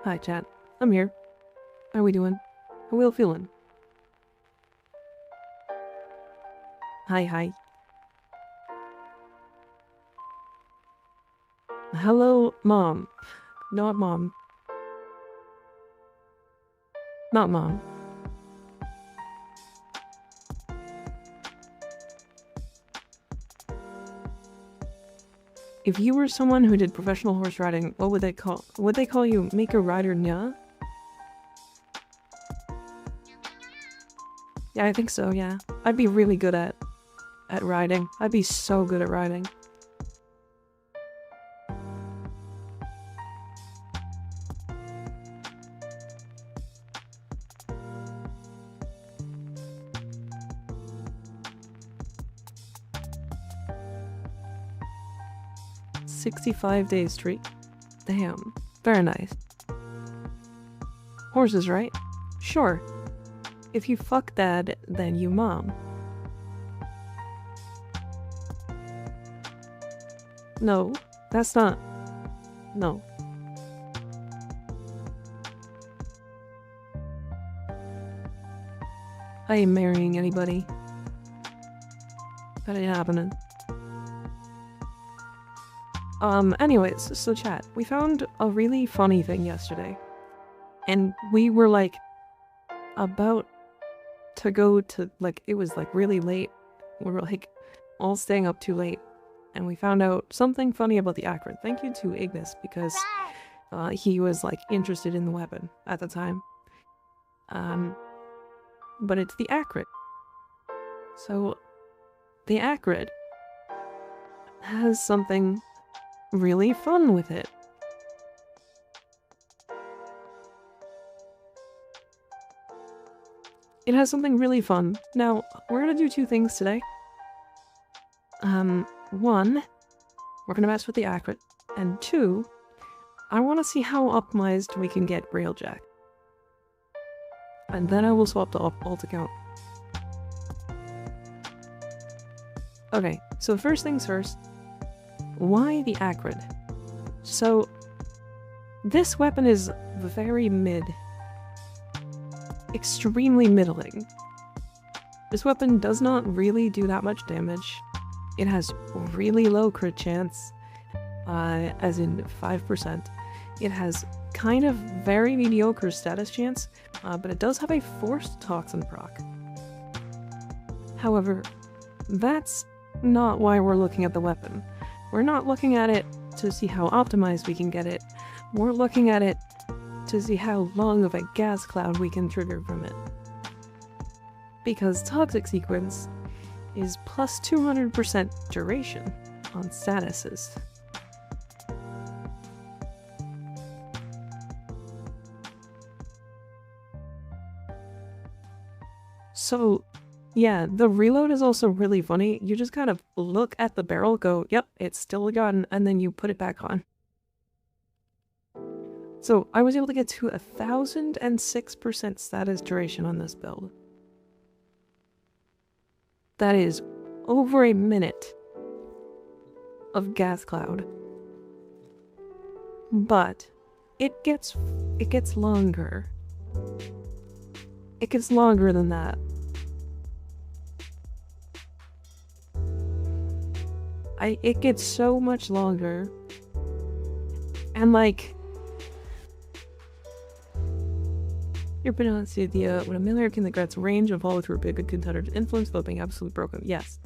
Hi, chat. I'm here. How we doing? How we all feeling? Hi. Hello, Mom. Not Mom. Not Mom. If you were someone who did professional horse riding, what would they call? Would they call you MikaRiverNya? Yeah, I think so, yeah. I'd be really good at riding. I'd be so good at riding. $65 streak. Damn. Very nice. Horses, right? Sure. If you fuck dad, then you mom. No, that's not... No. I ain't marrying anybody. That ain't happening. Anyways, so chat, we found a really funny thing yesterday. And we were like, about to go to, like, it was like really late. We were like, all staying up too late. And we found out something funny about the Acrid. Thank you to Ignis, because he was like interested in the weapon at the time. But it's the Acrid. So, the Acrid has something really fun with it. It has something really fun. Now, we're gonna do two things today. One, we're gonna mess with the Acrid, and two, I want to see how optimized we can get Railjack. And then I will swap to alt account. Okay, so first things first, why the Acrid? So, this weapon is very mid. Extremely middling. This weapon does not really do that much damage. It has really low crit chance, as in 5%. It has kind of very mediocre status chance, but it does have a forced toxin proc. However, that's not why we're looking at the weapon. We're not looking at it to see how optimized we can get it. We're looking at it to see how long of a gas cloud we can trigger from it. Because Toxic Sequence is plus 200% duration on statuses. So, yeah, the reload is also really funny. You just kind of look at the barrel, go, yep, it's still a gun, and then you put it back on. So, I was able to get to 1006% status duration on this build. That is over a minute of gas cloud. But it gets longer. It gets longer than that. It gets so much longer. And like, you're pronounced the idea when a melee can grants range and follow through a big contender to influence without being absolutely broken. Yes.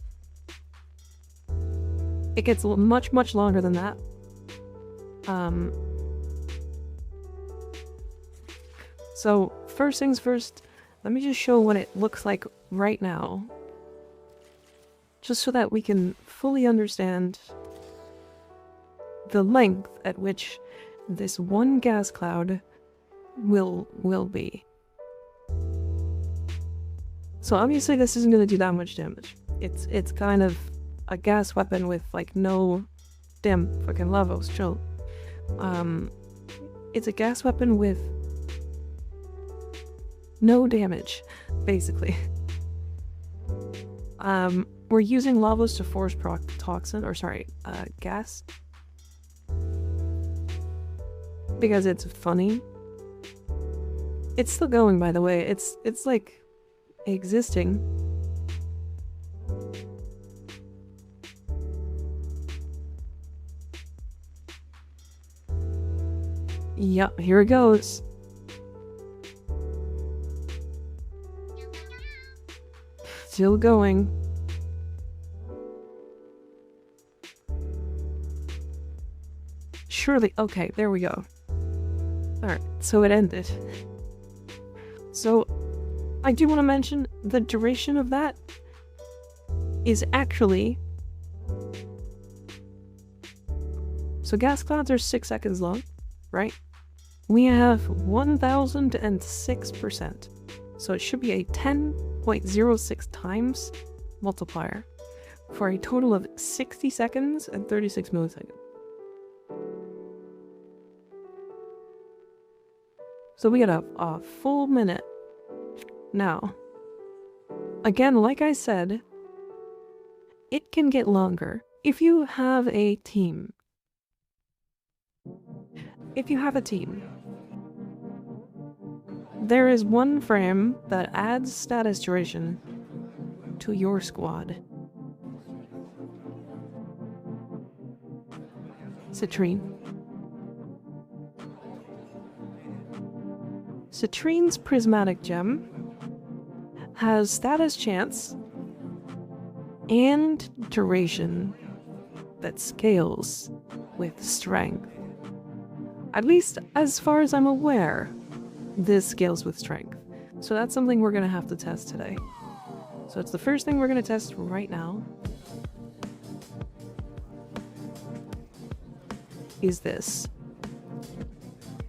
It gets much, much longer than that. So, first things first, let me just show what it looks like right now. Just so that we can fully understand the length at which this one gas cloud will be. So obviously this isn't going to do that much damage. It's kind of a gas weapon with like no... Damn, fucking Lavos, chill. It's a gas weapon with no damage, basically. We're using Lavos to force proc toxin, or sorry, gas. Because it's funny. It's still going, by the way. It's like existing. Yep, here it goes. Still going. Surely, okay, there we go. Alright, so it ended. So, I do want to mention the duration of that is actually... So gas clouds are 6 seconds long, right? We have 1006%. So it should be a 10.06 times multiplier for a total of 60 seconds and 36 milliseconds. So we got a full minute. Now, again, like I said, it can get longer if you have a team. If you have a team, there is one frame that adds status duration to your squad. Citrine. Citrine's prismatic gem has status chance and duration that scales with strength. At least as far as I'm aware, this scales with strength. So that's something we're gonna have to test today. So it's the first thing we're gonna test right now. Is this.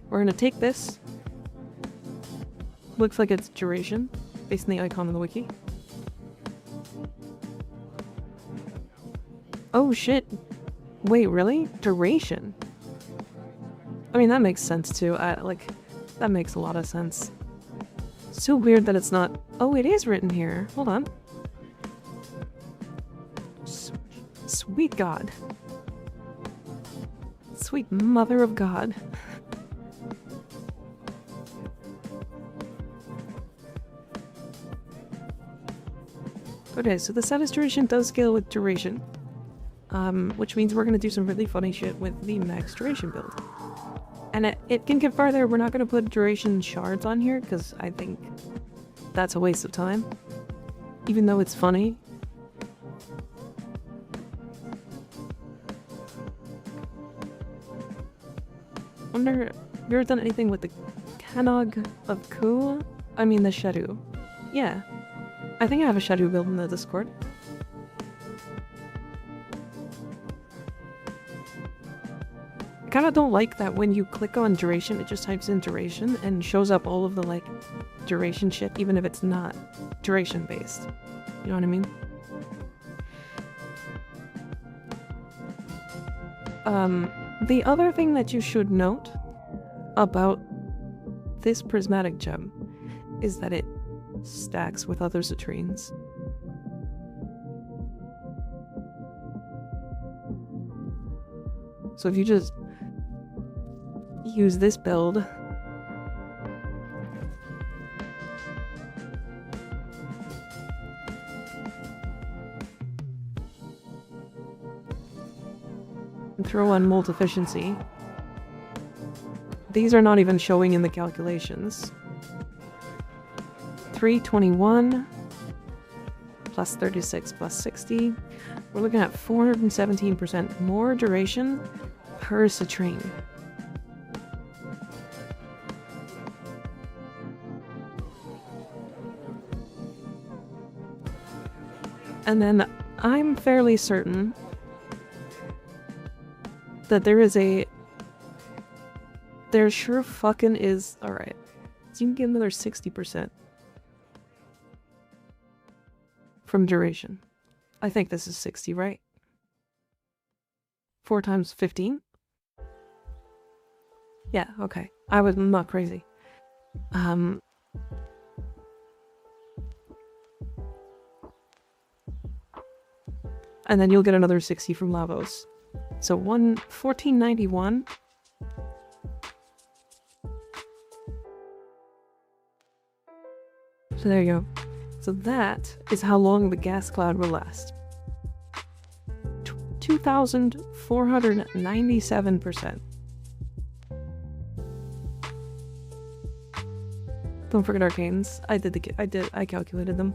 We're gonna take this. Looks like it's duration, based on the icon on the wiki. Oh shit. Wait, really? Duration? I mean, that makes sense too. That makes a lot of sense. So weird that it's not... Oh, it is written here. Hold on. Sweet God. Sweet Mother of God. Okay, so the status duration does scale with duration. Which means we're gonna do some really funny shit with the max duration build. And it can get farther. We're not gonna put duration shards on here, because I think that's a waste of time. Even though it's funny. Wonder, have you ever done anything with the Canog of Ku? I mean the Shadow. Yeah. I think I have a Shadow build in the Discord. I kinda don't like that when you click on duration, it just types in duration and shows up all of the, like, duration shit, even if it's not duration based. You know what I mean? The other thing that you should note about this prismatic gem is that it stacks with other citrines. So if you just use this build, and throw on molt efficiency, these are not even showing in the calculations. 321 plus 36 plus 60. We're looking at 417% more duration per citrine. And then I'm fairly certain that there sure fucking is. Alright. So you can get another 60% from duration. I think this is 60, right? 4 times 15? Yeah, okay. I'm not crazy. And then you'll get another 60 from Lavos. So 1491. So there you go. So that is how long the gas cloud will last. 2,497%. Don't forget arcanes. I calculated them.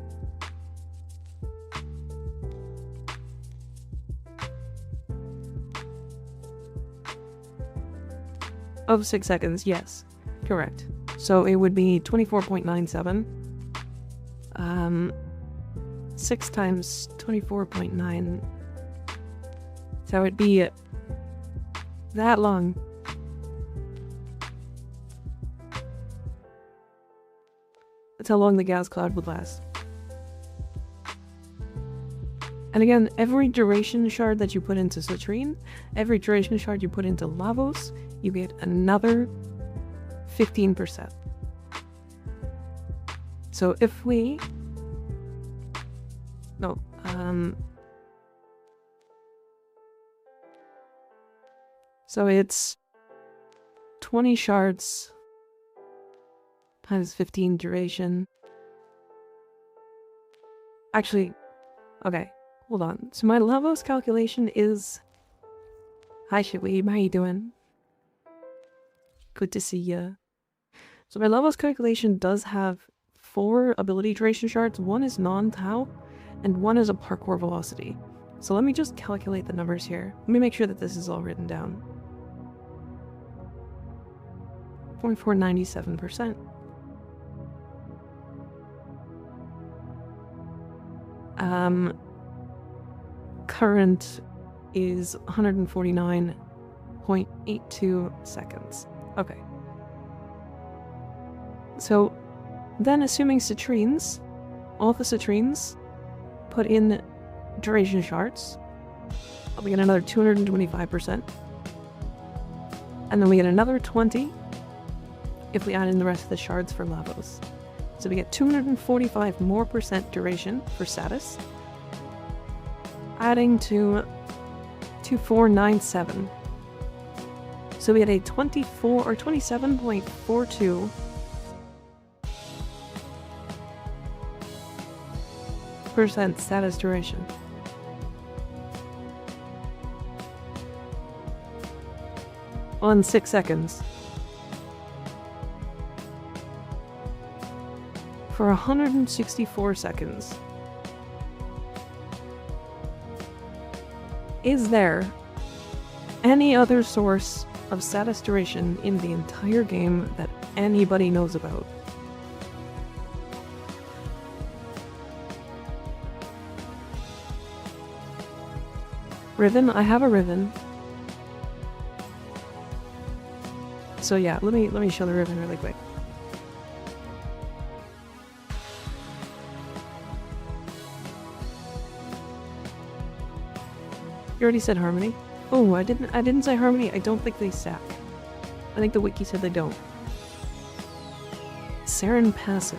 Of 6 seconds, yes. Correct. So it would be 24.97. 6 times 24.9. So it'd be that long. That's how long the gas cloud would last. And again, every duration shard that you put into Citrine, every duration shard you put into Lavos, you get another 15%. So if we... No, so it's 20 shards times 15 duration. Actually, okay, hold on. So my Lavos calculation is... Hi Shitweeb, how you doing? Good to see ya. So my Lavos calculation does have 4 ability duration shards. One is non-Tau, and one is a parkour velocity. So let me just calculate the numbers here. Let me make sure that this is all written down. 0.497%. Current is 149.82 seconds. Okay. So then assuming citrines, all the citrines put in duration shards, we get another 225%. And then we get another 20 if we add in the rest of the shards for Lavos. So we get 245 more % duration for status, adding to 2497. So we get a 24 or 27.42% status duration. On 6 seconds. For 164 seconds. Is there any other source of status duration in the entire game that anybody knows about? Riven? I have a Riven. So yeah, let me show the Riven really quick. You already said Harmony? Oh, I didn't say Harmony. I don't think they stack. I think the wiki said they don't. Saren passive.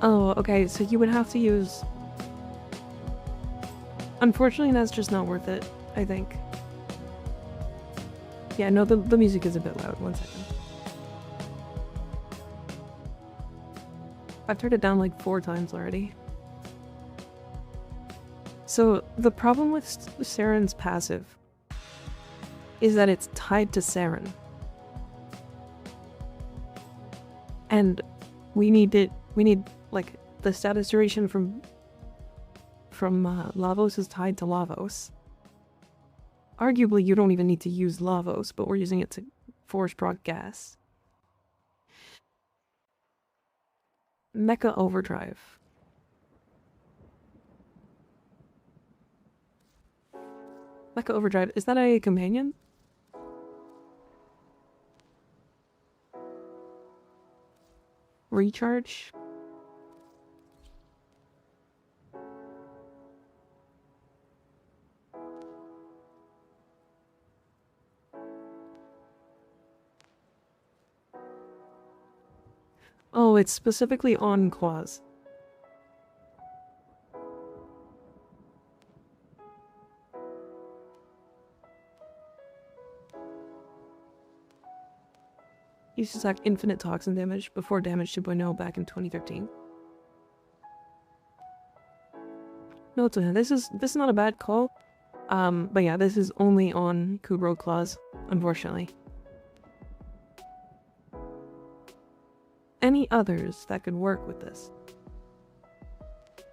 Oh, okay, so you would have to use... Unfortunately, that's just not worth it, I think. Yeah, no, the music is a bit loud. 1 second. I've turned it down like 4 times already. So, the problem with Saren's passive is that it's tied to Saren. And we need, like, the status duration from Lavos is tied to Lavos. Arguably, you don't even need to use Lavos, but we're using it to force proc gas. Mecha Overdrive. Mecha Overdrive, is that a companion? Recharge? Oh, it's specifically on claws. Used to suck infinite toxin damage before damage 2.0 back in 2013. No, this is not a bad call. But yeah, this is only on Kubro claws, unfortunately. Any others that could work with this?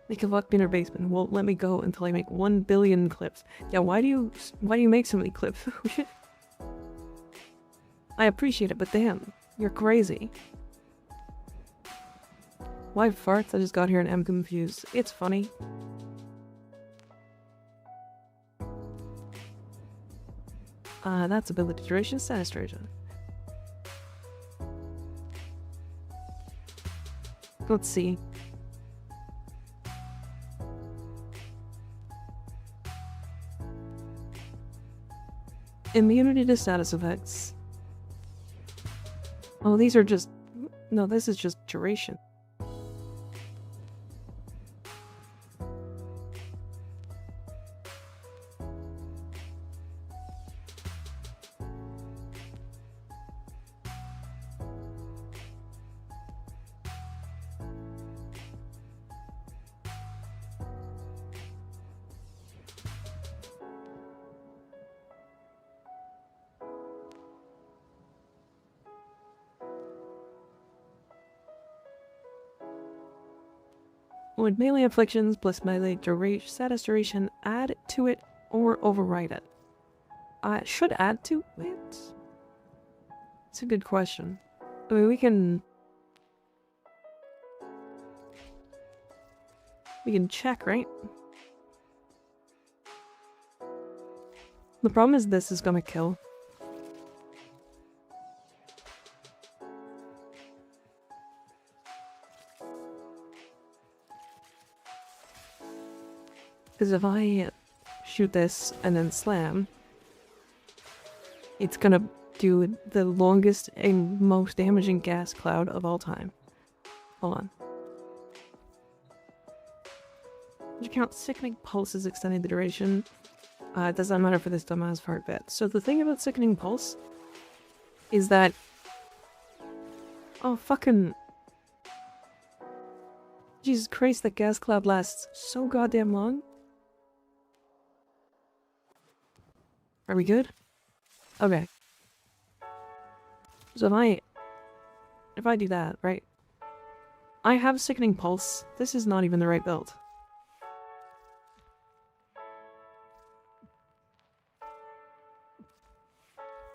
Make a luck inner basement won't let me go until I make 1 billion clips. Yeah, why do you make so many clips? I appreciate it, but damn, you're crazy. Why farts? I just got here and am confused. It's funny. That's ability duration, status duration. Let's see. Immunity to status effects. Oh, these are just... No, this is just duration. Would melee afflictions plus melee duration, status duration add to it or override it? Should add to it? It's a good question. I mean, we can check, right? The problem is this is gonna kill. Because if I shoot this and then slam, it's gonna do the longest and most damaging gas cloud of all time. Hold on. Did you count sickening pulses extending the duration? It does not matter for this dumbass fart bit. So the thing about sickening pulse is that... Oh, fucking... Jesus Christ, that gas cloud lasts so goddamn long. Are we good? Okay. So if I do that, right? I have Sickening Pulse. This is not even the right build.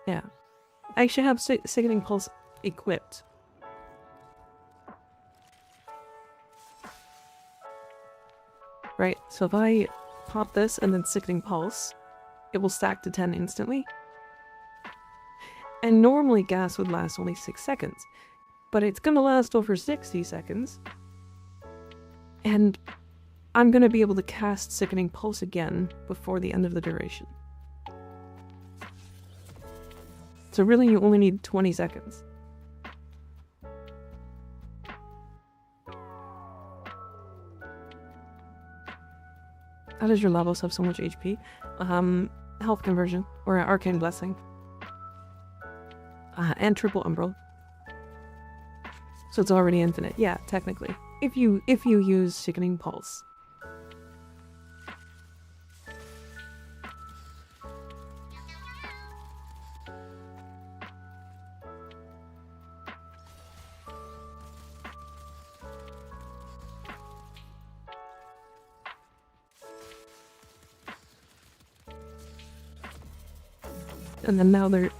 Yeah. I actually have Sickening Pulse equipped. Right, so if I pop this and then Sickening Pulse, it will stack to 10 instantly. And normally gas would last only 6 seconds, but it's gonna last over 60 seconds. And I'm gonna be able to cast Sickening Pulse again before the end of the duration. So really you only need 20 seconds. How does your Lavos have so much HP? Health conversion, or Arcane Blessing. And triple Umbral. So it's already infinite. Yeah, technically. If you use Sickening Pulse. And then now they're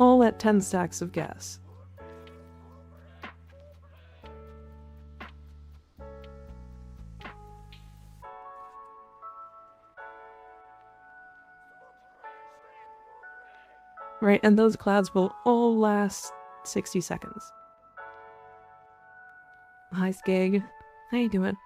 all at 10 stacks of gas. Right, and those clouds will all last 60 seconds. Hi, Skag. How you doing?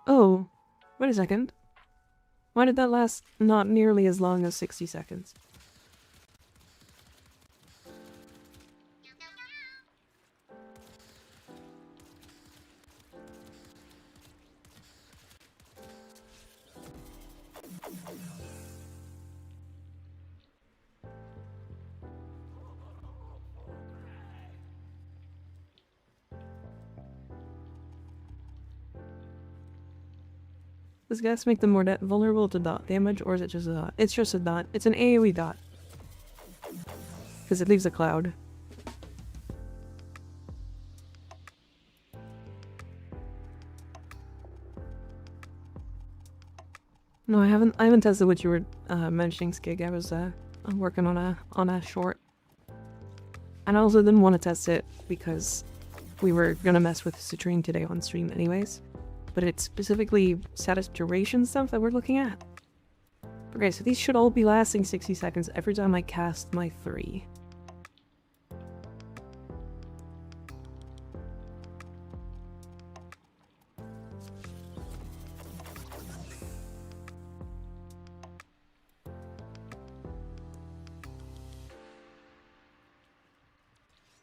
Oh, wait a second. Why did that last not nearly as long as 60 seconds? Does gas make them more vulnerable to dot damage, or is it just a dot? It's just a dot. It's an AoE dot. Because it leaves a cloud. No, I haven't tested what you were mentioning, Skig. I was working on a short. And I also didn't want to test it because we were gonna mess with citrine today on stream anyways. But it's specifically status duration stuff that we're looking at. Okay, so these should all be lasting 60 seconds every time I cast my 3.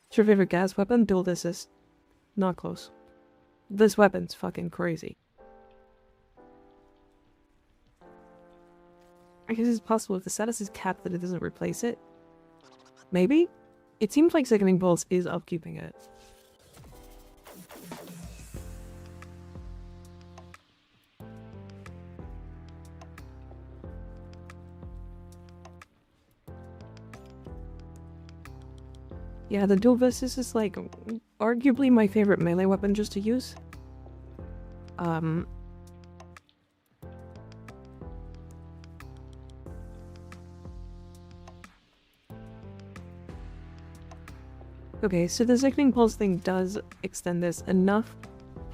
What's your favorite gas weapon? Dual assist. Not close. This weapon's fucking crazy. I guess it's possible if the status is capped that it doesn't replace it. Maybe? It seems like Sickening Pulse is upkeeping it. Yeah, the dual assist is like arguably my favorite melee weapon just to use. Okay, so the Sickening Pulse thing does extend this enough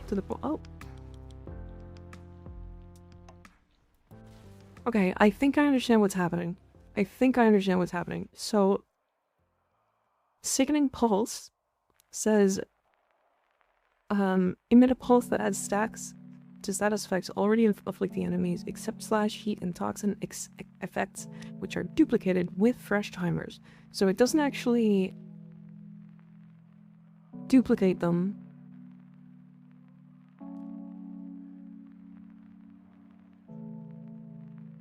to the oh. Okay, I think I understand what's happening. So Sickening Pulse says emit a pulse that adds stacks to status effects already afflicting enemies except slash, heat, and toxin effects which are duplicated with fresh timers. So it doesn't actually duplicate them.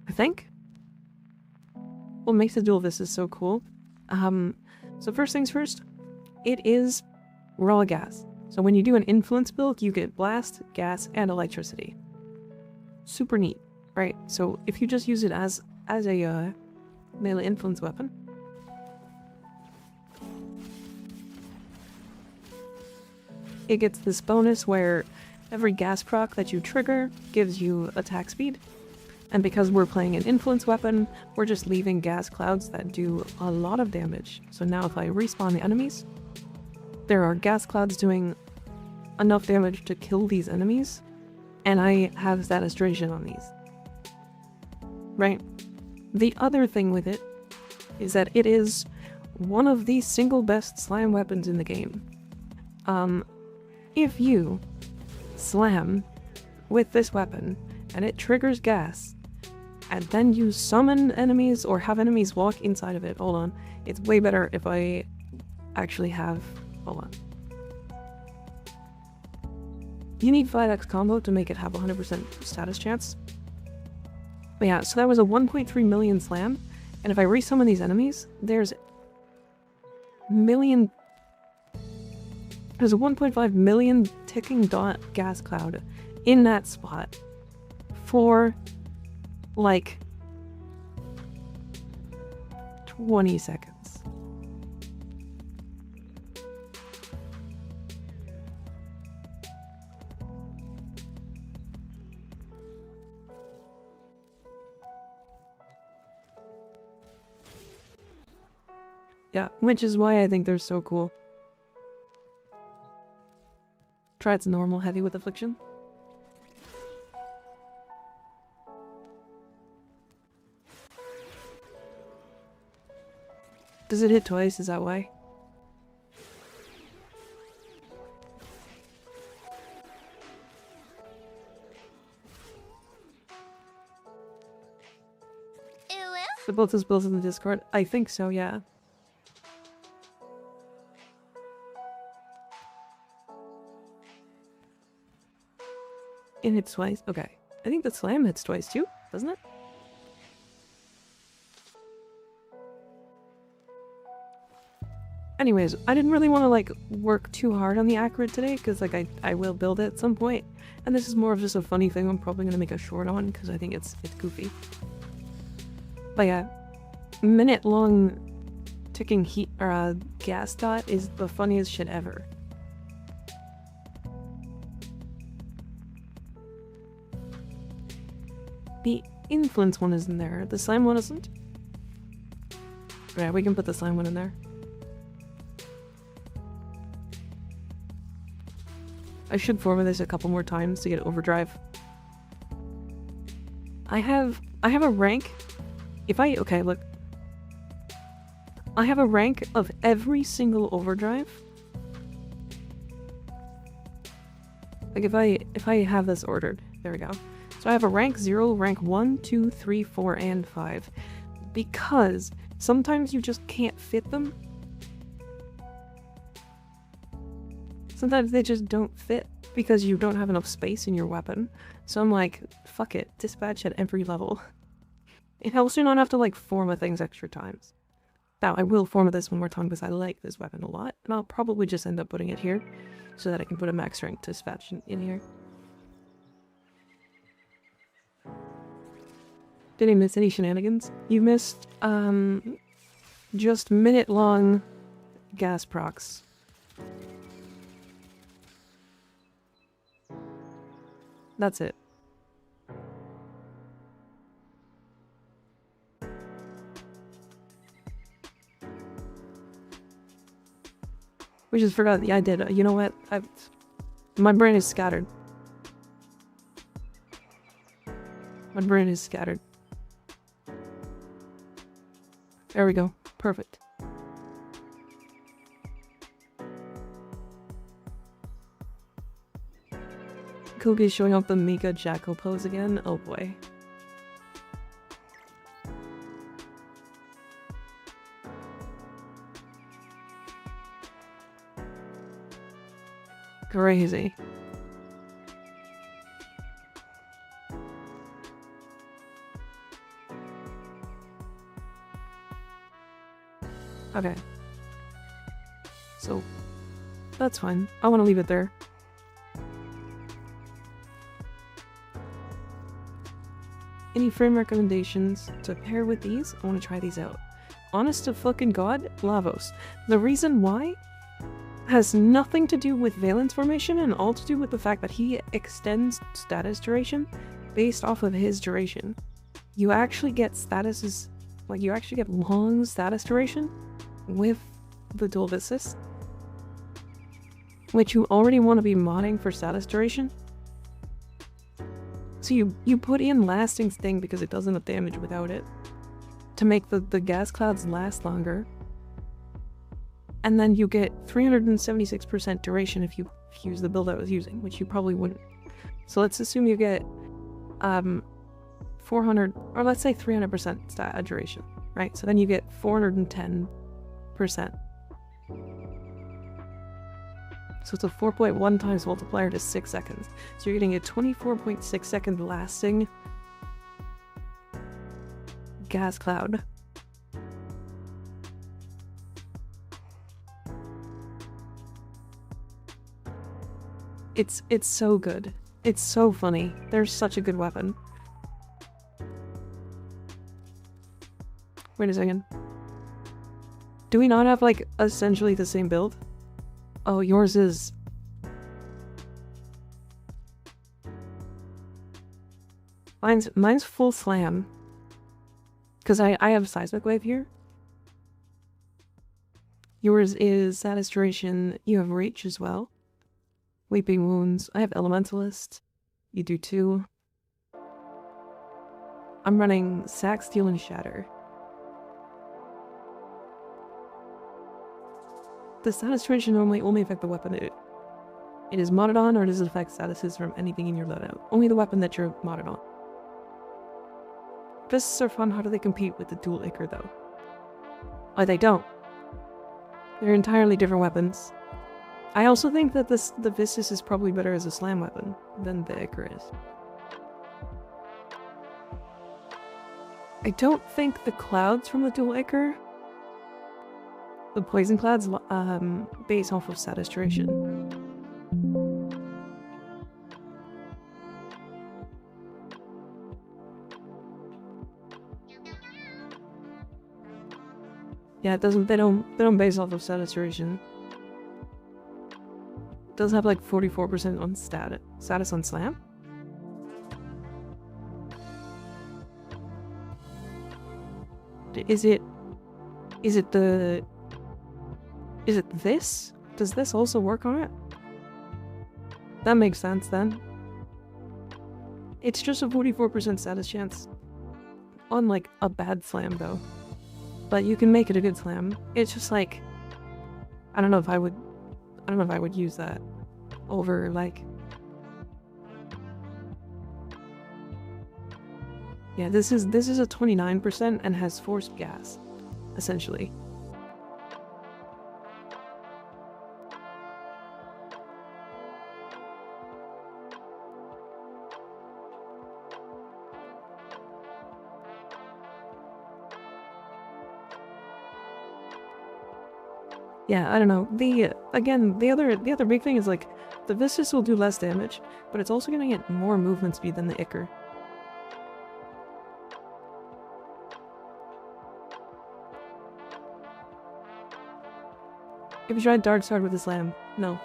I think? What makes the dual this is so cool. So first things first, it is raw gas. So when you do an influence build, you get blast, gas, and electricity. Super neat, right? So if you just use it as a melee influence weapon, it gets this bonus where every gas proc that you trigger gives you attack speed. And because we're playing an influence weapon, we're just leaving gas clouds that do a lot of damage. So now if I respawn the enemies, there are gas clouds doing enough damage to kill these enemies, and I have status duration on these. Right? The other thing with it is that it is one of the single best slam weapons in the game. If you slam with this weapon and it triggers gas, and then you summon enemies or have enemies walk inside of it. Hold on. It's way better if I actually have... Hold on. You need 5x combo to make it have 100% status chance. But yeah, so that was a 1.3 million slam. And if I resummon these enemies, there's a 1.5 million ticking dot gas cloud in that spot for like 20 seconds. Yeah, which is why I think they're so cool. Try its normal heavy with affliction. Does it hit twice? Is that why? The both is built in the Discord? I think so, yeah. It hits twice? Okay. I think the slam hits twice too, doesn't it? Anyways, I didn't really want to like work too hard on the accurate today because like I will build it at some point, and this is more of just a funny thing I'm probably gonna make a short on because I think it's goofy. But yeah, minute long ticking heat or gas dot is the funniest shit ever. The influence one isn't there. The slime one isn't. Yeah, we can put the slime one in there. I should format this a couple more times to get overdrive. I have a rank. Okay, look. I have a rank of every single overdrive. Like if I have this ordered. There we go. So I have a rank 0, rank 1, 2, 3, 4, and 5. Because sometimes you just can't fit them. Sometimes they just don't fit because you don't have enough space in your weapon. So I'm like, fuck it, dispatch at every level. It helps you not have to like format things extra times. Now I will format this one more time because I like this weapon a lot, and I'll probably just end up putting it here so that I can put a max strength dispatch in here. Did I miss any shenanigans? You missed just minute long gas procs. That's it. We just forgot. Yeah, I did. You know what? My brain is scattered. My brain is scattered. There we go. Perfect. Kobe is showing off the Mika Jacko pose again. Oh boy. Crazy. Okay. So, that's fine. I want to leave it there. Any frame recommendations to pair with these? I want to try these out. Honest to fucking god, Lavos. The reason why has nothing to do with valence formation and all to do with the fact that he extends status duration based off of his duration. You actually get statuses, like you actually get long status duration with the dual assist, which you already want to be modding for status duration. So you put in lasting sting because it does enough damage without it to make the gas clouds last longer. And then you get 376% duration if you use the build I was using, which you probably wouldn't. So let's assume you get 400, or let's say 300% duration, right? So then you get 410%. So it's a 4.1 times multiplier to 6 seconds. So you're getting a 24.6 second lasting gas cloud. It's so good. It's so funny. They're such a good weapon. Wait a second. Do we not have like essentially the same build? Oh, yours is. Mine's full slam. Because I have seismic wave here. Yours is status duration. You have reach as well. Weeping wounds. I have elementalist. You do too. I'm running sack, steel, and shatter. The status duration normally only affect the weapon it is modded on, or does it affect statuses from anything in your loadout? Only the weapon that you're modded on. Fists are fun. How do they compete with the dual Ichor though? Oh, they don't. They're entirely different weapons. I also think that the Vistus is probably better as a slam weapon than the Ichor is. I don't think the clouds from the dual Ichor, The poison clads base off of saturation. Yeah, it doesn't. They don't base off of saturation. It does have like 44% on status on slam. Is it this? Does this also work on it? That makes sense then. It's just a 44% status chance on like a bad slam though. But you can make it a good slam. It's just like I don't know if I would use that over like yeah, this is a 29% and has forced gas, essentially. Yeah, I don't know. The other big thing is like the Vistus will do less damage, but it's also gonna get more movement speed than the Ichor. Have you tried Dark Sword with the slam? No.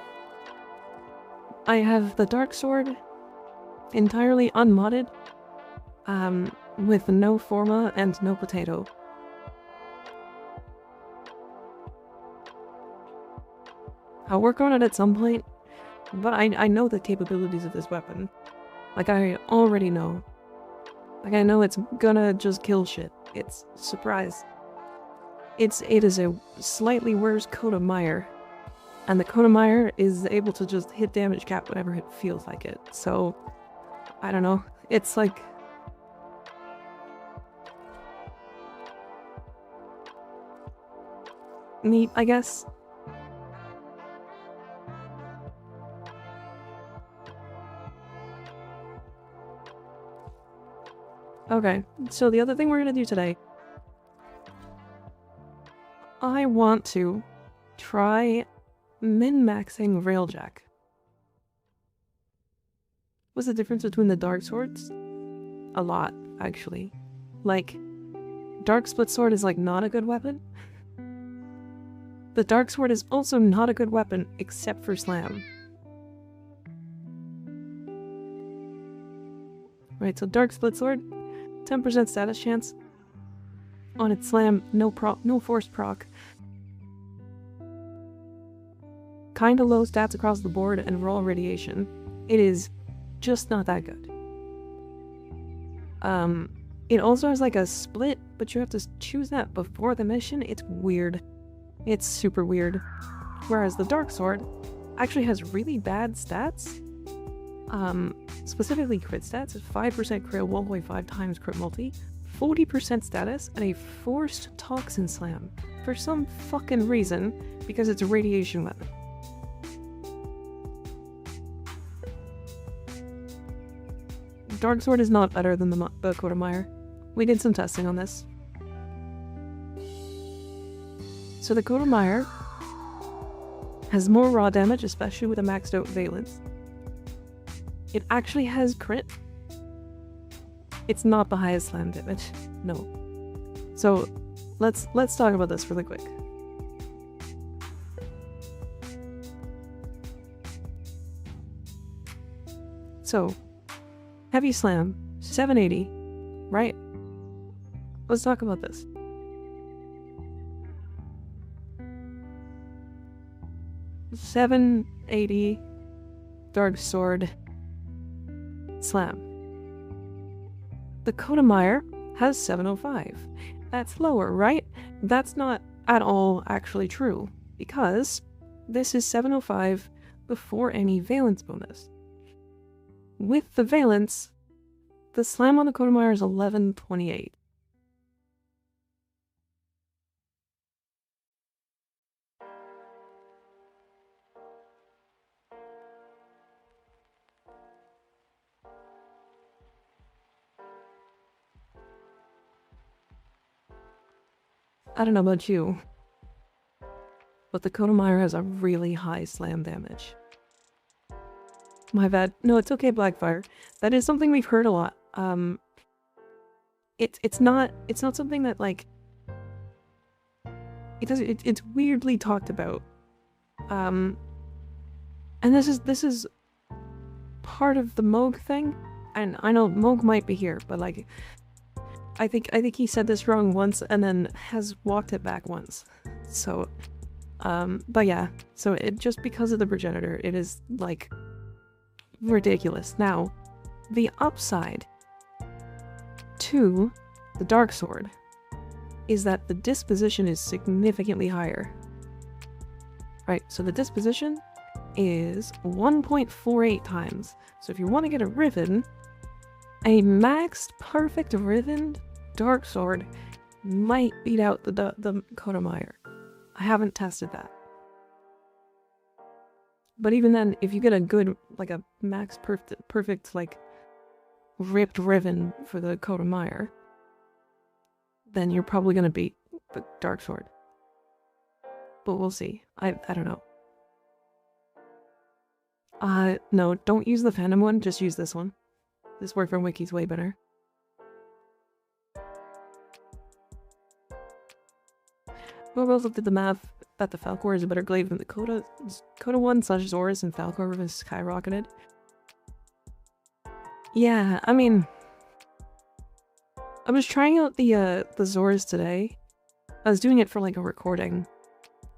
I have the Dark Sword entirely unmodded, with no Forma and no Potato. I'll work on it at some point, but I know the capabilities of this weapon. Like, I already know. Like, I know it's gonna just kill shit. It's surprise. It is a slightly worse Coat of Mire, and the Coat of Mire is able to just hit damage cap whenever it feels like it. So, I don't know. It's like neat, I guess. Okay, so the other thing we're gonna do today, I want to try min-maxing Railjack. What's the difference between the Dark Swords? A lot, actually. Like, Dark Split Sword is like not a good weapon. The Dark Sword is also not a good weapon except for slam. Right, so Dark Split Sword, 10% status chance. On its slam, no forced proc. Kinda low stats across the board and raw radiation. It is just not that good. It also has like a split, but you have to choose that before the mission. It's weird. It's super weird. Whereas the Dark Sword actually has really bad stats. Specifically crit stats, 5% crit, 1.5 times crit multi, 40% status, and a forced toxin slam. For some fucking reason, because it's a radiation weapon. Dark Sword is not better than the Coat of Mire. We did some testing on this. So the Coat of Mire has more raw damage, especially with a maxed out Valence. It actually has crit. It's not the highest slam damage. No. So let's talk about this really quick. So heavy slam, 780, right? Let's talk about this. $780 Dark Sword slam. The Coat of Mire has 705. That's lower, right? That's not at all actually true, because this is 705 before any Valence bonus. With the Valence, the slam on the Coat of Mire is 1128. I don't know about you, but the Kodomire has a really high slam damage. My bad. No, it's okay, Blackfire. That is something we've heard a lot. It's not something that, like, it's weirdly talked about. And this is part of the Moog thing. And I know Moog might be here, but like I think he said this wrong once and then has walked it back once. So but yeah, so it just because of the progenitor, it is like ridiculous. Now, the upside to the Dark Sword is that the disposition is significantly higher. Right, so the disposition is 1.48 times. So if you want to get a Riven, a maxed perfect Riven Dark Sword might beat out the Kodomire. I haven't tested that. But even then, if you get a good, like a max perfect like ripped Riven for the Kodomire, then you're probably gonna beat the Dark Sword. But we'll see. I don't know. No, don't use the Phantom one, just use this one. This Warframe Wiki's way better. Whoever else did the math that the Falcor is a better glaive than the Coda 1 such as Horus and Falcor was skyrocketed. Yeah, I mean, I was trying out the Zors today. I was doing it for like a recording.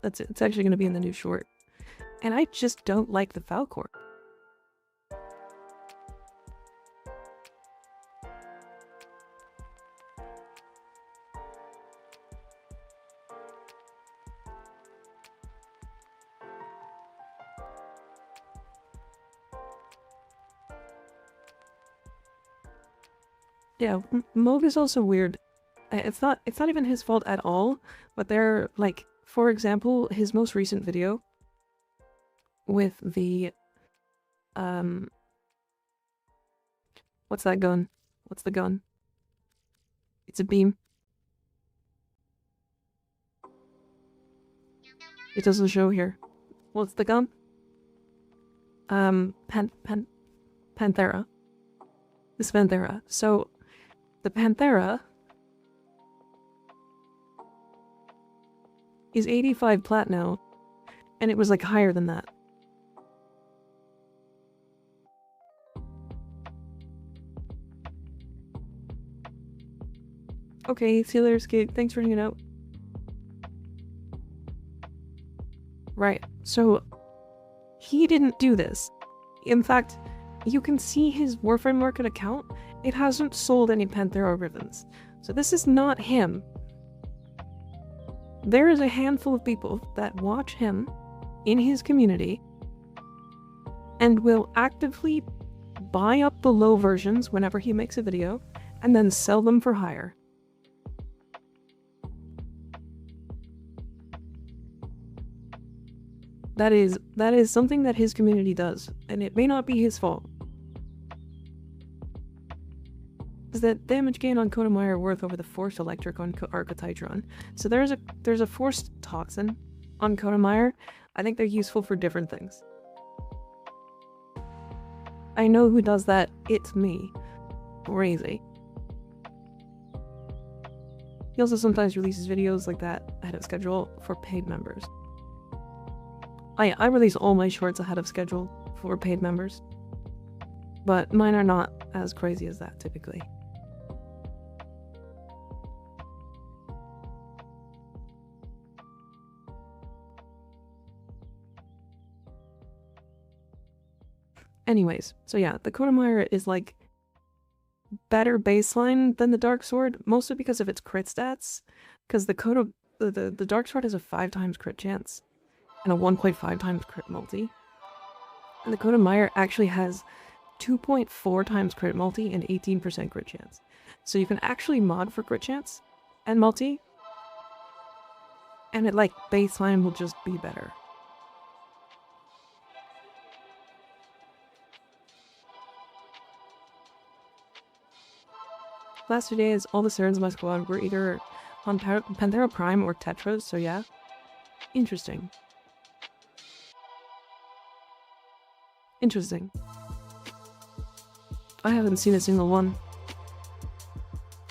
It's actually going to be in the new short. And I just don't like the Falcor. Yeah, Moog is also weird. It's not even his fault at all, but they're like, for example, his most recent video with the what's that gun? What's the gun? It's a beam. It doesn't show here. What's the gun? Panthera. This Panthera. So the Panthera is 85 plat now, and it was like higher than that. Okay, see you later, Skate. Thanks for hanging out. Right, so he didn't do this. In fact, you can see his Warframe Market account. It hasn't sold any Panthera ribbons. So this is not him. There is a handful of people that watch him in his community and will actively buy up the low versions whenever he makes a video and then sell them for higher. That is something that his community does, and it may not be his fault. Is that damage gain on Kodomire worth over the forced electric on Archititron? So there's a forced toxin on Kodomire. I think they're useful for different things. I know who does that. It's me. Crazy. He also sometimes releases videos like that ahead of schedule for paid members. I release all my shorts ahead of schedule for paid members, but mine are not as crazy as that typically. Anyways, so yeah, the Kodomire is like better baseline than the Dark Sword, mostly because of its crit stats, because the Dark Sword has a 5 times crit chance and a 1.5 times crit multi. And the Kodomire actually has 2.4 times crit multi and 18% crit chance. So you can actually mod for crit chance and multi, and it like baseline will just be better. Last 2 days, all the Serens in my squad were either on Panthera Prime or Tetras, so yeah. Interesting. Interesting. I haven't seen a single one.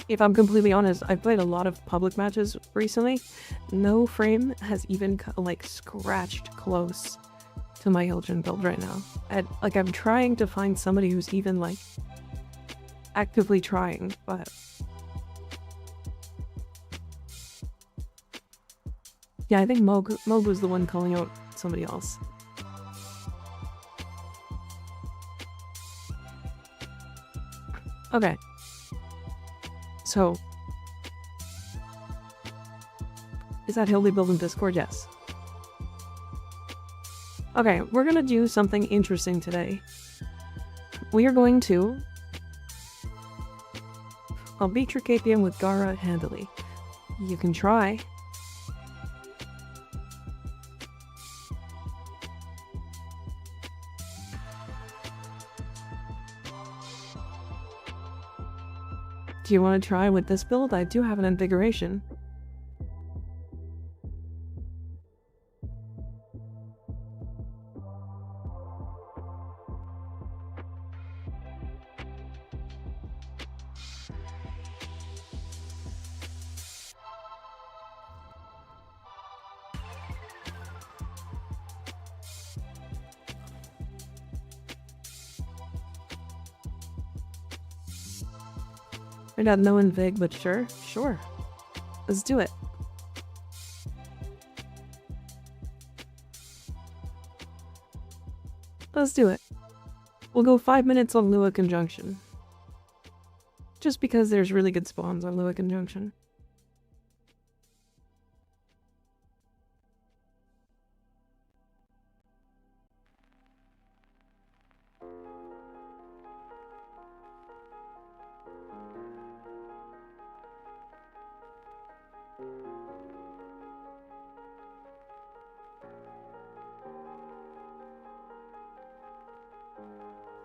If I'm completely honest, I've played a lot of public matches recently. No frame has even like scratched close to my Hildren build right now. Like I'm trying to find somebody who's even like actively trying, but yeah, I think Moog was the one calling out somebody else. Okay. So, is that Hildy build in Discord? Yes. Okay, we're gonna do something interesting today. We are going to... I'll beat your KPM with Gara handily. You can try. Do you want to try with this build? I do have an invigoration. I got no invig, but sure. Let's do it. Let's do it. We'll go 5 minutes on Lua Conjunction. Just because there's really good spawns on Lua Conjunction.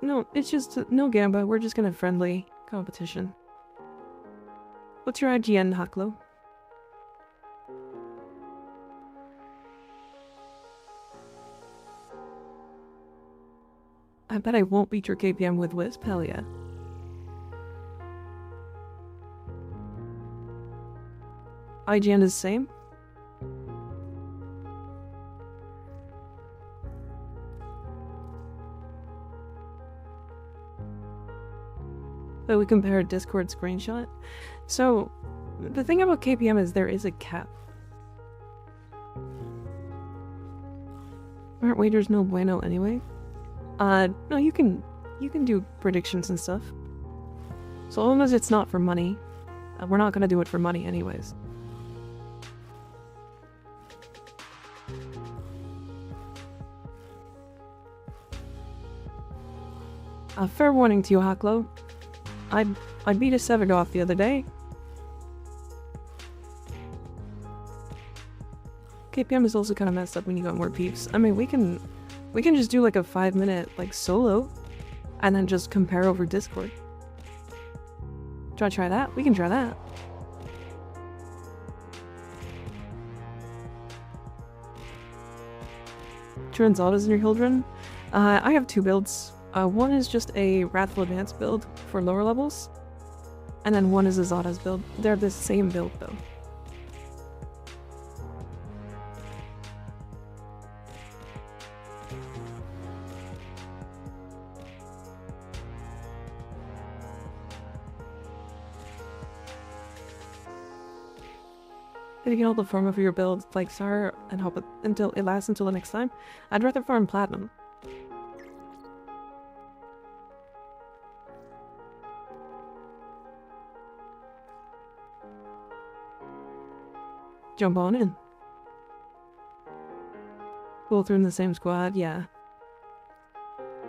No, it's just no Gamba. We're just gonna friendly competition. What's your IGN, Haklo? I bet I won't beat your KPM with Wisp. Hell yeah. IGN is the same? So we compare a Discord screenshot. So the thing about KPM is there is a cap. Aren't wagers no bueno anyway? No, you can do predictions and stuff. So long as it's not for money. We're not gonna do it for money anyways. Fair warning to you, Haklo. I beat a Sevagoth the other day. KPM is also kind of messed up when you got more peeps. I mean, we can just do like a 5-minute like solo, and then just compare over Discord. Do you wanna try that? We can try that. Turns Autos in your Hildren. I have 2 builds. One is just a Wrathful Advance build for lower levels, and then one is a Zada's build. They're the same build though. If you can hold the form of your build like Sar and hope until it lasts until the next time, I'd rather farm Platinum. Jump on in. Both are in the same squad, yeah.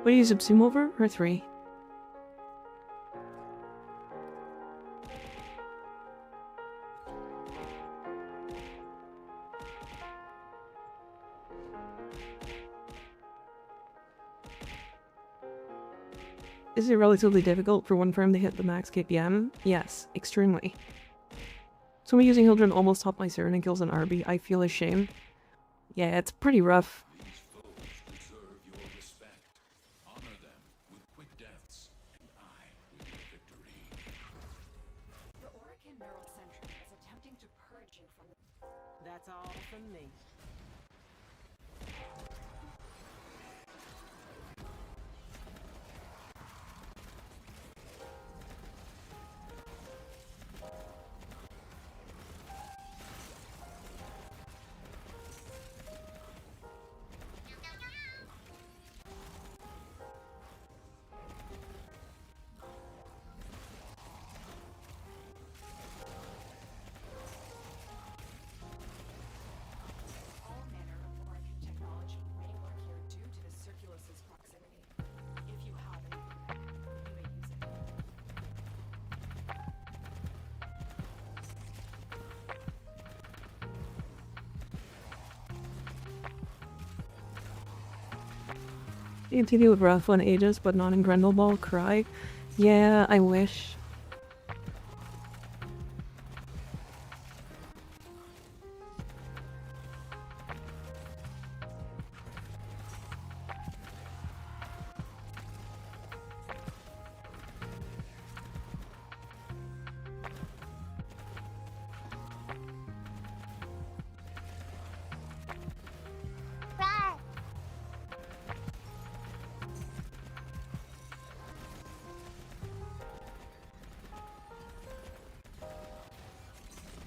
What do you subsume over? Or 3? Is it relatively difficult for one firm to hit the max KPM? Yes, extremely. So me using Hildren almost topped my Siren and kills an RB. I feel ashamed. Yeah, it's pretty rough. That's all from me. DMTD would rough on Aegis, but not in Grendelball. Cry. Yeah, I wish.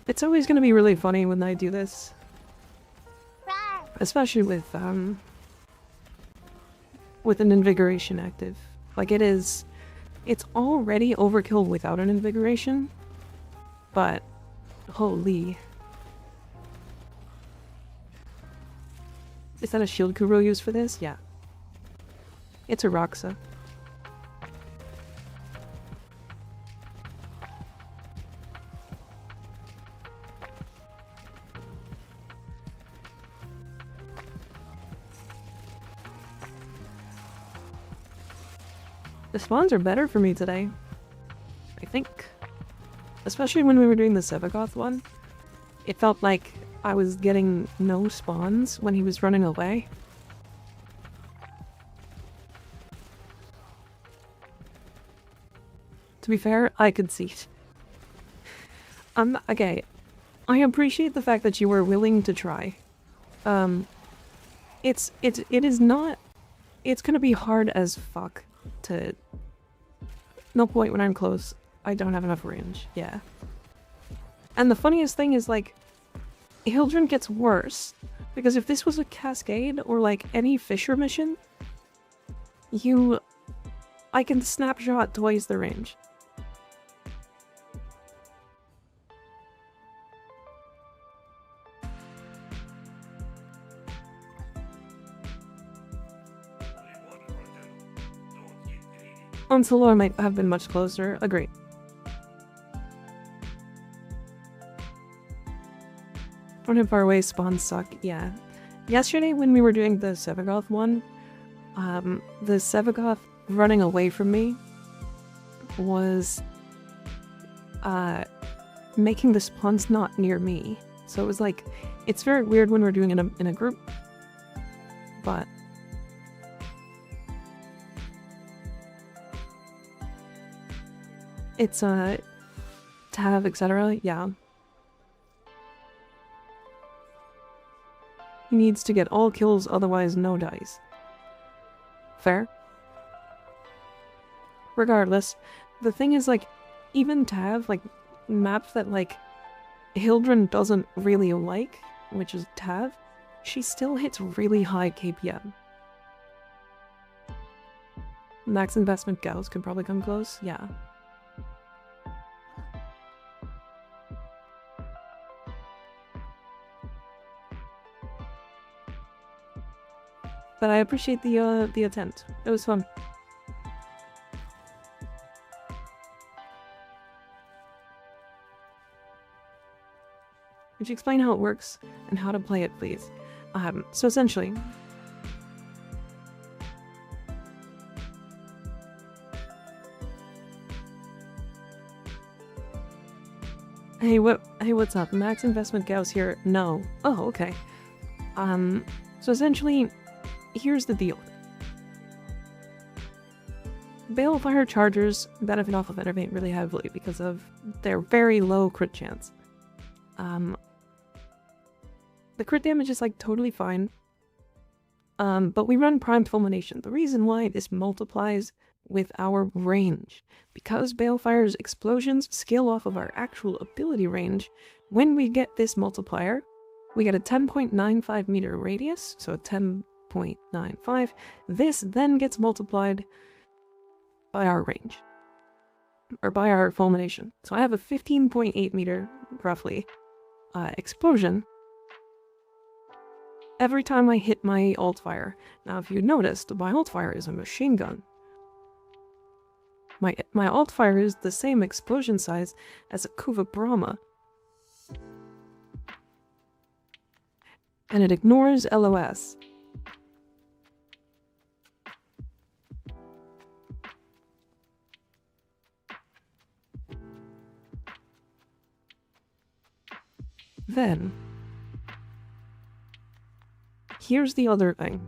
It's always gonna be really funny when I do this. Especially with an invigoration active. Like it's already overkill without an invigoration, but holy. Is that a shield Kuro used for this? Yeah. It's a Roxa. The spawns are better for me today, I think. Especially when we were doing the Sevagoth one. It felt like I was getting no spawns when he was running away. To be fair, I could see it. Okay. I appreciate the fact that you were willing to try. It is not... It's gonna be hard as fuck to... No point when I'm close. I don't have enough range. Yeah. And the funniest thing is, like, Hildren gets worse. Because if this was a Cascade or, like, any Fisher mission, I can snapshot twice the range. On solo I might have been much closer. Agree. From him far away, spawns suck. Yeah. Yesterday when we were doing the Sevagoth one, the Sevagoth running away from me was making the spawns not near me. So it was like, it's very weird when we're doing it in a group, but it's Tav, etc. Yeah. He needs to get all kills, otherwise no dice. Fair. Regardless, the thing is, like, even Tav, like, map that, like, Hildren doesn't really like, which is Tav, she still hits really high KPM. Max investment Gauss could probably come close, yeah. But I appreciate the attempt. It was fun. Could you explain how it works and how to play it, please? So essentially... Hey, what's up? Max investment Gauss here. No. Oh, okay. So essentially... Here's the deal. Balefire chargers benefit off of Enervate really heavily because of their very low crit chance. The crit damage is like totally fine. But we run primed fulmination. The reason why this multiplies with our range, because Balefire's explosions scale off of our actual ability range, when we get this multiplier, we get a 10.95 meter radius, so 10.95. This then gets multiplied by our range, or by our fulmination. So I have a 15.8 meter, roughly, explosion every time I hit my alt fire. Now, if you noticed, my alt fire is a machine gun. My alt fire is the same explosion size as a Kuva Brahma. And it ignores LOS. Then, here's the other thing.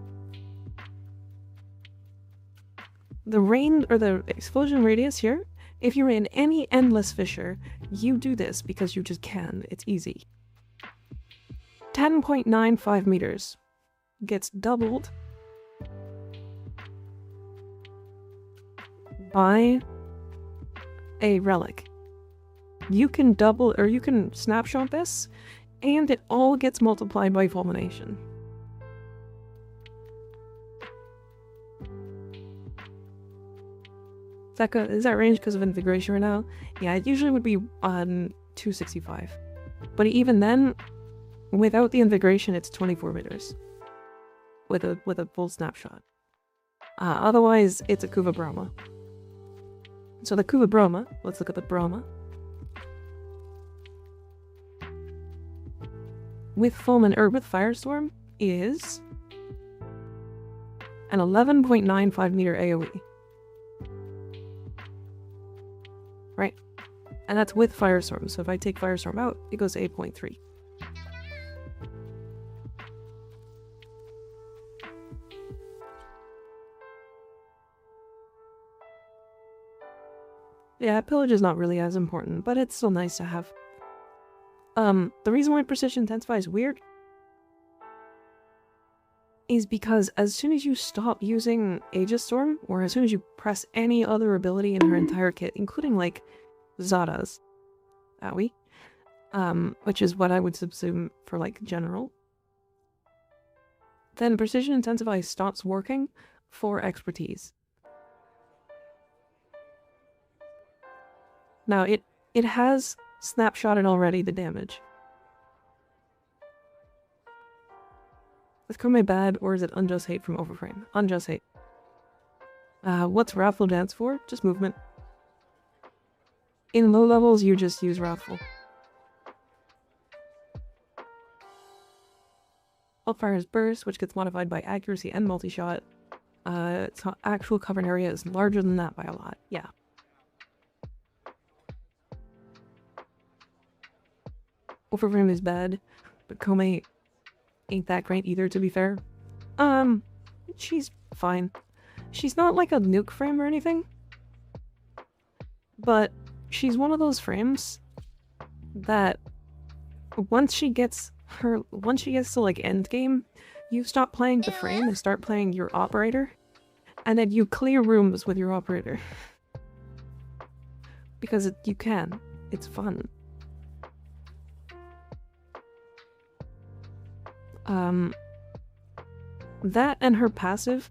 The range, or the explosion radius here, if you're in any endless fissure, you do this because you just can. It's easy. 10.95 meters gets doubled by a relic. You can double, or you can snapshot this, and it all gets multiplied by fulmination. Is that range because of invigoration right now? Yeah, it usually would be on 265. But even then, without the invigoration, it's 24 meters. With a full snapshot. Otherwise, it's a Kuva Brahma. So the Kuva Brahma, let's look at the Brahma. With Firestorm is an 11.95 meter AoE. Right? And that's with Firestorm, so if I take Firestorm out, it goes to 8.3. Yeah, pillage is not really as important, but it's still nice to have. The reason why Precision Intensify is weird is because as soon as you stop using Aegis Storm, or as soon as you press any other ability in her entire kit, including like Zada's, Owie, which is what I would subsume for like general, then Precision Intensify stops working for expertise. Now it has snapshotted already the damage. Is Kome bad, or is it unjust hate from Warframe? Unjust hate. What's Wrathful Dance for? Just movement. In low levels, you just use Wrathful. Wildfire's Burst, which gets modified by accuracy and multi-shot. Its actual covered area is larger than that by a lot. Yeah. Warframe is bad, but Kome ain't that great either, to be fair. She's fine. She's not like a nuke frame or anything, but she's one of those frames that once she gets to like end game, you stop playing the frame and start playing your operator, and then you clear rooms with your operator. Because you can. It's fun. That and her passive,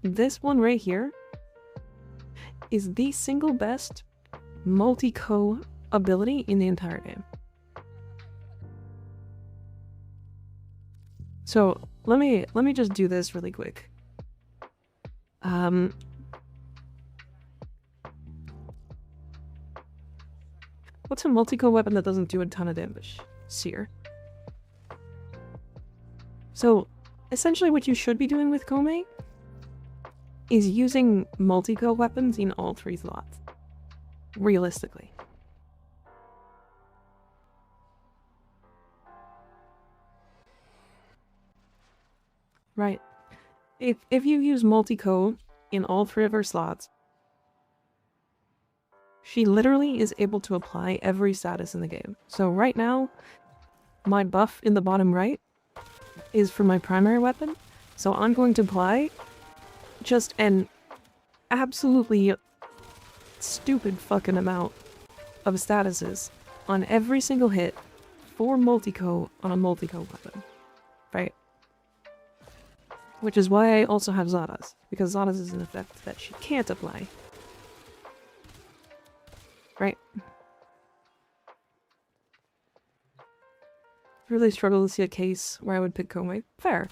this one right here, is the single best multi-co ability in the entire game. So let me just do this really quick. What's a multi-co weapon that doesn't do a ton of damage? Seer. So, essentially what you should be doing with Kome is using multi-co weapons in all 3 slots. Realistically. Right. If you use multi-co in all 3 of her slots, she literally is able to apply every status in the game. So right now, my buff in the bottom right is for my primary weapon, so I'm going to apply just an absolutely stupid fucking amount of statuses on every single hit for multi-co on a multi-co weapon, right? Which is why I also have Zadas, because Zadas is an effect that she can't apply. Right? Really struggle to see a case where I would pick Komei. Fair.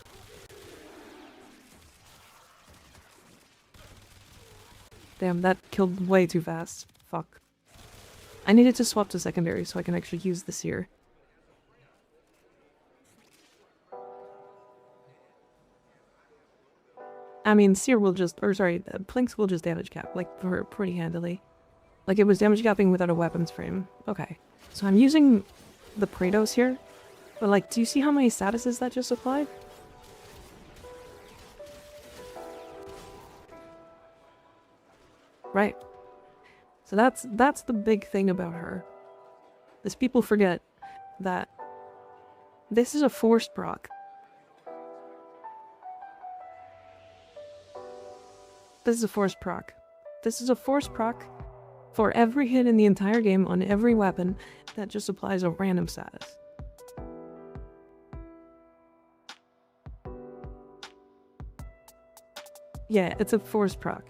Damn, that killed way too fast. Fuck. I needed to swap to secondary so I can actually use the Seer. I mean, Seer will just, or sorry, Plinks will just damage cap, like, pretty handily. Like, it was damage capping without a weapons frame. Okay. So I'm using the Praetos here. But, like, do you see how many statuses that just applied? Right. So that's the big thing about her. Is people forget that this is a forced proc. This is a forced proc. This is a forced proc for every hit in the entire game on every weapon that just applies a random status. Yeah, it's a forced proc.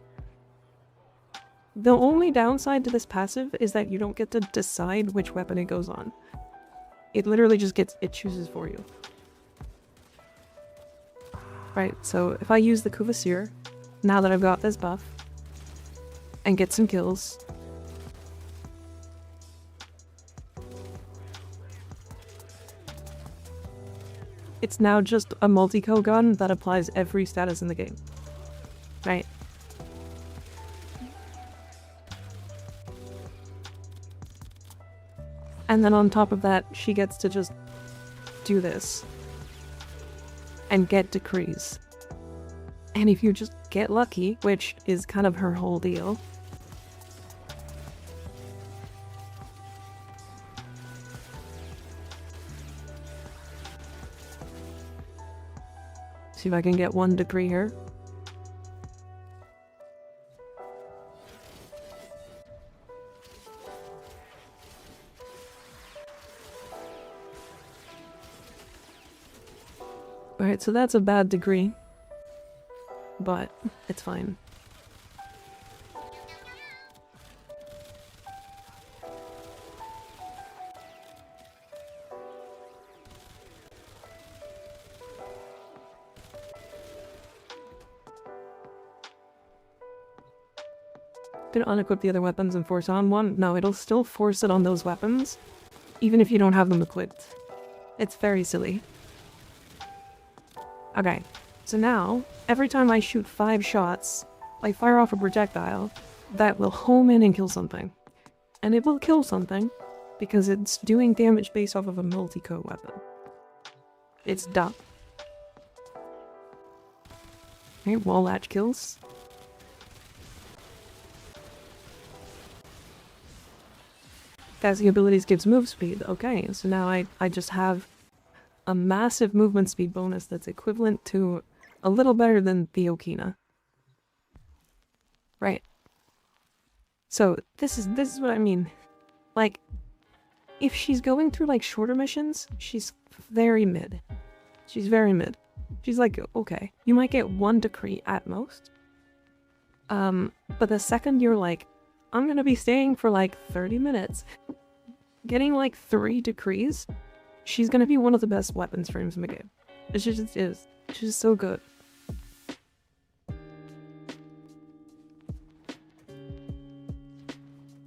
The only downside to this passive is that you don't get to decide which weapon it goes on. It literally just it chooses for you. Right, so if I use the Kuvasir, now that I've got this buff, and get some kills, it's now just a multi-co gun that applies every status in the game. Right? And then on top of that, she gets to just do this. And get decrees. And if you just get lucky, which is kind of her whole deal. See if I can get one decree here. Alright, so that's a bad degree. But it's fine. Did it unequip the other weapons and force on one? No, it'll still force it on those weapons, even if you don't have them equipped. It's very silly. Okay, so now, every time I shoot 5 shots, I fire off a projectile that will home in and kill something. And it will kill something, because it's doing damage based off of a multi-co weapon. It's dumb. Okay, wall latch kills. Casting abilities gives move speed. Okay, so now I just have a massive movement speed bonus that's equivalent to a little better than the Okina. Right. So this is what I mean. Like, if she's going through like shorter missions, she's very mid. She's very mid. She's like, okay, you might get 1 decree at most. But the second you're like, I'm gonna be staying for like 30 minutes, getting like 3 decrees, she's gonna be one of the best weapons frames in the game. It just is. She's just so good.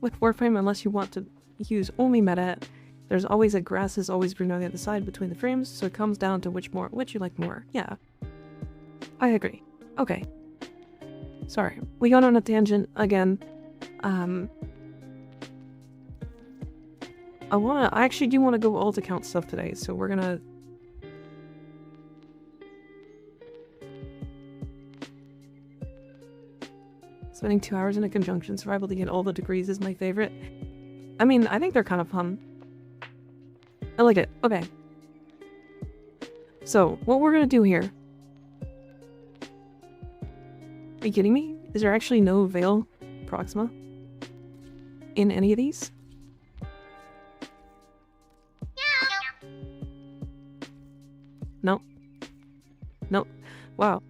With Warframe, unless you want to use only meta, there's always a grass is always green on the other side between the frames, so it comes down to which you like more. Yeah. I agree. Okay. Sorry. We got on a tangent again. I actually do want to go alt account stuff today, so we're gonna... Spending 2 hours in a conjunction survival to get all the degrees is my favorite. I mean, I think they're kind of fun. I like it. Okay. So, what we're gonna do here... Are you kidding me? Is there actually no Veil Proxima in any of these? No. Nope. Wow.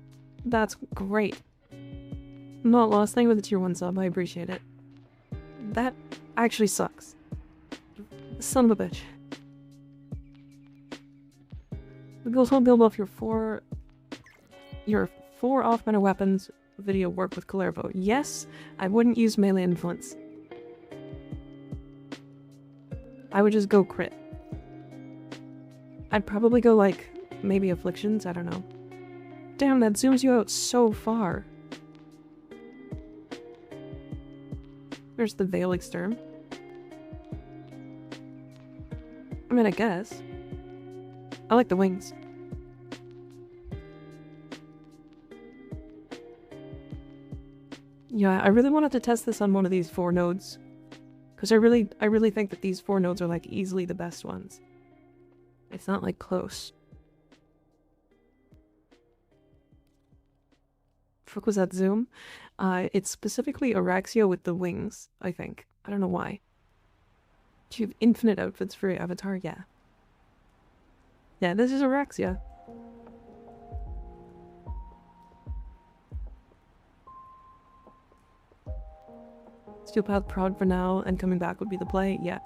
That's great. I'm not lost. Thank you with the tier 1 sub. I appreciate it. That actually sucks. Son of a bitch. The goals won't build off your four off-meta weapons video work with Calervo. Yes, I wouldn't use melee influence. I would just go crit. I'd probably go like maybe afflictions, I don't know. Damn, that zooms you out so far. There's the Veil Exterm. I mean, I guess. I like the wings. Yeah, I really wanted to test this on one of these 4 nodes. Because I really think that these 4 nodes are like easily the best ones. It's not like close. Fuck was that zoom? It's specifically Araxia with the wings, I think. I don't know why. Do you have infinite outfits for your avatar? Yeah. Yeah, this is Araxia. Steel Path proud for now, and coming back would be the play? Yeah.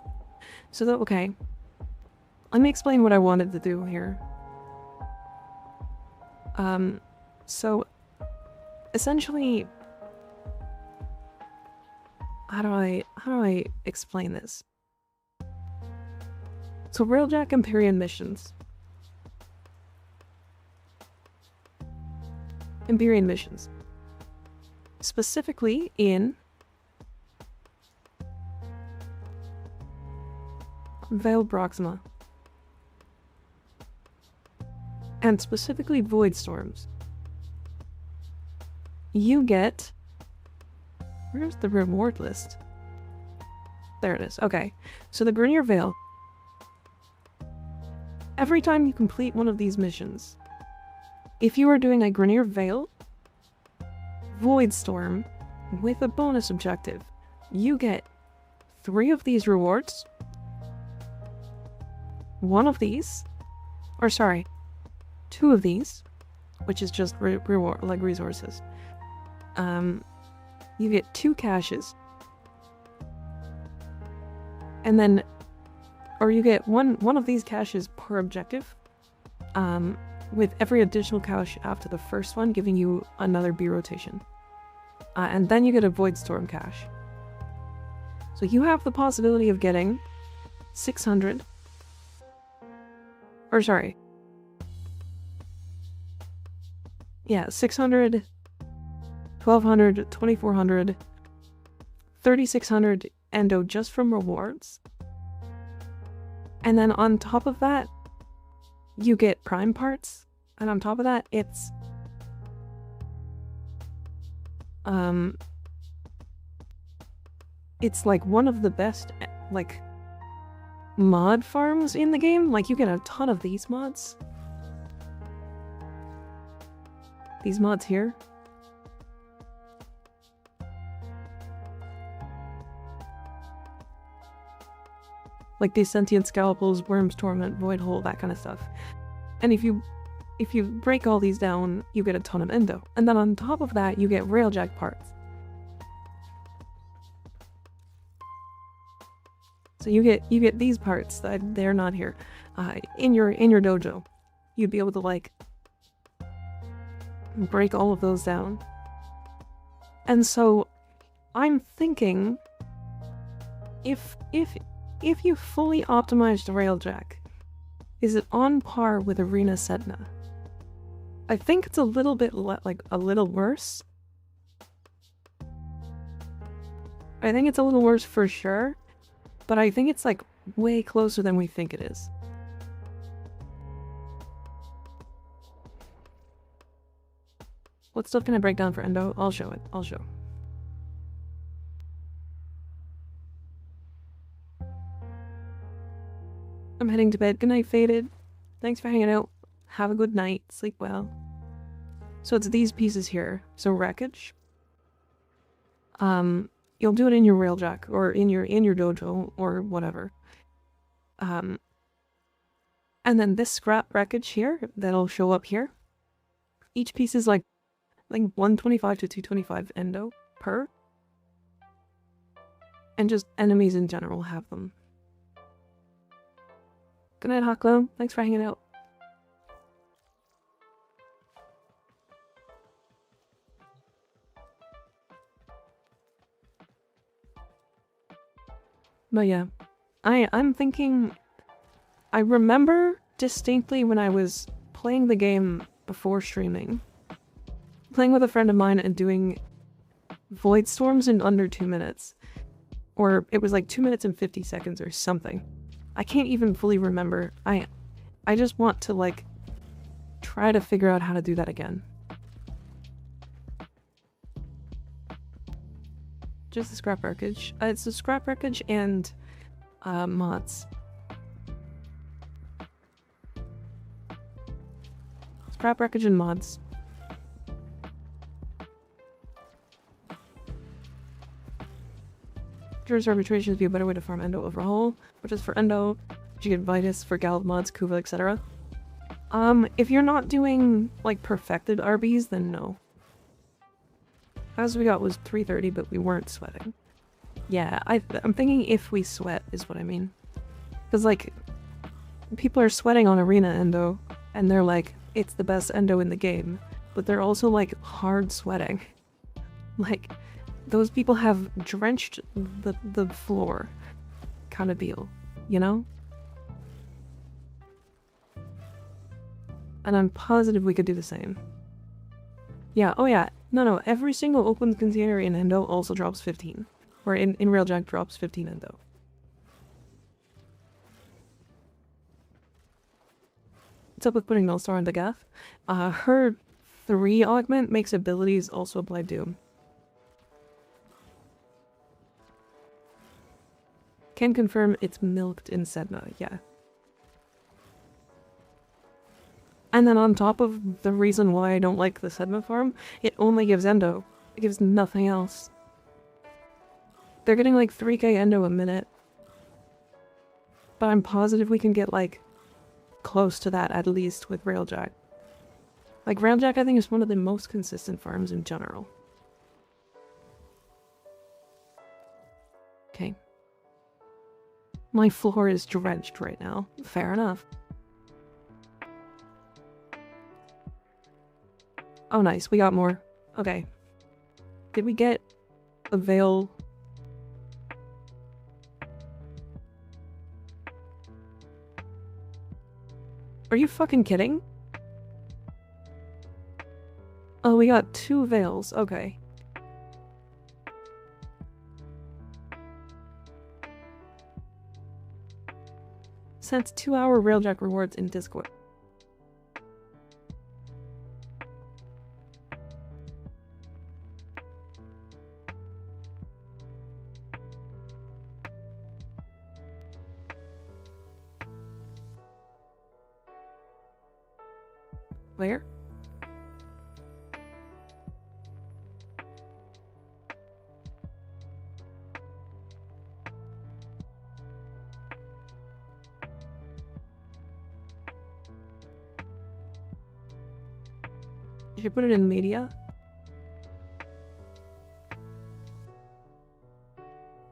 So, okay. Let me explain what I wanted to do here. So, essentially, how do I explain this? So, Railjack Empyrean missions. Empyrean missions. Specifically in Veil Proxima. And specifically Void Storms. You get... Where's the reward list? There it is. Okay. So the Grineer Veil. Every time you complete one of these missions, if you are doing a Grineer Veil Void Storm with a bonus objective, you get 3 of these rewards, 1 of these, or sorry, 2 of these, which is just reward, like resources. You get 2 caches, and then, or you get one of these caches per objective, with every additional cache after the first one giving you another B rotation. And then you get a Void Storm cache. So you have the possibility of getting 600, or sorry, yeah, 600, 1200, 2400, 3600 endo just from rewards. And then on top of that, you get prime parts. And on top of that, it's like one of the best, like, mod farms in the game. Like, you get a ton of these mods. These mods here. Like these Sentient Scalpels, Worm's Torment, Void Hole, that kind of stuff. And if you break all these down, you get a ton of endo. And then on top of that, you get Railjack parts. So you get these parts that they're not here. In your dojo. You'd be able to, like, break all of those down. And so I'm thinking if you fully optimized Railjack, is it on par with Arena Sedna? I think it's a little bit like a little worse. I think it's a little worse for sure, but I think it's like way closer than we think it is. What stuff can I break down for endo? I'll show it. I'll show. I'm heading to bed. Good night, Faded. Thanks for hanging out. Have a good night. Sleep well. So it's these pieces here. So wreckage. You'll do it in your railjack or in your dojo or whatever. And then this scrap wreckage here that'll show up here. Each piece is like 125 to 225 endo per. And just enemies in general have them. Good night, Haklo. Thanks for hanging out. But yeah, I'm thinking, I remember distinctly when I was playing the game before streaming, playing with a friend of mine and doing void storms in under 2 minutes. Or it was like 2 minutes and 50 seconds or something. I can't even fully remember. I just want to like try to figure out how to do that again. Just the scrap wreckage. It's the scrap wreckage and mods. Scrap wreckage and mods. Jurors arbitration would be a better way to farm endo overall, which is for endo, you get Vitus for Galv mods, Kuva, etc. If you're not doing like perfected RBs, then no. As we got was 330, but we weren't sweating. Yeah, I'm thinking if we sweat is what I mean. Because like, people are sweating on arena endo, and they're like, it's the best endo in the game, but they're also like hard sweating. Like, those people have drenched the floor kind of deal, you know? And I'm positive we could do the same. Yeah, oh yeah, no, every single open container in endo also drops 15. Or in Railjack drops 15 endo. What's up with putting Nullstar on the gaff? Her 3 augment makes abilities also apply Doom. Can confirm it's milked in Sedna, yeah. And then on top of the reason why I don't like the Sedna farm, it only gives endo. It gives nothing else. They're getting like 3k endo a minute. But I'm positive we can get like close to that at least with Railjack. Like Railjack I think is one of the most consistent farms in general. Okay. My floor is drenched right now. Fair enough. Oh nice, we got more. Okay. Did we get a veil? Are you fucking kidding? Oh, we got 2 veils. Okay. Sent 2-hour Railjack rewards in Discord. Where? You should put it in media.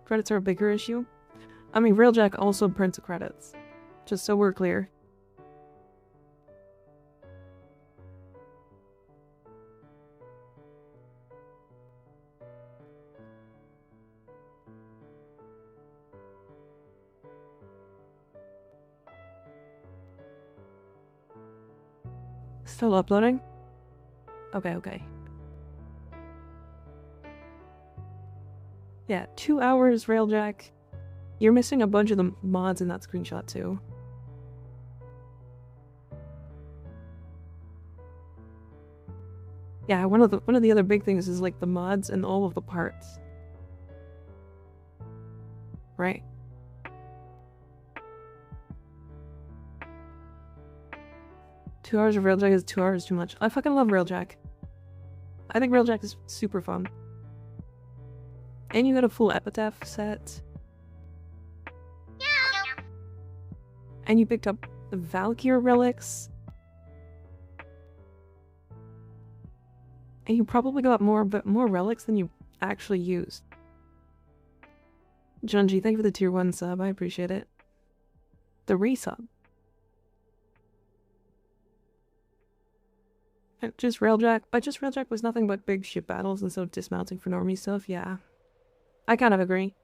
Credits are a bigger issue. I mean, Railjack also prints credits. Just so we're clear. Still uploading? Okay. Yeah, 2 hours Railjack. You're missing a bunch of the mods in that screenshot too. Yeah, one of the other big things is like the mods and all of the parts. Right? 2 hours of Railjack is 2 hours too much. I fucking love Railjack. I think Railjack is super fun. And you got a full epitaph set. And you picked up the Valkyr relics. And you probably got more relics than you actually used. Junji, thank you for the tier 1 sub. I appreciate it. The resub. And just Railjack. But just Railjack was nothing but big ship battles and so dismounting for normie stuff. Yeah. I kind of agree.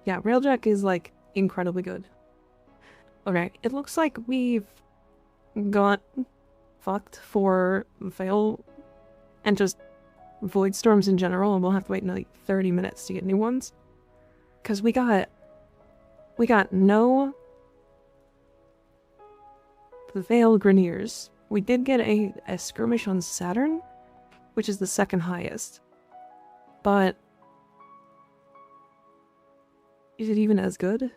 Yeah, Railjack is like incredibly good. Okay, it looks like we've got fucked for Veil and just Void Storms in general, and we'll have to wait like 30 minutes to get new ones. Cause we got no Veil Greniers. We did get a skirmish on Saturn, which is the second highest. But is it even as good?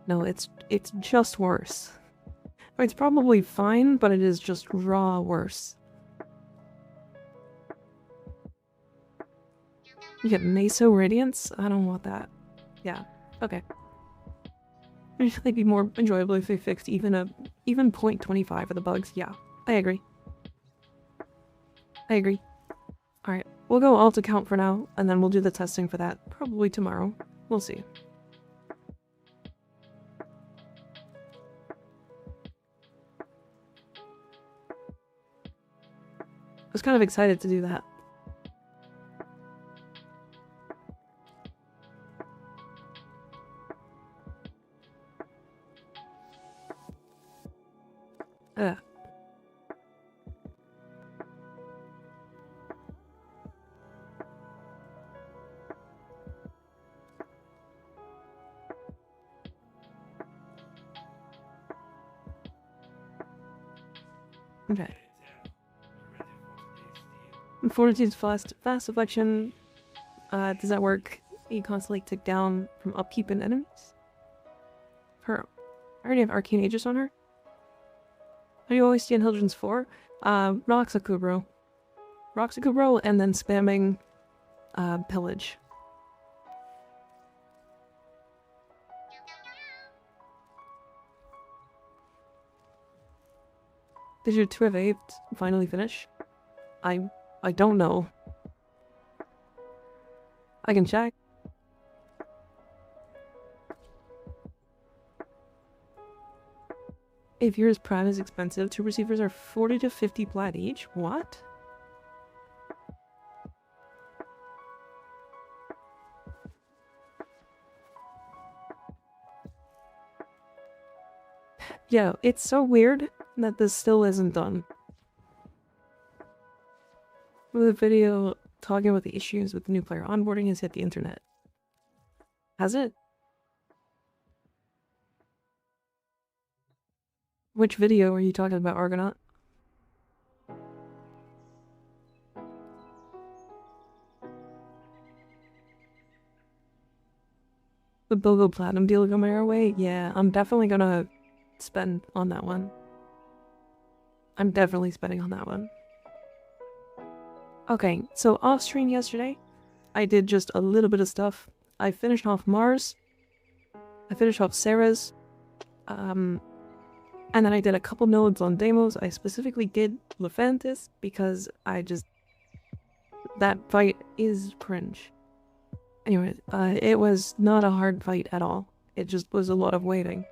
No, it's just worse. It's probably fine, but it is just raw worse. You get Meso Radiance? I don't want that. Yeah, okay. It'd be more enjoyable if they fixed even 0.25 of the bugs. Yeah, I agree. I agree. Alright, we'll go alt account for now, and then we'll do the testing for that probably tomorrow. We'll see. I was kind of excited to do that. Okay. Fortitude's fast deflection. Does that work? You constantly tick down from upkeep and enemies? I already have Arcane Aegis on her. How do you always stand Hildren's 4? Roxakubro. Roxakubro and then spamming Pillage. Did your 2 of 8 finally finish? I don't know. I can check. If yours Prime is expensive, 2 receivers are 40 to 50 plat each? What? Yeah, it's so weird that this still isn't done. The video talking about the issues with the new player onboarding has hit the internet. Has it? Which video are you talking about, Argonaut? The Bogo Platinum deal coming our way? Yeah, I'm definitely gonna spend on that one. I'm definitely spending on that one. Okay, so off stream yesterday, I did just a little bit of stuff. I finished off Mars. I finished off Sarah's. And then I did a couple nodes on Deimos. I specifically did Lephantis because that fight is cringe. Anyway, it was not a hard fight at all. It just was a lot of waiting.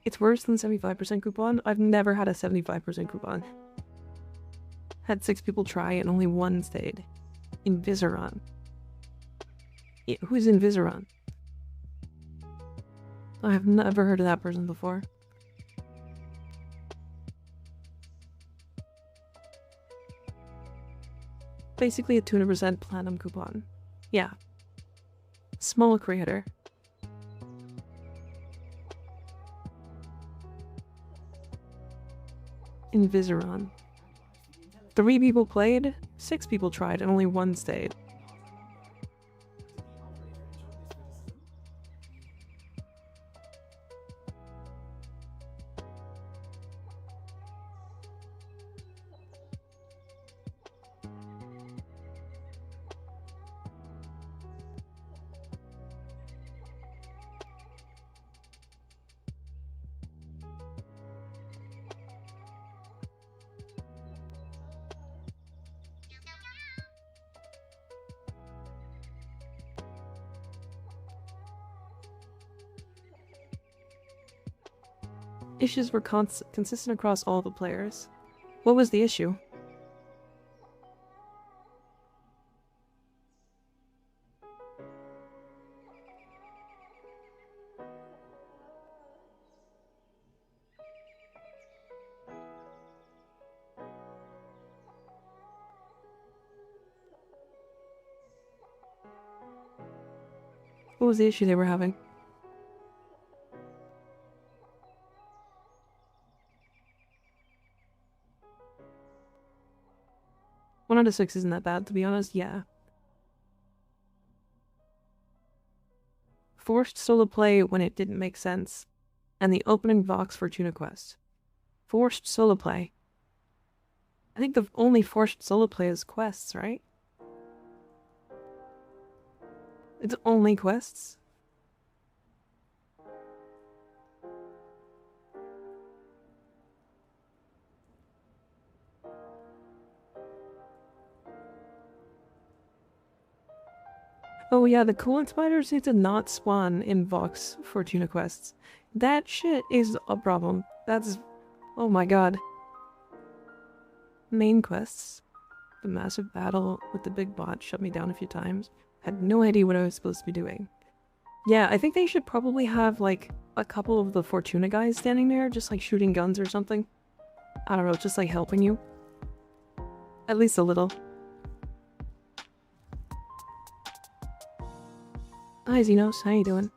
It's worse than 75% coupon. I've never had a 75% coupon. Had 6 people try and only 1 stayed. Invisaron. Yeah, who's Invisaron? I have never heard of that person before. Basically a 200% platinum coupon. Yeah. Small creator. Invisaron. 3 people played, 6 people tried, and only 1 stayed. Issues were consistent across all the players. What was the issue? What was the issue they were having? One out of 6 isn't that bad, to be honest. Yeah. Forced solo play when it didn't make sense, and the opening box for Tuna Quest. Forced solo play. I think the only forced solo play is quests, right? It's only quests? Oh yeah, the coolant spiders need to not spawn in Vox for Tuna Quests. That shit is a problem. That's... oh my god. Main quests. The massive battle with the big bot shut me down a few times. Had no idea what I was supposed to be doing. Yeah, I think they should probably have, like, a couple of the Fortuna guys standing there, just, like, shooting guns or something. I don't know, just, like, helping you. At least a little. Hi, Xenos. How you doing?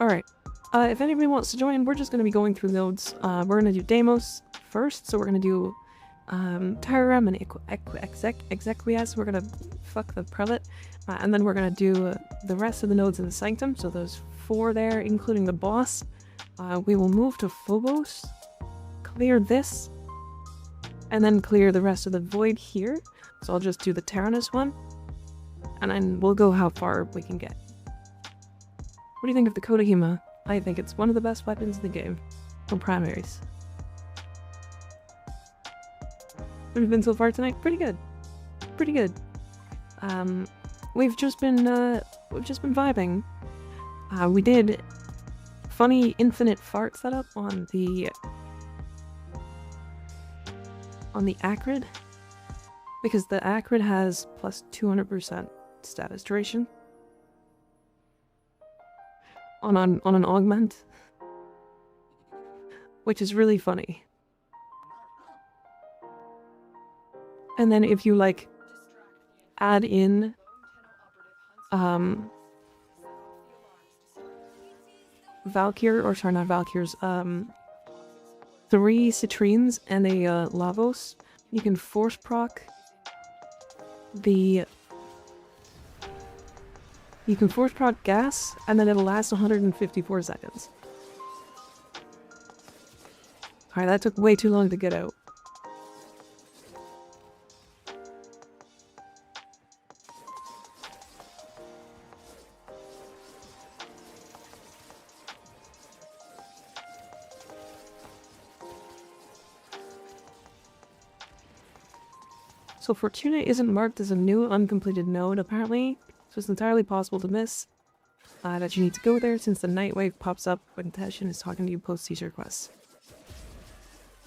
Alright. If anybody wants to join, we're just going to be going through nodes. We're going to do Deimos first, so we're going to do Tyrem and Exequias. We're going to fuck the Prelate. And then we're going to do the rest of the nodes in the Sanctum, so those 4 there, including the boss. We will move to Phobos, clear this, and then clear the rest of the Void here. So I'll just do the Tyrannus one, and then we'll go how far we can get. What do you think of the Kodahima? I think it's one of the best weapons in the game. From primaries. What have you been so far tonight? Pretty good. Pretty good. We've just been vibing. We did funny infinite fart setup on the Acrid, because the Acrid has plus 200% status duration on an augment, which is really funny. And then if you like add in Valkyr, or sorry, not Valkyrs, 3 Citrines and a Lavos, you can force proc the... you can force proc gas, and then it'll last 154 seconds. Alright, that took way too long to get out. So Fortuna isn't marked as a new uncompleted node, apparently, so it's entirely possible to miss that you need to go there, since the night wave pops up when Teshin is talking to you post-teaser quests.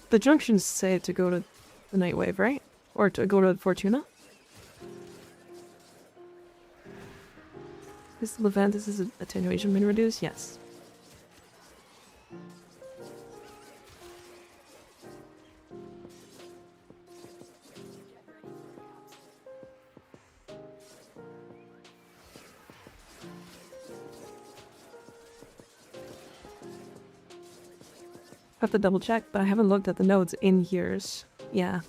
The junctions say to go to the night wave, right? Or to go to Fortuna? This Levantis is attenuation been reduced? Yes. Have to double check, but I haven't looked at the nodes in years. Yeah.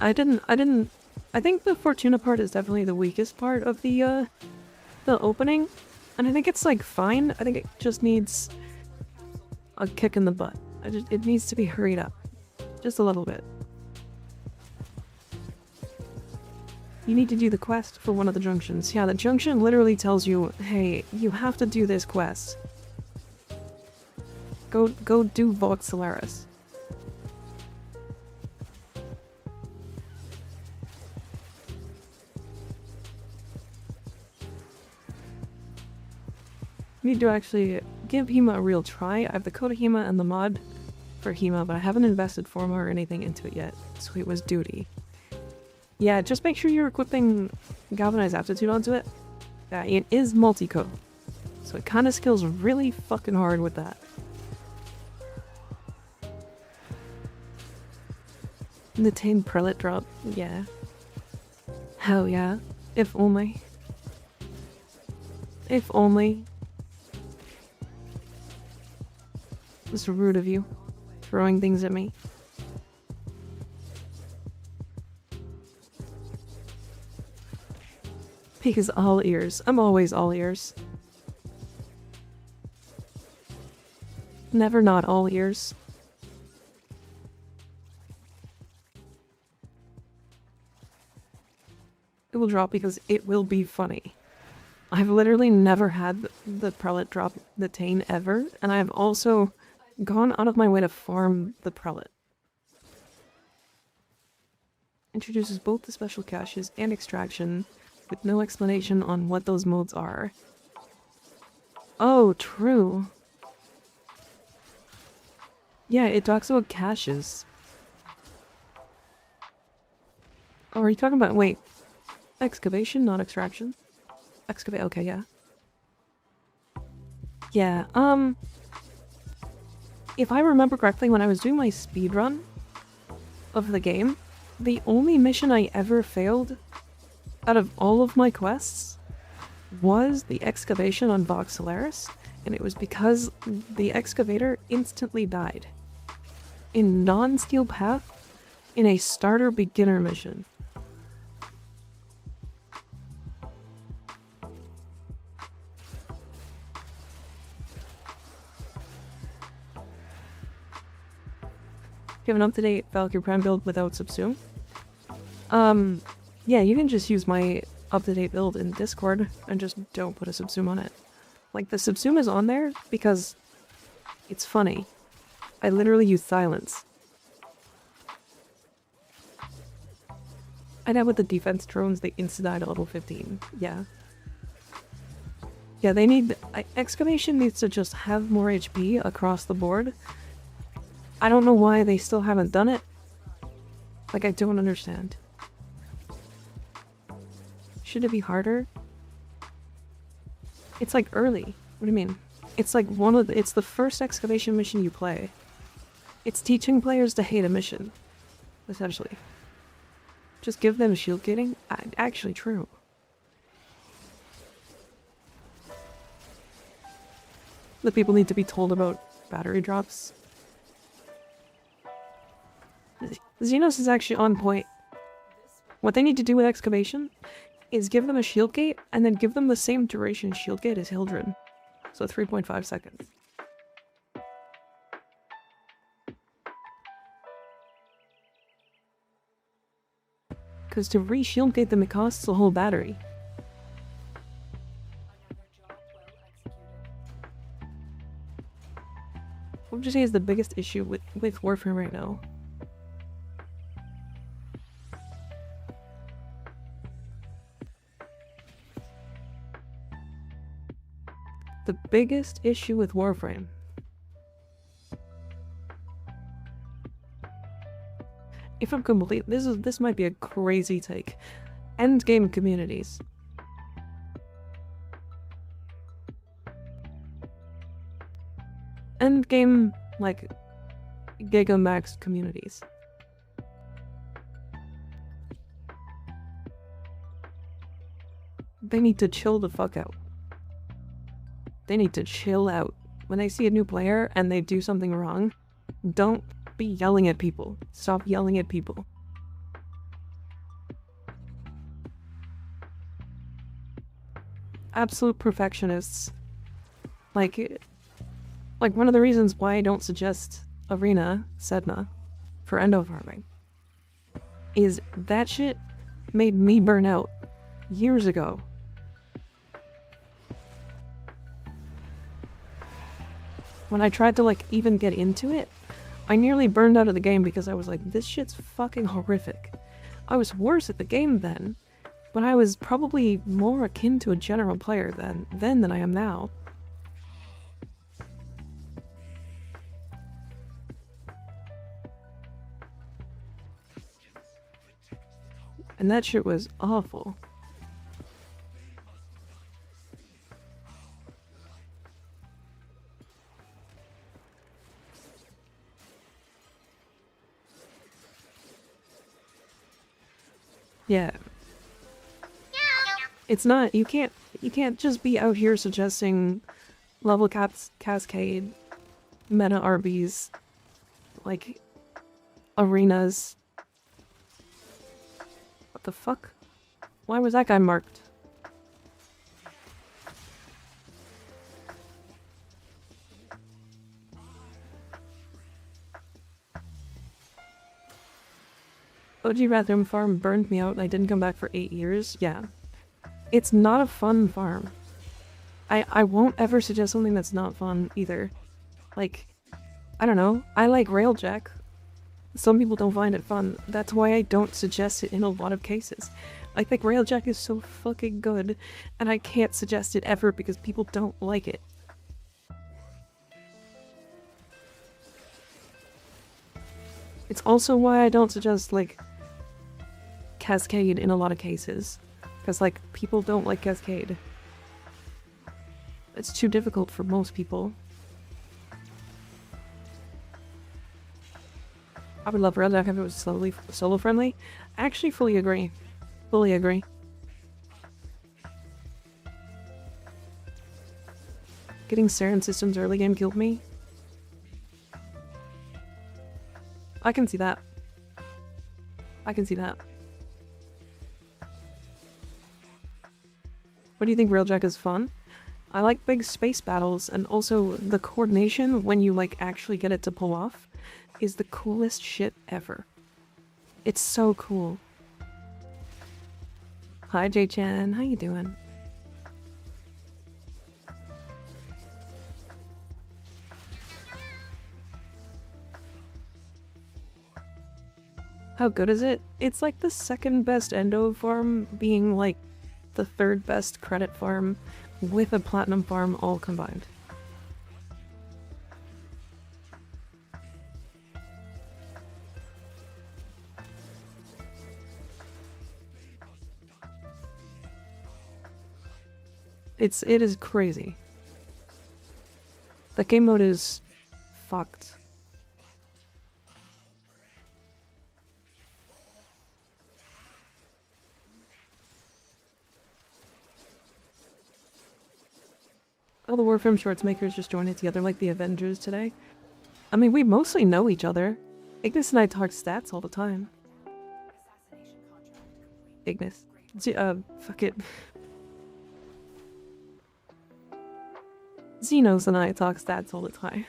I think the Fortuna part is definitely the weakest part of the opening. And I think it's like fine. I think it just needs a kick in the butt. It needs to be hurried up. Just a little bit. You need to do the quest for one of the junctions. Yeah, the junction literally tells you, hey, you have to do this quest. Go do Vox Solaris. Need to actually give HEMA a real try. I have the code of HEMA and the mod for HEMA, but I haven't invested Forma or anything into it yet, so it was duty. Yeah, just make sure you're equipping Galvanized Aptitude onto it. Yeah, it is multi-code, so it kind of skills really fucking hard with that. The tame prelate drop, yeah. Hell yeah. If only. If only. It's rude of you, throwing things at me. Peak is all ears. I'm always all ears. Never not all ears. It will drop because it will be funny. I've literally never had the prelate drop the Tane ever, and I have also gone out of my way to farm the prelate. Introduces both the special caches and extraction, with no explanation on what those modes are. Oh, true. Yeah, it talks about caches. Oh, are you talking about, wait, excavation, not extraction? Excavate, okay, yeah. Yeah, if I remember correctly, when I was doing my speedrun of the game, the only mission I ever failed out of all of my quests was the excavation on Vox Solaris, and it was because the excavator instantly died in non-steel path in a starter beginner mission. Do you have an up-to-date Valkyrie Prime build without Subsume? Yeah, you can just use my up-to-date build in Discord and just don't put a Subsume on it. Like, the Subsume is on there because it's funny. I literally use silence. I know with the defense drones, they insta-died at level 15. Yeah. Yeah, they need... Excavation needs to just have more HP across the board. I don't know why they still haven't done it. Like, I don't understand. Should it be harder? It's like early. What do you mean? It's like it's the first excavation mission you play. It's teaching players to hate a mission, essentially. Just give them shield gating? Actually true. The people need to be told about battery drops. Xenos is actually on point. What they need to do with excavation is give them a shield gate and then give them the same duration shield gate as Hildren. So 3.5 seconds. Because to re-shield gate them, it costs a whole battery. What would you say is the biggest issue with Warframe right now? The biggest issue with Warframe. If I'm complete, this might be a crazy take. Endgame communities. Endgame, like, Gigamax communities. They need to chill the fuck out. They need to chill out. When they see a new player and they do something wrong, don't be yelling at people. Stop yelling at people. Absolute perfectionists. Like one of the reasons why I don't suggest Arena, Sedna, for endo farming is that shit made me burn out years ago. When I tried to, like, even get into it, I nearly burned out of the game because I was like, this shit's fucking horrific. I was worse at the game then, but I was probably more akin to a general player than I am now. And that shit was awful. Yeah. It's not, you can't just be out here suggesting level cascade, meta RBs, like, arenas. What the fuck? Why was that guy marked? OG Bathroom Farm burned me out and I didn't come back for 8 years. Yeah. It's not a fun farm. I won't ever suggest something that's not fun either. Like, I don't know. I like Railjack. Some people don't find it fun. That's why I don't suggest it in a lot of cases. I think Railjack is so fucking good, and I can't suggest it ever because people don't like it. It's also why I don't suggest, like, Cascade in a lot of cases. Because, like, people don't like Cascade. It's too difficult for most people. I would love Railjack if it was solo friendly. I actually fully agree. Fully agree. Getting Saren systems early game killed me. I can see that. I can see that. What do you think Railjack is fun? I like big space battles, and also the coordination when you like actually get it to pull off is the coolest shit ever. It's so cool. Hi J-Chan, how you doing? How good is it? It's like the second best endo farm, being like the third best credit farm with a platinum farm all combined. It is crazy. The game mode is fucked. All the Warframe shorts makers just joined it together like the Avengers today. I mean, we mostly know each other. Ignis and I talk stats all the time. Ignis. Fuck it. Xenos and I talk stats all the time.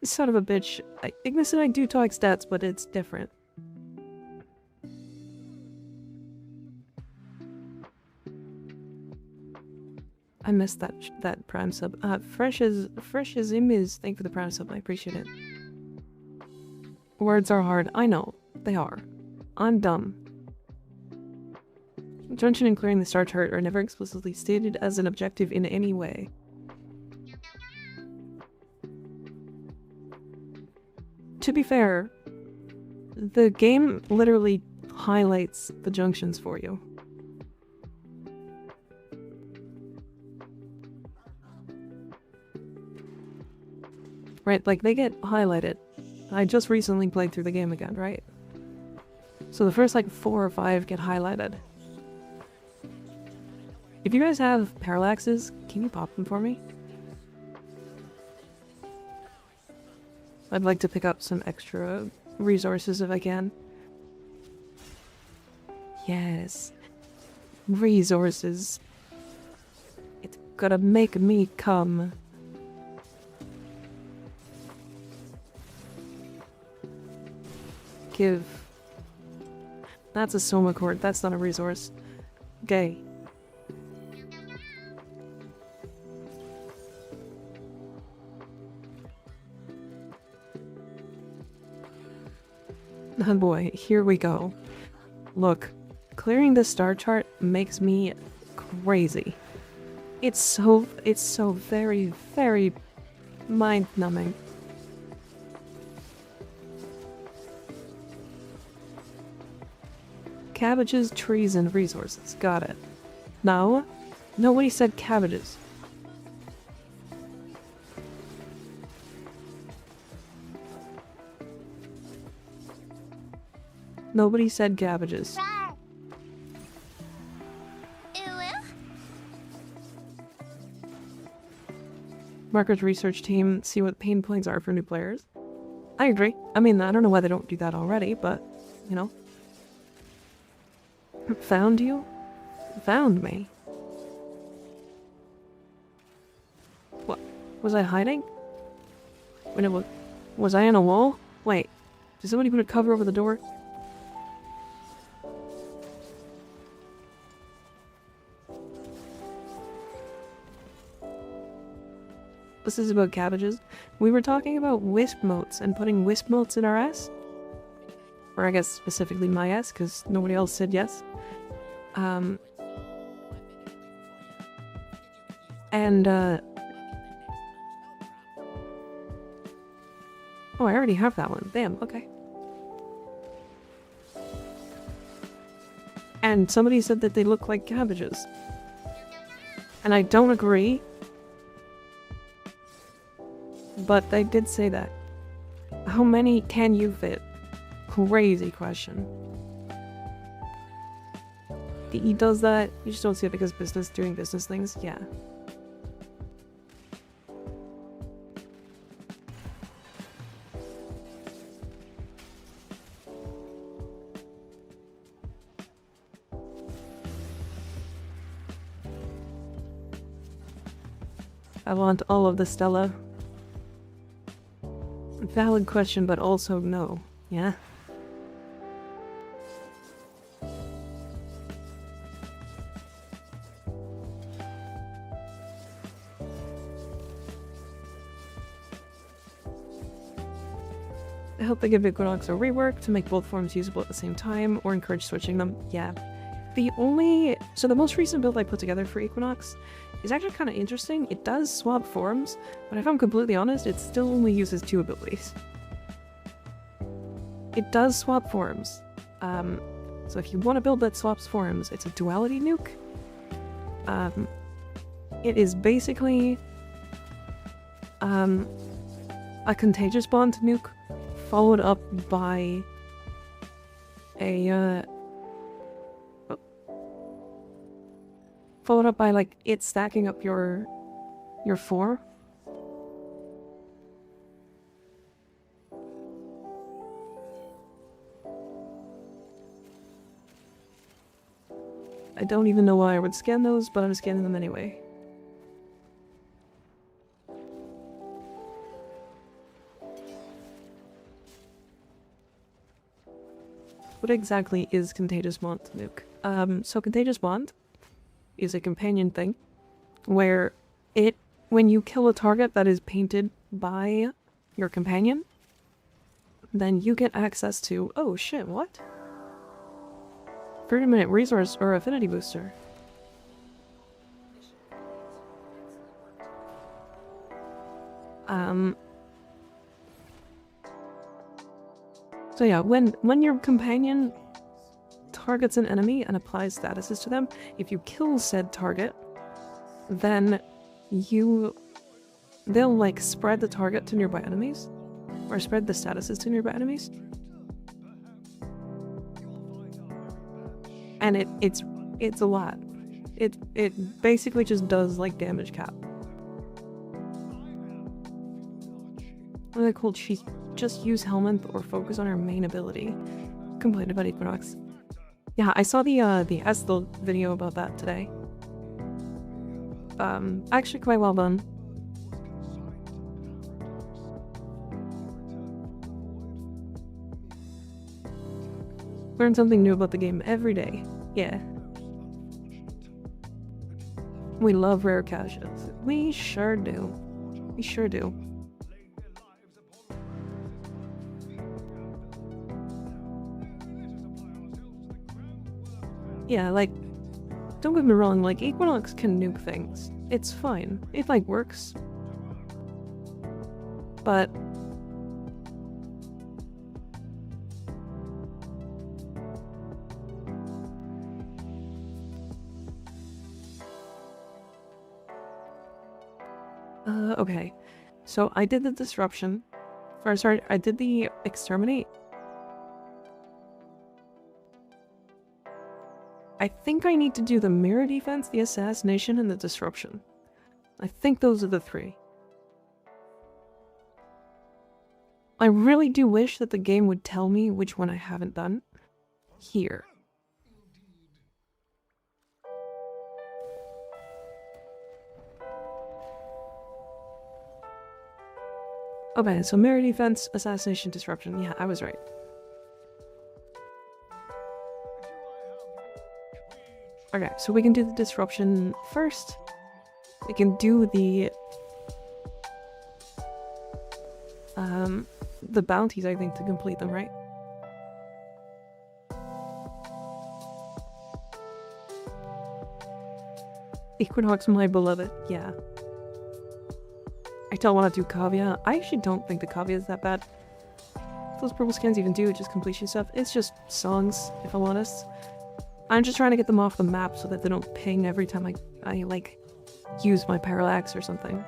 Son of a bitch. Ignis and I do talk stats, but it's different. I missed that Prime sub. Fresh as Imiz, thank you for the Prime sub, I appreciate it. Words are hard, I know, they are. I'm dumb. Junction and clearing the star chart are never explicitly stated as an objective in any way. To be fair, the game literally highlights the junctions for you. Right, like they get highlighted. I just recently played through the game again, right? So the first like 4 or 5 get highlighted. If you guys have parallaxes, can you pop them for me? I'd like to pick up some extra resources if I can. Yes. Resources. It's gonna make me come. Give. That's a soma cord, that's not a resource. Gay. Oh boy, here we go. Look, clearing this star chart makes me crazy. It's so very, very mind-numbing. Cabbages, trees, and resources. Got it. No? Nobody said cabbages. Nobody said cabbages. Marker's research team see what pain points are for new players. I agree. I mean, I don't know why they don't do that already, but, you know. Found you? Found me? What? Was I hiding? When it was I in a wall? Wait, did somebody put a cover over the door? This is about cabbages. We were talking about wisp motes and putting wisp motes in our S. Or I guess specifically my S, because nobody else said yes. Oh, I already have that one. Damn, okay. And somebody said that they look like cabbages. And I don't agree. But they did say that. How many can you fit? Crazy question. DE does that. You just don't see it because business doing business things. Yeah. I want all of the Stella. Valid question, but also no. Yeah? I hope they give Equinox a rework to make both forms usable at the same time, or encourage switching them. Yeah. So the most recent build I put together for Equinox is actually kind of interesting. It does swap forms, but if I'm completely honest, it still only uses 2 abilities. It does swap forms. So if you want a build that swaps forms, it's a duality nuke. It is basically a contagious bond nuke followed up by a followed up by like it stacking up your 4. I don't even know why I would scan those, but I'm scanning them anyway. What exactly is Contagious Bond nuke? So Contagious Bond is a companion thing where when you kill a target that is painted by your companion, then you get access to, oh shit, what? 30-minute resource or affinity booster. So yeah, when your companion targets an enemy and applies statuses to them, if you kill said target, then they'll like spread the target to nearby enemies, or spread the statuses to nearby enemies. And it's a lot. It basically just does like damage cap. Really cool. She just use Helminth or focus on her main ability. Complained about Equinox. Yeah, I saw the Estel video about that today. Actually quite well done. Learn something new about the game every day. Yeah. We love rare caches. We sure do. We sure do. Yeah, like, don't get me wrong, like, Equinox can nuke things. It's fine. It, like, works. But Okay. So I did the disruption. Or sorry, I did the exterminate. I think I need to do the mirror defense, the assassination, and the disruption. I think those are the 3. I really do wish that the game would tell me which one I haven't done. Here. Okay, so mirror defense, assassination, disruption. Yeah, I was right. Okay, so we can do the disruption first. We can do the bounties, I think, to complete them, right? Equinox, my beloved, yeah. I don't want to do Kavya. I actually don't think the Kavya is that bad. Those purple scans even do just completion stuff. It's just songs, if I'm honest. I'm just trying to get them off the map so that they don't ping every time I like, use my parallax or something.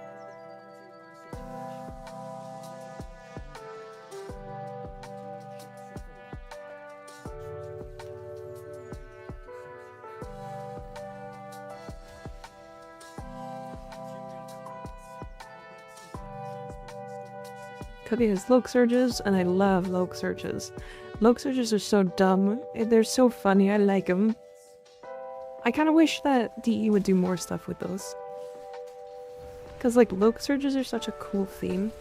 Cubby has Loke Surges, and I love Loke Surges. Loke Surges are so dumb. They're so funny, I like them. I kind of wish that DE would do more stuff with those. Because, like, Loke Surges are such a cool theme.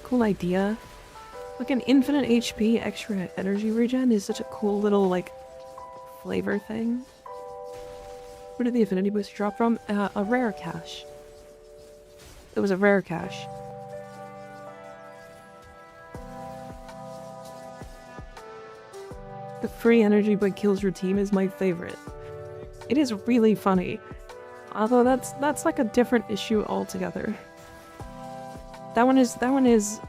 Cool idea. Like, an infinite HP extra energy regen is such a cool little, like, flavor thing. Where did the affinity boost drop from? A rare cache. It was a rare cache. The free energy but kills your team is my favorite. It is really funny. Although that's like a different issue altogether. That one is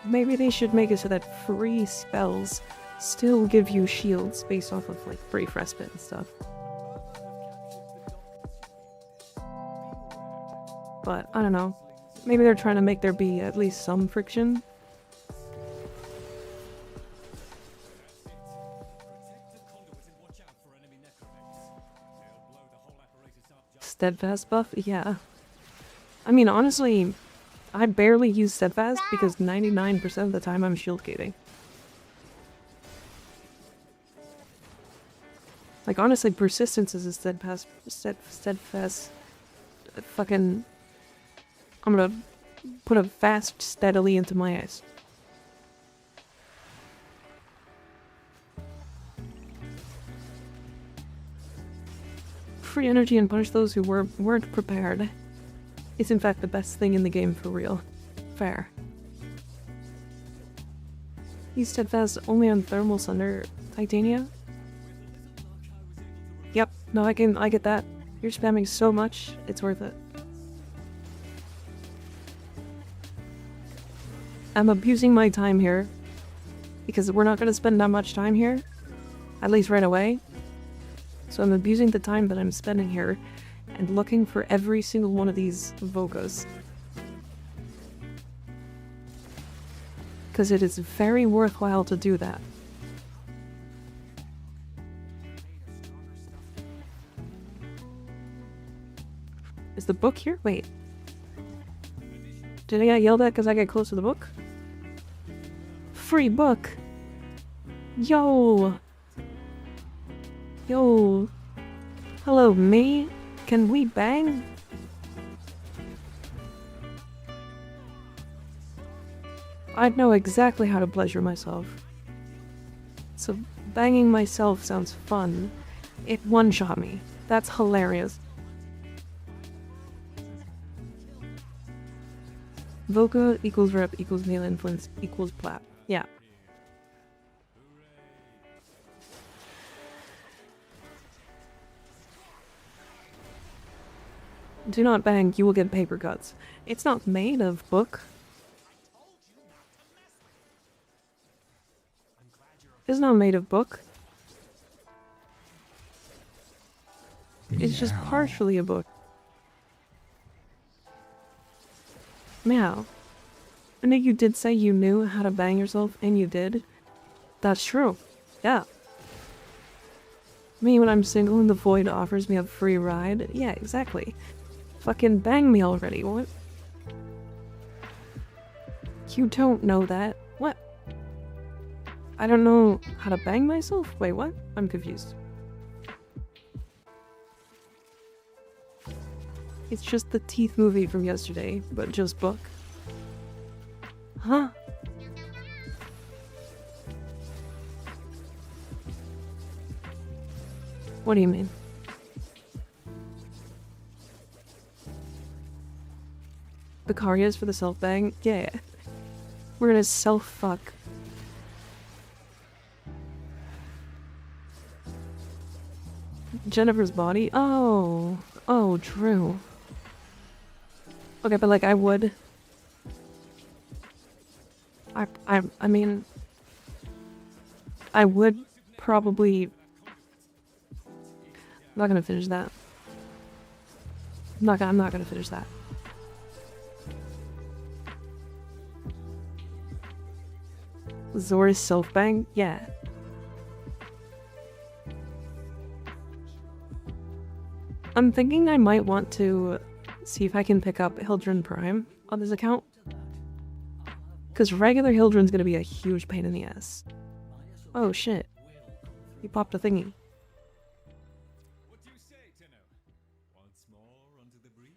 maybe they should make it so that free spells still give you shields based off of like brief respite and stuff. But I don't know. Maybe they're trying to make there be at least some friction. Steadfast buff? Yeah. I mean, honestly, I barely use Steadfast because 99% of the time I'm shield gating. Like, honestly, Persistence is a steadfast fucking... I'm gonna put a fast steadily into my eyes. Free energy and punish those who weren't prepared. It's in fact the best thing in the game for real. Fair. Use Steadfast only on thermals under Titania? Yep, no, I get that. You're spamming so much, it's worth it. I'm abusing my time here because we're not going to spend that much time here, at least right away. So I'm abusing the time that I'm spending here and looking for every single one of these Vogas. Because it is very worthwhile to do that. Is the book here? Wait. Did I get yelled at because I get close to the book? Free book! Yo! Yo! Hello, me? Can we bang? I'd know exactly how to pleasure myself. So banging myself sounds fun. It one-shot me. That's hilarious. Voca equals rep equals male influence equals plat. Yeah. Do not bang, you will get paper cuts. It's not made of book. It's not made of book. It's just partially a book. Meow. I know you did say you knew how to bang yourself, and you did. That's true. Yeah. Me when I'm single and the void offers me a free ride. Yeah, exactly. Fucking bang me already, what? You don't know that. What? I don't know how to bang myself? Wait, what? I'm confused. It's just the Teeth movie from yesterday, but just book. Huh? What do you mean? Vicaria's for the self-bang? Yeah. We're gonna self-fuck. Jennifer's body? Oh. Oh, true. Okay, but like I would... I mean... I would probably... I'm not gonna finish that. I'm not gonna finish that. Zora's self-bang? Yeah. I'm thinking I might want to see if I can pick up Hildren Prime on this account. Because regular Hildren's gonna be a huge pain in the ass. Oh shit. He popped a thingy. What do you say, Tenno? Once more onto the breach?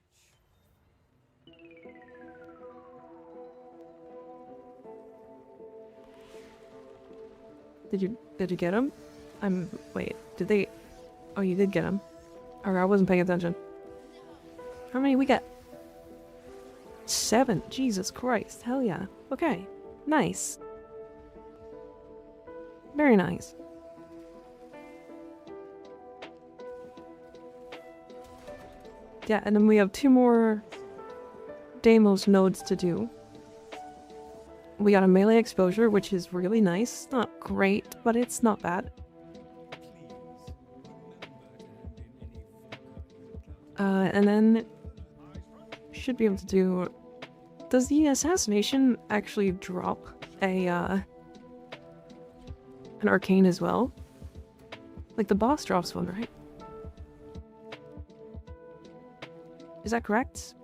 Did you get him? Wait, did they... Oh, you did get him. Or I wasn't paying attention. How many we got? 7. Jesus Christ. Hell yeah. Okay. Nice. Very nice. Yeah, and then we have 2 more Deimos nodes to do. We got a melee exposure, which is really nice. Not great, but it's not bad. And then should be able to do... Does the assassination actually drop a, an arcane as well? Like the boss drops one, right? Is that correct?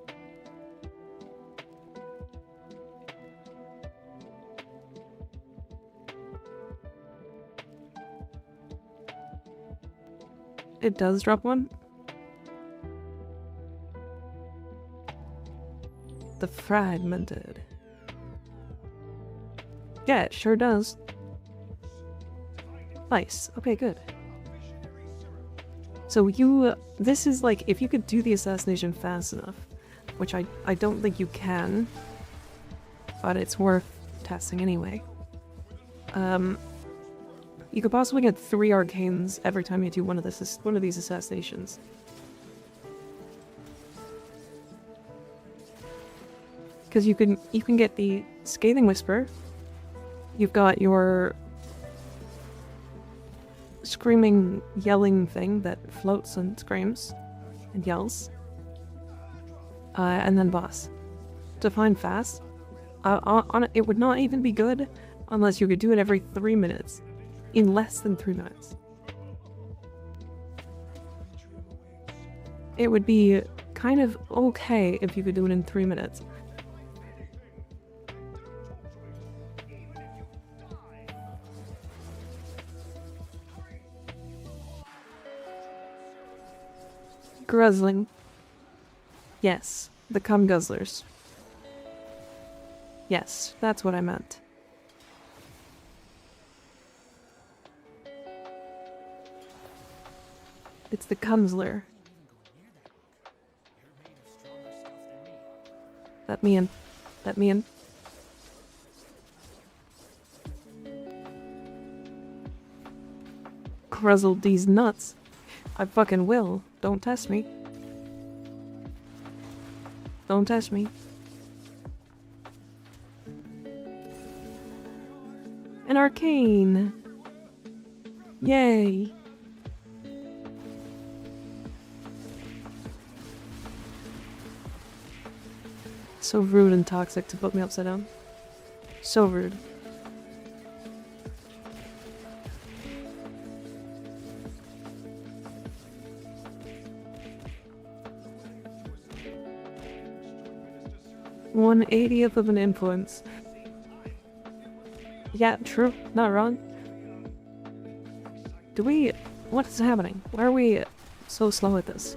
It does drop one? The fragmented. Yeah, it sure does. Nice. Okay, good. So you... this is like, if you could do the assassination fast enough, which I don't think you can, but it's worth testing anyway. You could possibly get 3 arcanes every time you do one of these assassinations. Because you can get the Scathing Whisper. You've got your screaming, yelling thing that floats and screams and yells. And then boss. To find fast, it would not even be good unless you could do it every 3 minutes. In less than 3 minutes. It would be kind of okay if you could do it in 3 minutes. Gruzzling. Yes, the cum guzzlers. Yes, that's what I meant. It's the Cumsler. Let me in. Let me in. Gruzzle these nuts. I fucking will. Don't test me. Don't test me. An arcane. Yay. So rude and toxic to put me upside down. So rude. One-80th of an influence. Yeah, true. Not wrong. Do we... What is happening? Why are we so slow at this?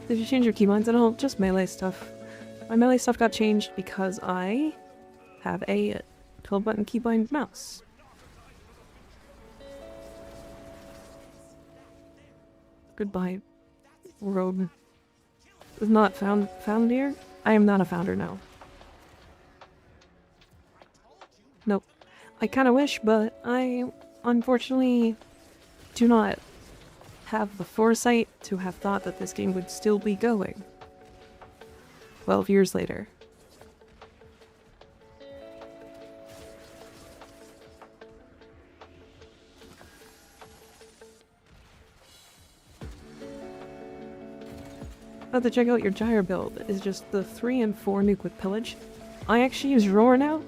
Did you change your keybinds at all? Just melee stuff. My melee stuff got changed because I have a 12-button keybind mouse. Goodbye, road. Is not found here? I am not a founder now. Nope. I kinda wish, but I unfortunately do not have the foresight to have thought that this game would still be going 12 years later. About to check out your gyre build is just the 3 and 4 nuke with pillage. I actually use roar now,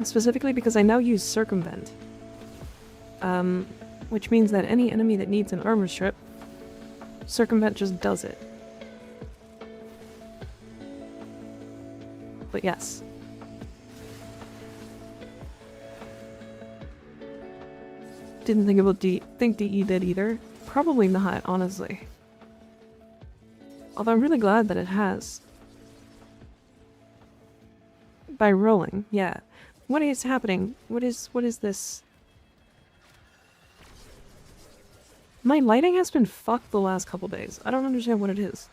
specifically because I now use circumvent. Which means that any enemy that needs an armor strip, circumvent just does it. But yes. Didn't think about think DE did either. Probably not, honestly. Although I'm really glad that it has. By rolling, yeah. What is happening? What is this? My lighting has been fucked the last couple days. I don't understand what it is.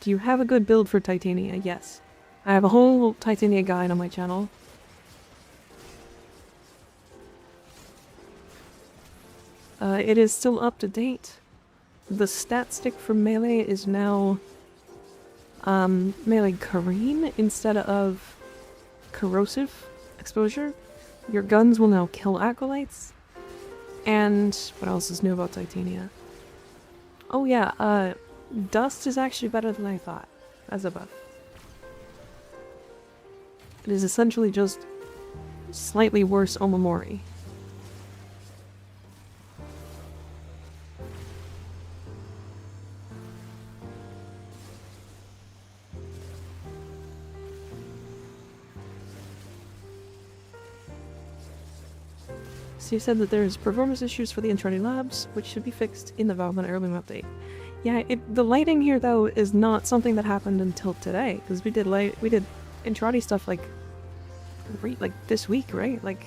Do you have a good build for Titania? Yes. I have a whole Titania guide on my channel. It is still up to date. The stat stick for melee is now melee Kareen instead of corrosive exposure. Your guns will now kill acolytes. And what else is new about Titania? Oh yeah, dust is actually better than I thought as a buff. It is essentially just slightly worse Omamori. So you said that there's performance issues for the Intrati labs, which should be fixed in the Valve Heirloom update. Yeah, the lighting here though is not something that happened until today, because we did Intrati stuff like this week, right? Like,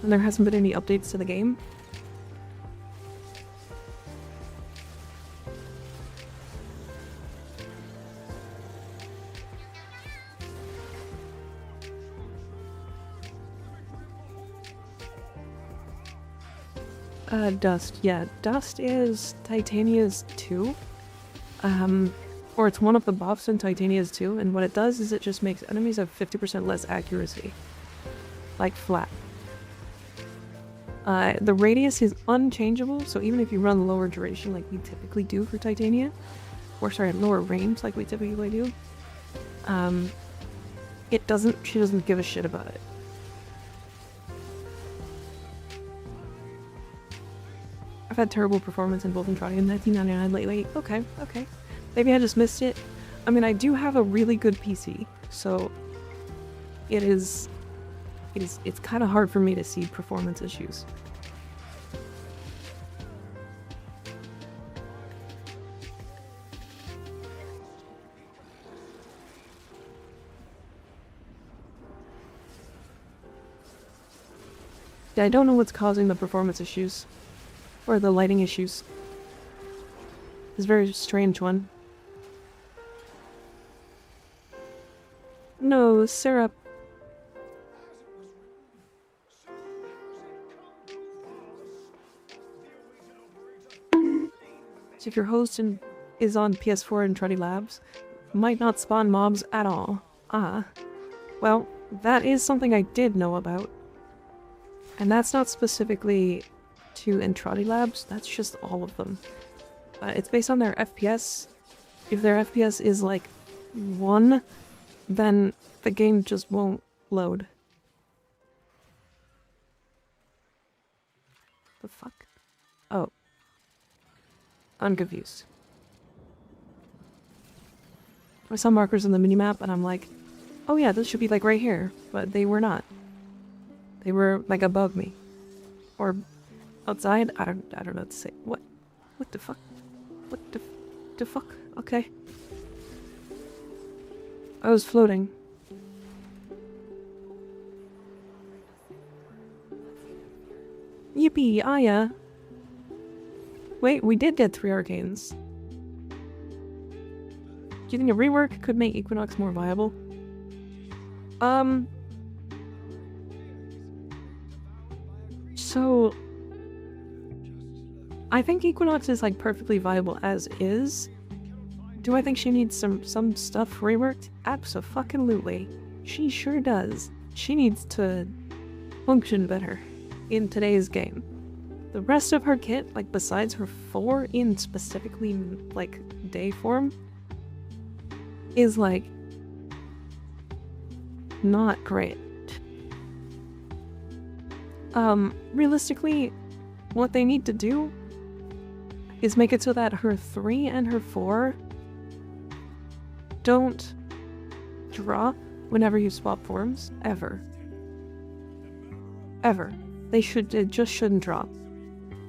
and there hasn't been any updates to the game. Dust. Yeah, Dust is Titania's 2. Or it's one of the buffs in Titania's 2, and what it does is it just makes enemies have 50% less accuracy. Like, flat. The radius is unchangeable, so even if you run lower duration like we typically do for Titania, or sorry, lower range like we typically do, she doesn't give a shit about it. I've had terrible performance in both Intrati and 1999 lately. Okay, okay. Maybe I just missed it. I mean, I do have a really good PC, so it's kind of hard for me to see performance issues. Yeah, I don't know what's causing the performance issues. Or the lighting issues. It's a very strange one. No, syrup. So if you're hosting is on PS4 and Truddy Labs might not spawn mobs at all. Well, that is something I did know about. And that's not specifically to Entrati Labs, that's just all of them. It's based on their FPS. If their FPS is like 1, then the game just won't load. The fuck? Oh. I'm confused. I saw markers on the minimap and I'm like, oh yeah, this should be like right here, but they were not. They were like above me. Or outside? I don't know what to say. What the fuck? What the fuck? Okay. I was floating. Yippee, Aya. Wait, we did get 3 arcanes. Do you think a rework could make Equinox more viable? So I think Equinox is like perfectly viable as is. Do I think she needs some stuff reworked? Abso-fucking-lutely. She sure does. She needs to function better in today's game. The rest of her kit, like besides her 4 in specifically like day form, is like not great. Realistically, what they need to do is make it so that her 3 and her 4 don't drop whenever you swap forms, ever. Ever. It just shouldn't drop.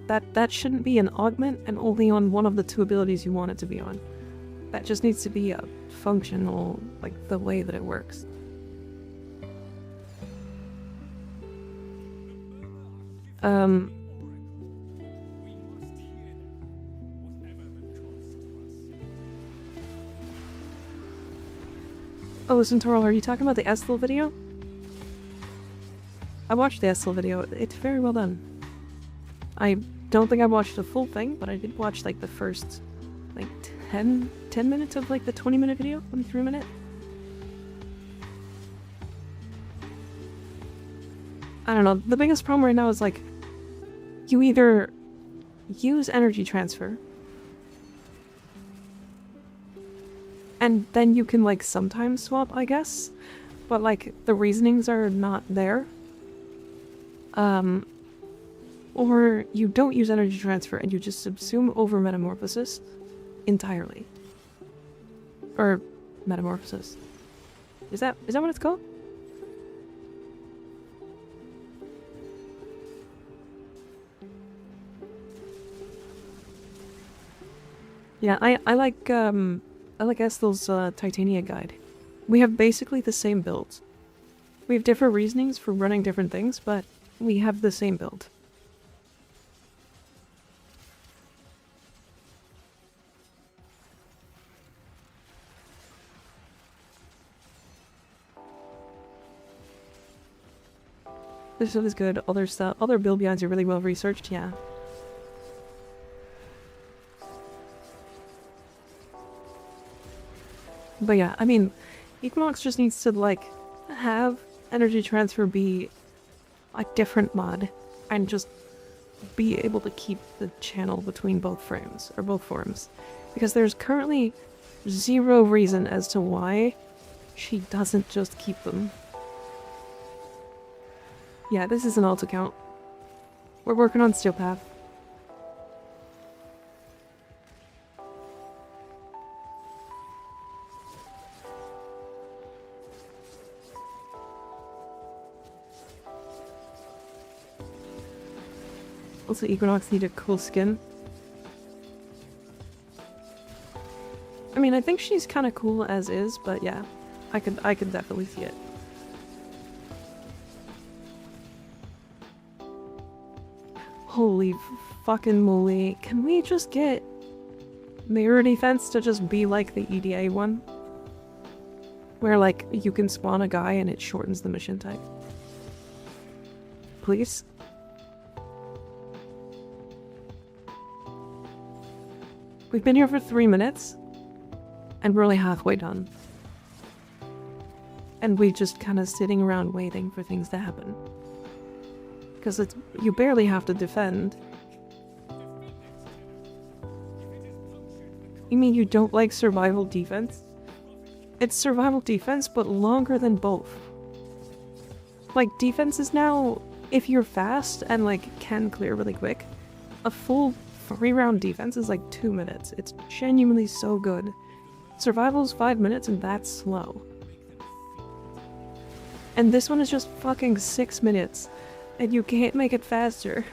That shouldn't be an augment and only on one of the 2 abilities you want it to be on. That just needs to be a functional, like, the way that it works. Oh, Centaurel, are you talking about the Estel video? I watched the Estel video. It's very well done. I don't think I watched the full thing, but I did watch, like, the first, like, 10 minutes of, like, the 20-minute video? 23-minute? I don't know. The biggest problem right now is, like, you either use energy transfer, and then you can, like, sometimes swap, I guess, but, like, the reasonings are not there. Or you don't use energy transfer and you just subsume over metamorphosis entirely. Or metamorphosis. Is that what it's called? Yeah, I like Estel's Titania guide. We have basically the same build. We have different reasonings for running different things, but we have the same build. This stuff is good. Other build behinds are really well researched, yeah. But yeah, I mean, Equinox just needs to, like, have energy transfer be a different mod and just be able to keep the channel between both frames, or both forms. Because there's currently 0 reason as to why she doesn't just keep them. Yeah, this is an alt account. We're working on Steel Path. Also, Equinox need a cool skin. I mean, I think she's kind of cool as is, but yeah, I could definitely see it. Holy fucking moly. Can we just get Mirror Defense to just be like the EDA one? Where, like, you can spawn a guy and it shortens the mission type. Please? We've been here for 3 minutes, and we're only halfway done. And we're just kind of sitting around waiting for things to happen. Because you barely have to defend. You mean you don't like survival defense? It's survival defense, but longer than both. Like, defense is now, if you're fast and, like, can clear really quick, a full 3-round defense is like 2 minutes. It's genuinely so good. Survival's 5 minutes and that's slow. And this one is just fucking 6 minutes, and you can't make it faster.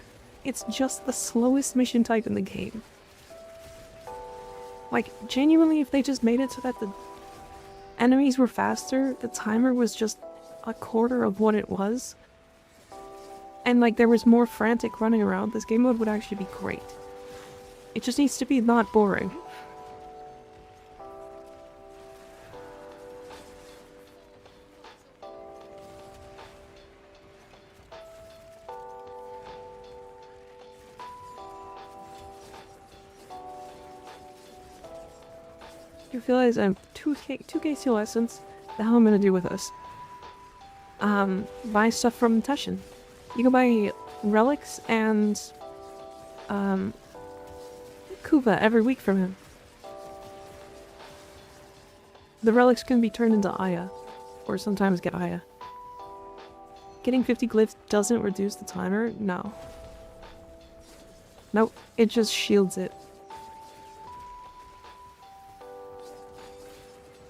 It's just the slowest mission type in the game. Like, genuinely, if they just made it so that the enemies were faster, the timer was just a quarter of what it was, and like there was more frantic running around, this game mode would actually be great. It just needs to be not boring. You realize I'm 2k seal essence. The hell am I gonna do with this? Buy stuff from Tushin. You can buy relics and Kuva every week from him. The relics can be turned into Aya, or sometimes get Aya. Getting 50 glyphs doesn't reduce the timer? No. Nope, it just shields it.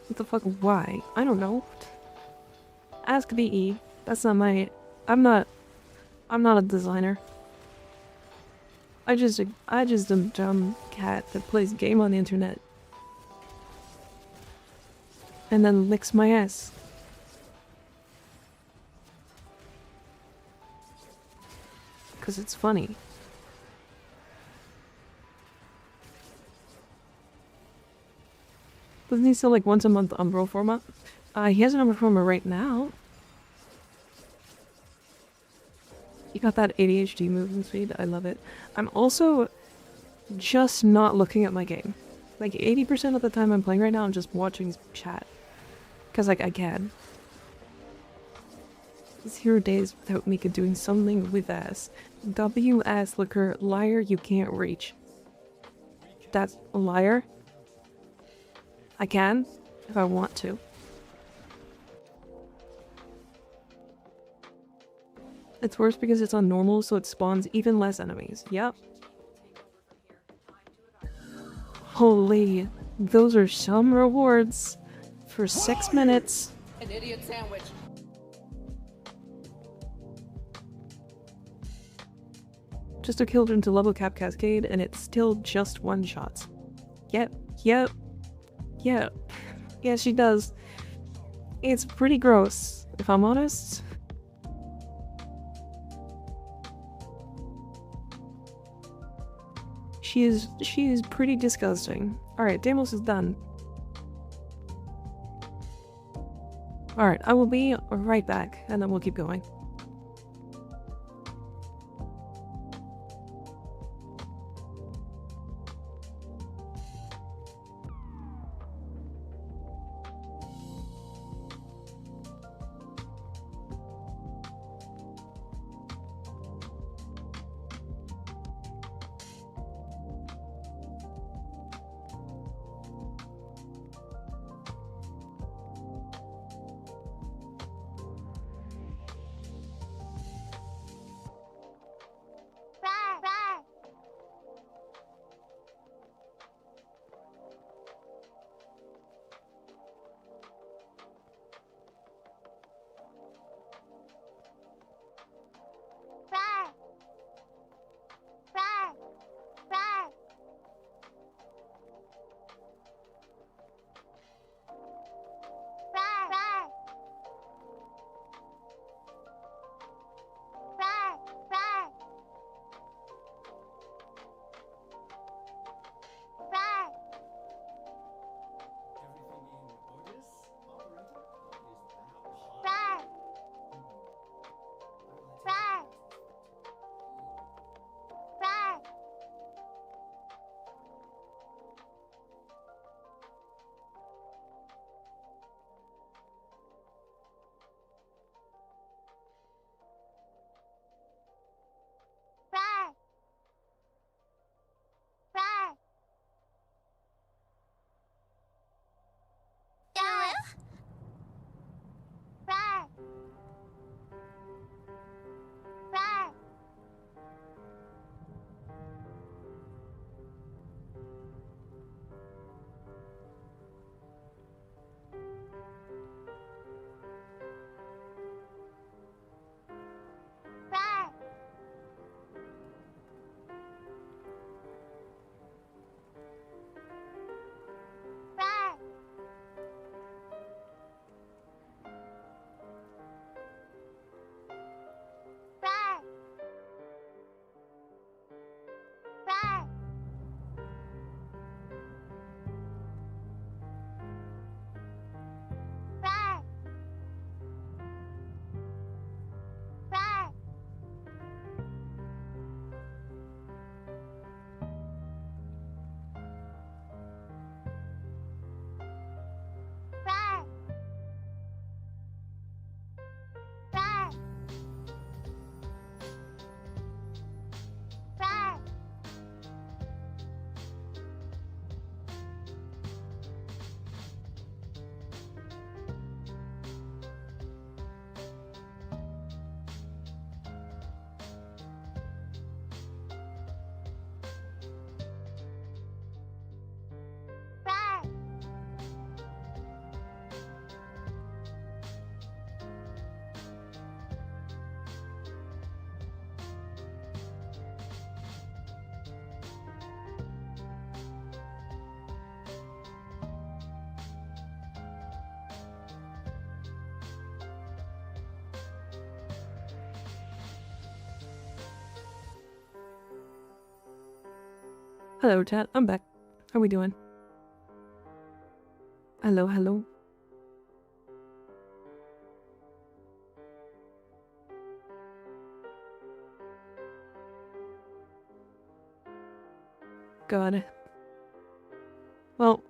What the fuck? Why? I don't know. Ask VE. That's not my... I'm not a designer. I just a dumb cat that plays a game on the internet. And then licks my ass. Because it's funny. Doesn't he sell like once a month Umbral format? He has an Umbral format right now. You got that ADHD movement speed. I love it. I'm also just not looking at my game. Like 80% of the time I'm playing right now, I'm just watching chat. Because like I can. 0 days without Mika doing something with ass. W-ass looker, liar you can't reach. That's a liar. I can, if I want to. It's worse because it's on normal, so it spawns even less enemies. Yep. Holy, those are some rewards for 6 minutes. An idiot sandwich. Just a kill into level cap cascade, and it's still just one-shots. Yep, yep, yep. Yeah, she does. It's pretty gross, if I'm honest. She is pretty disgusting. Alright, Deimos is done. Alright, I will be right back, and then we'll keep going. Hello, chat. I'm back. How we doing? Hello, hello. God. Well,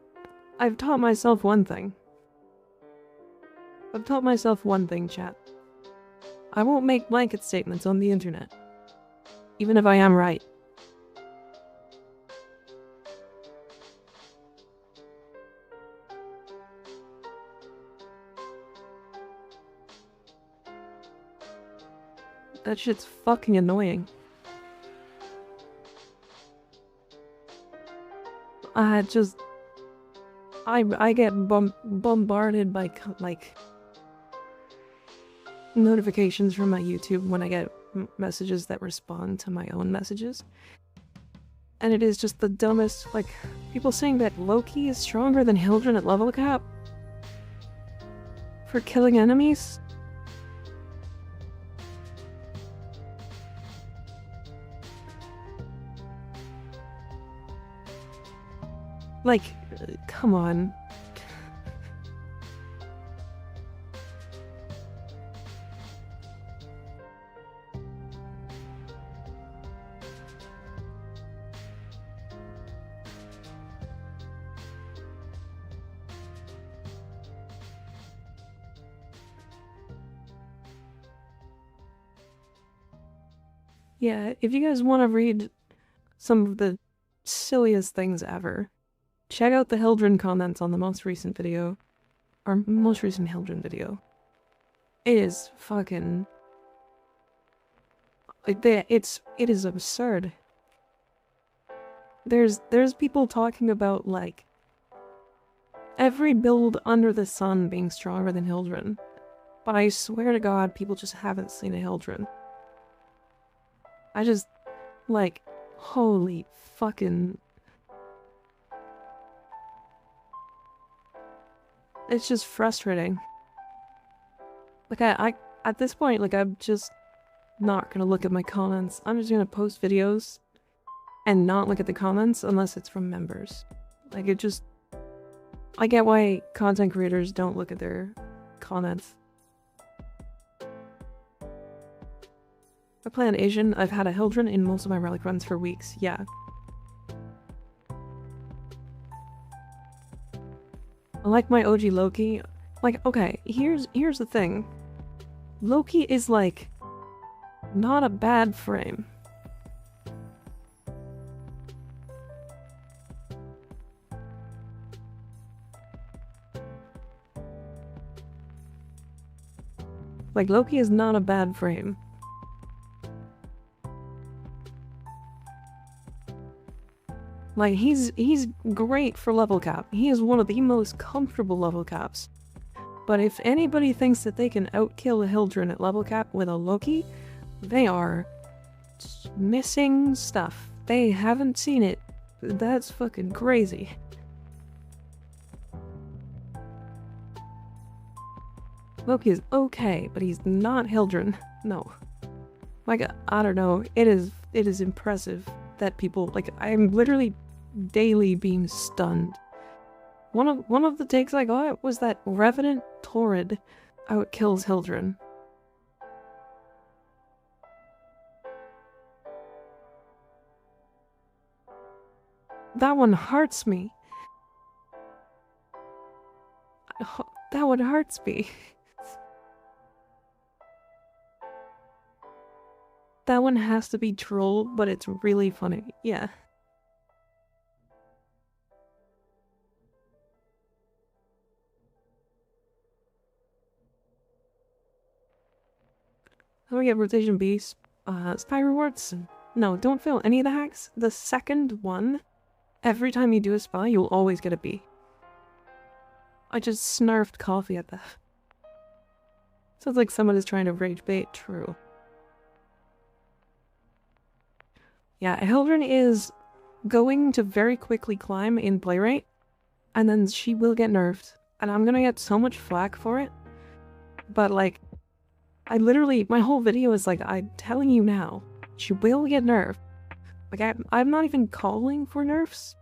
I've taught myself one thing. Chat. I won't make blanket statements on the internet. Even if I am right. That shit's fucking annoying. I get bombarded by, like, notifications from my YouTube when I get messages that respond to my own messages. And it is just the dumbest, like, people saying that Loki is stronger than Hildren at level cap for killing enemies. Like, come on. Yeah, if you guys want to read some of the silliest things ever, check out the Hildren comments on the most recent video. Our most recent Hildren video. It is fucking... it is absurd. There's people talking about, like, every build under the sun being stronger than Hildren. But I swear to God, people just haven't seen a Hildren. I just, like, holy fucking... It's just frustrating. Like, I at this point, like, I'm just not gonna look at my comments. I'm just gonna post videos and not look at the comments unless it's from members. Like, it just... I get why content creators don't look at their comments. I play on Asian. I've had a Hildren in most of my relic runs for weeks. Yeah. I like my OG Loki. Like, okay, here's the thing. Loki is, like, not a bad frame. Like, Loki is not a bad frame. Like, he's great for level cap. He is one of the most comfortable level caps. But if anybody thinks that they can outkill a Hildren at level cap with a Loki, they are missing stuff. They haven't seen it. That's fucking crazy. Loki is okay, but he's not Hildren. No. Like, I don't know. It is impressive that people, like, I'm literally daily being stunned. One of the takes I got was that Revenant Torrid outkills Hildren. That one hurts me. That one hurts me. That one has to be troll, but it's really funny. Yeah. How do we get rotation Bs? Spy rewards? No, don't fail any of the hacks. The second one, every time you do a spy, you'll always get a B. I just snarfed coffee at that. Sounds like someone is trying to rage bait. True. Yeah, Hildren is going to very quickly climb in play rate, and then she will get nerfed. And I'm gonna get so much flack for it. But, like, I literally, my whole video is like, I'm telling you now, she will get nerfed. Like, I'm not even calling for nerfs.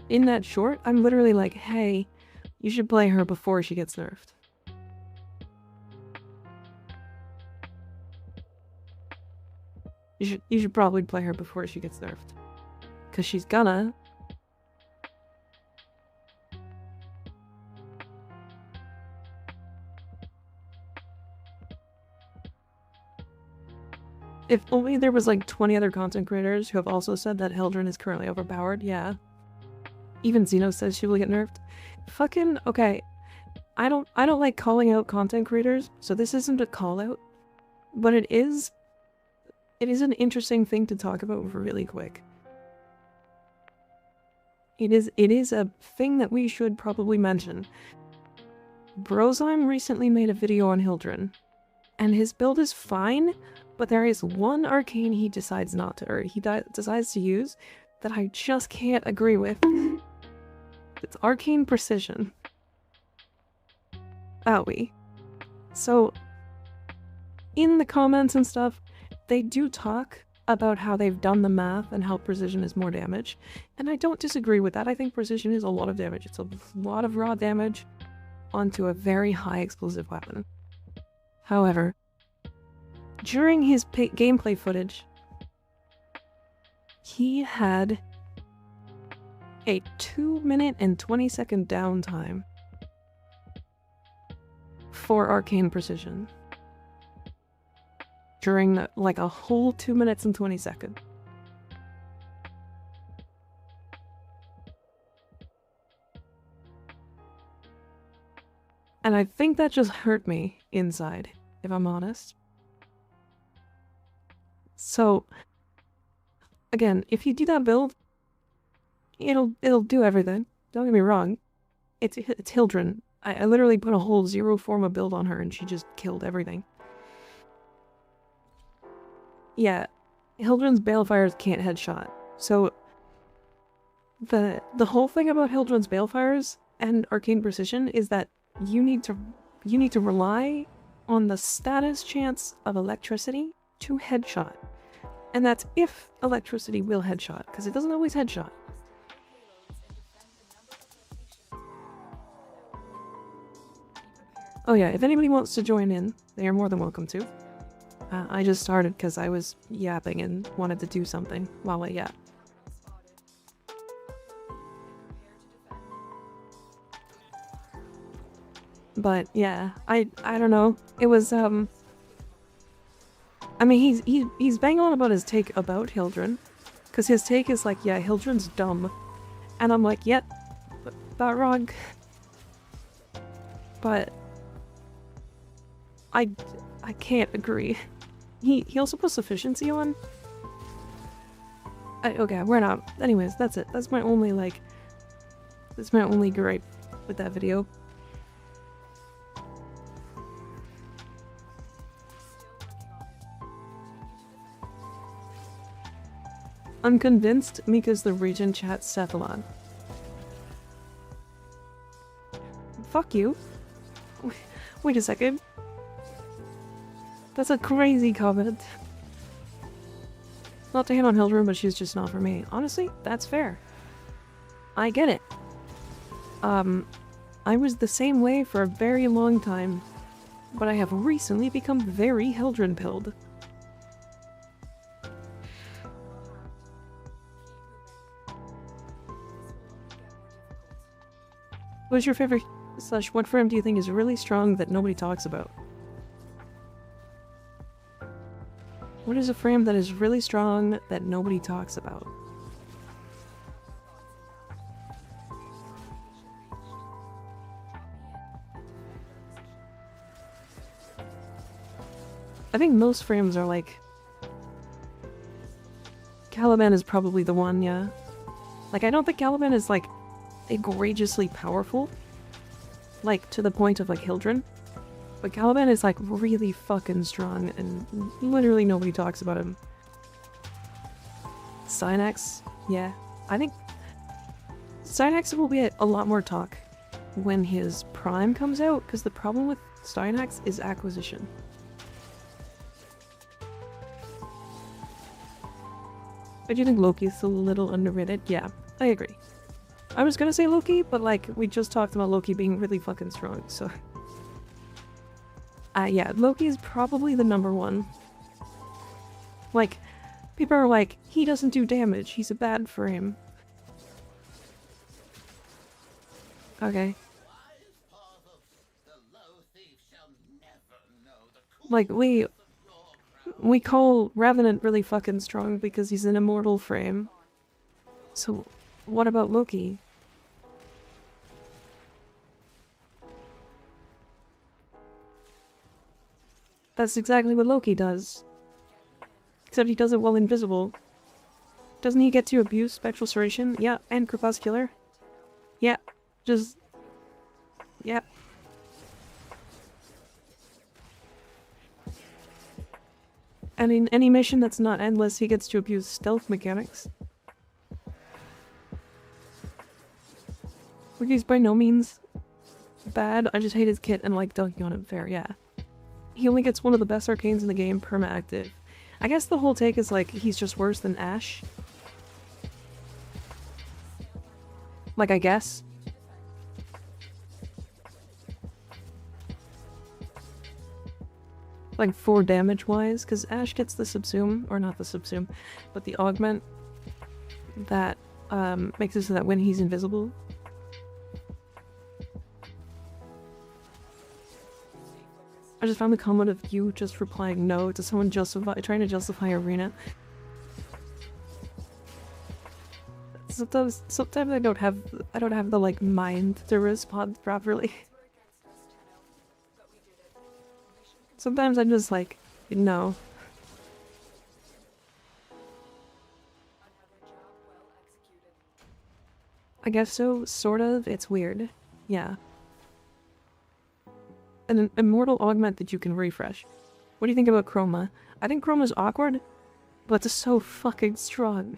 In that short, I'm literally like, hey, you should play her before she gets nerfed. You should probably play her before she gets nerfed. Because she's gonna. If only there was like 20 other content creators who have also said that Hildren is currently overpowered, yeah. Even Xeno says she will get nerfed. Fucking, okay. I don't like calling out content creators, so this isn't a call out. But it is an interesting thing to talk about really quick. It is a thing that we should probably mention. Brozime recently made a video on Hildren, and his build is fine, but there is one arcane he decides not to, or he decides to use, that I just can't agree with. It's arcane precision. Owie. So, in the comments and stuff, they do talk about how they've done the math and how precision is more damage, and I don't disagree with that. I think precision is a lot of damage. It's a lot of raw damage onto a very high explosive weapon. However, during his gameplay footage, he had a 2-minute and 20-second downtime for arcane precision. During like a whole 2 minutes and 20 seconds. And I think that just hurt me inside, if I'm honest. So, again, if you do that build, it'll do everything. Don't get me wrong. It's Hildren. I literally put a whole zero forma build on her and she just killed everything. Yeah, Hildren's Balefires can't headshot. So the whole thing about Hildren's Balefires and arcane precision is that you need to rely on the status chance of electricity to headshot. And that's if electricity will headshot, because it doesn't always headshot. Oh yeah, if anybody wants to join in, they are more than welcome to. I just started because I was yapping and wanted to do something while I yap. But yeah, I don't know. It was I mean he's banging on about his take about Hildren, because his take is like, yeah, Hildren's dumb, and I'm like, yep, not wrong. But I can't agree. He also puts efficiency on. Okay, we're not. Anyways, that's it. That's my only gripe with that video. I'm convinced Mika's the region chat Cephalon. Fuck you. Wait a second. That's a crazy comment. Not to hate on Hildren, but she's just not for me. Honestly, that's fair. I get it. I was the same way for a very long time, but I have recently become very Hildren-pilled. What's your favorite / what frame do you think is really strong that nobody talks about? What is a frame that is really strong that nobody talks about? I think most frames are like... Caliban is probably the one, yeah. Like, I don't think Caliban is, like, egregiously powerful. Like, to the point of, like, Hildren. But Caliban is, like, really fucking strong, and literally nobody talks about him. Synax, yeah. I think Synax will be a lot more talk when his Prime comes out, because the problem with Synax is acquisition. I do think Loki's a little underrated. Yeah, I agree. I was gonna say Loki, but like, we just talked about Loki being really fucking strong, so... yeah, Loki is probably the #1. Like, people are like, he doesn't do damage, he's a bad frame. Okay. Like, we call Revenant really fucking strong because he's an immortal frame. So, what about Loki? That's exactly what Loki does. Except he does it while invisible. Doesn't he get to abuse Spectral Serration? Yeah, and Crepuscular. Yeah, just... yeah. And in any mission that's not endless, he gets to abuse stealth mechanics. He's by no means bad, I just hate his kit and like dunking on him fair, yeah. He only gets one of the best arcanes in the game, perma-active. I guess the whole take is like, he's just worse than Ashe. Like, I guess. Like, 4 damage-wise, because Ashe gets the subsume, or not the subsume, but the augment that makes it so that when he's invisible... I just found the comment of you just replying no to someone trying to justify Arena. Sometimes I don't have the like mind to respond properly. Sometimes I'm just like, no. I guess so, sort of. It's weird. Yeah. An immortal augment that you can refresh. What do you think about Chroma? I think Chroma's awkward, but it's so fucking strong.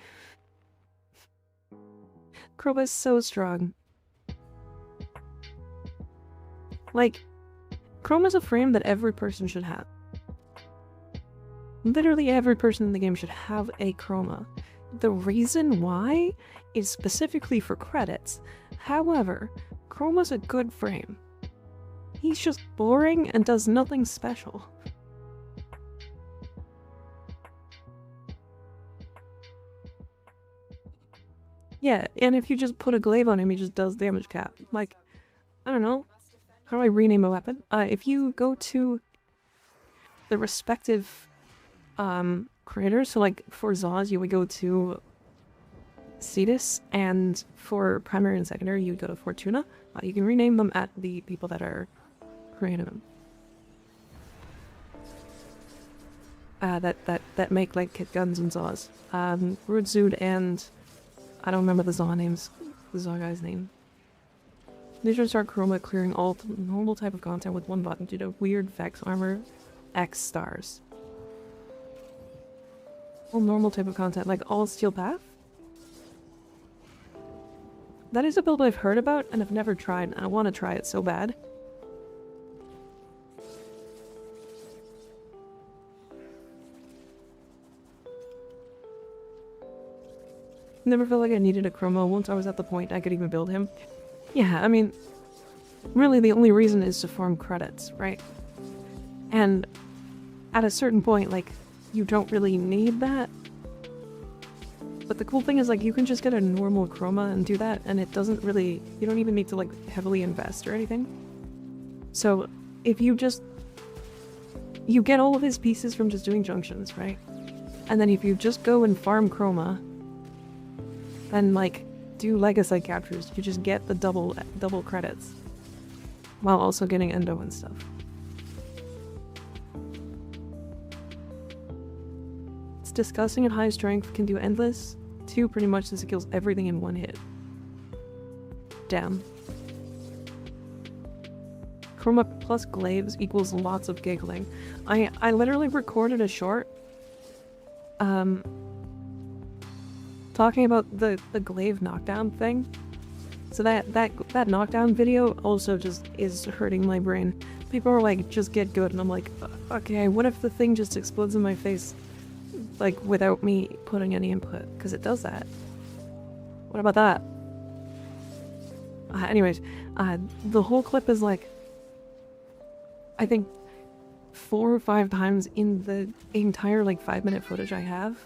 Chroma is so strong. Like, Chroma's a frame that every person should have. Literally every person in the game should have a Chroma. The reason why is specifically for credits. However, Chroma's a good frame. He's just boring and does nothing special. Yeah, and if you just put a glaive on him, he just does damage cap. Like, I don't know. How do I rename a weapon? If you go to the respective creators, so like for Zaz, you would go to Cetus, and for primary and secondary, you would go to Fortuna. You can rename them at the people that are creating them. That make like kit guns and Zaz. Rudzud and I don't remember the Zaw names. The Zaw guy's name. They should start Chroma clearing all normal type of content with one button due to weird Vex armor X stars. All normal type of content, like all steel path? That is a build I've heard about and I've never tried, and I want to try it so bad. Never felt like I needed a Chroma. Once I was at the point I could even build him. Yeah, I mean, really the only reason is to farm credits, right? And at a certain point, like, you don't really need that. But the cool thing is, like, you can just get a normal Chroma and do that, and it doesn't really... You don't even need to, like, heavily invest or anything. So, if you just... You get all of his pieces from just doing junctions, right? And then if you just go and farm Chroma, then, like, do Legacy captures, you just get the double credits. While also getting Endo and stuff. It's disgusting at high strength, can do endless. 2 pretty much this kills everything in 1 hit. Damn. Chroma plus glaives equals lots of giggling. I literally recorded a short talking about the glaive knockdown thing. So that knockdown video also just is hurting my brain. People are like, just get good, and I'm like, okay, what if the thing just explodes in my face? like without me putting any input, because it does that. What about that? Anyways, the whole clip is like, I think 4 or 5 times in the entire like 5-minute footage I have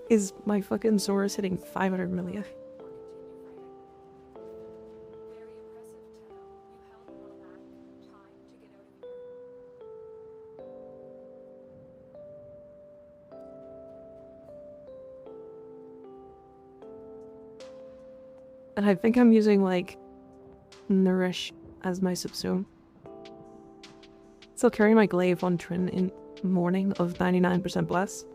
is my fucking Saurus hitting 500 million. And I think I'm using like Nourish as my subsume. Still carrying my glaive on Trin in morning of 99% bless.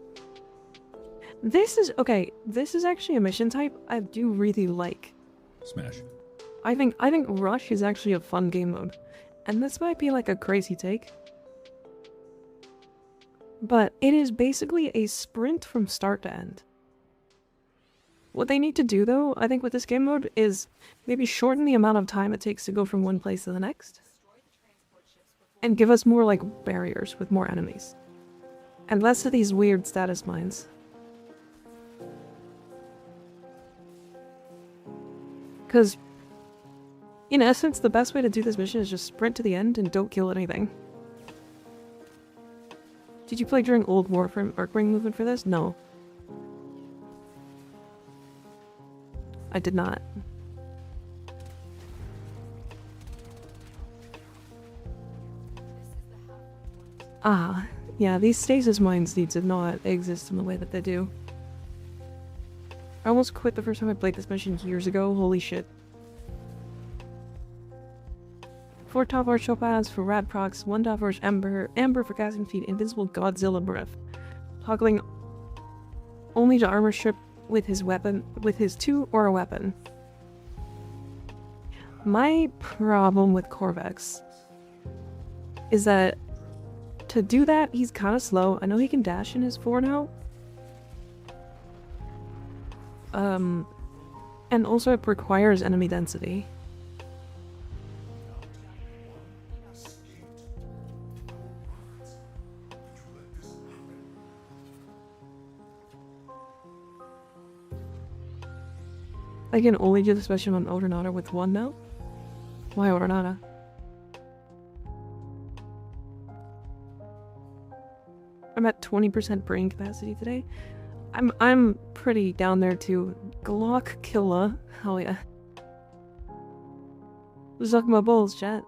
This is okay. This is actually a mission type I do really like. Smash. I think Rush is actually a fun game mode, and this might be like a crazy take, but it is basically a sprint from start to end. What they need to do though, I think with this game mode, is maybe shorten the amount of time it takes to go from one place to the next, and give us more like barriers with more enemies, and less of these weird status mines. Because, in essence, the best way to do this mission is just sprint to the end and don't kill anything. Did you play during old Warframe Arcwing movement for this? No. I did not. Ah, yeah, these stasis mines need to not exist in the way that they do. I almost quit the first time I played this mission years ago, holy shit. 4 top arch topaz for rad procs, 1 top arch amber for casting feed, invincible Godzilla breath. Toggling only to armor strip with his weapon, with his 2 or a weapon. My problem with Corvex is that to do that, he's kind of slow. I know he can dash in his 4 now. And also it requires enemy density. I can only do the special on Odonata with 1 now? Why Odonata? I'm at 20% brain capacity today. I'm pretty down there too. Glock killer. Hell yeah. Suck my balls, chat.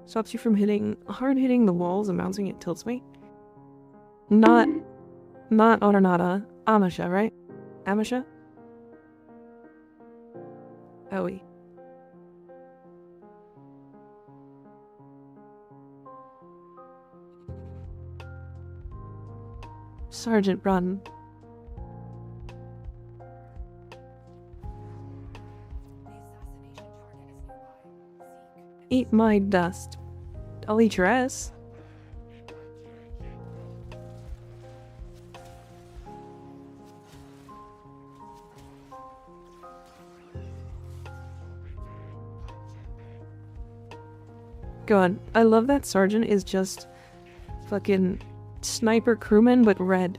Stops you from hard hitting the walls and bouncing, it tilts me. Not Odonata. Amasha, right? Amasha? Owie. Sergeant, run. Eat my dust. I'll eat your ass. God, I love that Sergeant is just fucking sniper crewman, but red.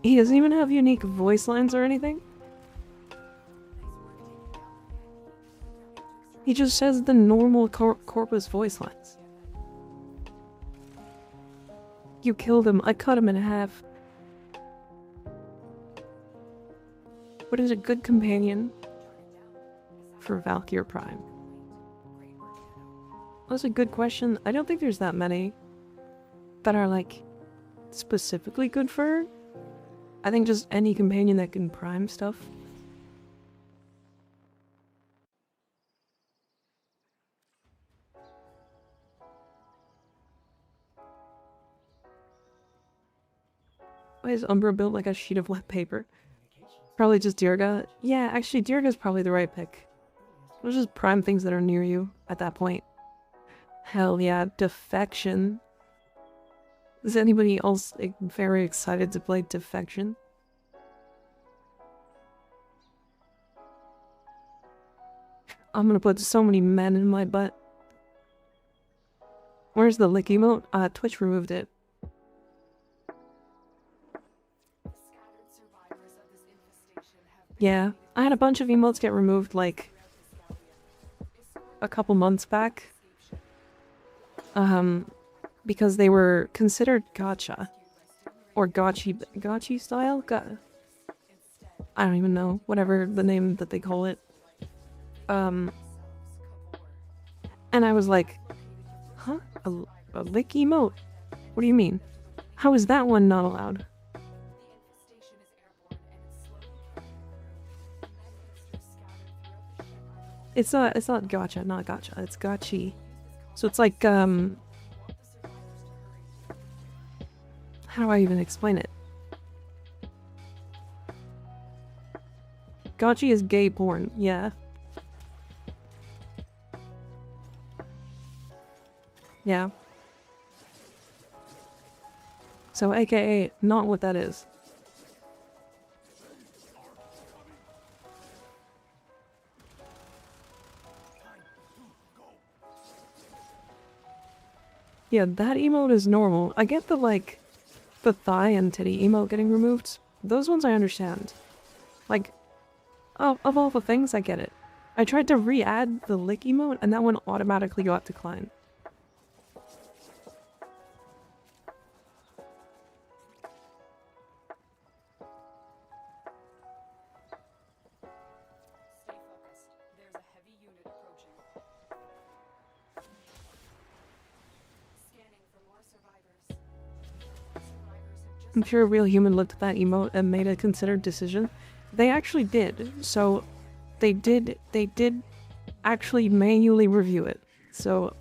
He doesn't even have unique voice lines or anything. He just says the normal corpus voice lines. You killed him. I cut him in half. What is a good companion for Valkyr Prime? That's a good question. I don't think there's that many that are like specifically good for her. I think just any companion that can prime stuff. Why is Umbra built like a sheet of wet paper? Probably just Dirga. Yeah, actually Dirga's probably the right pick. Let's just prime things that are near you at that point. Hell yeah, defection. Is anybody else very excited to play Defection? I'm gonna put so many men in my butt. Where's the lick emote? Twitch removed it. Yeah, I had a bunch of emotes get removed like a couple months back. Because they were considered gacha. Or gachi style? I don't even know. Whatever the name that they call it. And I was like, huh? A lick emote? What do you mean? How is that one not allowed? It's not gacha, not gacha. It's gachi. So it's like, how do I even explain it? Gachi is gay porn, yeah. Yeah. So aka, not what that is. Yeah, that emote is normal. I get the, like, the thigh and titty emote getting removed. Those ones I understand. Like, of all the things, I get it. I tried to re-add the lick emote, and that one automatically got declined. I'm sure a real human looked at that emote and made a considered decision. They actually did. So they did actually manually review it. So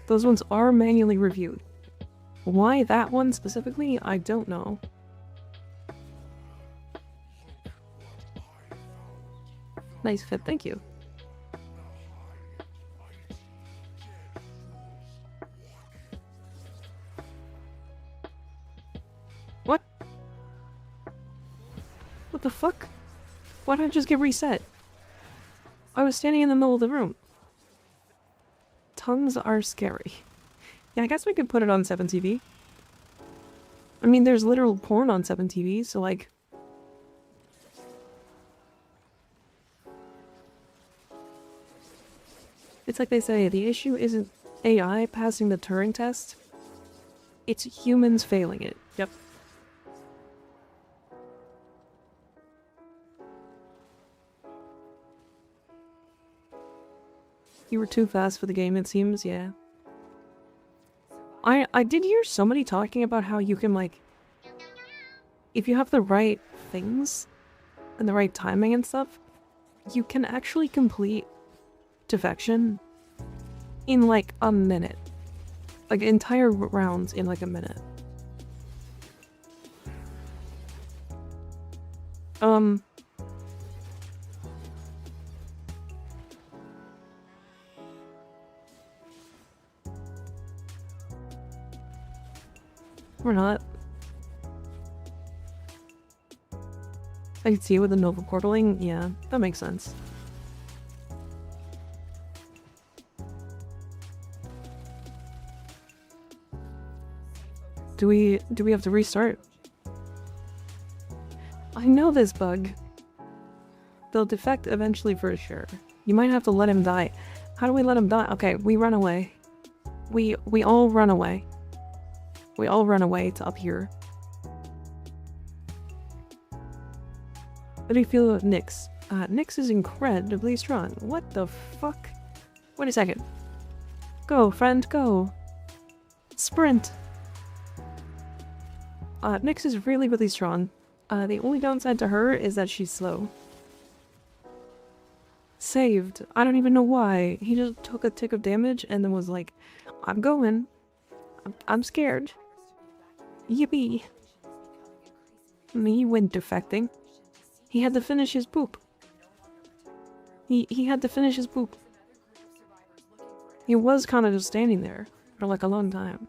those ones are manually reviewed. Why that one specifically, I don't know. Nice fit, thank you. What? What the fuck? Why did I just get reset? I was standing in the middle of the room. Tongues are scary. Yeah, I guess we could put it on 7TV. I mean, there's literal porn on 7TV, so like... It's like they say, the issue isn't AI passing the Turing test. It's humans failing it. Yep. You were too fast for the game, it seems, yeah. I did hear somebody talking about how you can, like... If you have the right things, and the right timing and stuff, you can actually complete Defection in, like, a minute. Like, entire rounds in, like, a minute. We're not. I can see it with the Nova portaling. Yeah, that makes sense. Do we have to restart? I know this bug. They'll defect eventually for sure. You might have to let him die. How do we let him die? Okay, we run away. We all run away. We all run away to up here. What do you feel about Nyx? Nyx is incredibly strong. What the fuck? Wait a second. Go, friend, go. Sprint. Nyx is really, really strong. The only downside to her is that she's slow. Saved. I don't even know why. He just took a tick of damage and then was like, I'm going. I'm scared. Yippee. He went defecting. He had to finish his poop. He had to finish his poop. He was kind of just standing there for like a long time.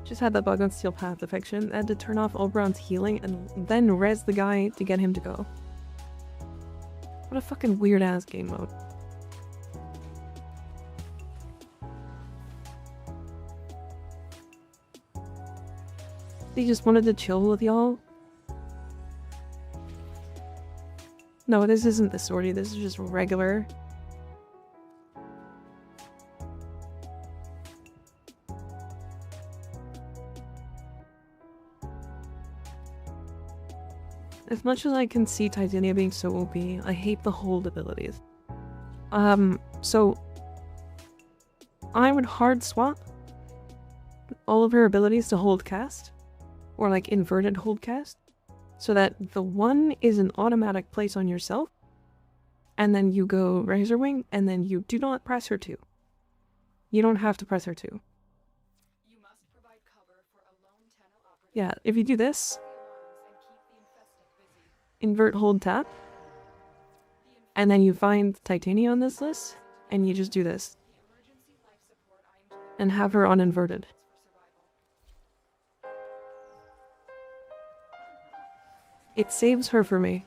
Just had that bug on Steel Path Affection. I had to turn off Oberon's healing and then res the guy to get him to go. What a fucking weird ass game mode. They just wanted to chill with y'all. No, this isn't the sortie, this is just regular. As much as I can see Titania being so OP, I hate the hold abilities. So I would hard swap all of her abilities to hold cast, or like inverted hold cast, so that the one is an automatic place on yourself, and then you go Razor Wing, and then you do not press her 2. You don't have to press her 2. You must provide cover for a lone Tenno operative. Yeah, if you do this, And keep the infested busy. invert hold tap, and then you find Titania on this list, and you just do this, The emergency life support and have her on inverted. for survival. It saves her for me.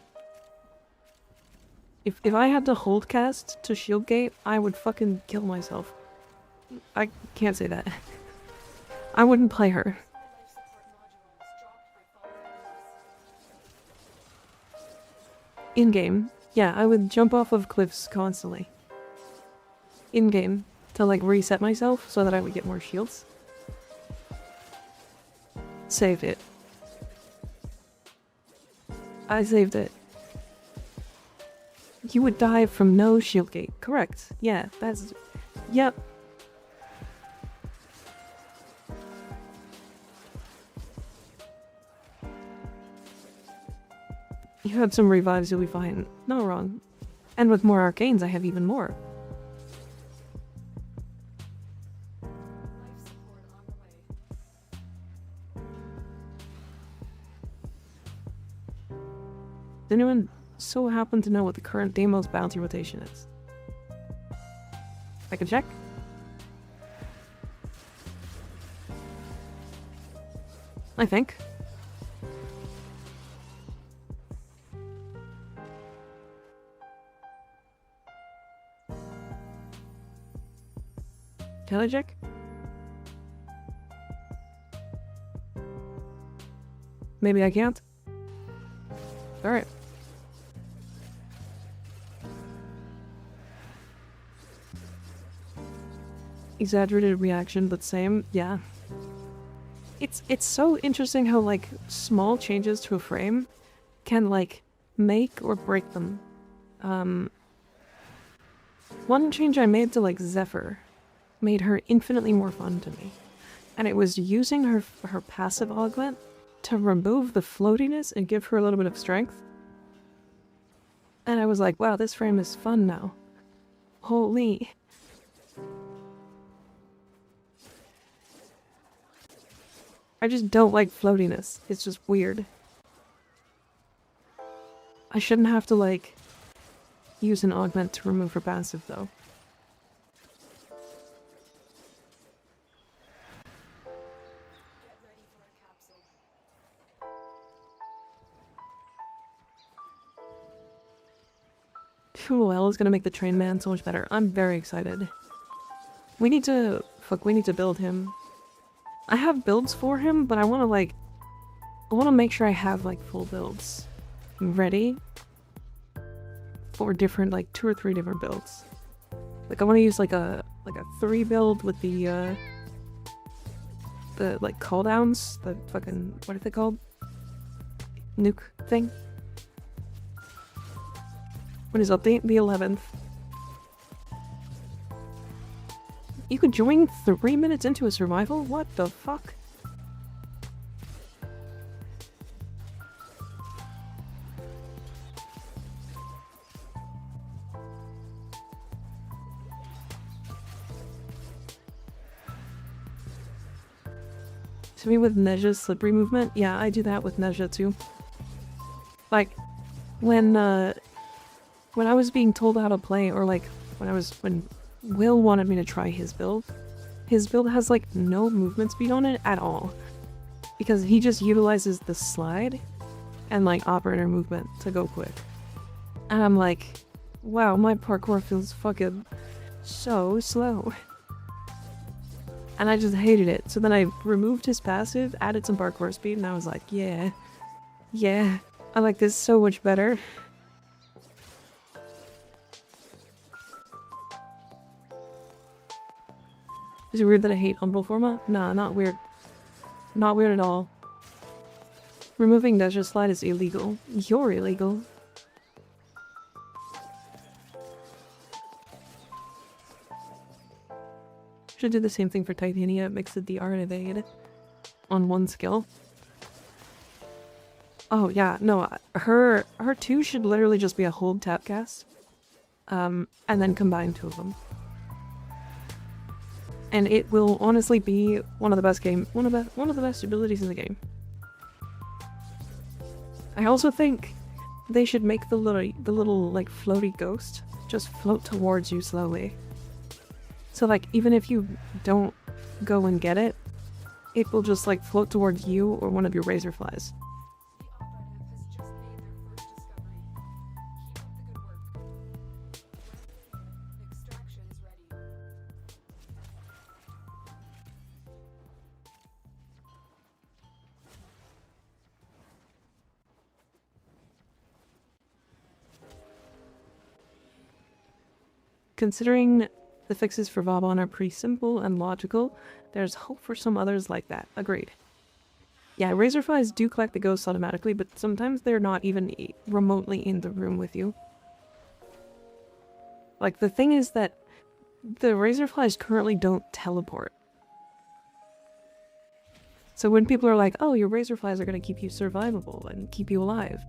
If I had to hold cast to shield gate, I would fucking kill myself. I can't say that. I wouldn't play her. Life support modules dropped by fallen enemies. In-game, yeah, I would jump off of cliffs constantly. In-game, to like reset myself so that I would get more shields. Saved it. I saved it. You would die from no shield gate. Correct. Yeah, that's... Yep. You had some revives, you'll be fine. Not wrong. And with more arcanes, I have even more. Life support on the way. Does anyone so happen to know what the current Deimos bounty rotation is? I can check. I think. Can I check? Maybe I can't. Alright. Exaggerated reaction, but same. Yeah. It's so interesting how, like, small changes to a frame can, like, make or break them. One change I made to, like, Zephyr made her infinitely more fun to me. And it was using her passive augment to remove the floatiness and give her a little bit of strength. And I was like, wow, this frame is fun now. Holy. I just don't like floatiness. It's just weird. I shouldn't have to, like, use an augment to remove her passive, though. Get ready for a capsule. Well, is gonna make the train man so much better. I'm very excited. We need to... Fuck, we need to build him. I have builds for him, but I want to, like... I want to make sure I have, like, full builds ready for different, like, 2 or 3 different builds. Like, I want to use, like a 3 build with the, like, cooldowns. The fucking... What are they called? Nuke thing? When is update? The 11th. You could join 3 minutes into a survival? What the fuck? To me with Nezha's slippery movement? Yeah, I do that with Nezha too. Like, when I was being told how to play, or like, when Will wanted me to try his build, his build has like no movement speed on it at all. Because he just utilizes the slide and like operator movement to go quick. And I'm like, wow, my parkour feels fucking so slow. And I just hated it. So then I removed his passive, added some parkour speed, and I was like, yeah, I like this so much better. Is it weird that I hate Umbral format? Nah, not weird. Not weird at all. Removing Desert Slide is illegal. You're illegal. Should do the same thing for Titania, mix the DR and evade on one skill. Oh yeah, no, her 2 should literally just be a hold tap cast. And then combine 2 of them. And it will honestly be one of the best abilities in the game. I also think they should make the little like floaty ghost just float towards you slowly. So like even if you don't go and get it, it will just like float towards you or one of your razor flies. The operative has just made their first discovery. Keep up the good work. Extraction is ready. Considering the fixes for Vauban are pretty simple and logical, there's hope for some others like that. Agreed. Yeah, razor flies do collect the ghosts automatically, but sometimes they're not even remotely in the room with you. Like, the thing is that the razor flies currently don't teleport. So when people are like, oh, your razor flies are gonna keep you survivable and keep you alive,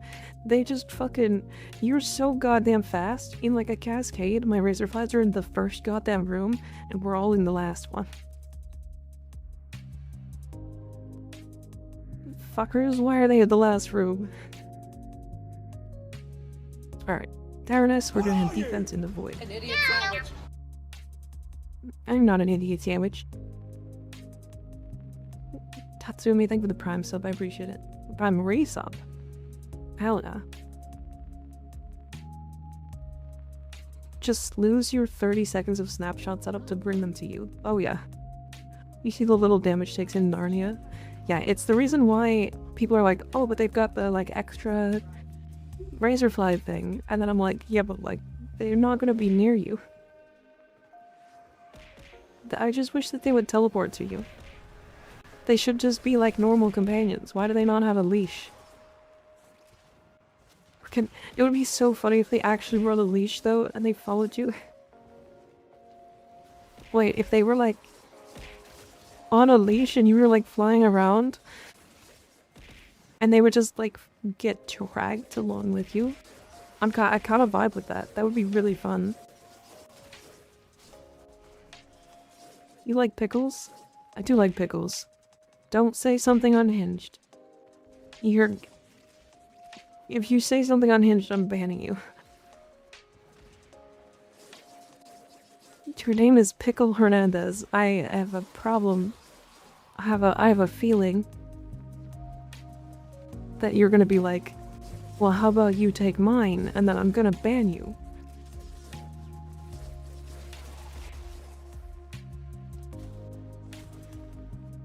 they just fucking... You're so goddamn fast. In like a cascade, my razor flies are in the first goddamn room, and we're all in the last one. Fuckers, why are they in the last room? Alright, Tyrannus, we're gonna have defense in the void. An idiot sandwich. I'm not an idiot sandwich. Tatsumi, thank you for the Prime sub, I appreciate it. Prime resub. Hell yeah. Just lose your 30 seconds of snapshot setup to bring them to you. Oh yeah. You see the little damage takes in Narnia? Yeah, it's the reason why people are like, oh, but they've got the like extra razorfly thing. And then I'm like, yeah, but like, they're not gonna be near you. I just wish that they would teleport to you. They should just be like normal companions. Why do they not have a leash? It would be so funny if they actually were on a leash though and they followed you. Wait, if they were like on a leash and you were like flying around and they would just like get dragged along with you. I kind of vibe with that. That would be really fun. You like pickles? I do like pickles. Don't say something unhinged. If you say something unhinged, I'm banning you. Your name is Pickle Hernandez. I have a problem. I have a feeling that you're gonna be like, well, how about you take mine, and then I'm gonna ban you.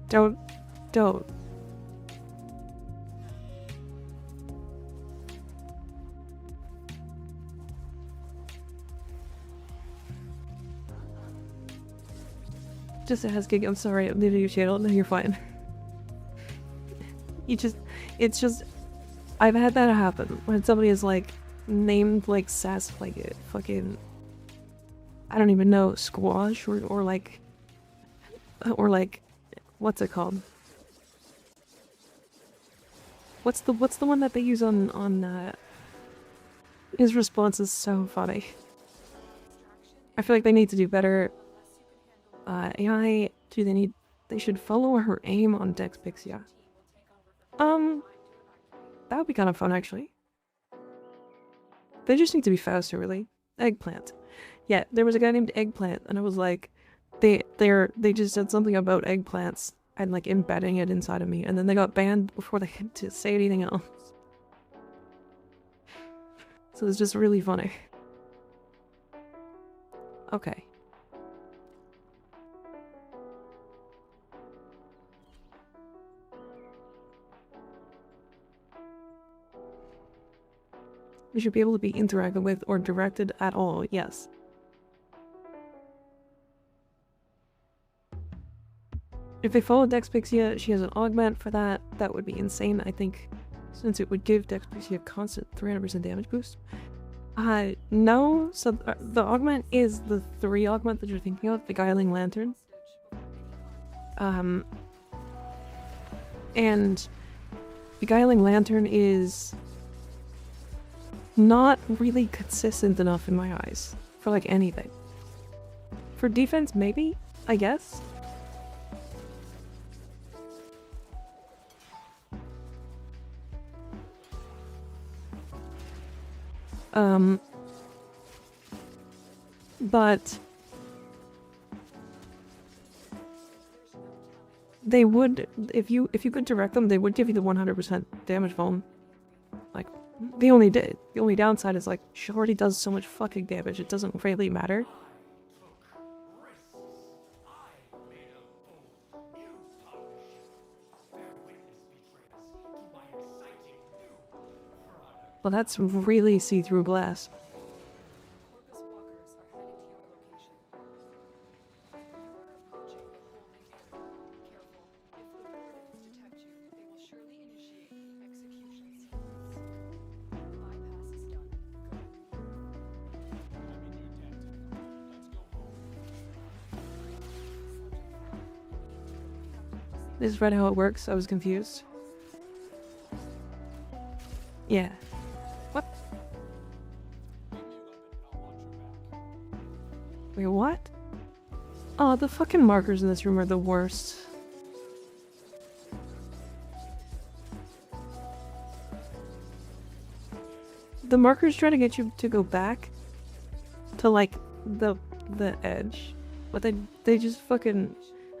Don't. Just a Gig, I'm sorry, I'm new to your channel. No, you're fine. It's just, I've had that happen when somebody is like named like sass like it fucking, I don't even know, squash or like, what's it called? What's the one that they use on his response is so funny. I feel like they need to do better. AI, they should follow her aim on Dex Pixia. That would be kind of fun actually. They just need to be faster really. Eggplant. Yeah, there was a guy named Eggplant and I was like, They just said something about eggplants and like embedding it inside of me, and then they got banned before they could to say anything else. So it's just really funny. Okay. You should be able to be interacted with or directed at all, yes. If they follow Dexpixia, she has an augment for that. That would be insane, I think, since it would give Dexpixia a constant 300% damage boost. No, so the augment is the 3 augment that you're thinking of, Beguiling Lantern. And Beguiling Lantern is not really consistent enough in my eyes for like anything. For defense, maybe, I guess. But they would, if you could direct them, they would give you the 100% damage volume. Like, the only downside is like, she already does so much fucking damage, it doesn't really matter. Well, that's really see-through glass. This is right how it works. I was confused. Yeah. What? Wait, what? Oh, the fucking markers in this room are the worst. The markers try to get you to go back to like the edge, but they just fucking,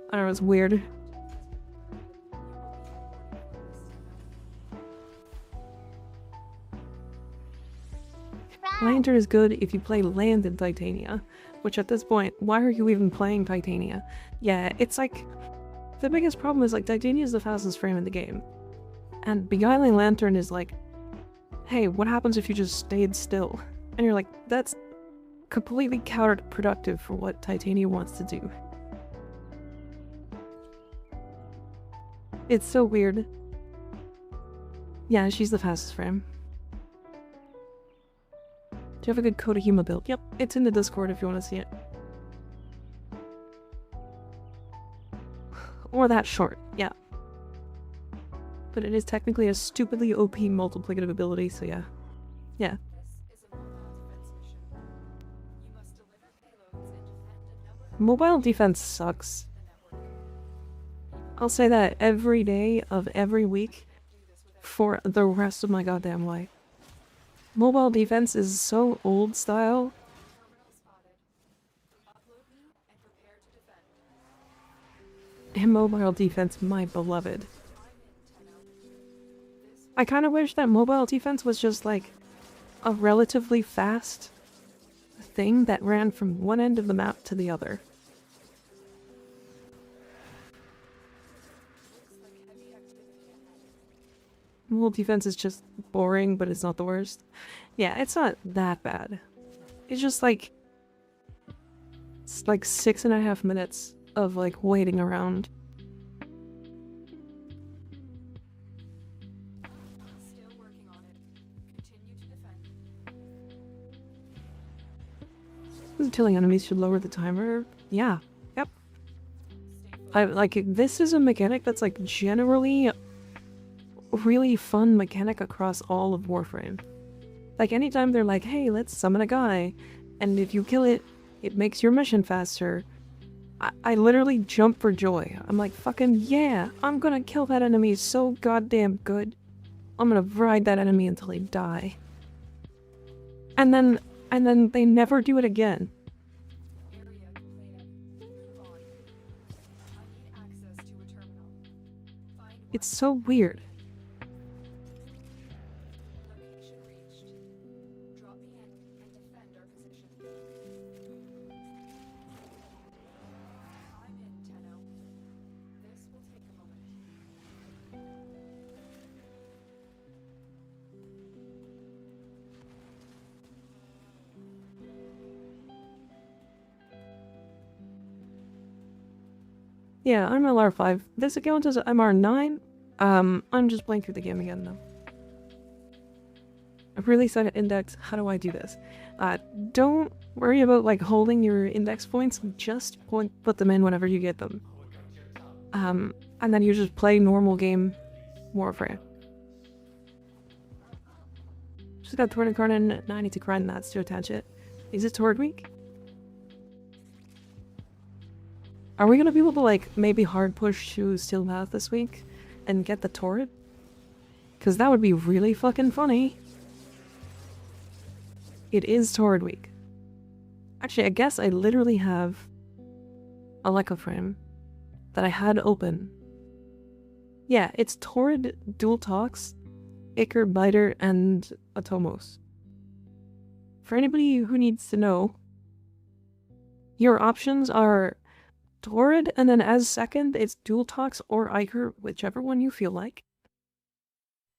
I don't know, it's weird. Lantern is good if you play land in Titania, which at this point, why are you even playing Titania? Yeah, it's like, the biggest problem is like Titania is the fastest frame in the game, and Beguiling Lantern is like, hey, what happens if you just stayed still? And you're like, that's completely counterproductive for what Titania wants to do. It's so weird. Yeah, she's the fastest frame. Do you have a good Kodahima build? Yep, it's in the Discord if you want to see it. Or that short, yeah. But it is technically a stupidly OP multiplicative ability, so yeah. Yeah. Mobile defense sucks. I'll say that every day of every week for the rest of my goddamn life. Mobile defense is so old style. Immobile defense, my beloved. I kind of wish that mobile defense was just like a relatively fast thing that ran from one end of the map to the other. Mobile defense is just boring, but it's not the worst. Yeah, it's not that bad. It's just like... It's like 6.5 minutes of like waiting around. Still working on it. Continue to defend. Telling enemies should lower the timer. Yeah. Yep. I like this is a mechanic that's like generally really fun mechanic across all of Warframe. Like anytime they're like, hey, let's summon a guy, and if you kill it, it makes your mission faster. I literally jump for joy. I'm like, fucking yeah, I'm gonna kill that enemy so goddamn good. I'm gonna ride that enemy until they die. And then they never do it again. It's so weird. Location reached. Drop me in and defend our position. I'm in, Tenno. This will take a moment. Yeah, I'm LR5. This account is MR9. I'm just playing through the game again now. I've really set an index. How do I do this? Don't worry about like holding your index points. Just put them in whenever you get them. And then you just play normal game Warframe. Just got Torrid Incarnate. Now I need to grind that to attach it. Is it Torrid week? Are we gonna be able to like maybe hard push to Steel Path this week and get the Torrid? Cause that would be really fucking funny. It is Torrid week. Actually, I guess I literally have a MikaRiversNyot that I had open. Yeah, it's Torrid, Dual Talks, Iker, Biter, and Atomos. For anybody who needs to know, your options are Torrid, and then as second, it's Dual Talks or Iker, whichever one you feel like.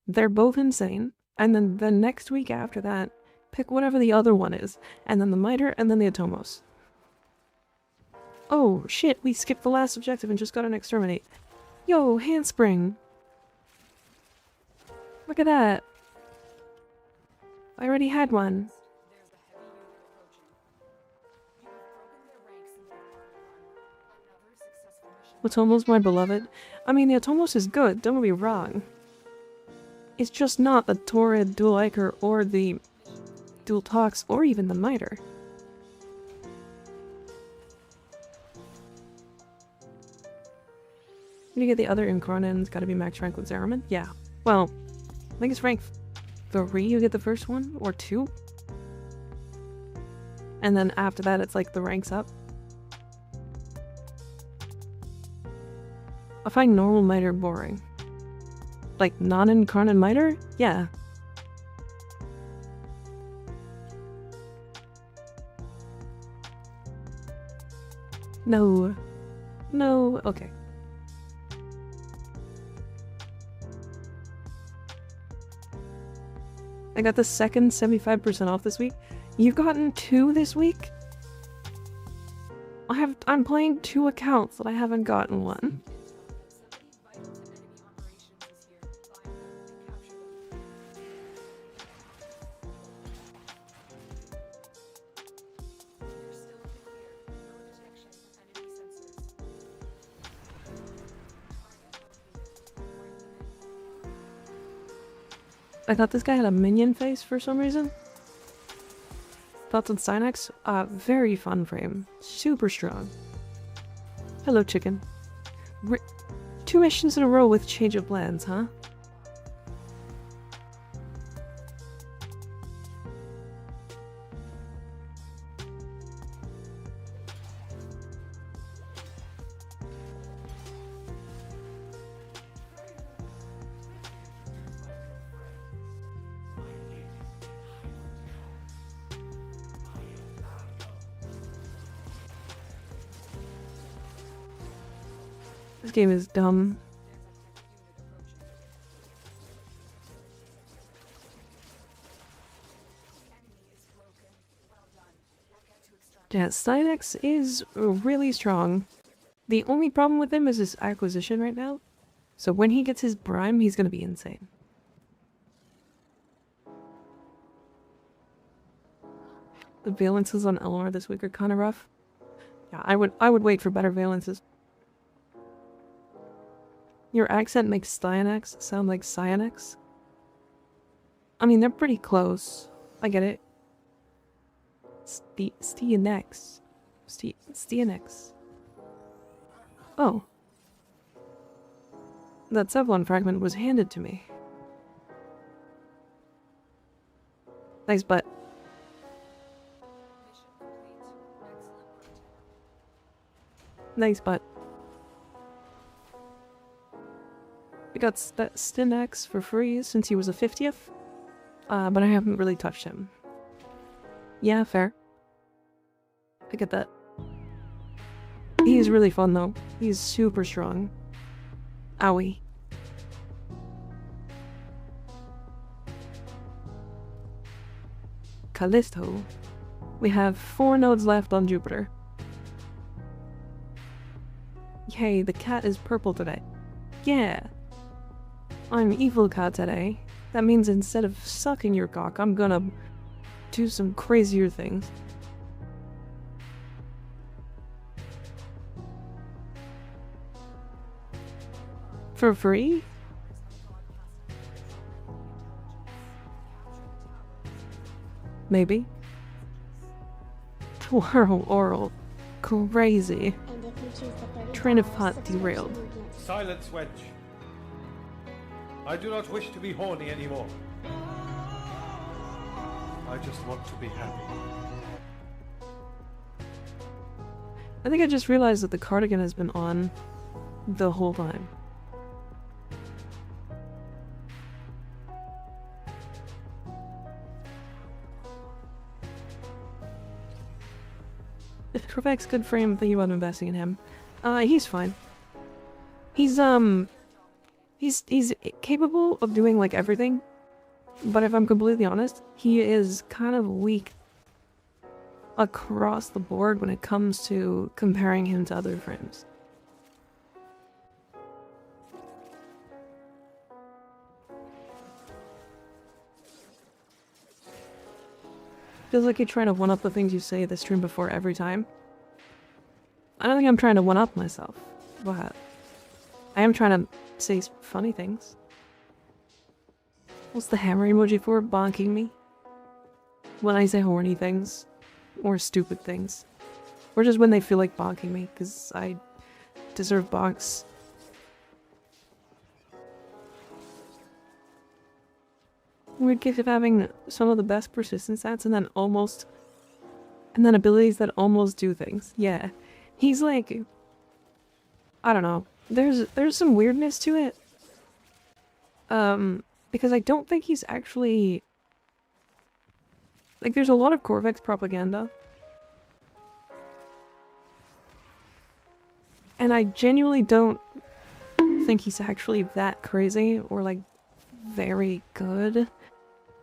They're both insane. And then the next week after that, pick whatever the other one is. And then the Miter, and then the Atomos. Oh, shit, we skipped the last objective and just got an Exterminate. Yo, Handspring! Look at that! I already had one. There's a heavy unit approaching. You have broken their ranks in the army line. Another successful mission. Atomos, my beloved. I mean, the Atomos is good, don't get me wrong. It's just not the Torrid, Dual Iker, or the Dual Talks, or even the Miter. Did you get the other Incarnate? Gotta be max rank with Zeraman? Yeah. Well, I think it's rank 3 you get the first one, or 2? And then after that it's like the ranks up. I find normal Miter boring. Like non-incarnate Miter? Yeah. No. No. Okay. I got the second 75% off this week. You've gotten 2 this week? I'm playing 2 accounts that I haven't gotten one. Somebody vital to enemy operations is here. Find them and capture them. You're still in the clear. No detection of enemy sensors. Target located. Bring them in. I thought this guy had a minion face for some reason. Thoughts on Synax? Very fun frame. Super strong. Hello, chicken. 2 missions in a row with change of plans, huh? This game is dumb. Yeah, Synax is really strong. The only problem with him is his acquisition right now. So when he gets his prime, he's gonna be insane. The valences on Elmar this week are kind of rough. Yeah, I would wait for better valences. Your accent makes Styanax sound like Cyanax. I mean, they're pretty close. I get it. Styanax. Styanax. Oh. That Sevlon fragment was handed to me. Nice butt. Mission complete. Excellent work. Nice butt. I got that Stinax for free since he was a 50th, but I haven't really touched him. Yeah, fair. I get that. He's really fun though. He's super strong. Owie. Callisto. We have 4 nodes left on Jupiter. Yay, the cat is purple today. Yeah. I'm evil cat today. That means instead of sucking your cock, I'm gonna do some crazier things. For free? Maybe. Twirl oral. Crazy. Train of thought derailed. Silence, wench. I do not wish to be horny anymore. I just want to be happy. I think I just realized that the cardigan has been on the whole time. If Corvex's good frame, thank you about investing in him. He's fine. He's capable of doing like everything, but if I'm completely honest, he is kind of weak across the board when it comes to comparing him to other frames. Feels like you're trying to one-up the things you say the stream before every time. I don't think I'm trying to one-up myself, but I am trying to say funny things. What's the hammer emoji for? Bonking me? When I say horny things. Or stupid things. Or just when they feel like bonking me, because I deserve bonks. Weird gift of having some of the best persistence stats and then abilities that almost do things. Yeah. He's like, I don't know. There's some weirdness to it. Because I don't think he's actually like there's a lot of Corvex propaganda. And I genuinely don't think he's actually that crazy or like very good.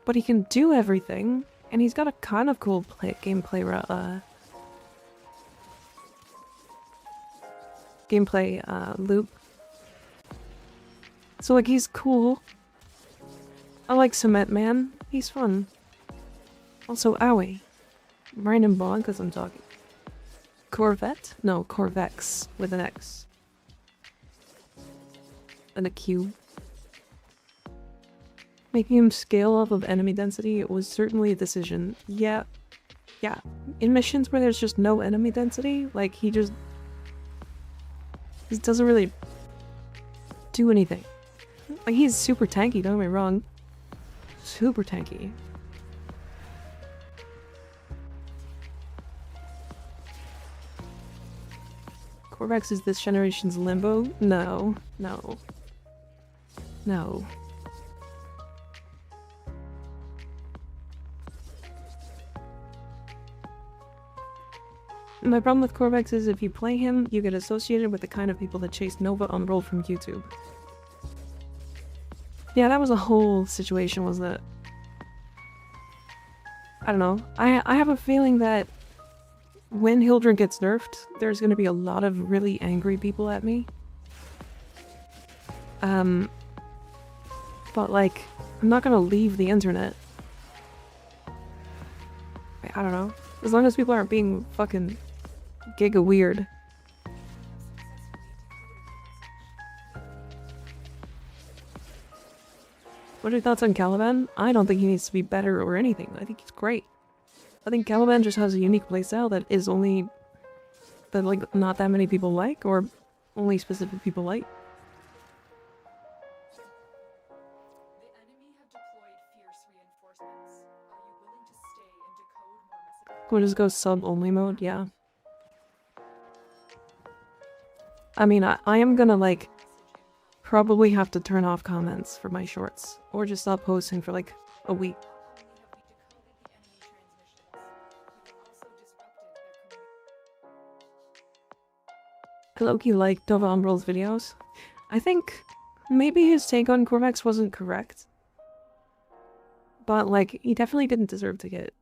But he can do everything, and he's got a kind of cool gameplay loop. So like he's cool. I like Cement Man. He's fun. Also, owie. Random bond because I'm talking. Corvette? No, Corvex with an X. And a Q. Making him scale off of enemy density was certainly a decision. Yeah. Yeah. In missions where there's just no enemy density, like he doesn't really do anything. Like he's super tanky, don't get me wrong. Super tanky. Corvex is this generation's Limbo? No. No. No. My problem with Corvex is if you play him, you get associated with the kind of people that chase Nova on roll from YouTube. Yeah, that was a whole situation, wasn't it? I don't know. I have a feeling that when Hildred gets nerfed, there's gonna be a lot of really angry people at me. But like, I'm not gonna leave the internet. I don't know. As long as people aren't being fucking giga weird. What are your thoughts on Caliban? I don't think he needs to be better or anything. I think he's great. I think Caliban just has a unique playstyle that is only that like not that many people like, or only specific people like. The enemy have deployed fierce reinforcements. Are you willing to stay and decode more messages? We'll just go sub-only mode, yeah. I mean, I am gonna like probably have to turn off comments for my shorts, or just stop posting for like a week. I low-key like Dova Umbral's videos. I think maybe his take on Corvex wasn't correct. But, like, he definitely didn't deserve to get,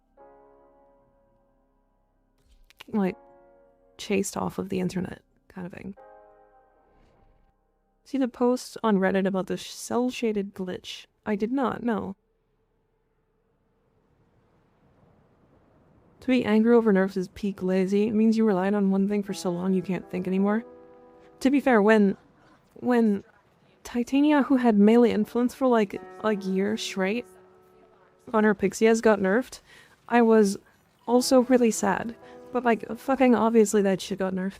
like, chased off of the internet, kind of thing. See the post on Reddit about the cell-shaded glitch? I did not, no. To be angry over nerfs is peak lazy. It means you relied on one thing for so long you can't think anymore. To be fair, when Titania, who had melee influence for like a year straight on her Pixias, got nerfed, I was also really sad. But like, fucking obviously that shit got nerfed.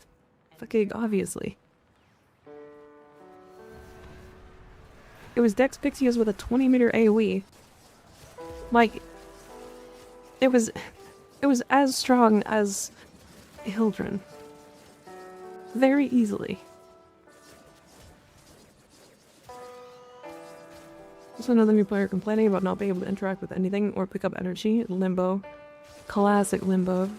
Fucking obviously. It was Dex Pixias with a 20-meter AoE. Like, it was as strong as Hildren. Very easily. Also another new player complaining about not being able to interact with anything or pick up energy. Limbo. Classic Limbo.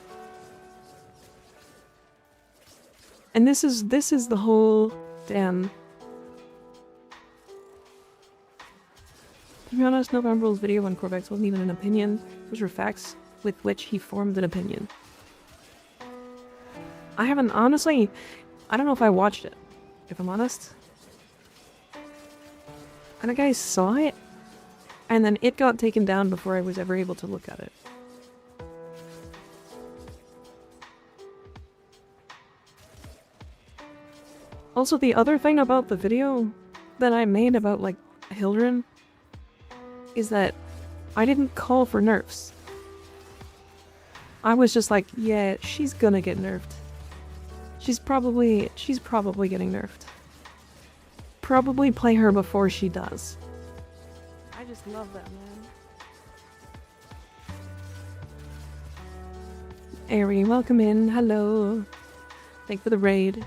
And this is the whole damn... To be honest, November's video on Corvex wasn't even an opinion. Those were facts with which he formed an opinion. I haven't, honestly, I don't know if I watched it, if I'm honest. I think I saw it, and then it got taken down before I was ever able to look at it. Also, the other thing about the video that I made about, like, Hildren is that I didn't call for nerfs. I was just like, yeah, she's gonna get nerfed. She's probably getting nerfed. Probably play her before she does. I just love that, man. Ari, welcome in. Hello. Thanks for the raid.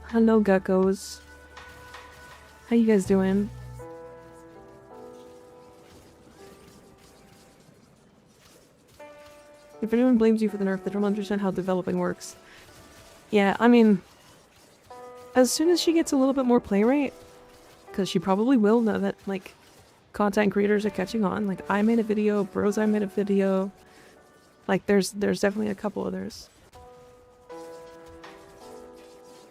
Hello, geckos. How you guys doing? If anyone blames you for the nerf, they don't understand how developing works. Yeah, I mean, as soon as she gets a little bit more play rate, because she probably will now that, like, content creators are catching on. Like, I made a video, Brozai made a video. Like, there's definitely a couple others.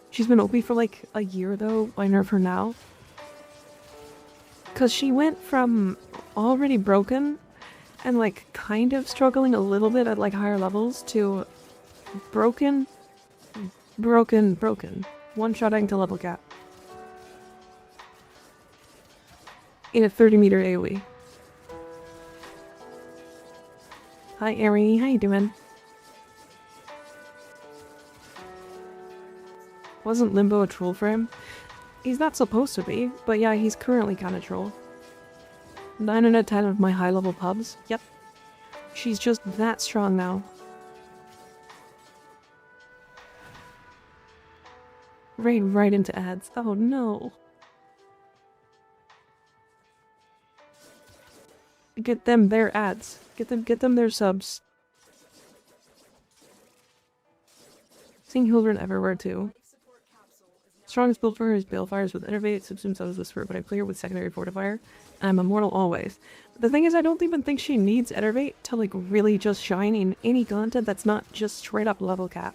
She's been OP for like a year though. I nerf her now. Cause she went from already broken and like kind of struggling a little bit at like higher levels to broken. One-shotting to level cap. In a 30-meter AoE. Hi Ari, how you doing? Wasn't Limbo a troll frame? He's not supposed to be, but yeah, he's currently kind of troll. 9 out of 10 of my high-level pubs. Yep. She's just that strong now. Right into ads. Oh no. Get them their ads. Get them their subs. Seeing Hildren everywhere too. Strongest build for her is Balefires with Innervate, subsumes out as Whisper, but I play her with secondary Fortifier, and I'm immortal always. The thing is, I don't even think she needs Innervate to like really just shine in any content that's not just straight up level cap.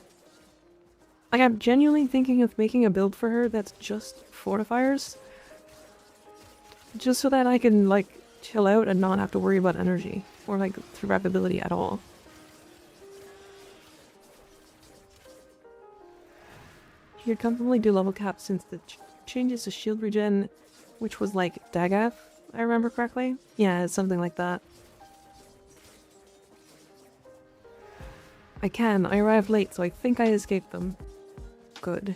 Like, I'm genuinely thinking of making a build for her that's just Fortifiers, just so that I can like chill out and not have to worry about energy, or like survivability at all. She could comfortably do level cap since the changes to shield regen, which was like Dagath, I remember correctly. Yeah, it's something like that. I arrived late, so I think I escaped them. Good.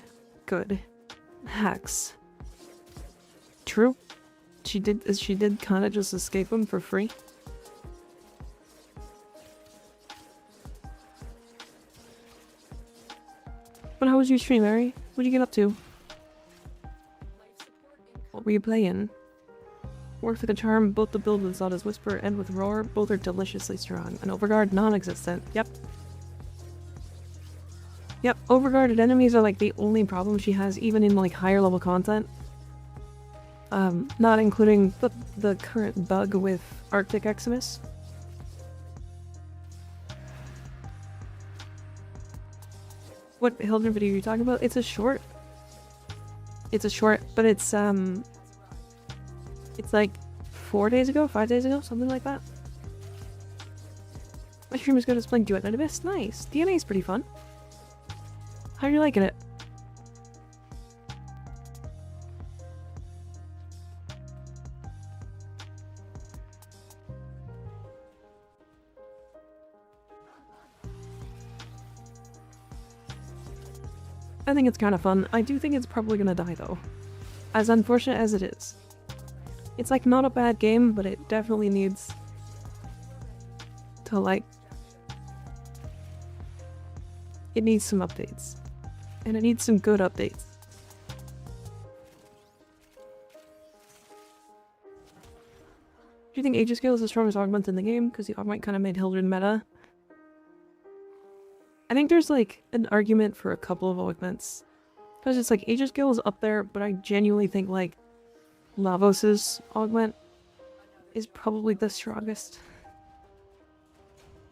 Hacks. True. She did kind of just escape them for free. But how was your stream, Mary? What'd you get up to? What were you playing? Work with a charm, both the build with Zada's Whisper and with Roar, both are deliciously strong. An overguard, non-existent. Yep. Yep, overguarded enemies are like the only problem she has, even in like higher level content. Not including the current bug with Arctic Eximus. What Hildren video are you talking about? It's a short. It's a short, but it's like 4 days ago, 5 days ago, something like that. My stream is good at playing Duet Night. Nice. DNA is pretty fun. How are you liking it? I think it's kind of fun. I do think it's probably gonna die though. As unfortunate as it is. It's like not a bad game, but it definitely needs to like... It needs some updates. And it needs some good updates. Do you think Age of Scale is the strongest augment in the game? Because the augment kind of made Hildren meta. I think there's like an argument for a couple of augments. Because it's like Age of Scale is up there, but I genuinely think like Lavos's augment is probably the strongest.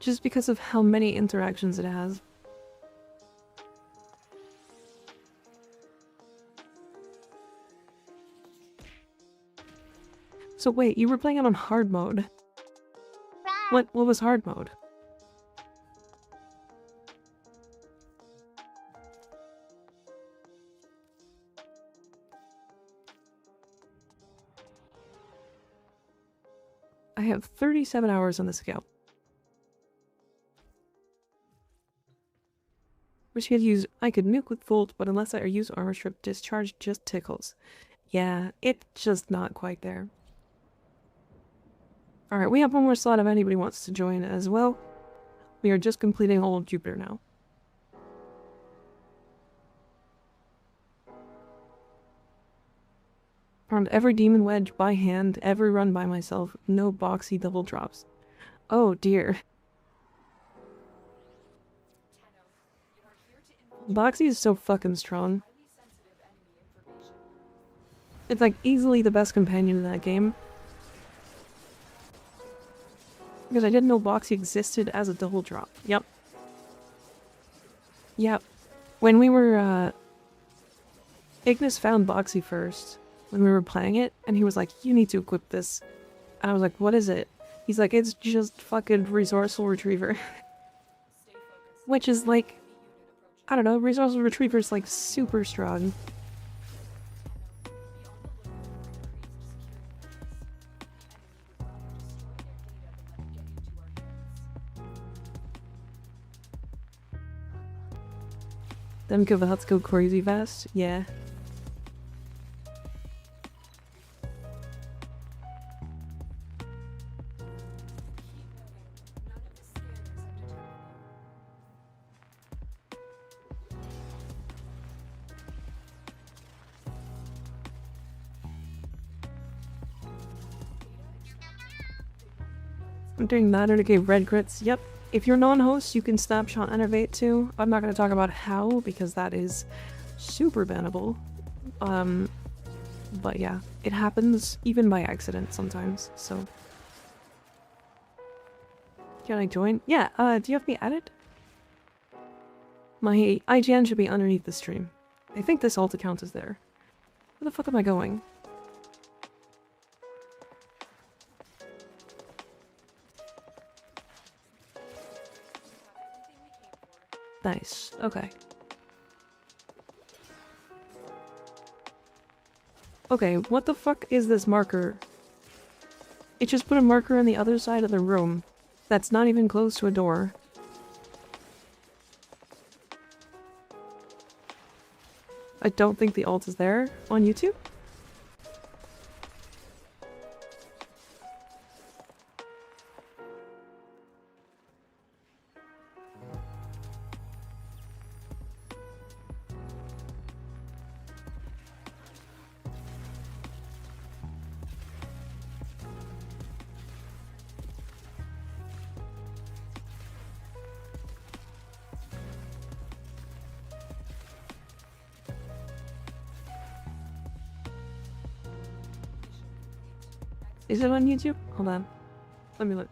Just because of how many interactions it has. So wait, you were playing it on hard mode. What was hard mode? I have 37 hours on the scale. Wish I could nuke with Volt, but unless I use Armor Strip, discharge just tickles. Yeah, it's just not quite there. Alright, we have one more slot if anybody wants to join as well. We are just completing all of Jupiter now. Farmed every demon wedge by hand, every run by myself, no boxy double drops. Oh dear. Boxy is so fucking strong. It's like easily the best companion in that game. Because I didn't know Boxy existed as a double drop. Yep. Yep. When we were, Ignis found Boxy first. When we were playing it, and he was like, you need to equip this. And I was like, what is it? He's like, it's just fucking Resourceful Retriever. Which is like, I don't know, Resourceful Retriever is like super strong. Them Kavats go crazy fast? Yeah. I'm doing that to give red crits. Yep. If you're non-host, you can snapshot Innovate too. I'm not going to talk about how, because that is super bannable. But yeah, it happens even by accident sometimes, so. Can I join? Yeah, do you have me added? My IGN should be underneath the stream. I think this alt account is there. Where the fuck am I going? Nice. Okay. Okay, what the fuck is this marker? It just put a marker on the other side of the room. That's not even close to a door. I don't think the alt is there on YouTube. Is it on YouTube? Hold on. Let me look.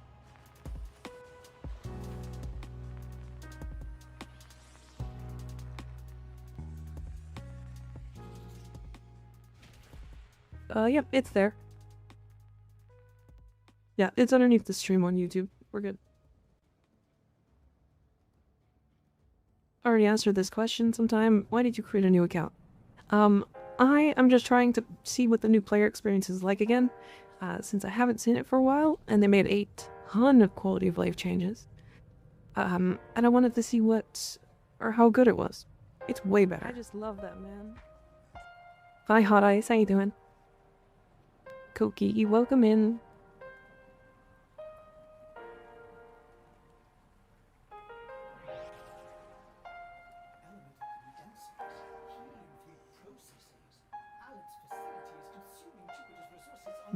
Yep, it's there. Yeah, it's underneath the stream on YouTube. We're good. Already answered this question sometime. Why did you create a new account? I am just trying to see what the new player experience is like again, since I haven't seen it for a while, and they made a ton of quality of life changes. And I wanted to see how good it was. It's way better. I just love that, man. Hi, Hot Ice. How you doing? Koki, welcome in.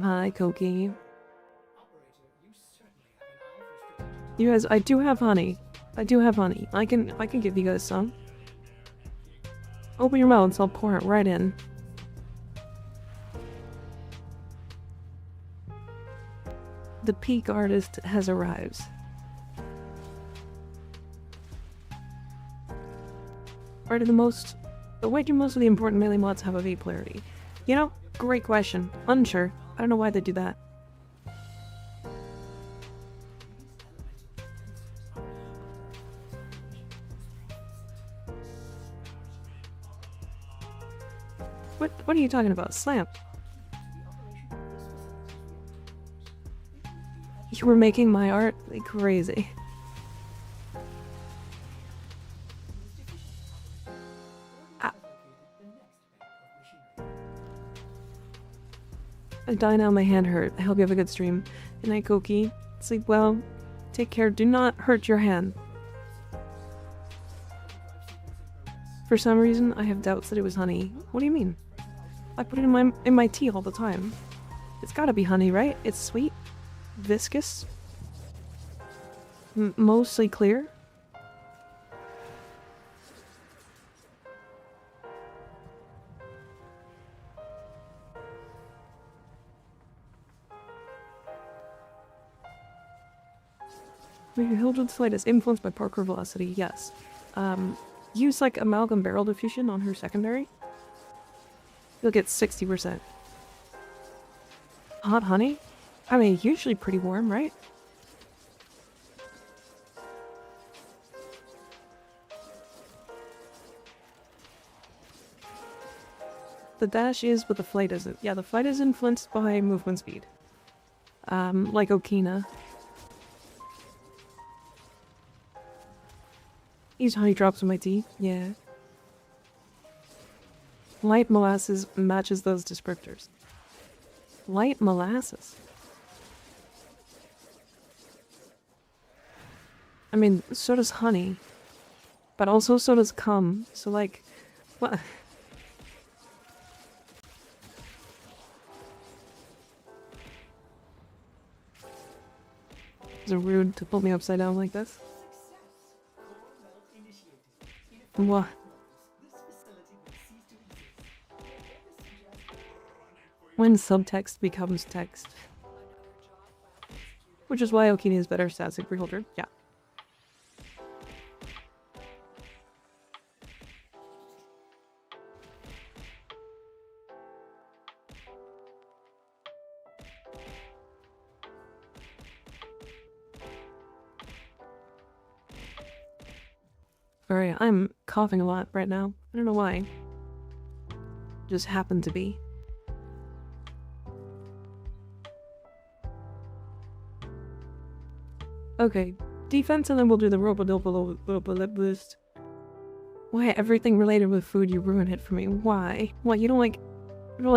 Hi, Koki. You guys, I do have honey. I do have honey. I can give you guys some. Open your mouths, I'll pour it right in. The peak artist has arrived. Why do most of the important melee mods have a V polarity? You know, great question. Unsure. I don't know why they do that. What are you talking about? Slam. You were making my art like crazy. I die now, my hand hurt. I hope you have a good stream. Good night, Koki. Sleep well. Take care. Do not hurt your hand. For some reason, I have doubts that it was honey. What do you mean? I put it in my tea all the time. It's gotta be honey, right? It's sweet, viscous, mostly clear. Maybe Hildred's Slate is influenced by Parker Velocity, yes. Use like amalgam barrel diffusion on her secondary. You'll get 60%. Hot honey? I mean, usually pretty warm, right? The dash is, but the flight isn't. Yeah, the flight is influenced by movement speed. Like Okina. Use honey drops in my tea. Yeah. Light molasses matches those descriptors. Light molasses. I mean, so does honey. But also so does cum. So like, what? Is it rude to put me upside down like this? What? When subtext becomes text. Which is why Okini is better static freeholder. Yeah. Sorry, I'm coughing a lot right now. I don't know why. Just happened to be. Okay, defense and then we'll do the robo boost. Why everything related with food you ruin it for me? Why? What, you don't like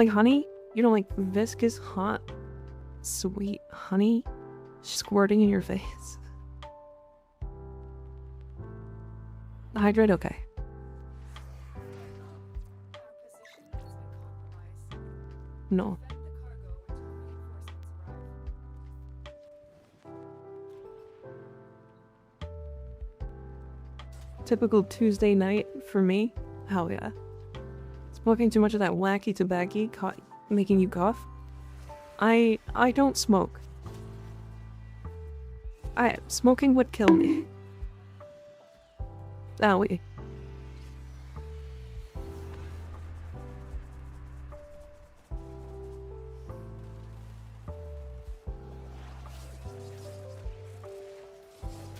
honey? You don't like viscous, hot, sweet honey squirting in your face? Hydrate? Okay. No. Typical Tuesday night for me? Hell yeah. Smoking too much of that wacky tobacco making you cough? I don't smoke. Smoking would kill me. Owie.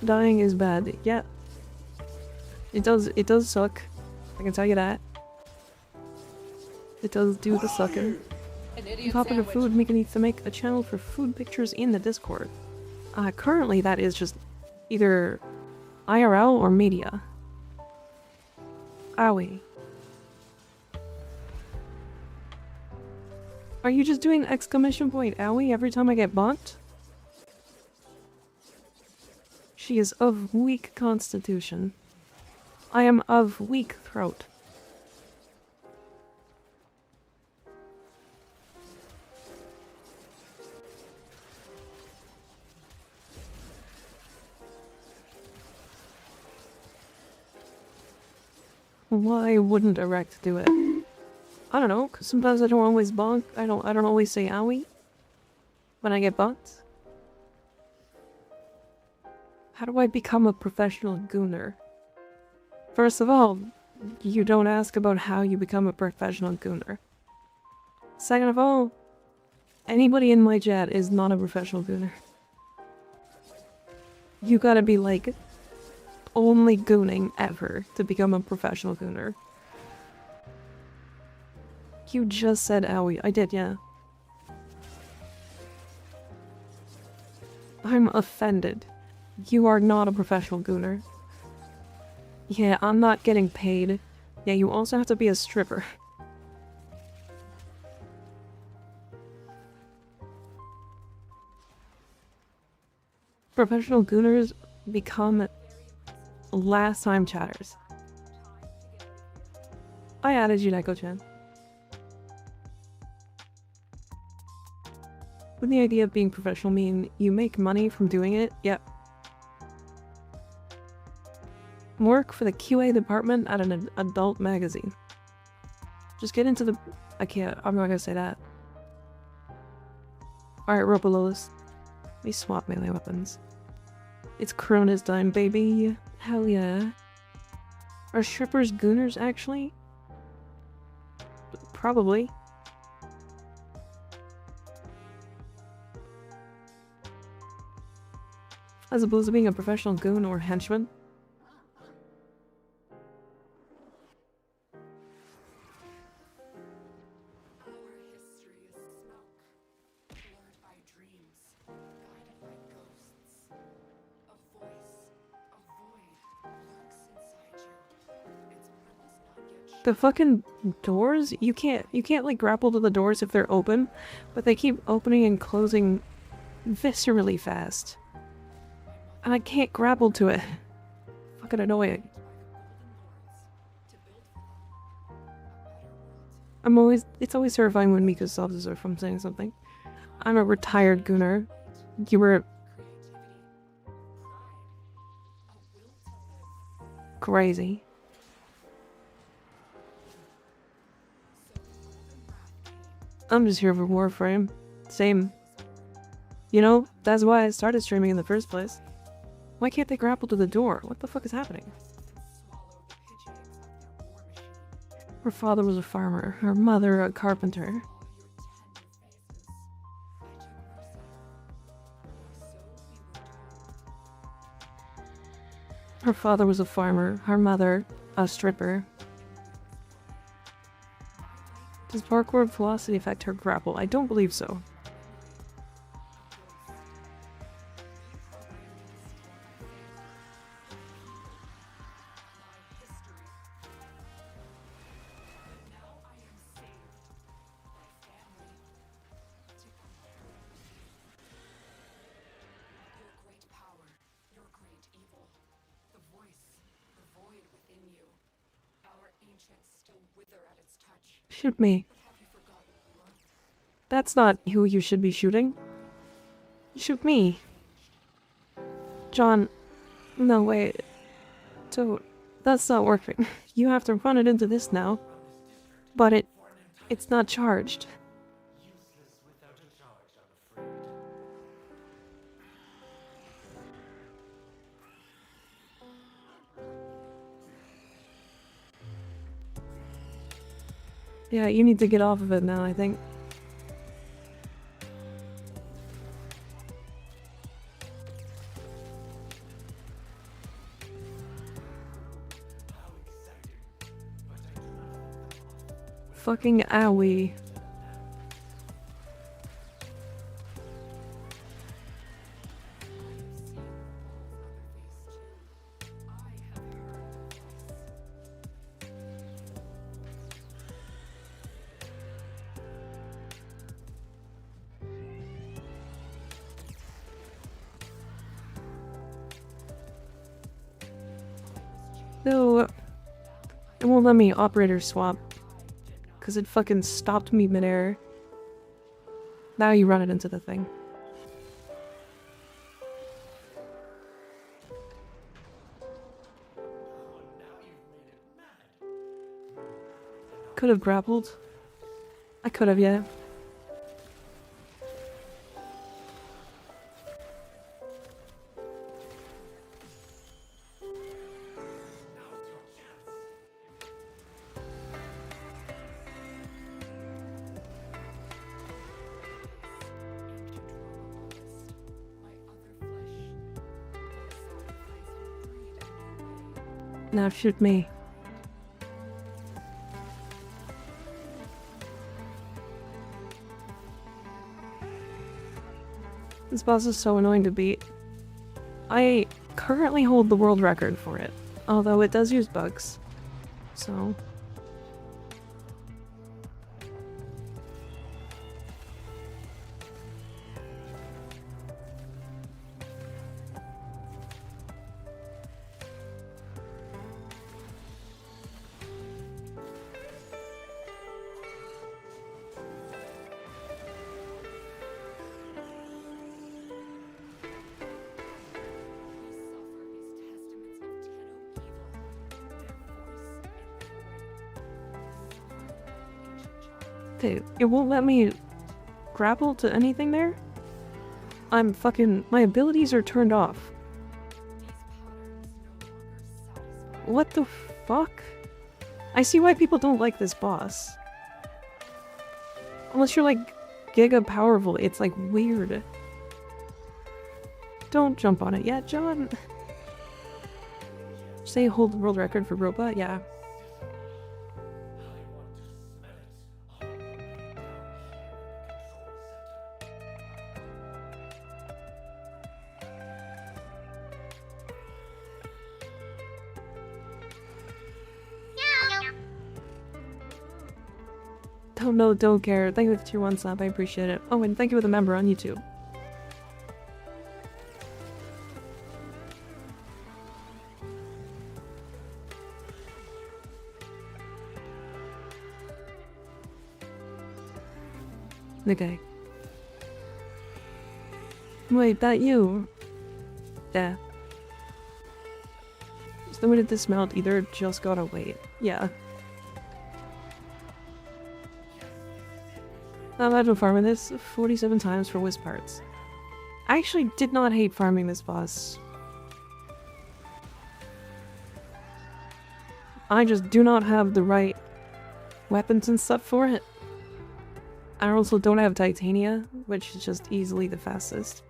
Dying is bad. Yeah. It does suck. I can tell you that. It does do the sucking. An idiot Popular sandwich. food Mika needs to make a channel for food pictures in the Discord. Currently that is just either IRL or media. Owie. Are you just doing exclamation point owie every time I get bumped? She is of weak constitution. I am of weak throat. Why wouldn't erect do it? I don't know, 'cause sometimes I don't always bonk. I don't always say owie when I get bumped. How do I become a professional gooner? First of all, you don't ask about how you become a professional gooner. Second of all, anybody in my chat is not a professional gooner. You gotta be like only gooning ever to become a professional gooner. You just said owie. I did, yeah. I'm offended. You are not a professional gooner. Yeah, I'm not getting paid. Yeah, you also have to be a stripper. Professional gooners become last time chatters. I added you, Neko-chan. Wouldn't the idea of being professional mean you make money from doing it? Yep. Work for the QA department at an adult magazine. Just get into the... I'm not gonna say that. Alright, Ropalolis. Let me swap melee weapons. It's Corona's time, baby. Hell yeah. Are strippers gooners, actually? Probably. As opposed to being a professional goon or henchman. The fucking doors? You can't like grapple to the doors if they're open, but they keep opening and closing viscerally fast. And I can't grapple to it. Fucking annoying. It's always terrifying when Mika stops her from saying something. I'm a retired gooner. You were... crazy. I'm just here for Warframe. Same. You know, that's why I started streaming in the first place. Why can't they grapple to the door? What the fuck is happening? Her father was a farmer, her mother a carpenter. Her father was a farmer, her mother a stripper. Does parkour velocity affect her grapple? I don't believe so. Shoot me. That's not who you should be shooting. Shoot me. John. No, wait. Don't. That's not working. You have to run it into this now. But it's not charged. Useless without a charge. Yeah, you need to get off of it now, I think. Fucking owie. No, it won't let me operator swap. Because it fucking stopped me midair. Now you run it into the thing. Could have grappled. I could have, yeah. Now shoot me. This boss is so annoying to beat. I currently hold the world record for it, although it does use bugs. So... it won't let me grapple to anything there? I'm fucking... my abilities are turned off. What the fuck? I see why people don't like this boss. Unless you're like giga powerful, it's like weird. Don't jump on it yet, John. Say hold the world record for robot? Yeah. Oh no, don't care. Thank you for the tier 1 sub, I appreciate it. Oh, and thank you for the member on YouTube. Okay. Wait, that you? Yeah. So when did this mount? Either just gotta wait. Yeah. I've had been farming this 47 times for Wisp parts. I actually did not hate farming this boss. I just do not have the right weapons and stuff for it. I also don't have Titania, which is just easily the fastest.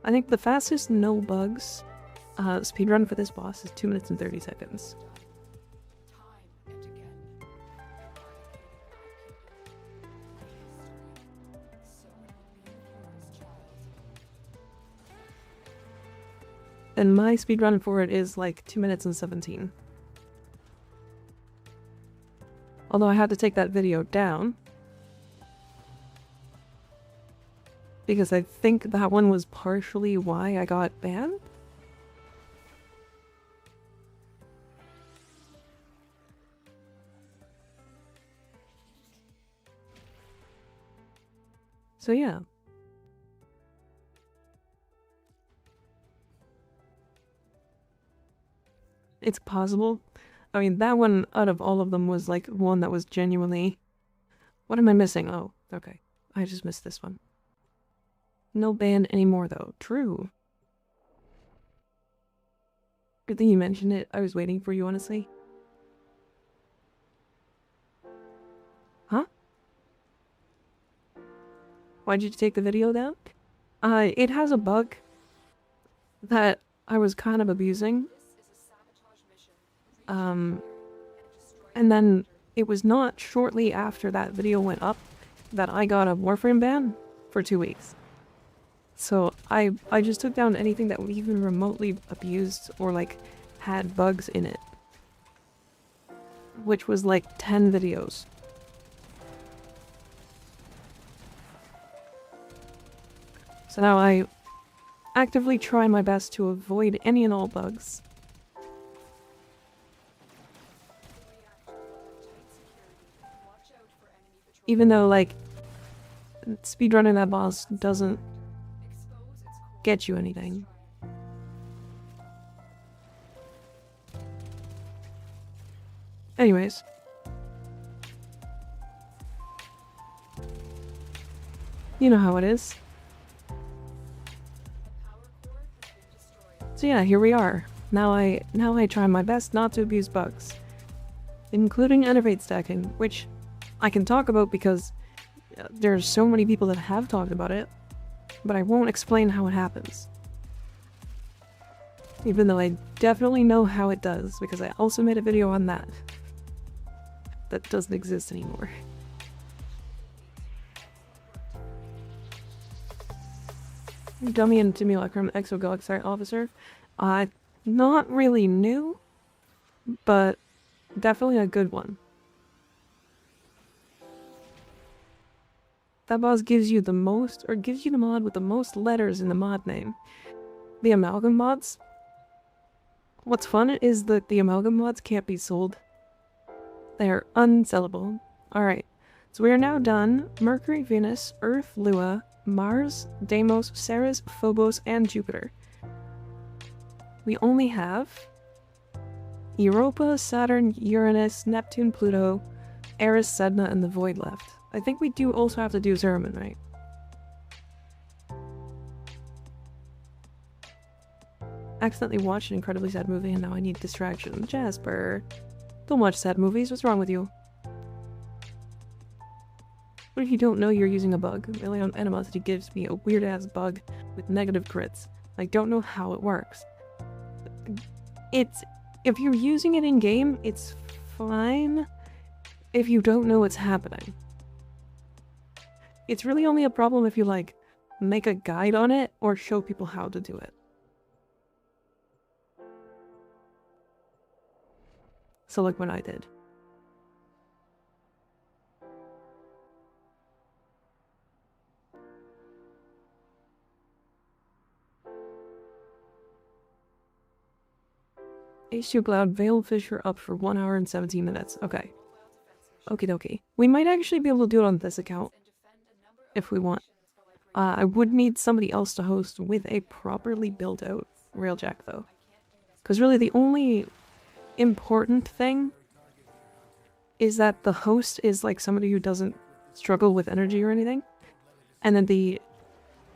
I think the fastest no bugs speedrun for this boss is 2 minutes and 30 seconds. And my speedrun for it is like 2 minutes and 17. Although I had to take that video down. Because I think that one was partially why I got banned? So yeah. It's possible. I mean, that one out of all of them was like one that was genuinely... What am I missing? Oh, okay. I just missed this one. No ban anymore though. True. Good thing you mentioned it. I was waiting for you, honestly. Huh? Why did you take the video down? It has a bug that I was kind of abusing. And then it was not shortly after that video went up that I got a Warframe ban for 2 weeks. So I just took down anything that was even remotely abused or like had bugs in it. Which was like 10 videos. So now I actively try my best to avoid any and all bugs. Even though, like, speedrunning that boss doesn't get you anything. Anyways. You know how it is. So yeah, here we are. Now I try my best not to abuse bugs. Including enervate stacking, which I can talk about because there's so many people that have talked about it, but I won't explain how it happens. Even though I definitely know how it does, because I also made a video on that. That doesn't exist anymore. Dummy and Simulacrum Exogalaxy Officer. Not really new, but definitely a good one. That boss gives you the most, or gives you the mod with the most letters in the mod name. The amalgam mods. What's fun is that the amalgam mods can't be sold. They are unsellable. Alright, so we are now done. Mercury, Venus, Earth, Lua, Mars, Deimos, Ceres, Phobos, and Jupiter. We only have Europa, Saturn, Uranus, Neptune, Pluto, Eris, Sedna, and the Void left. I think we do also have to do Zerman, right? Accidentally watched an incredibly sad movie and now I need distraction. Jasper. Don't watch sad movies, what's wrong with you? What if you don't know you're using a bug? Million Animosity gives me a weird ass bug with negative crits. I don't know how it works. If you're using it in game, it's fine if you don't know what's happening. It's really only a problem if you like make a guide on it or show people how to do it. So like when I did. H2 Cloud, Veil Fisher up for 1 hour and 17 minutes. Okay. Okie dokie. We might actually be able to do it on this account. If we want. I would need somebody else to host with a properly built out Railjack though. Because really the only important thing is that the host is like somebody who doesn't struggle with energy or anything. And then the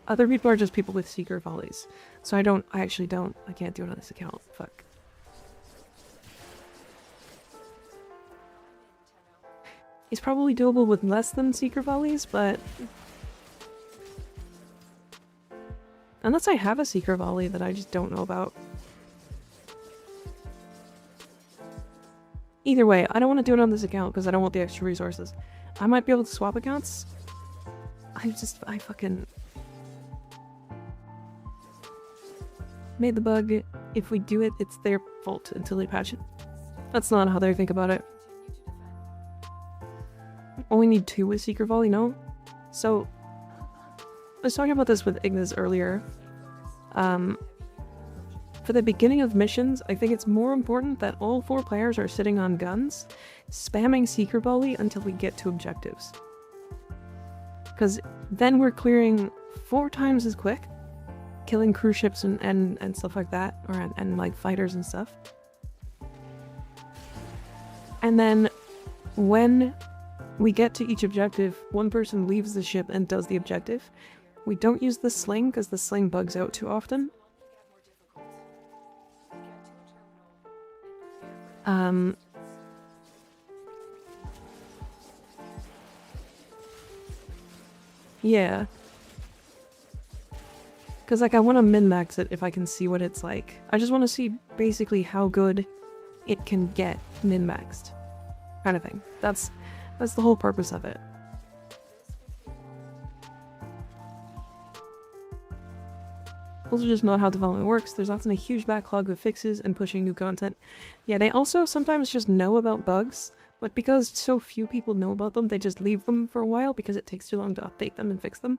other people are just people with Seeker Volleys. So I can't do it on this account. Fuck. It's probably doable with less than Seeker Volleys, but... Unless I have a Seeker Volley that I just don't know about. Either way, I don't want to do it on this account because I don't want the extra resources. I might be able to swap accounts. I fucking... made the bug. If we do it, it's their fault until they patch it. That's not how they think about it. Only need 2 with Seeker Volley, no? So, I was talking about this with Ignis earlier. For the beginning of missions, I think it's more important that all 4 players are sitting on guns, spamming Seeker Volley until we get to objectives. Because then we're clearing 4 times as quick, killing cruise ships and stuff like that, and like fighters and stuff. And then when we get to each objective, one person leaves the ship and does the objective. We don't use the sling because the sling bugs out too often. Yeah, Because, like, I want to min-max it if I can see what it's like. I just want to see basically how good it can get min-maxed. Kind of thing. That's the whole purpose of it. Also just not how development works. There's often a huge backlog of fixes and pushing new content. Yeah, they also sometimes just know about bugs, but because so few people know about them, they just leave them for a while because it takes too long to update them and fix them.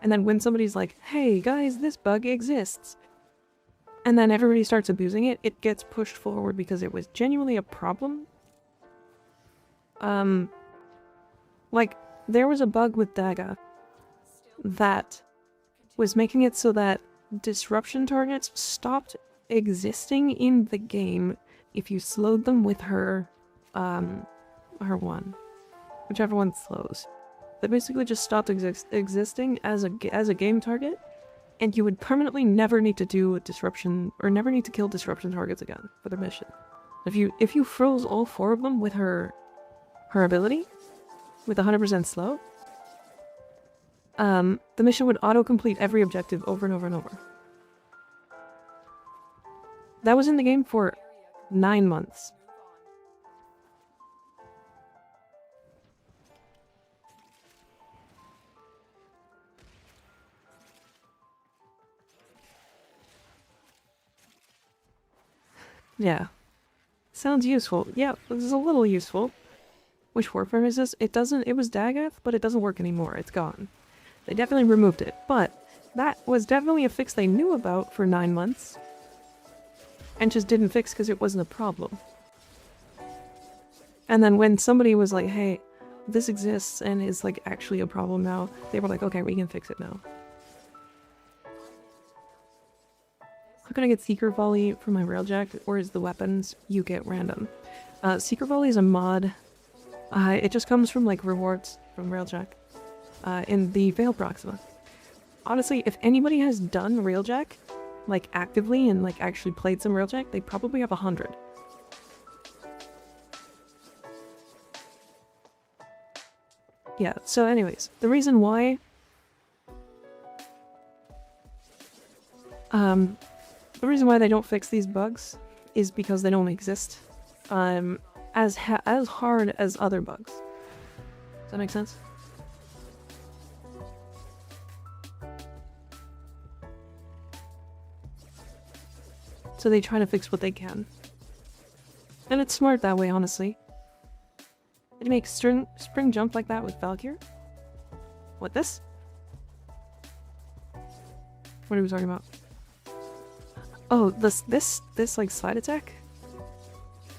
And then when somebody's like, hey guys, this bug exists, and then everybody starts abusing it, it gets pushed forward because it was genuinely a problem. Like, there was a bug with Daga that was making it so that disruption targets stopped existing in the game if you slowed them with her one. Whichever one slows. They basically just stopped existing as a game target, and you would permanently never need to do a disruption, or never need to kill disruption targets again for the mission. If you froze all 4 of them with her ability, with 100% slow, the mission would auto-complete every objective over and over and over. That was in the game for 9 months. Yeah. Sounds useful. Yeah, this is a little useful. Which Warframe is this? It was Dagoth, but it doesn't work anymore. It's gone. They definitely removed it, but that was definitely a fix they knew about for 9 months. And just didn't fix because it wasn't a problem. And then when somebody was like, hey, this exists and is like actually a problem now, they were like, okay, we can fix it now. How can I get Seeker Volley for my Railjack, or is the weapons you get random? Seeker Volley is a mod. It just comes from like rewards from Railjack in the Veil Proxima. Honestly, if anybody has done Railjack, like actively and like actually played some Railjack, they probably have 100. Yeah, so anyways, the reason why they don't fix these bugs is because they don't exist as hard as other bugs. Does that make sense? So they try to fix what they can. And it's smart that way, honestly. Did you make spring jump like that with Valkyr? What, this? What are we talking about? Oh, this like slide attack?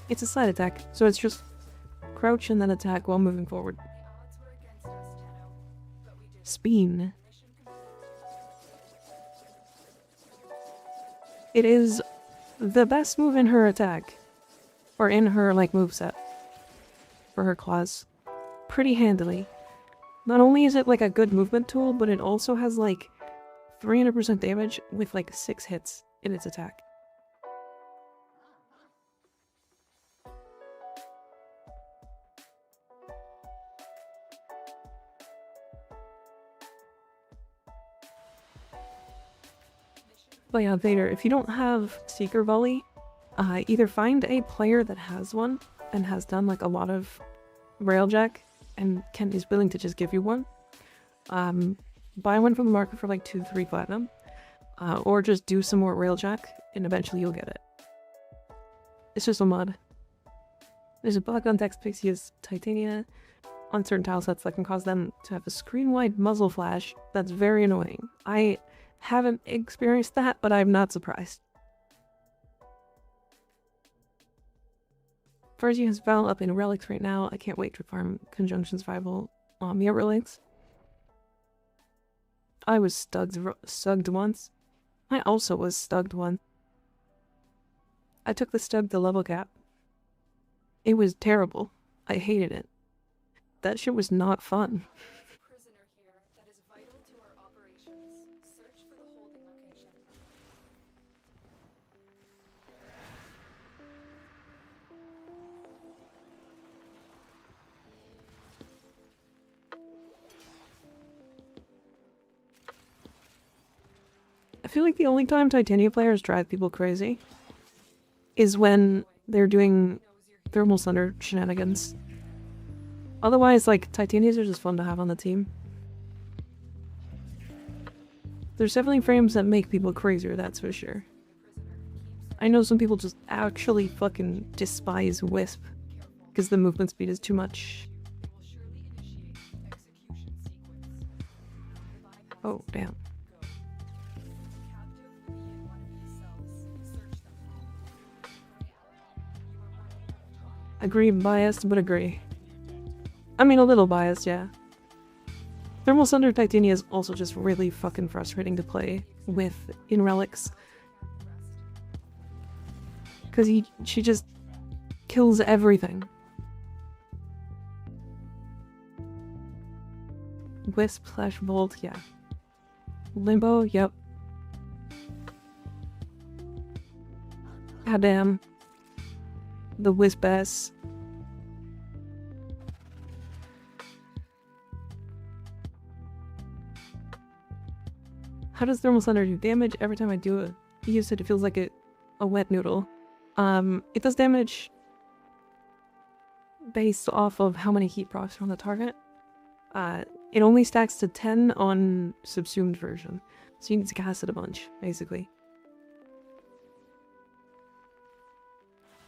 It's a slide attack, so it's just crouch and then attack while moving forward. Speen. It is the best move in her attack. Or in her, like, moveset. For her claws. Pretty handily. Not only is it, like, a good movement tool, but it also has, like, 300% damage with, like, 6 hits in its attack. But yeah, Vader, if you don't have Seeker Volley, either find a player that has one and has done like a lot of Railjack and is willing to just give you one. Buy one from the market for like 2-3 platinum. Or just do some more Railjack and eventually you'll get it. It's just a mod. There's a bug on Dex Pixie's Titania on certain tile sets that can cause them to have a screen-wide muzzle flash that's very annoying. I haven't experienced that, but I'm not surprised. Farzi has Val up in Relics right now. I can't wait to farm Conjunction Survival Mia Relics. I was stugged once. I also was stugged once. I took the stug to level cap. It was terrible. I hated it. That shit was not fun. Prisoner here that is vital to our operations. Search for the holding location. feel like the only time Titania players drive people crazy is when they're doing Thermal Thunder shenanigans. Otherwise, like, Titanias are just fun to have on the team. There's definitely frames that make people crazier, that's for sure. I know some people just actually fucking despise Wisp because the movement speed is too much. Oh, damn. Agree, biased, but agree. I mean, a little biased, yeah. Thermal Thunder Titania is also just really fucking frustrating to play with in Relics. Because she just kills everything. Wisp / Volt, yeah. Limbo, yep. Goddamn. The Wisp S. How does Thermal Thunder do damage? Every time I use it, it feels like a wet noodle. It does damage based off of how many heat procs are on the target. It only stacks to 10 on subsumed version, so you need to cast it a bunch, basically.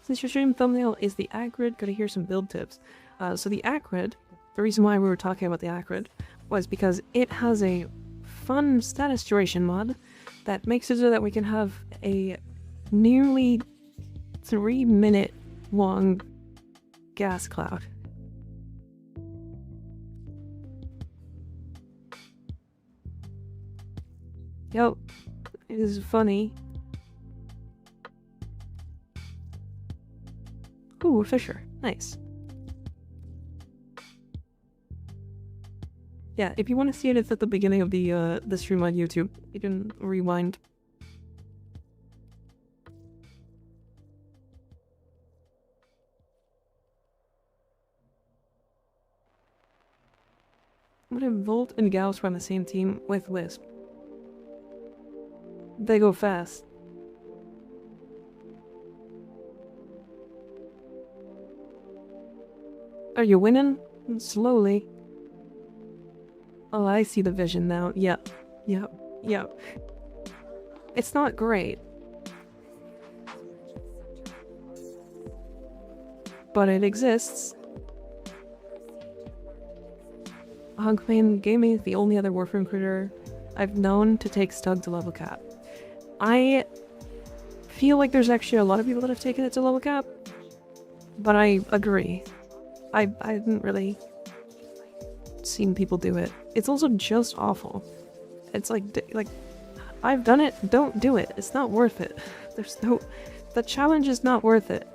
Since your stream thumbnail is the Acrid, gotta hear some build tips. So the Acrid, the reason why we were talking about the Acrid was because it has a fun status duration mod that makes it so that we can have a nearly 3-minute long gas cloud. Yep, it is funny. Ooh, a Fisher. Nice. Yeah, if you want to see it, it's at the beginning of the stream on YouTube. You can rewind. What if Volt and Gauss run the same team with Wisp? They go fast. Are you winning? Slowly. Oh, I see the vision now. Yep. Yep. Yep. It's not great. But it exists. Hunkman Gaming is the only other Warframe creator I've known to take Stug to level cap. I feel like there's actually a lot of people that have taken it to level cap, but I agree. I haven't really seen people do it. It's also just awful. It's like I've done it, don't do it. It's not worth it. The challenge is not worth it.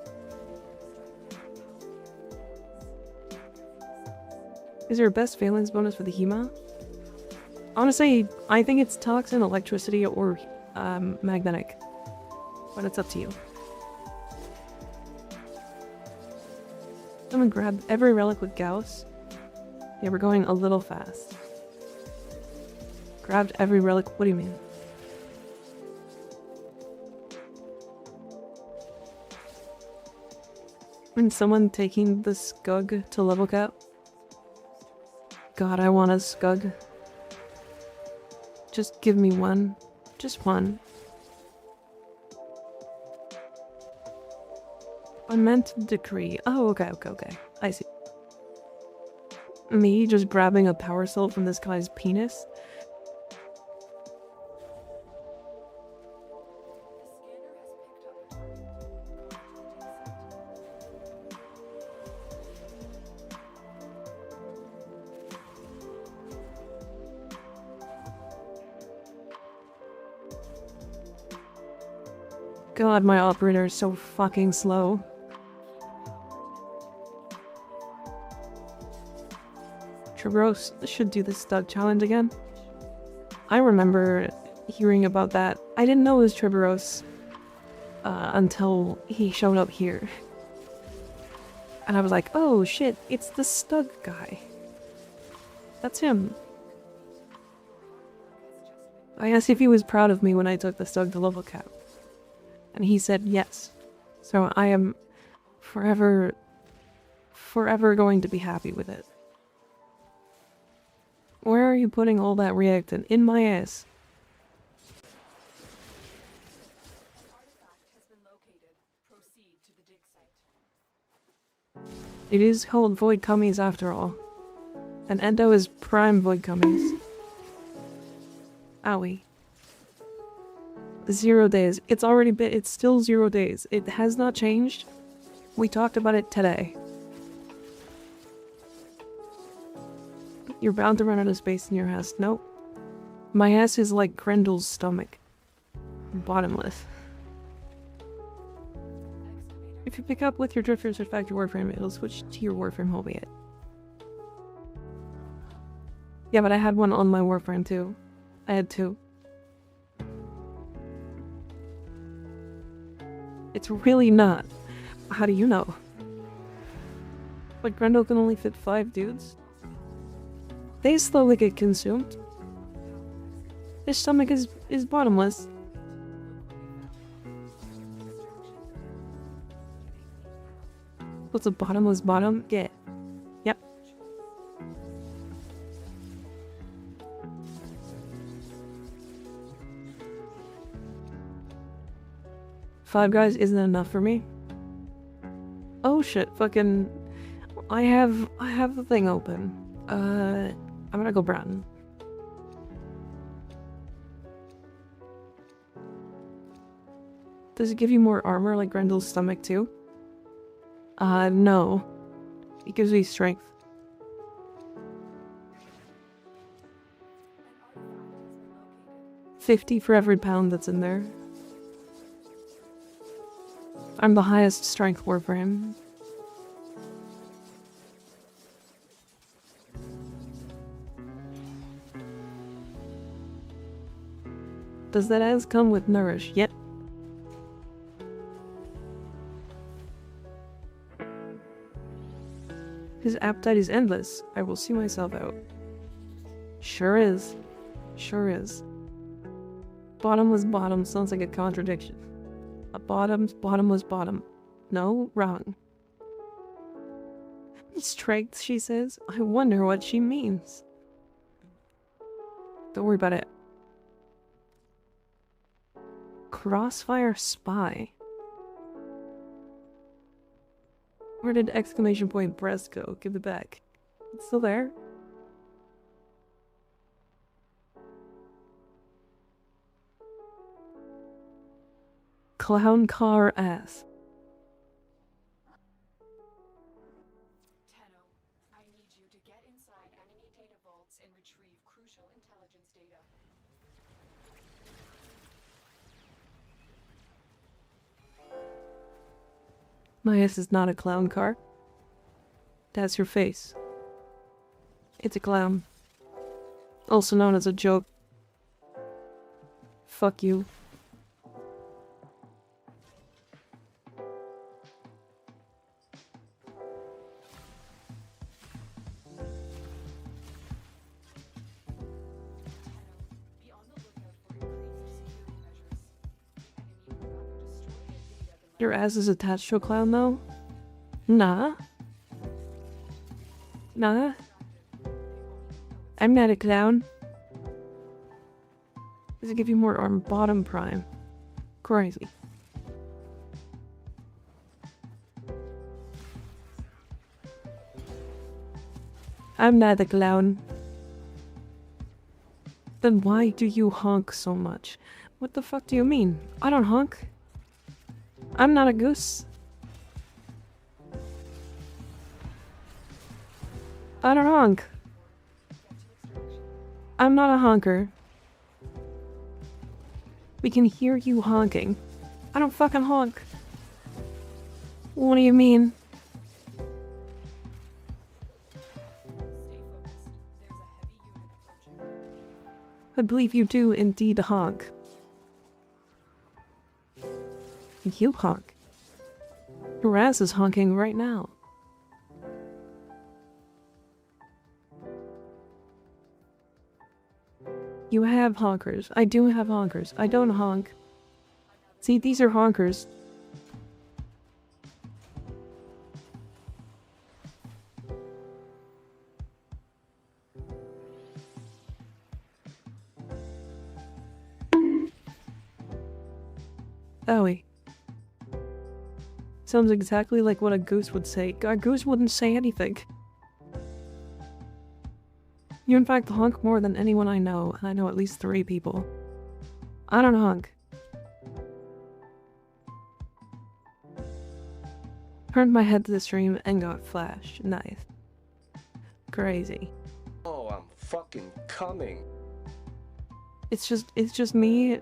Is there a best valence bonus for the HEMA? Honestly, I think it's toxin, electricity, or magnetic. But it's up to you. Someone grab every relic with Gauss. Yeah, we're going a little fast. Grabbed every relic, what do you mean? And someone taking the Skug to level cap? God, I want a Skug. Just give me one. Just one. Unmeant decree. Oh, okay. I see. Me just grabbing a power cell from this guy's penis? God, my operator is so fucking slow. Traveros should do the Stug challenge again. I remember hearing about that. I didn't know it was Traveros until he showed up here. And I was like, oh shit, it's the Stug guy. That's him. I asked if he was proud of me when I took this dog to level cap. And he said yes. So I am forever going to be happy with it. Where are you putting all that reactant? In my ass. Artifact has been located. Proceed to the dig site. It is called Void Cummies after all. And Endo is prime Void Cummies. Owie. 0 days. It's already been- it's still 0 days. It has not changed. We talked about it today. You're bound to run out of space in your ass. Nope. My ass is like Grendel's stomach. Bottomless. If you pick up with your drifters or factory Warframe, it'll switch to your Warframe, albeit. Yeah, but I had one on my Warframe too. I had 2. It's really not. How do you know? But Grendel can only fit 5 dudes? They slowly get consumed. His stomach is bottomless. What's a bottomless bottom? Yeah. Yep. Five Guys isn't enough for me. Oh shit, fucking... I have the thing open. I'm gonna go brown. Does it give you more armor like Grendel's stomach too? No. It gives me strength. An artifact has been located. 50 for every pound that's in there. I'm the highest strength Warframe. Does that ass come with nourish? Yep. His appetite is endless. I will see myself out. Sure is. Sure is. Bottomless bottom sounds like a contradiction. A bottomless bottom. No, wrong. Strength, she says. I wonder what she means. Don't worry about it. Crossfire spy. Where did exclamation point breast go? Give it back. It's still there. Clown car ass. Tenno, I need you to get inside enemy data vaults and retrieve crucial intelligence data. My ass is not a clown car. That's your face. It's a clown. Also known as a joke. Fuck you. Be on the lookout for increased security measures. The enemy would rather destroy your data than Your ass is attached to a clown though? Nah. Nah. I'm not a clown. Does it give you more arm bottom prime? Crazy. I'm not a clown. Then why do you honk so much? What the fuck do you mean? I don't honk. I'm not a goose. I don't honk. I'm not a honker. We can hear you honking. I don't fucking honk. What do you mean? stay focused. There's a heavy unit approaching. I believe you do indeed honk. You honk. Your ass is honking right now. You have honkers. I do have honkers. I don't honk. See, these are honkers. Owie. Sounds exactly like what a goose would say. A goose wouldn't say anything. You in fact honk more than anyone I know, and I know at least 3 people. I don't honk. Turned my head to the stream and got flash. Nice. Crazy. Oh, I'm fucking coming. It's just me.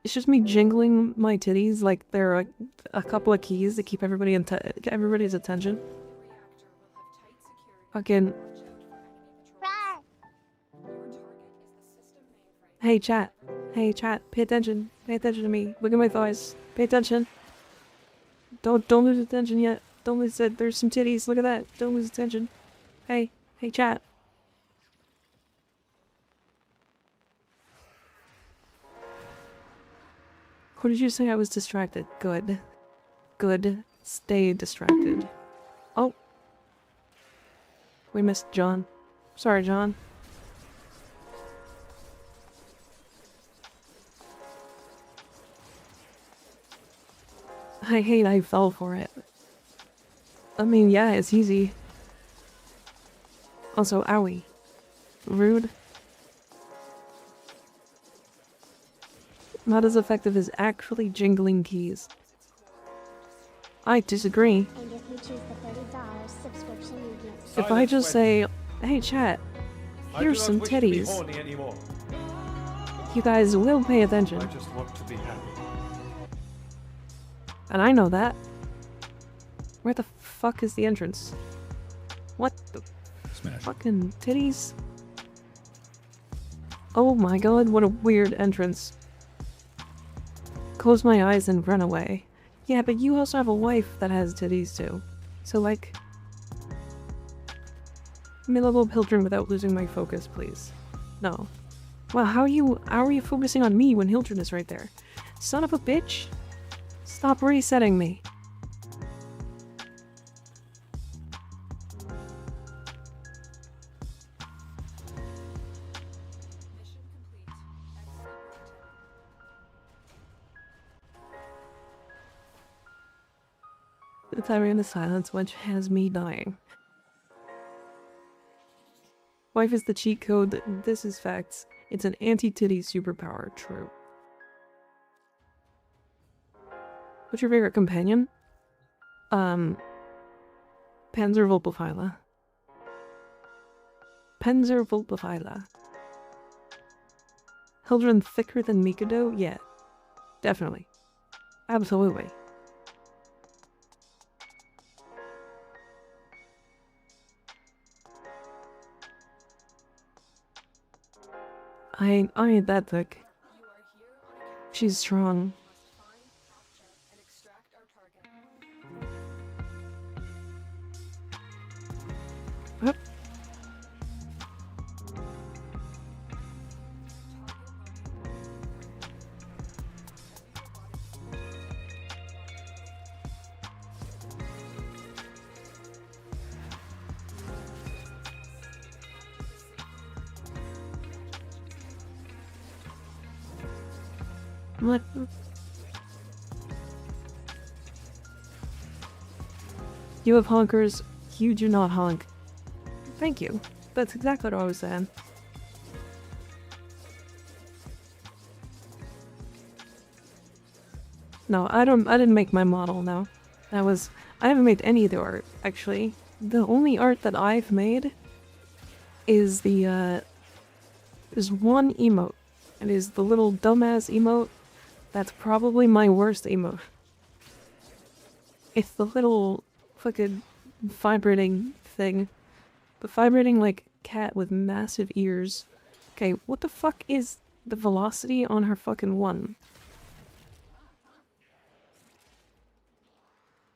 It's just me jingling my titties like they're a couple of keys to keep everybody's attention. Fucking. Hey chat. Hey chat. Pay attention. Pay attention to me. Look at my thighs. Pay attention. Don't lose attention yet. Don't lose it. There's some titties. Look at that. Don't lose attention. Hey. Hey chat. What did you say? I was distracted. Good. Good. Stay distracted. Oh. We missed John. Sorry, John. I hate I fell for it. I mean, yeah, it's easy. Also, owie. Rude. Not as effective as actually jingling keys. I disagree. And if you choose the $30 subscription, you get... If I just say, hey chat, I do here's not some wish to be titties, horny anymore. you guys will pay attention. I just want to be happy. And I know that. Where the fuck is the entrance? What the Smash. fucking titties? Oh my god, what a weird entrance. Close my eyes and run away. Yeah, but you also have a wife that has titties too. So like... mid-level Hildren without losing my focus, please. No. Well, how are you focusing on me when Hildren is right there? Son of a bitch! Stop resetting me. The timer in the silence which has me dying. Wife is the cheat code. This is facts. It's an anti-titty superpower. True. What's your favorite companion? Panzervolpophyla. Panzervolpophyla. Hildren thicker than Mikado? Yeah. Definitely. Absolutely. I ain't that thick. She's strong. Yep. What? You have honkers, you do not honk. Thank you. That's exactly what I was saying. No, I didn't make my model, no. I haven't made any of the art, actually. The only art that I've made is is one emote. It is the little dumbass emote. That's probably my worst emote. It's the little fucking vibrating thing. The vibrating, like, cat with massive ears. Okay, what the fuck is the velocity on her fucking one?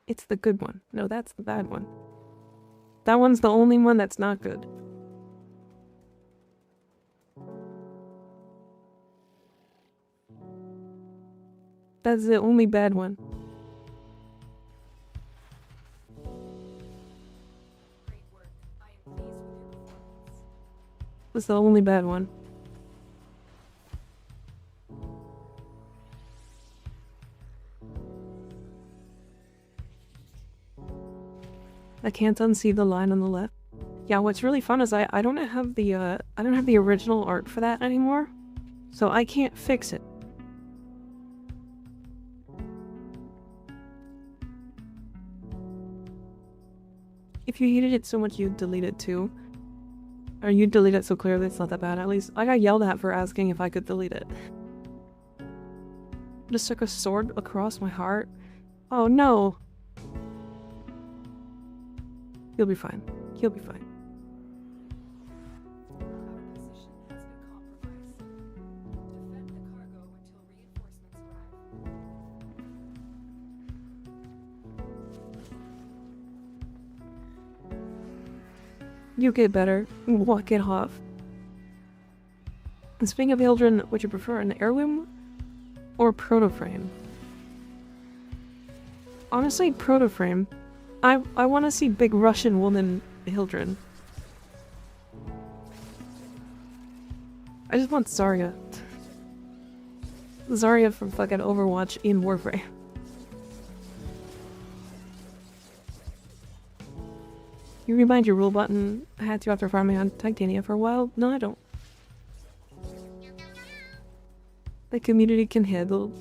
It's the good one. No, that's the bad one. That one's the only one that's not good. That's the only bad one. Great work. I am pleased with your performance. That's the only bad one. I can't unsee the line on the left. Yeah, what's really fun is I don't have the original art for that anymore, so I can't fix it. If you hated it so much you'd delete it too. Or you'd delete it so clearly it's not that bad. At least I got yelled at for asking if I could delete it. Just took a sword across my heart. Oh no! He'll be fine. He'll be fine. Our position has been compromised. Defend the cargo until reinforcements arrive. You get better. Walk it off. And speaking of Hildren, would you prefer an heirloom or proto-frame? Honestly, proto-frame. I want to see big Russian woman Hildren. I just want Zarya. Zarya from fucking Overwatch in Warframe. You remind your rule button had you after farming on Titania for a while? No, I don't. The community can handle...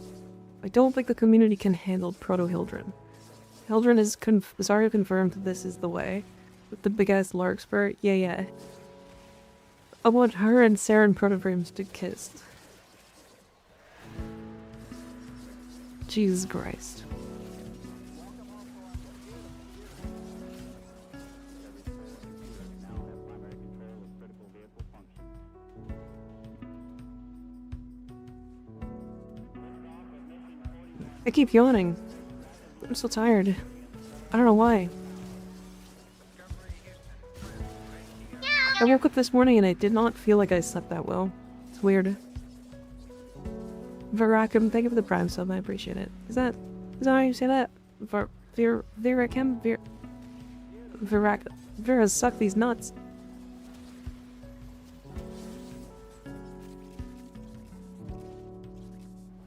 I don't think the community can handle Proto-Hildren. Hildren is Zarya confirmed this is the way. With the big-ass Larkspur, yeah. I want her and Saren Proto-Frames to kiss. Jesus Christ. I keep yawning. I'm so tired. I don't know why. I woke up this morning and I did not feel like I slept that well. It's weird. Verakim, thank you for the prime sub, I appreciate it. Is that how you say that? Verakim? Vera, suck these nuts.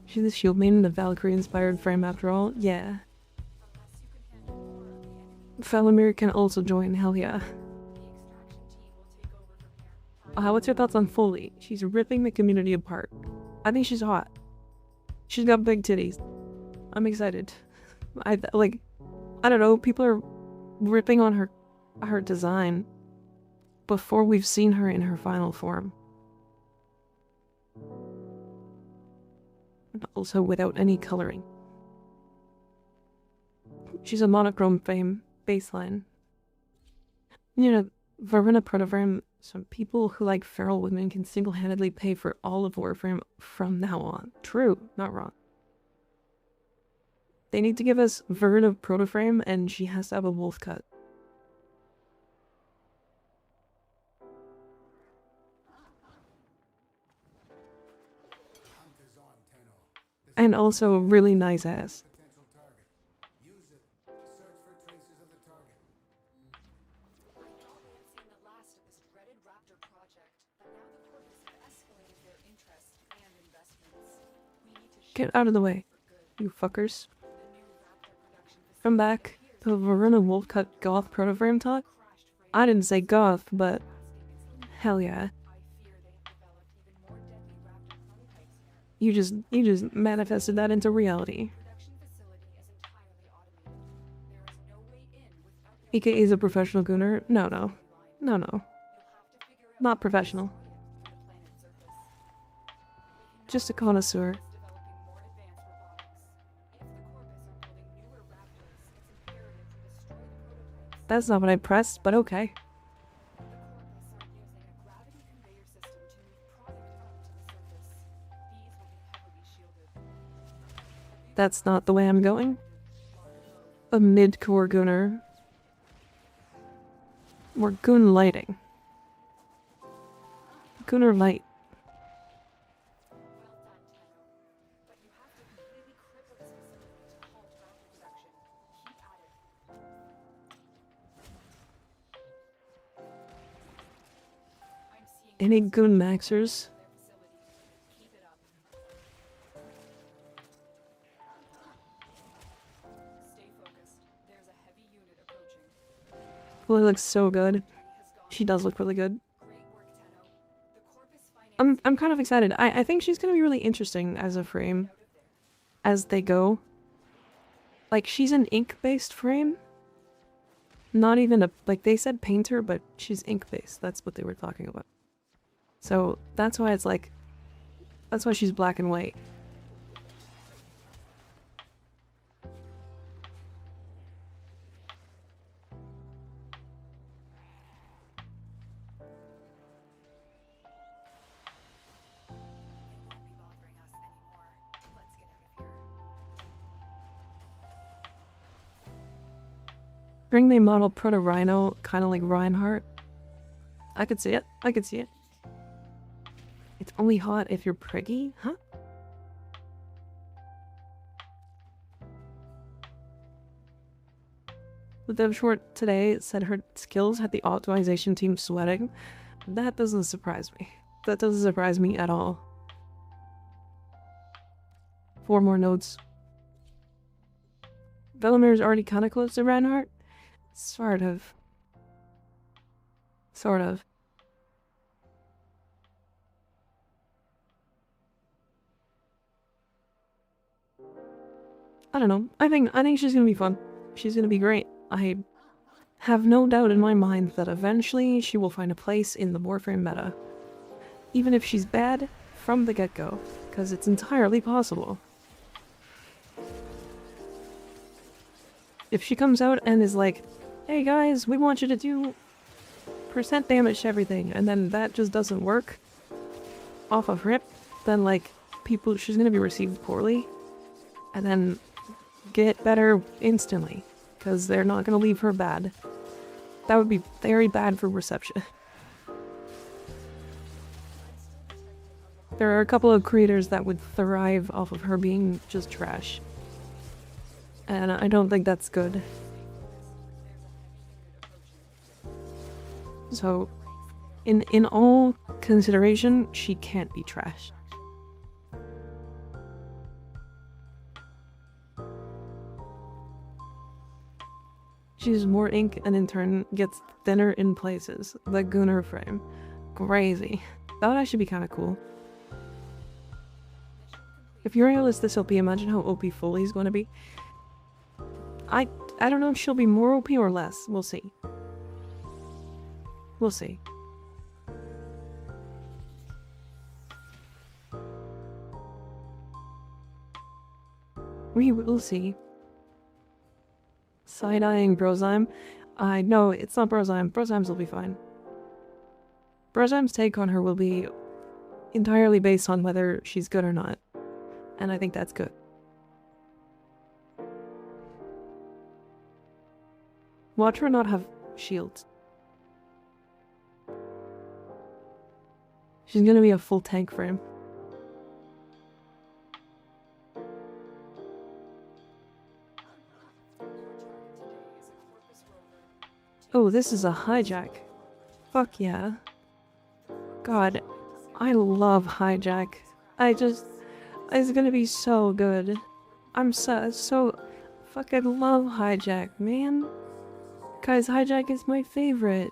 She's the shield maiden, the Valkyrie inspired frame after all? Yeah. Falamir can also join, hell yeah. What's your thoughts on Foley? She's ripping the community apart. I think she's hot. She's got big titties. I'm excited. I don't know, people are ripping on her design before we've seen her in her final form. Also without any coloring. She's a monochrome frame baseline. You know, Varuna Protoframe, some people who like feral women can single-handedly pay for all of Warframe from now on. True, not wrong. They need to give us Varuna Protoframe and she has to have a wolf cut. And also a really nice ass. Get out of the way, you fuckers. Come back to Varuna Wolf Cut Goth Protoframe talk? I didn't say goth, but hell yeah. You just manifested that into reality. Ika is a professional gooner? No. Not professional. Just a connoisseur. That's not what I pressed, but okay. That's not the way I'm going. A mid-core gooner. We're goon lighting. Gooner light. Any goon maxers? Keep it up. Stay focused. There's a heavy unit approaching. Chloe looks so good. She does look really good. Great work, Tenno. The Corpus finance I'm kind of excited. I think she's gonna be really interesting as a frame. As they go. Like, she's an ink-based frame. Not even a... Like, they said painter, but she's ink-based. That's what they were talking about. So, that's why it's like... That's why she's black and white. won't be bothering us anymore. Let's get out of here. Bring the model Proto-Rhino, kind of like Reinhardt. I could see it. I could see it. It's only hot if you're priggy? Huh? The dev short today said her skills had the optimization team sweating. That doesn't surprise me. That doesn't surprise me at all. 4 more nodes. Velamir's already kind of close to Reinhardt? Sort of. Sort of. I don't know. I think she's gonna be fun. She's gonna be great. I have no doubt in my mind that eventually she will find a place in the Warframe meta. Even if she's bad from the get-go, because it's entirely possible. If she comes out and is like, hey guys, we want you to do % damage to everything, and then that just doesn't work off of rip, then like, she's gonna be received poorly, and then get better instantly, because they're not gonna leave her bad. That would be very bad for reception. There are a couple of creators that would thrive off of her being just trash. And I don't think that's good. So, in all consideration, she can't be trash. She uses more ink and in turn gets thinner in places. The Gunner frame. Crazy. That would actually be kind of cool. If Uriel is this OP, imagine how OP Foley is going to be. I don't know if she'll be more OP or less. We'll see. We'll see. We will see. Side-eyeing Brozyme. No, it's not Brozyme. Brozymes will be fine. Brozyme's take on her will be entirely based on whether she's good or not. And I think that's good. Watch her not have shields. She's gonna be a full tank frame. Oh, this is a hijack. Fuck yeah. God, I love hijack. It's gonna be so good. I'm so fucking love hijack, man. Guys, hijack is my favorite.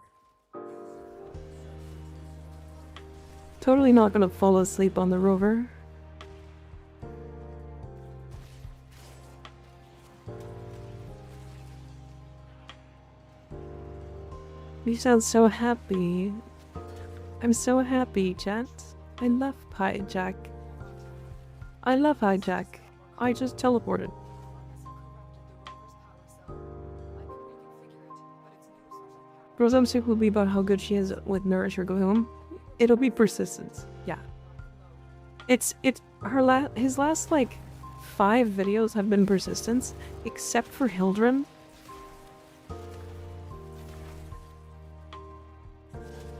Totally not gonna fall asleep on the rover. You sound so happy. I'm so happy, chat. I love hijack. I love hijack. I just teleported. Brozyme's take will be about how good she is with Nourish or Go Home. It'll be persistence. Yeah. His last like 5 videos have been persistence, except for Hildren.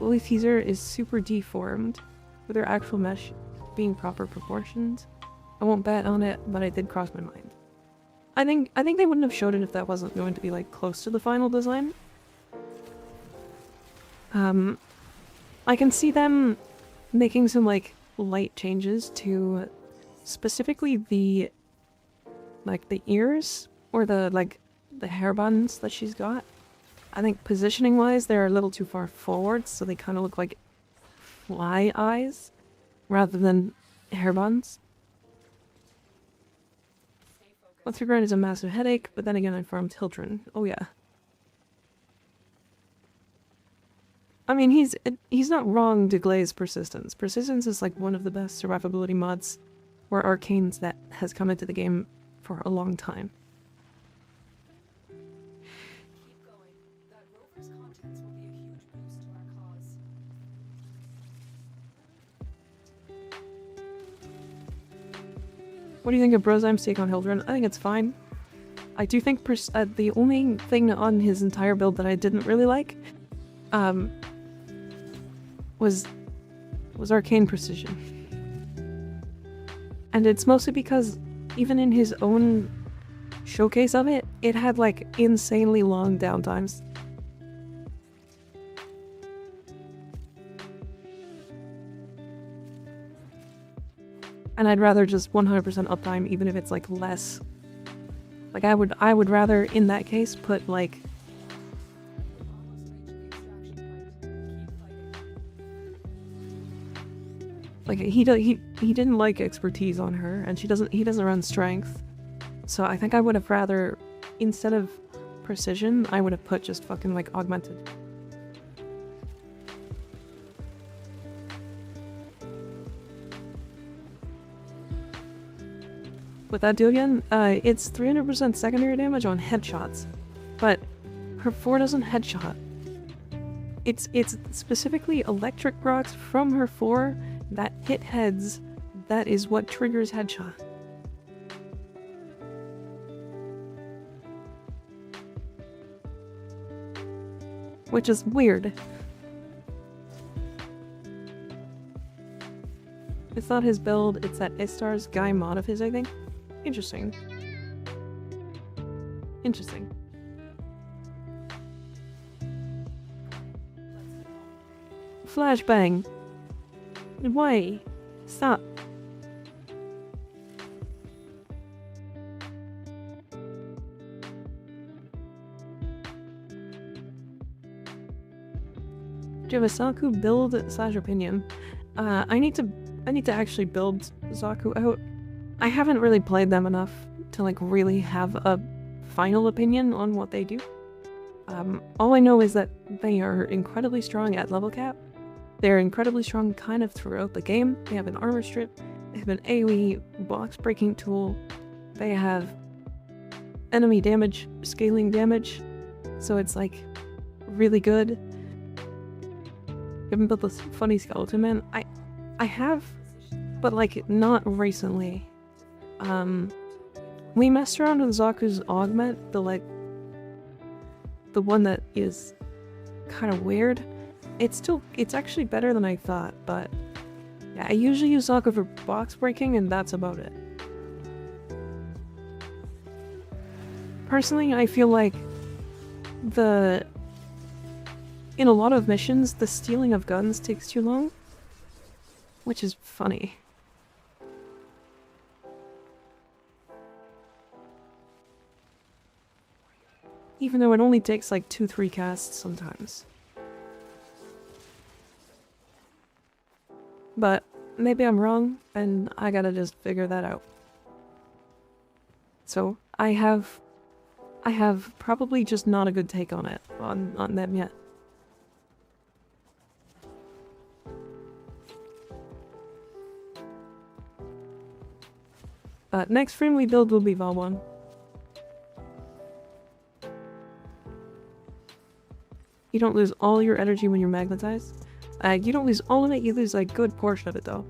Lily Teaser is super deformed, with her actual mesh being proper proportions. I won't bet on it, but it did cross my mind. I think they wouldn't have showed it if that wasn't going to be like close to the final design. I can see them making some, like, light changes to specifically the, like, the ears or the, like, the hair buns that she's got. I think positioning-wise, they're a little too far forward, so they kind of look like fly eyes rather than hair buns. What's your grind is a massive headache, but then again I farmed children. Oh yeah. I mean, he's not wrong to glaze persistence. Persistence is like one of the best survivability mods or arcanes that has come into the game for a long time. Keep going. That rover's contents will be a huge boost to our cause. What do you think of Brozyme's take on Hildren? I think it's fine. I do think the only thing on his entire build that I didn't really like was arcane precision. And it's mostly because even in his own showcase of it, it had like insanely long downtimes. And I'd rather just 100% uptime, even if it's like less. Like I would rather in that case put like he didn't like expertise on her, and he doesn't run strength. So I think I would have rather, instead of precision, I would have put just fucking like augmented. With that deal again, it's 300% secondary damage on headshots, but her 4 doesn't headshot. It's specifically electric rocks from her 4 that hit heads. That is what triggers headshot. Which is weird. It's not his build, it's that Istar's guy mod of his, I think. Interesting. Interesting. Flashbang. Why? Stop. Do you have a Zaku build / opinion? I need to actually build Zaku out. I haven't really played them enough to like really have a final opinion on what they do. All I know is that they are incredibly strong at level cap. They're incredibly strong kind of throughout the game. They have an armor strip, they have an AoE box breaking tool, they have enemy damage, scaling damage, so it's like really good. You haven't built this funny skeleton man? I have, but like not recently. We messed around with Zaku's augment, the one that is kind of weird. It's actually better than I thought, but yeah, I usually use Zaku for box breaking and that's about it. Personally, I feel like in a lot of missions, the stealing of guns takes too long, which is funny. Even though it only takes like 2-3 casts sometimes. But maybe I'm wrong, and I gotta just figure that out. So I have probably just not a good take on it, on them yet. Next frame we build will be Vol 1. You don't lose all your energy when you're magnetized. You don't lose all of it, you lose a good portion of it though.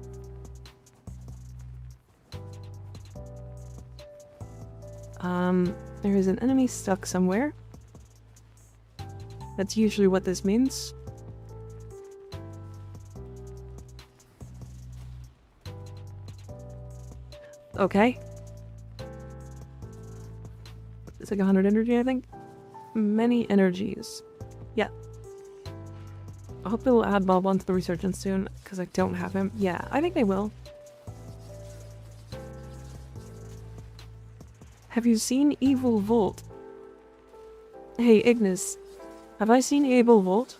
There is an enemy stuck somewhere. That's usually what this means. Okay. It's like 100 energy, I think. Many energies. Yeah. I hope they'll add Bob onto the resurgence soon, because I don't have him. Yeah, I think they will. Have you seen Evil Volt? Hey, Ignis. Have I seen Evil Volt?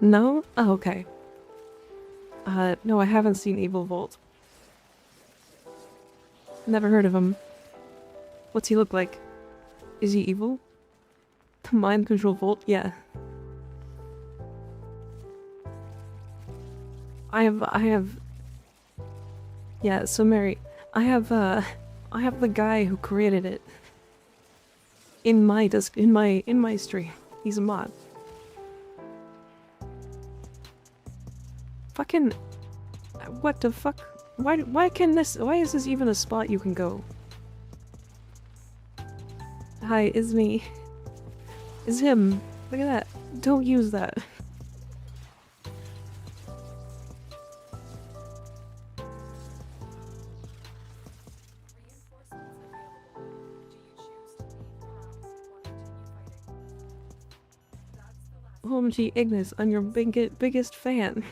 No? Oh, okay. No, I haven't seen Evil Volt. Never heard of him. What's he look like? Is he evil? Mind control Volt? Yeah. I have... Yeah, so Mary, I have the guy who created it. In my stream. He's a mod. Fucking... What the fuck? Why is this even a spot you can go? Hi, it's me. It's him. Look at that. Don't use that. OMG Ignis, I'm your biggest fan.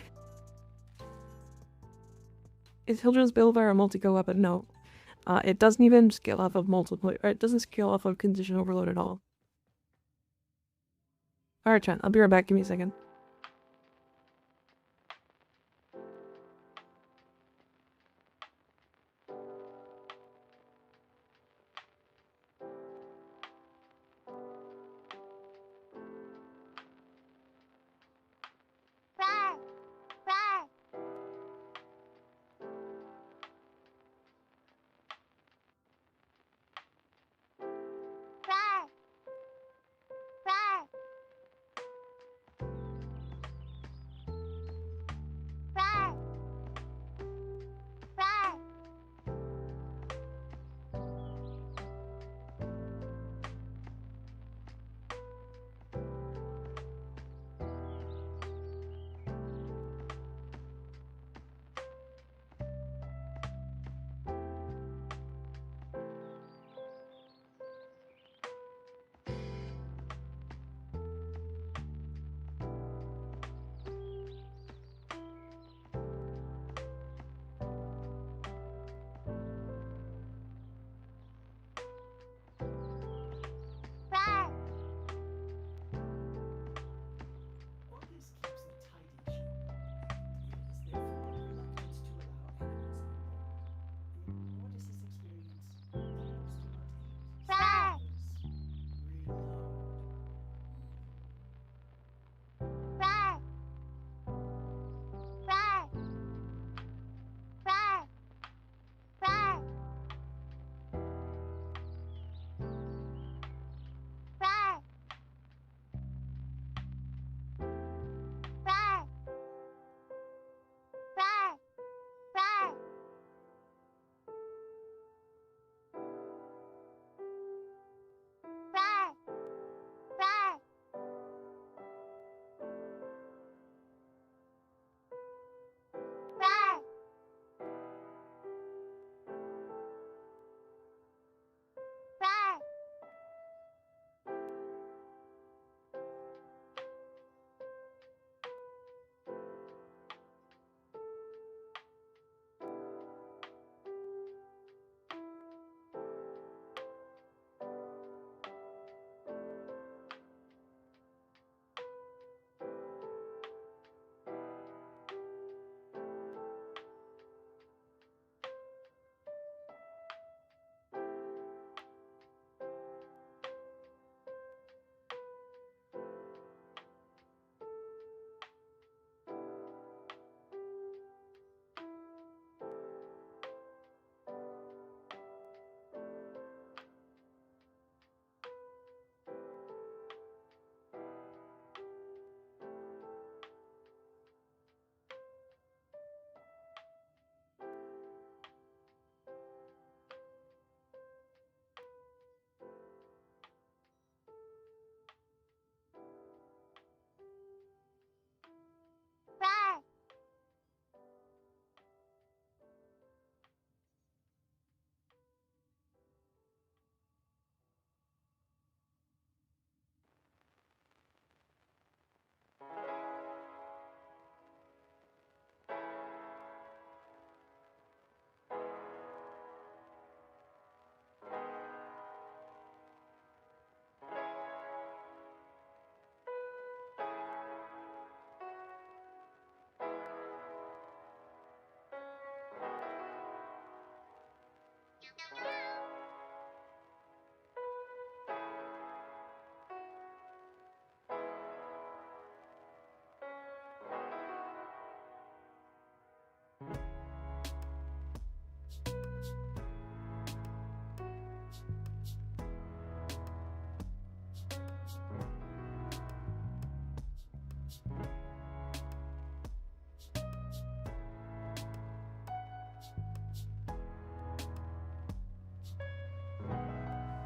Is Hildra's Billvar a multi-go weapon? No. It doesn't even scale off of multiplayer, or it doesn't scale off of condition overload at all. Alright, Trent, I'll be right back, give me a second.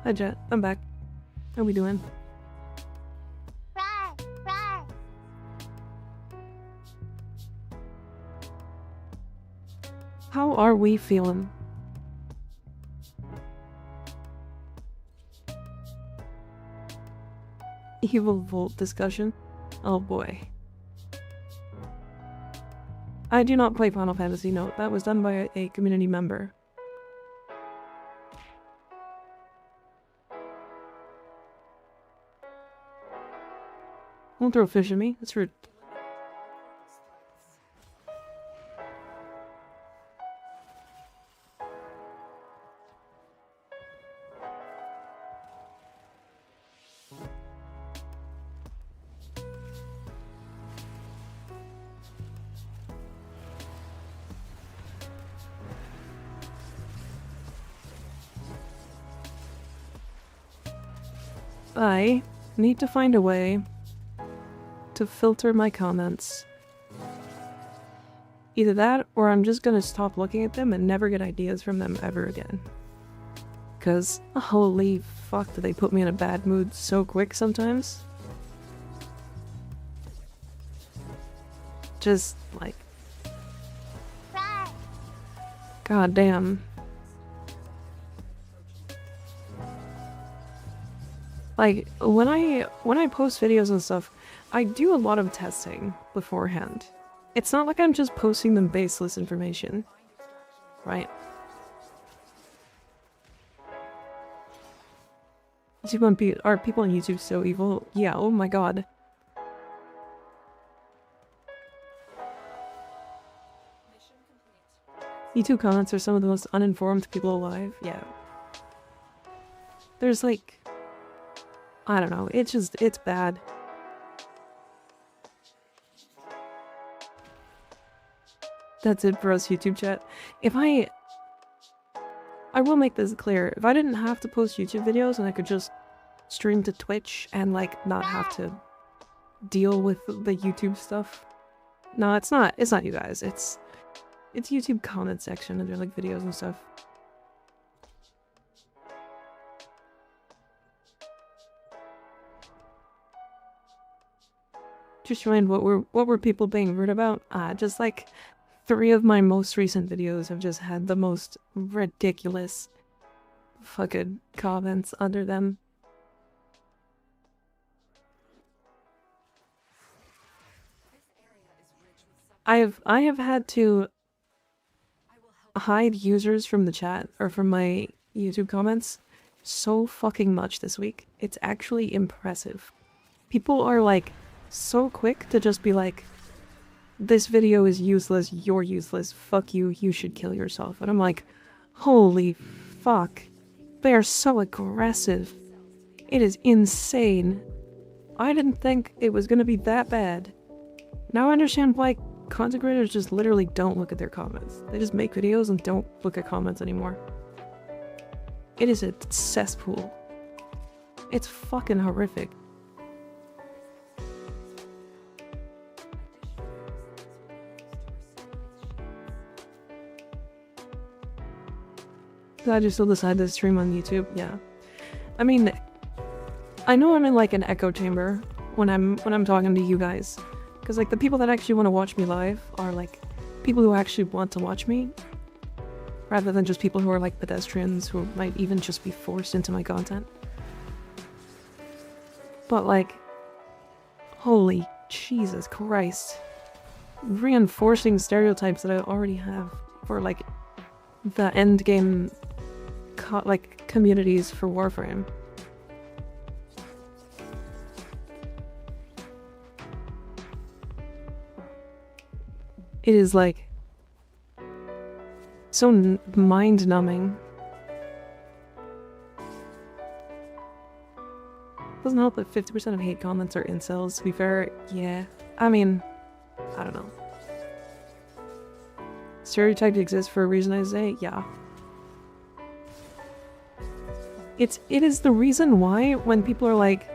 Hi Jet, I'm back. How we doing? Rar, rar. How are we feeling? Evil Volt discussion? Oh boy. I do not play Final Fantasy, no. That was done by a community member. Don't throw fish at me, that's rude. I need to find a way to filter my comments. Either that, or I'm just gonna stop looking at them and never get ideas from them ever again. Cause, holy fuck, do they put me in a bad mood so quick sometimes? Just, like... God damn. Like, when I post videos and stuff, I do a lot of testing beforehand. It's not like I'm just posting them baseless information, right? Are people on YouTube so evil? Yeah, oh my god. YouTube comments are some of the most uninformed people alive. Yeah. There's like... I don't know, it's bad. That's it for us, YouTube chat. I will make this clear, if I didn't have to post YouTube videos and I could just stream to Twitch and like not have to deal with the YouTube stuff. No, it's not you guys, it's YouTube comment section and they're like videos and stuff. Just remind what were people being rude about? Just like 3 of my most recent videos have just had the most ridiculous fucking comments under them. I have had to hide users from the chat or from my YouTube comments so fucking much this week. It's actually impressive. People are like so quick to just be like, this video is useless, you're useless, fuck you, you should kill yourself. And I'm like, holy fuck. They are so aggressive. It is insane. I didn't think it was gonna be that bad. Now I understand why content creators just literally don't look at their comments. They just make videos and don't look at comments anymore. It is a cesspool. It's fucking horrific. Glad you still decided to stream on YouTube. Yeah, I mean, I know I'm in like an echo chamber when I'm talking to you guys, because like the people that actually want to watch me live are like people who actually want to watch me, rather than just people who are like pedestrians who might even just be forced into my content. But like, holy Jesus Christ, reinforcing stereotypes that I already have for like the end game like communities for Warframe. It is like so mind-numbing. Doesn't help that 50% of hate comments are incels, to be fair. Yeah, I mean, I don't know. Stereotypes exist for a reason, I say. Yeah. It is the reason why when people are like,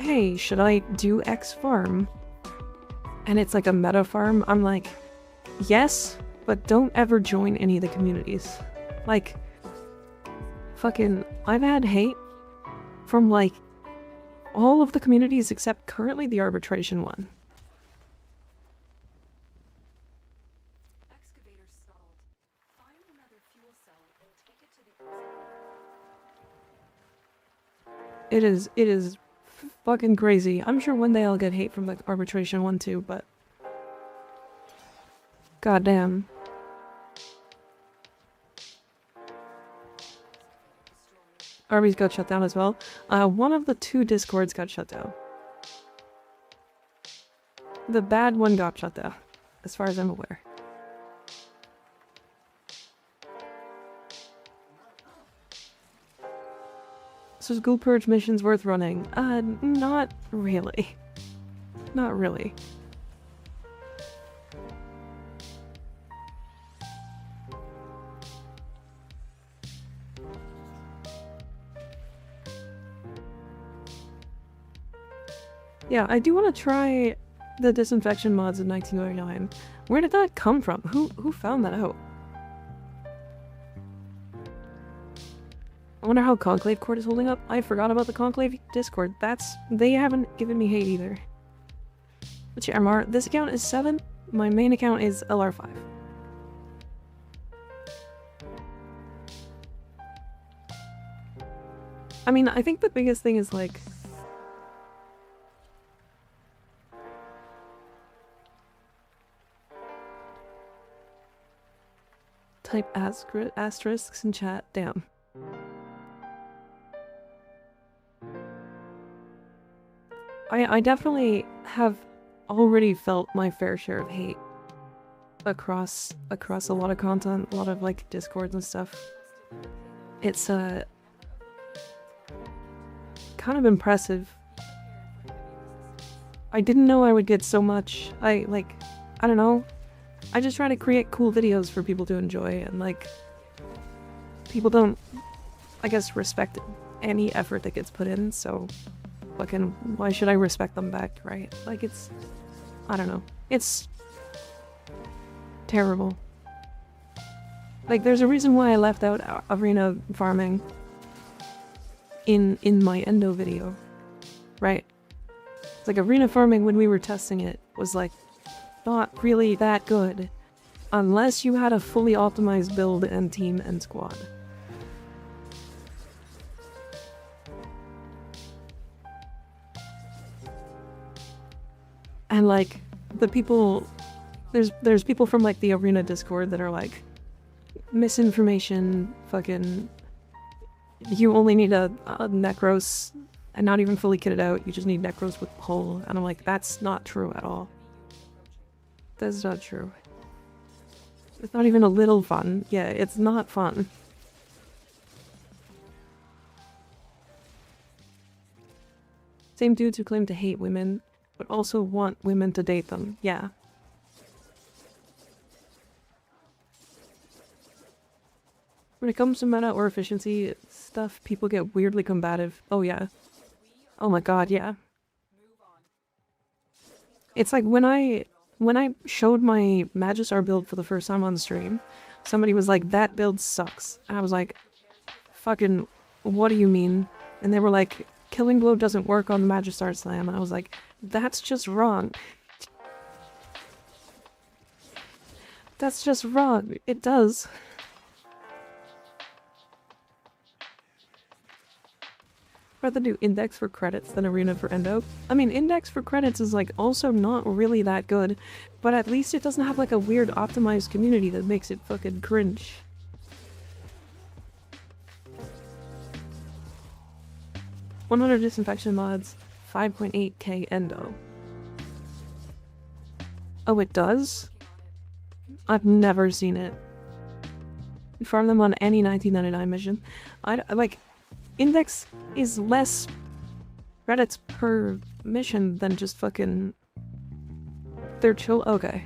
hey, should I do X farm? And it's like a meta farm, I'm like, yes, but don't ever join any of the communities. Like, fucking, I've had hate from like all of the communities except currently the arbitration one. Excavator stalled. Find another fuel cell and take it to the It is fucking crazy. I'm sure one day I'll get hate from the arbitration one too, but goddamn. Arby's got shut down as well. One of the 2 Discords got shut down. The bad one got shut down, as far as I'm aware. So is Ghoul Purge missions worth running? Not really. Not really. Yeah, I do want to try the disinfection mods in 1909. Where did that come from? Who found that out? I wonder how Conclave Court is holding up. I forgot about the Conclave Discord. They haven't given me hate either. What's your MR? This account is 7. My main account is LR5. I mean, I think the biggest thing is like... Type asterisks in chat. Damn. I definitely have already felt my fair share of hate across a lot of content, a lot of like discords and stuff. It's kind of impressive. I didn't know I would get so much. I don't know. I just try to create cool videos for people to enjoy, and like people don't, I guess, respect any effort that gets put in, so fucking why should I respect them back, right? Like it's, I don't know. It's terrible. Like there's a reason why I left out arena farming in my endo video, right? It's like arena farming when we were testing it was like not really that good unless you had a fully optimized build and team and squad. And like the people, there's people from like the arena Discord that are like misinformation, fucking you only need a Necros and not even fully kitted out, you just need Necros with hull, and I'm like, that's not true at all. That's not true. It's not even a little fun. Yeah, it's not fun. Same dudes who claim to hate women, but also want women to date them. Yeah. When it comes to meta or efficiency stuff, people get weirdly combative. Oh yeah. Oh my god, yeah. It's like when I showed my Magistar build for the first time on stream, somebody was like, that build sucks. And I was like, fucking, what do you mean? And they were like, Killing Blow doesn't work on the Magistar Slam. And I was like, that's just wrong. That's just wrong. It does. Rather do index for credits than arena for endo. I mean, index for credits is like also not really that good, but at least it doesn't have like a weird optimized community that makes it fucking cringe. $100 disinfection mods, 5.8k endo. Oh, it does? I've never seen it. You farm them on any 1999 mission. I like, index is less credits per mission than just fucking... They're chill? Okay.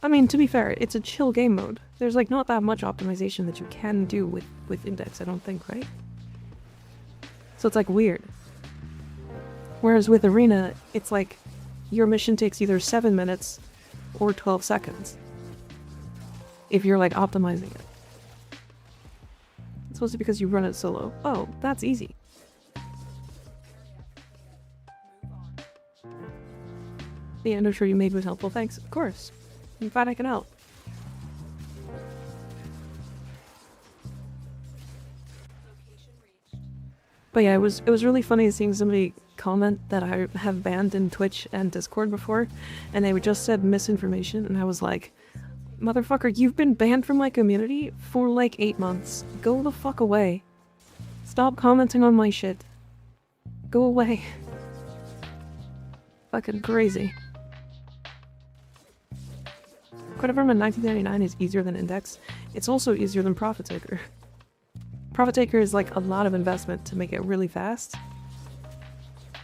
I mean, to be fair, it's a chill game mode. There's like not that much optimization that you can do with index, I don't think, right? So it's like weird. Whereas with arena, it's like your mission takes either 7 minutes or 12 seconds. If you're like optimizing it. It's Supposed to be because you run it solo. Oh, that's easy. The ender tree you made was helpful. Thanks. Of course. I'm glad I can help. But yeah, it was really funny seeing somebody comment that I have banned in Twitch and Discord before, and they just said misinformation, and I was like, motherfucker, you've been banned from my community for like 8 months. Go the fuck away. Stop commenting on my shit. Go away. Fucking crazy. Creditverm in 1999 is easier than Index. It's also easier than Profit Taker. Profit Taker is like a lot of investment to make it really fast.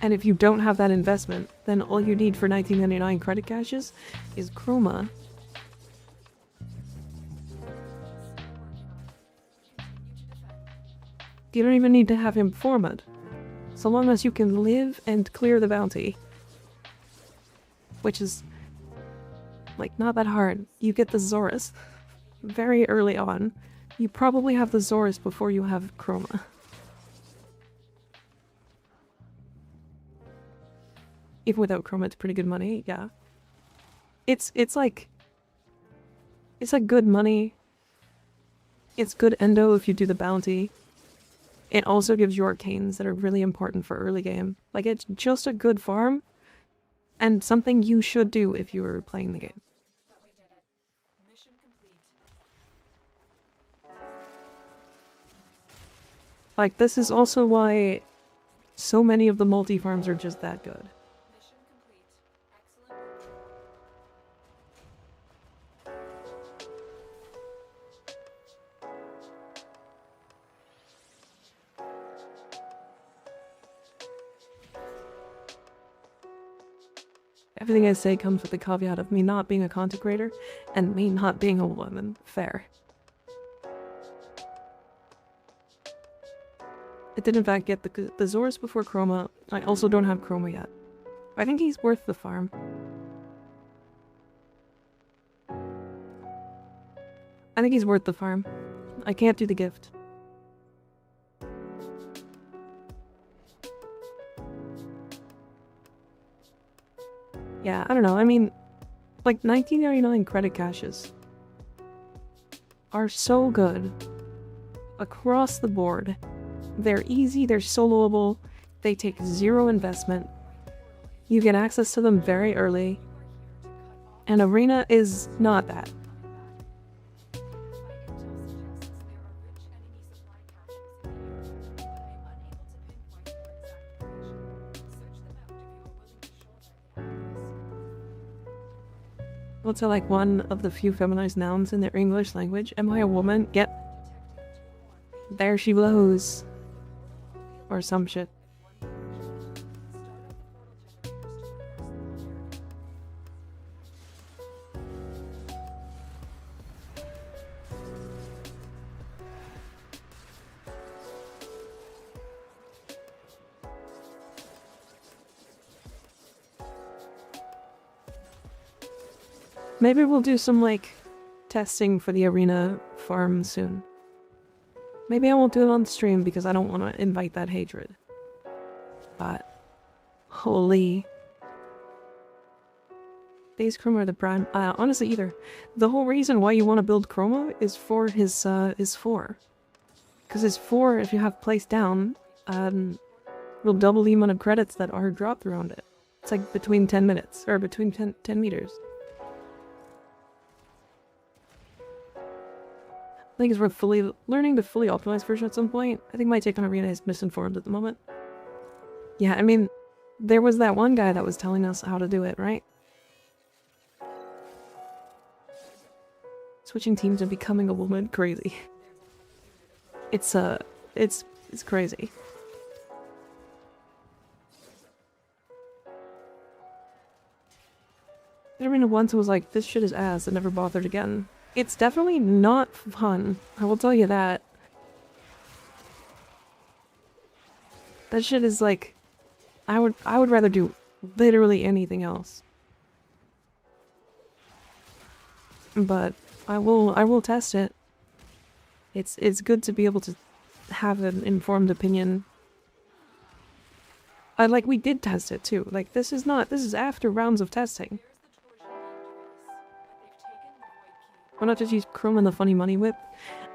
And if you don't have that investment, then all you need for 1999 credit caches is Chroma. You don't even need to have him format. So long as you can live and clear the bounty. Which is like not that hard. You get the Zorus very early on. You probably have the Zorus before you have Chroma. Even without Chroma, it's pretty good money, yeah. It's like good money. It's good endo if you do the bounty. It also gives you arcanes that are really important for early game. Like, it's just a good farm, and something you should do if you were playing the game. Like, this is also why so many of the multi-farms are just that good. Everything I say comes with the caveat of me not being a content creator and me not being a woman. Fair. I did in fact get the Zorus before Chroma. I also don't have Chroma yet. I think he's worth the farm. I think he's worth the farm. I can't do the gift. Yeah, I don't know. I mean, like 1999 credit caches are so good across the board. They're easy, they're soloable, they take zero investment. You get access to them very early. And Arena is not that. What's like one of the few feminized nouns in the English language? Am I a woman? Yep. There she blows. Or some shit. Maybe we'll do some, like, testing for the arena farm soon. Maybe I won't do it on stream because I don't want to invite that hatred. But, holy. These Chroma are the prime. Honestly, either. The whole reason why you want to build Chroma is for his 4. Because his 4, if you have placed down, will double the amount of credits that are dropped around it. It's like between 10 minutes, or between 10 meters. I think it's worth learning the fully optimized version at some point. I think my take on Arena is misinformed at the moment. Yeah, I mean, there was that one guy that was telling us how to do it, right? Switching teams and becoming a woman, crazy. It's crazy. Arena once was like, this shit is ass, and never bothered again. It's definitely not fun. I will tell you that. That shit is like, I would rather do literally anything else. But I will test it. It's good to be able to have an informed opinion. We did test it too. Like, this is after rounds of testing. Why not just use Chrome and the funny money whip?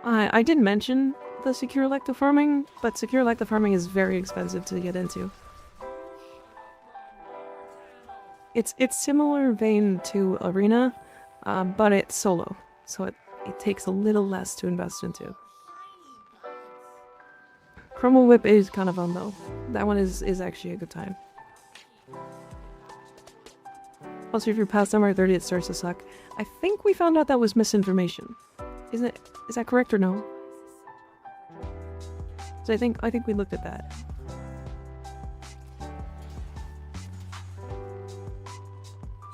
I did mention the secure elective farming, but secure elective farming is very expensive to get into. It's similar vein to Arena, but it's solo, so it takes a little less to invest into. Chroma Whip is kind of fun though. That one is actually a good time. Also, if you're past MR30, it starts to suck. I think we found out that was misinformation. Is that correct or no? So I think we looked at that.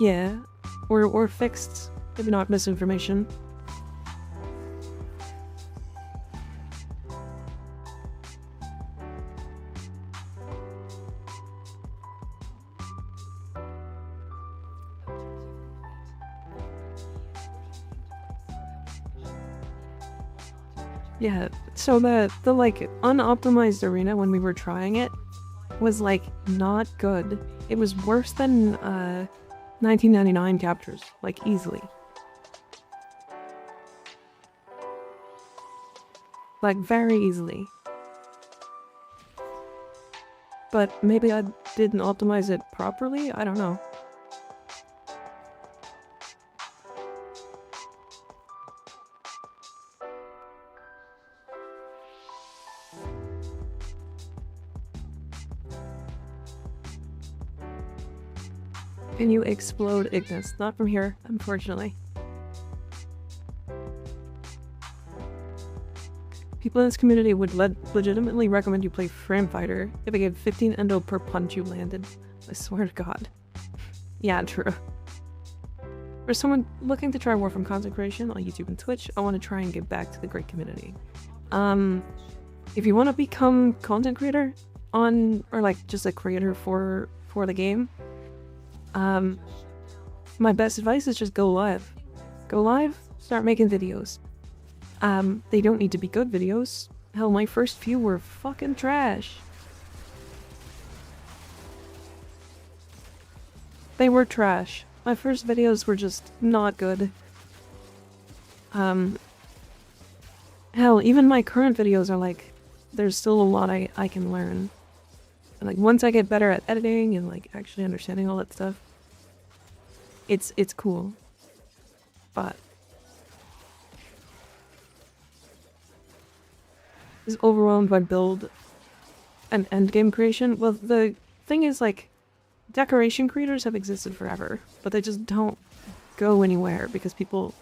Yeah, or fixed, maybe not misinformation. Yeah, so the like unoptimized arena when we were trying it was like not good. It was worse than 1999 captures, like easily. Like very easily. But maybe I didn't optimize it properly? I don't know. Can you explode Ignis? Not from here, unfortunately. People in this community would legitimately recommend you play Frame Fighter if they gave 15 endo per punch you landed. I swear to God. Yeah, true. For someone looking to try Warframe content creation on YouTube and Twitch, I want to try and give back to the great community. If you want to become content creator or like just a creator for the game, my best advice is just go live. Go live, start making videos. They don't need to be good videos. Hell, my first few were fucking trash. They were trash. My first videos were just not good. Hell, even my current videos are like, there's still a lot I can learn. And like, once I get better at editing and like actually understanding all that stuff, it's cool. But is overwhelmed by build and endgame creation. Well, the thing is, like, decoration creators have existed forever, but they just don't go anywhere because people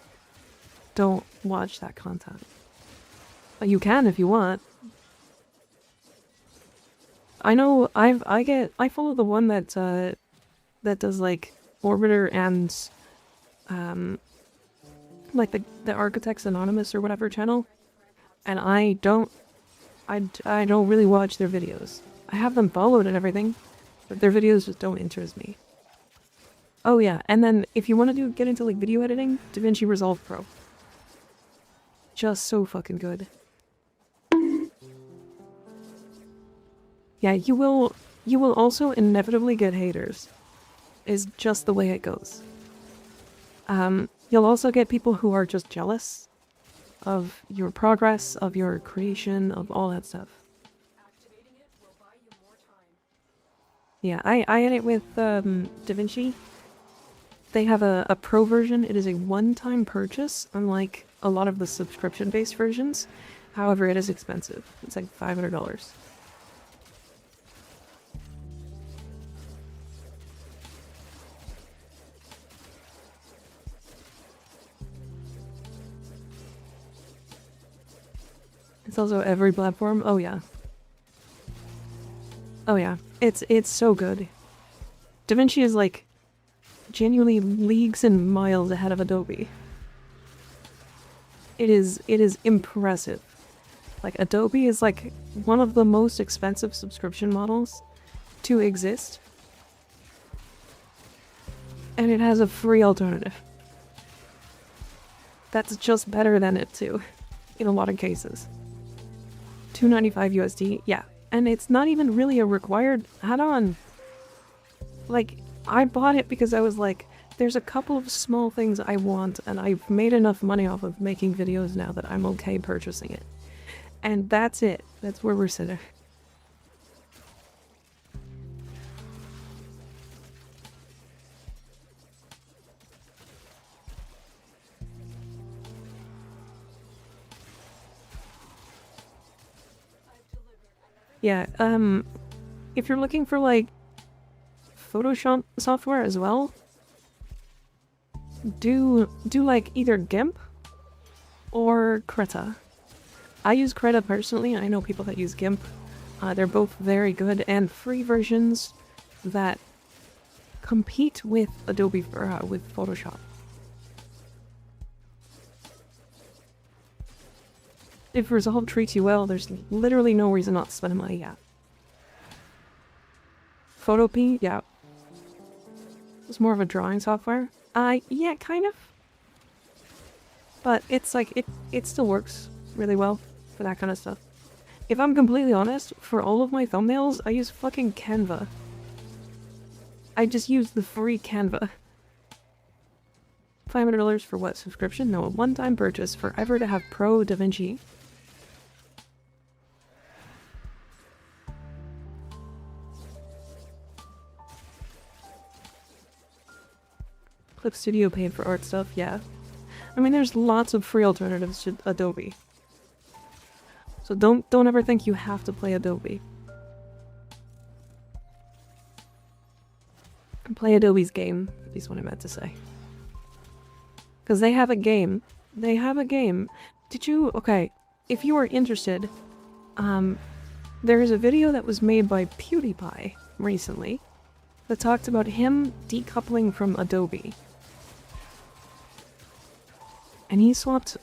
don't watch that content. But you can if you want. I know I follow the one that does like Orbiter and like the Architects Anonymous or whatever channel, and I don't really watch their videos. I have them followed and everything, but their videos just don't interest me. Oh yeah, and then if you want to get into like video editing, DaVinci Resolve Pro. Just so fucking good. Yeah, you will also inevitably get haters. Is just the way it goes. You'll also get people who are just jealous of your progress, of your creation, of all that stuff. Yeah, I edit with DaVinci. They have a pro version. It is a one-time purchase, unlike a lot of the subscription-based versions. However, it is expensive. It's like $500. It's also every platform. Oh yeah. Oh yeah. It's so good. DaVinci is like genuinely leagues and miles ahead of Adobe. It is impressive. Like, Adobe is like one of the most expensive subscription models to exist. And it has a free alternative. That's just better than it too, in a lot of cases. $2.95 USD. Yeah, and it's not even really a required add-on. Like, I bought it because I was like, there's a couple of small things I want, and I've made enough money off of making videos now that I'm okay purchasing it. And that's it. That's where we're sitting. Yeah, if you're looking for like Photoshop software as well, do like either GIMP or Krita. I use Krita personally. I know people that use GIMP. They're both very good and free versions that compete with Adobe with Photoshop. If Resolve treats you well, there's literally no reason not to spend money. Yeah. Photopea, yeah. It's more of a drawing software. Yeah, kind of. But it's like, it still works really well for that kind of stuff. If I'm completely honest, for all of my thumbnails, I use fucking Canva. I just use the free Canva. $500 for what subscription? No, a one-time purchase forever to have Pro DaVinci. Clip Studio paid for art stuff, yeah. I mean, there's lots of free alternatives to Adobe. So don't ever think you have to play Adobe. Play Adobe's game, is what I meant to say. Because they have a game. They have a game. Did you... Okay, if you are interested, there is a video that was made by PewDiePie recently that talked about him decoupling from Adobe. And he swapped...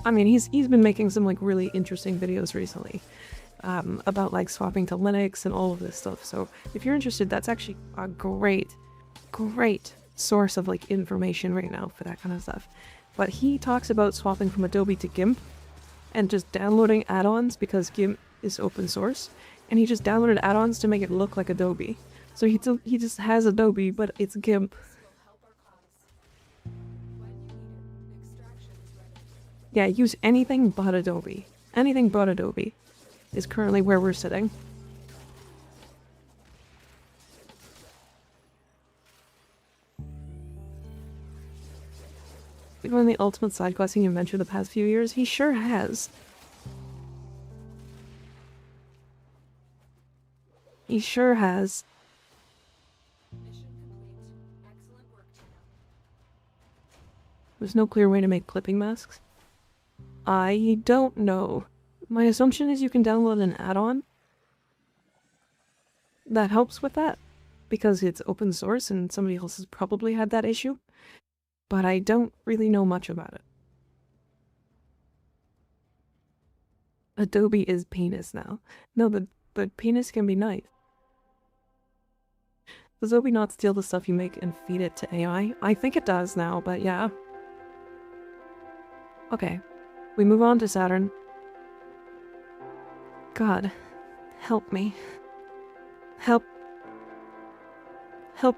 I mean, he's been making some, like, really interesting videos recently. About, like, swapping to Linux and all of this stuff. So, if you're interested, that's actually a great source of, like, information right now for that kind of stuff. But he talks about swapping from Adobe to GIMP and just downloading add-ons because GIMP is open source. And he just downloaded add-ons to make it look like Adobe. So he just has Adobe, but it's GIMP. Yeah, use anything but Adobe. Anything but Adobe is currently where we're sitting. We've won the ultimate side questing adventure the past few years. He sure has. He sure has. Mission complete. Excellent work, Tino. There's no clear way to make clipping masks. I don't know. My assumption is you can download an add-on that helps with that, because it's open source and somebody else has probably had that issue, but I don't really know much about it. Adobe is penis now. No, but penis can be nice. Does Adobe not steal the stuff you make and feed it to AI? I think it does now, but yeah. Okay. We move on to Saturn. God, help me. Help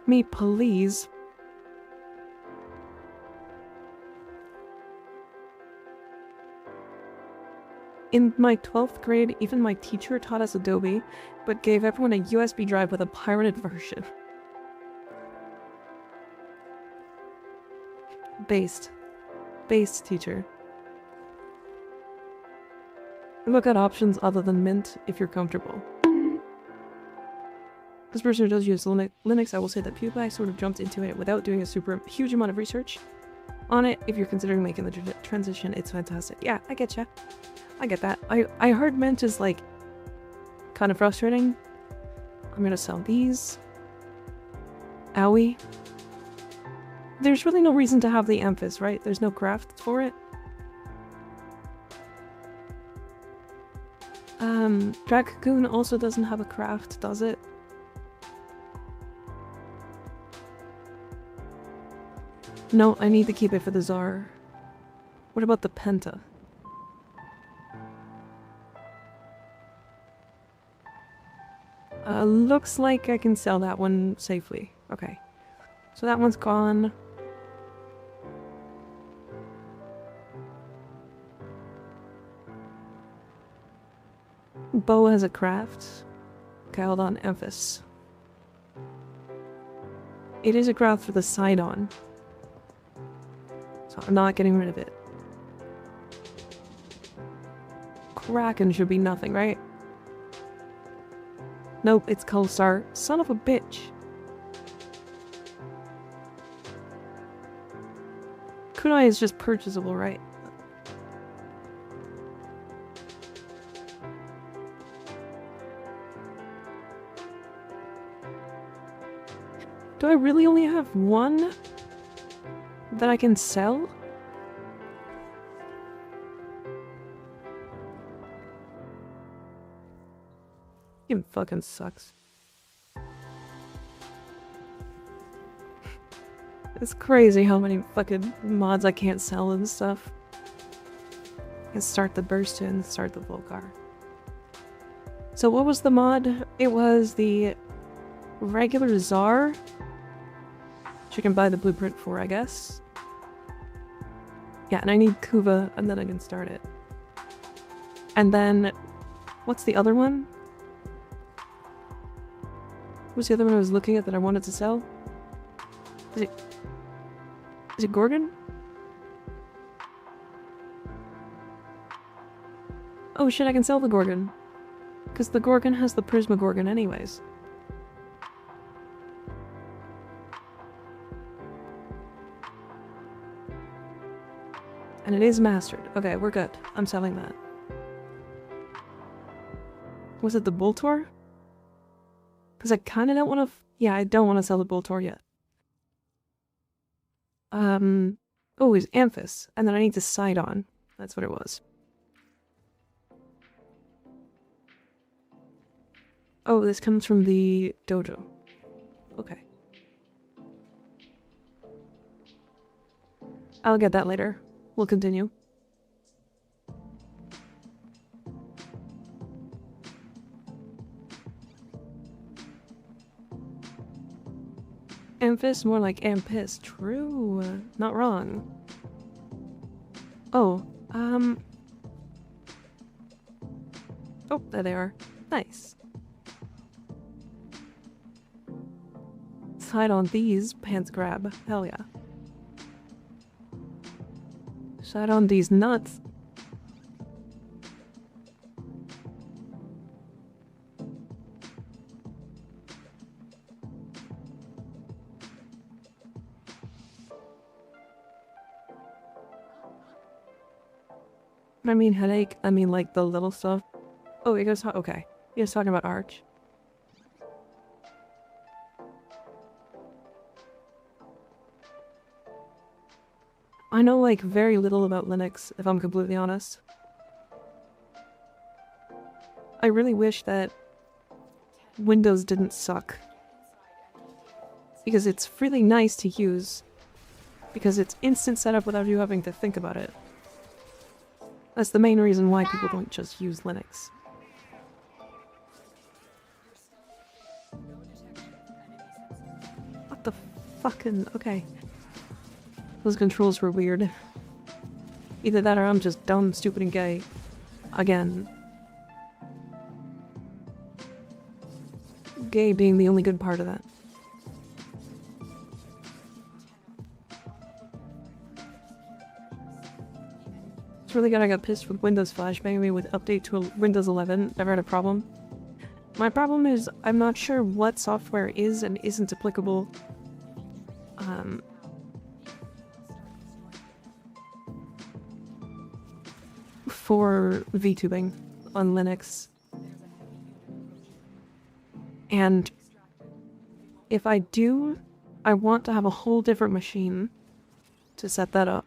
me, please. In my 12th grade, even my teacher taught us Adobe, but gave everyone a USB drive with a pirated version. Based teacher. Look at options other than Mint if you're comfortable. This person does use Linux. I will say that PewDiePie sort of jumped into it without doing a super huge amount of research on it. If you're considering making the transition, it's fantastic. Yeah, I get ya. I get that. I heard Mint is like kind of frustrating. I'm gonna sell these. Owie. There's really no reason to have the Amphis, right? There's no craft for it. Drag Cocoon also doesn't have a craft, does it? No, I need to keep it for the Tsar. What about the Penta? Looks like I can sell that one safely. Okay. So that one's gone. Bow has a craft. Okay, hold on. Emphasis. It is a craft for the side-on. So I'm not getting rid of it. Kraken should be nothing, right? Nope, it's Coalstar. Son of a bitch. Kunai is just purchasable, right? Do I really only have one that I can sell? It fucking sucks. It's crazy how many fucking mods I can't sell and stuff. I can start the burst and start the Volcar. So what was the mod? It was the regular Czar, which you can buy the blueprint for, I guess. Yeah, and I need Kuva, and then I can start it. And then, what's the other one? What's the other one I was looking at that I wanted to sell? Is it Gorgon? Oh shit, I can sell the Gorgon. Because the Gorgon has the Prisma Gorgon anyways. And it is mastered. Okay, we're good. I'm selling that. Was it the Boltor? Because I kind of don't want to... Yeah, I don't want to sell the Boltor yet. Oh, it's Amphis. And then I need to side on. That's what it was. Oh, this comes from the dojo. Okay. I'll get that later. We'll continue. Amphis, more like Ampis. True. Not wrong. Oh, oh, there they are. Nice. Side on these, pants grab. Hell yeah. Side on these nuts. I mean headache, I mean like the little stuff. Oh, you guys okay. You guys talking about Arch. I know like very little about Linux, if I'm completely honest. I really wish that Windows didn't suck. Because it's really nice to use. Because it's instant setup without you having to think about it. That's the main reason why people don't just use Linux. What the fucking... Okay. Those controls were weird. Either that or I'm just dumb, stupid, and gay. Again. Gay being the only good part of that. It's really good I got pissed with Windows flashbanging me with update to Windows 11. Never had a problem. My problem is I'm not sure what software is and isn't applicable. For VTubing on Linux. And if I do, I want to have a whole different machine to set that up.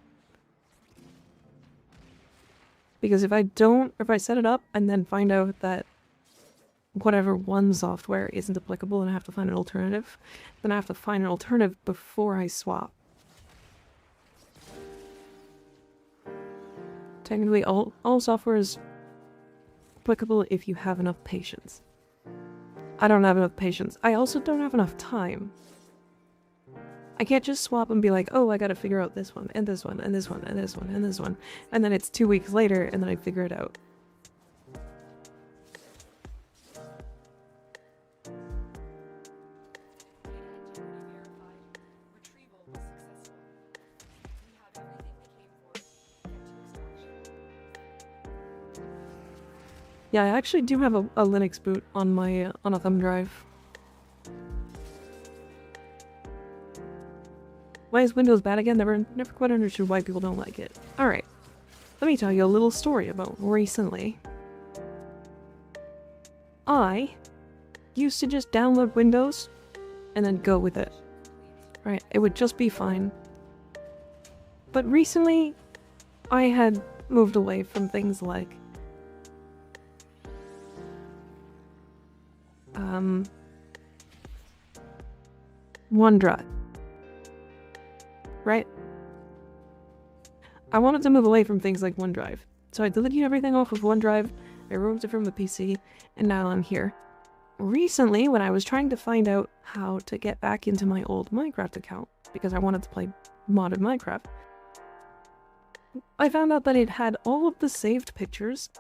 Because if I don't, if I set it up and then find out that whatever one software isn't applicable and I have to find an alternative, then I have to find an alternative before I swap. Technically, all software is applicable if you have enough patience. I don't have enough patience. I also don't have enough time. I can't just swap and be like, oh, I gotta figure out this one, and this one, and this one, and this one, and this one. And then it's 2 weeks later, and then I figure it out. Yeah, I actually do have a Linux boot on my on a thumb drive. Why is Windows bad again? Never quite understood why people don't like it. Alright, let me tell you a little story about recently. I used to just download Windows and then go with it. Right, it would just be fine. But recently, I had moved away from things like OneDrive. Right? I wanted to move away from things like OneDrive. So I deleted everything off of OneDrive, I removed it from the PC, and now I'm here. Recently, when I was trying to find out how to get back into my old Minecraft account, because I wanted to play modded Minecraft, I found out that it had all of the saved pictures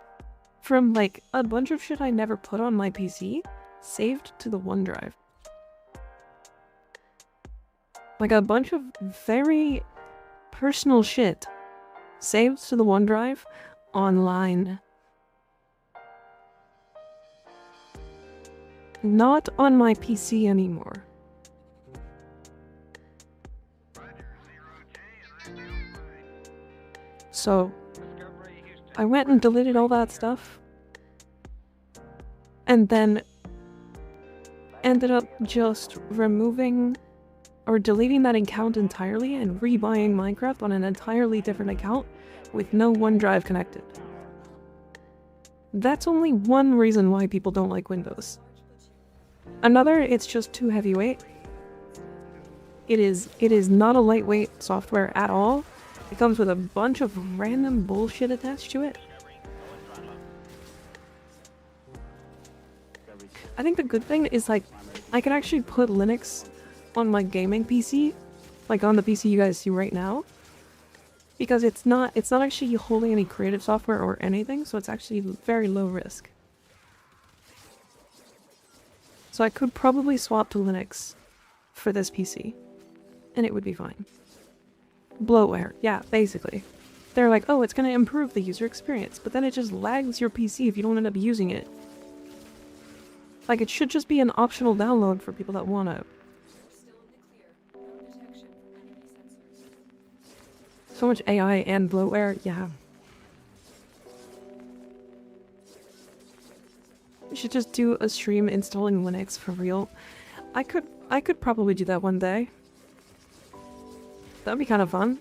from like a bunch of shit I never put on my PC saved to the OneDrive. Like a bunch of very personal shit saved to the OneDrive online. Not on my PC anymore. So, I went and deleted all that stuff. And then ended up just removing or deleting that account entirely and rebuying Minecraft on an entirely different account with no OneDrive connected. That's only one reason why people don't like Windows. Another, it's just too heavyweight. It is not a lightweight software at all. It comes with a bunch of random bullshit attached to it. I think the good thing is like I can actually put Linux on my gaming PC, like on the PC you guys see right now, because it's not actually holding any creative software or anything, so it's actually very low risk. So I could probably swap to Linux for this PC, and it would be fine. Bloatware, yeah, basically. They're like, oh, it's gonna improve the user experience, but then it just lags your PC if you don't end up using it. Like, it should just be an optional download for people that want to. So much AI and bloatware, yeah. We should just do a stream installing Linux for real. I could probably do that one day. That'd be kind of fun.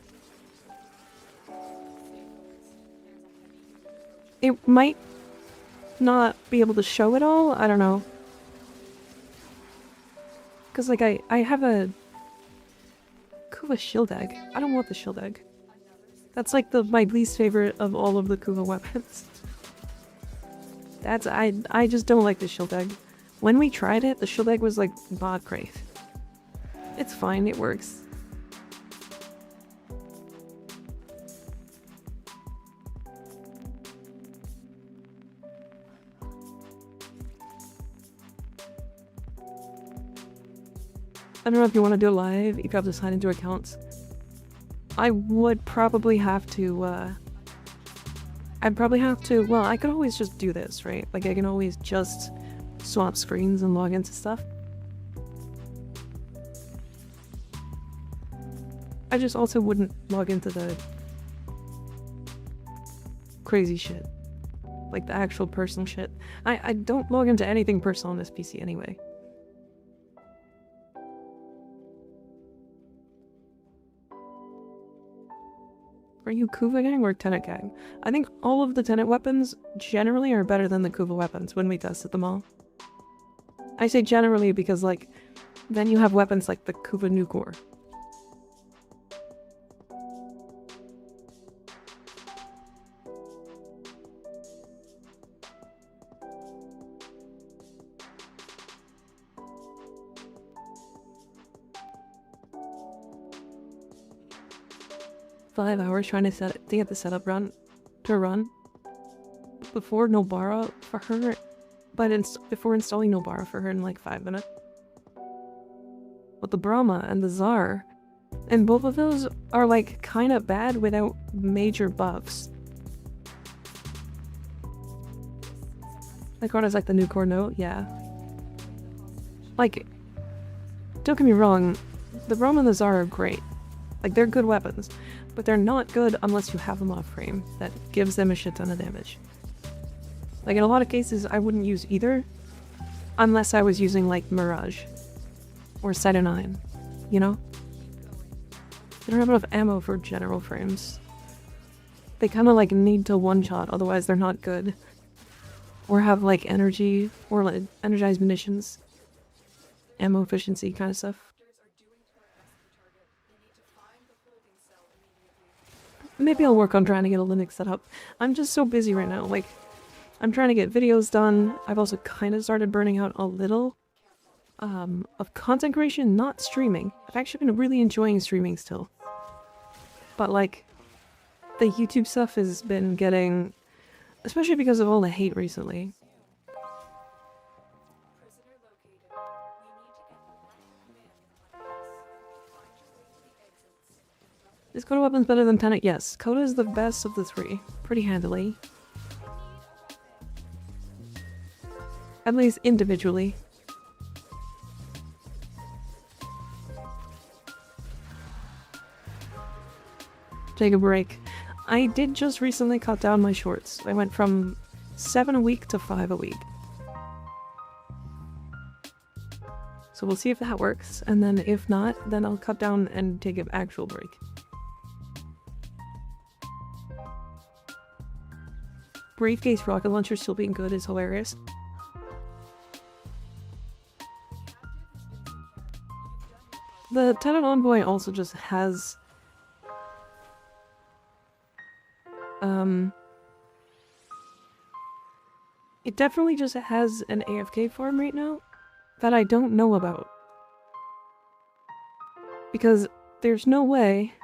It might not be able to show it all, I don't know. Because, like, I have a Kuva shield egg. I don't want the shield egg. That's, like, my least favorite of all of the Kuva weapons. I just don't like the shield egg. When we tried it, the shield egg was, like, not great. It's fine, it works. I don't know if you want to do it live, if you have to sign into accounts. I would probably have to, well, I could always just do this, right? Like, I can always just swap screens and log into stuff. I just also wouldn't log into the crazy shit. Like, the actual personal shit. I don't log into anything personal on this PC anyway. Are you Kuva gang or Tenet gang? I think all of the Tenet weapons generally are better than the Kuva weapons when we tested them all. I say generally because, like, then you have weapons like the Kuva Nucor. 5 hours trying to get the setup to run before Nobara for her, but before installing Nobara for her in like 5 minutes. But the Brahma and the Tsar, and both of those are like kind of bad without major buffs. Like what is like the new core note? Yeah. Like, don't get me wrong, the Brahma and the Tsar are great. Like, they're good weapons, but they're not good unless you have them off frame. That gives them a shit ton of damage. Like, in a lot of cases, I wouldn't use either unless I was using, like, Mirage or Cyto 9, you know? They don't have enough ammo for general frames. They kind of, like, need to one-shot, otherwise they're not good. Or have, like, energy, or, like, energized munitions. Ammo efficiency kind of stuff. Maybe I'll work on trying to get a Linux set up. I'm just so busy right now. Like, I'm trying to get videos done. I've also kind of started burning out a little of content creation, not streaming. I've actually been really enjoying streaming still. But, like, the YouTube stuff has been getting... especially because of all the hate recently. Is Coda weapons better than Tenet? Yes, Coda is the best of the three. Pretty handily. At least individually. Take a break. I did just recently cut down my shorts. I went from 7 a week to 5 a week. So we'll see if that works, and then if not, then I'll cut down and take an actual break. Briefcase rocket launcher still being good is hilarious. The Tenet Envoy also just has... it definitely just has an AFK farm right now that I don't know about. Because there's no way...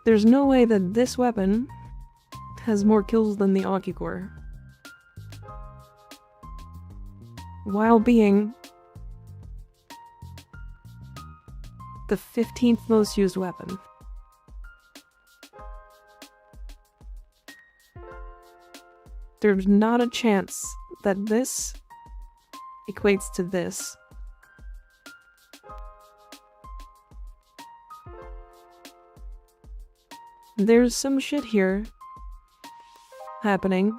there's no way that this weapon has more kills than the Okicore. While being the 15th most used weapon. There's not a chance that this equates to this. There's some shit here happening.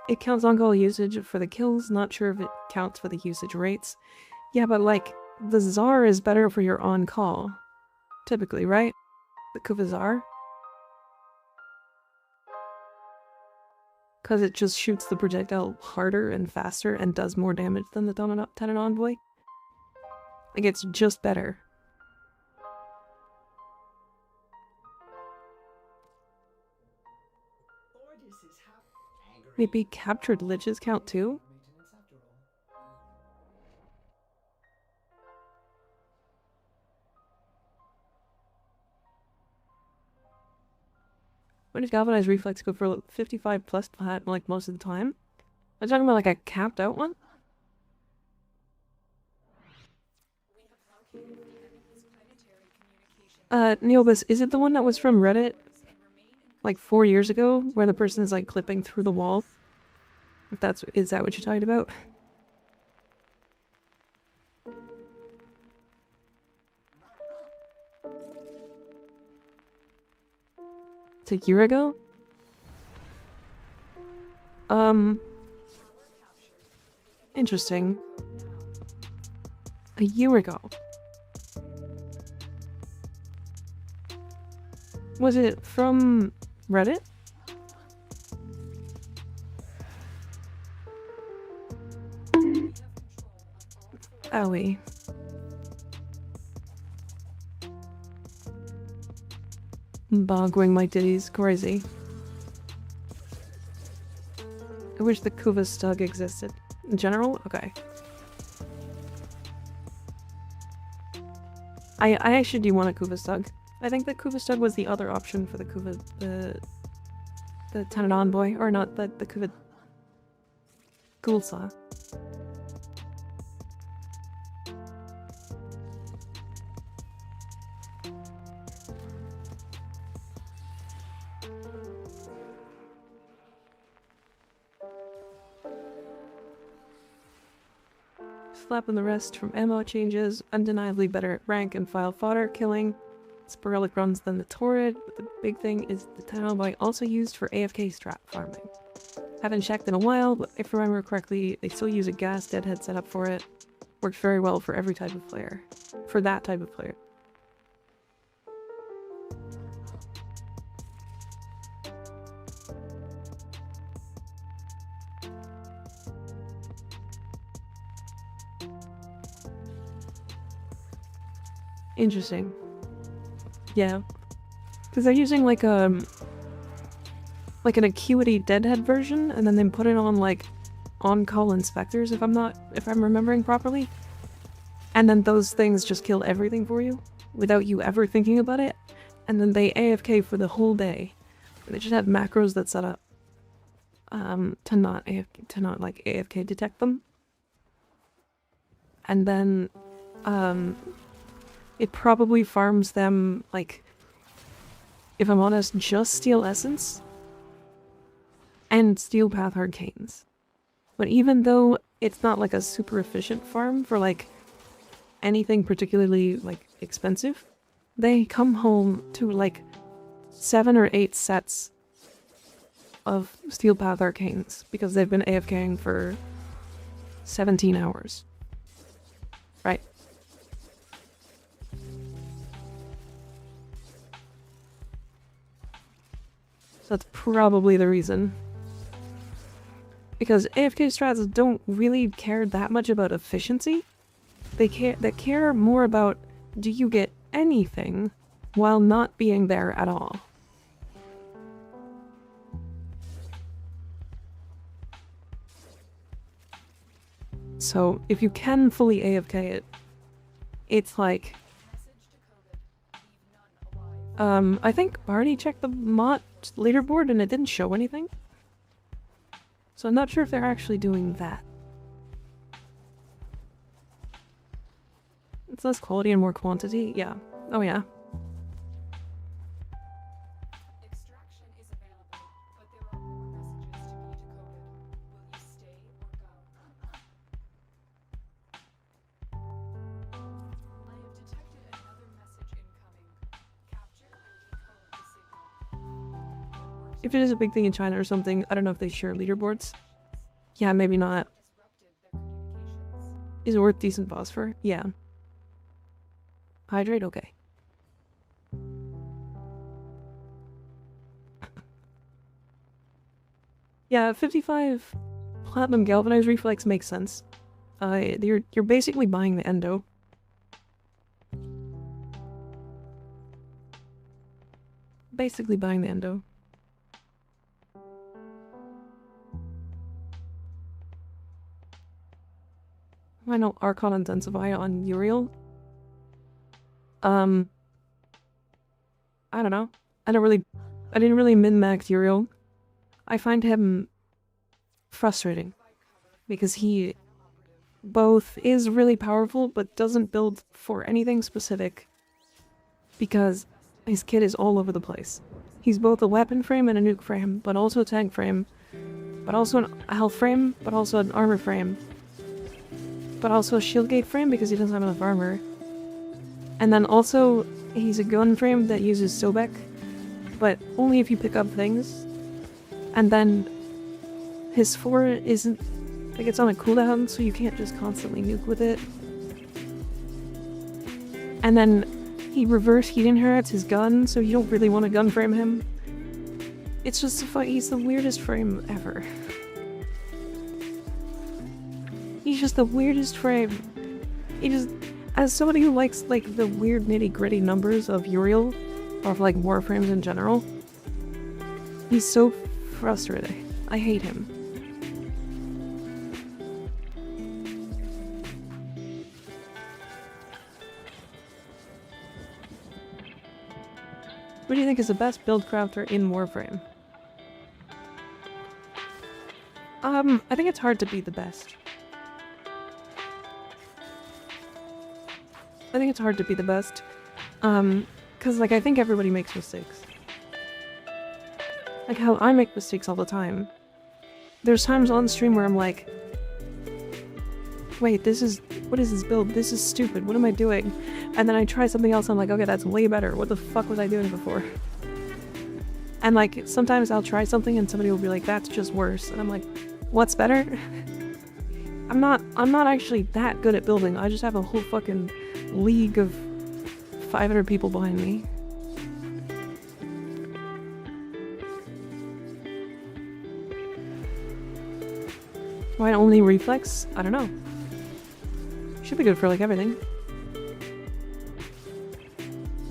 It counts on-call usage for the kills, not sure if it counts for the usage rates. Yeah, but like, the Tsar is better for your on-call. Typically, right? The Kuva Tsar? Because it just shoots the projectile harder and faster and does more damage than the Tenet Envoy. Like, it's just better. Maybe captured liches count too? When does galvanized reflex go for 55 plus flat like most of the time? I'm talking about like a capped out one? Neobus, is it the one that was from Reddit? Like 4 years ago, where the person is like clipping through the wall? If is that what you're talking about? It's a year ago? Interesting. A year ago. Was it from Reddit? Owie. Boggling my titties. Crazy. I wish the Kuva Stug existed. In general? Okay. I actually do want a Kuva Stug. I think the Kuva Stug was the other option for the Kuva... the Tenodon boy. Or not, the Kuva... Ghoulsaw. Slapping the rest from ammo changes, undeniably better at rank and file fodder killing, sporadic runs than the Torrid, but the big thing is the Tenodon boy also used for AFK strat farming. Haven't checked in a while, but if I remember correctly, they still use a gas deadhead setup for it. Works very well for every type of player. For that type of player. Interesting. Yeah. Because they're using like an Acuity Deadhead version, and then they put it on like on-call inspectors if I'm remembering properly. And then those things just kill everything for you without you ever thinking about it. And then they AFK for the whole day. They just have macros that set up to not like AFK detect them. And then it probably farms them, like, if I'm honest, just Steel Essence and Steel Path Arcanes. But even though it's not like a super efficient farm for like anything particularly like expensive, they come home to like 7 or 8 sets of Steel Path Arcanes because they've been AFKing for 17 hours. Right. So that's probably the reason. Because AFK strats don't really care that much about efficiency. They care more about, do you get anything while not being there at all? So if you can fully AFK it, it's like... I think Barney checked the mod leaderboard and it didn't show anything. So I'm not sure if they're actually doing that. It's less quality and more quantity? Yeah. Oh yeah. Extraction is available, but there are more messages to be decoded. Will you stay or go? I have detected another message incoming. Capture and decode the signal. If it is a big thing in China or something, I don't know if they share leaderboards. Yeah, maybe not. Disrupted their communications. Is it worth decent phosphor? Yeah. Hydrate? Okay. Yeah, 55 Platinum Galvanized Reflex makes sense. You're basically buying the endo. Basically buying the endo. I know Archon Intensify on Uriel. I don't know. I didn't really min-max Uriel. I find him frustrating because he both is really powerful but doesn't build for anything specific because his kit is all over the place. He's both a weapon frame and a nuke frame, but also a tank frame, but also a health frame, but also an armor frame, but also a shield gate frame because he doesn't have enough armor. And then also, he's a gun frame that uses Sobek, but only if you pick up things. And then his 4 isn't, like, it's on a cooldown, so you can't just constantly nuke with it. And then he reverse heat inherits his gun, so you don't really want to gun frame him. It's just he's the weirdest frame ever. He's just the weirdest frame. He just, as somebody who likes like the weird nitty gritty numbers of Uriel, or of like Warframes in general. He's so frustrating. I hate him. What do you think is the best build crafter in Warframe? I think it's hard to be the best. I think it's hard to be the best. Cause like I think everybody makes mistakes. Like how I make mistakes all the time. There's times on stream where I'm like, wait, what is this build? This is stupid, what am I doing? And then I try something else and I'm like, okay, that's way better. What the fuck was I doing before? And like, sometimes I'll try something and somebody will be like, that's just worse. And I'm like, what's better? I'm not actually that good at building. I just have a whole fucking league of 500 people behind me. Why only reflex? I don't know. Should be good for like everything.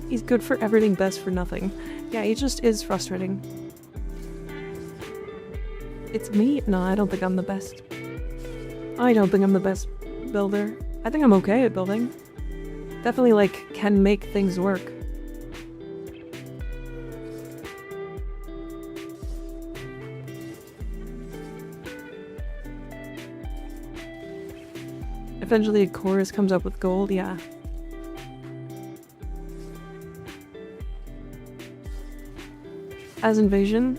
He's good for everything, best for nothing. Yeah, he just is frustrating. It's me? No, I don't think I'm the best. I don't think I'm the best builder. I think I'm okay at building. Definitely, like, can make things work. Eventually a chorus comes up with gold, yeah. As Invasion?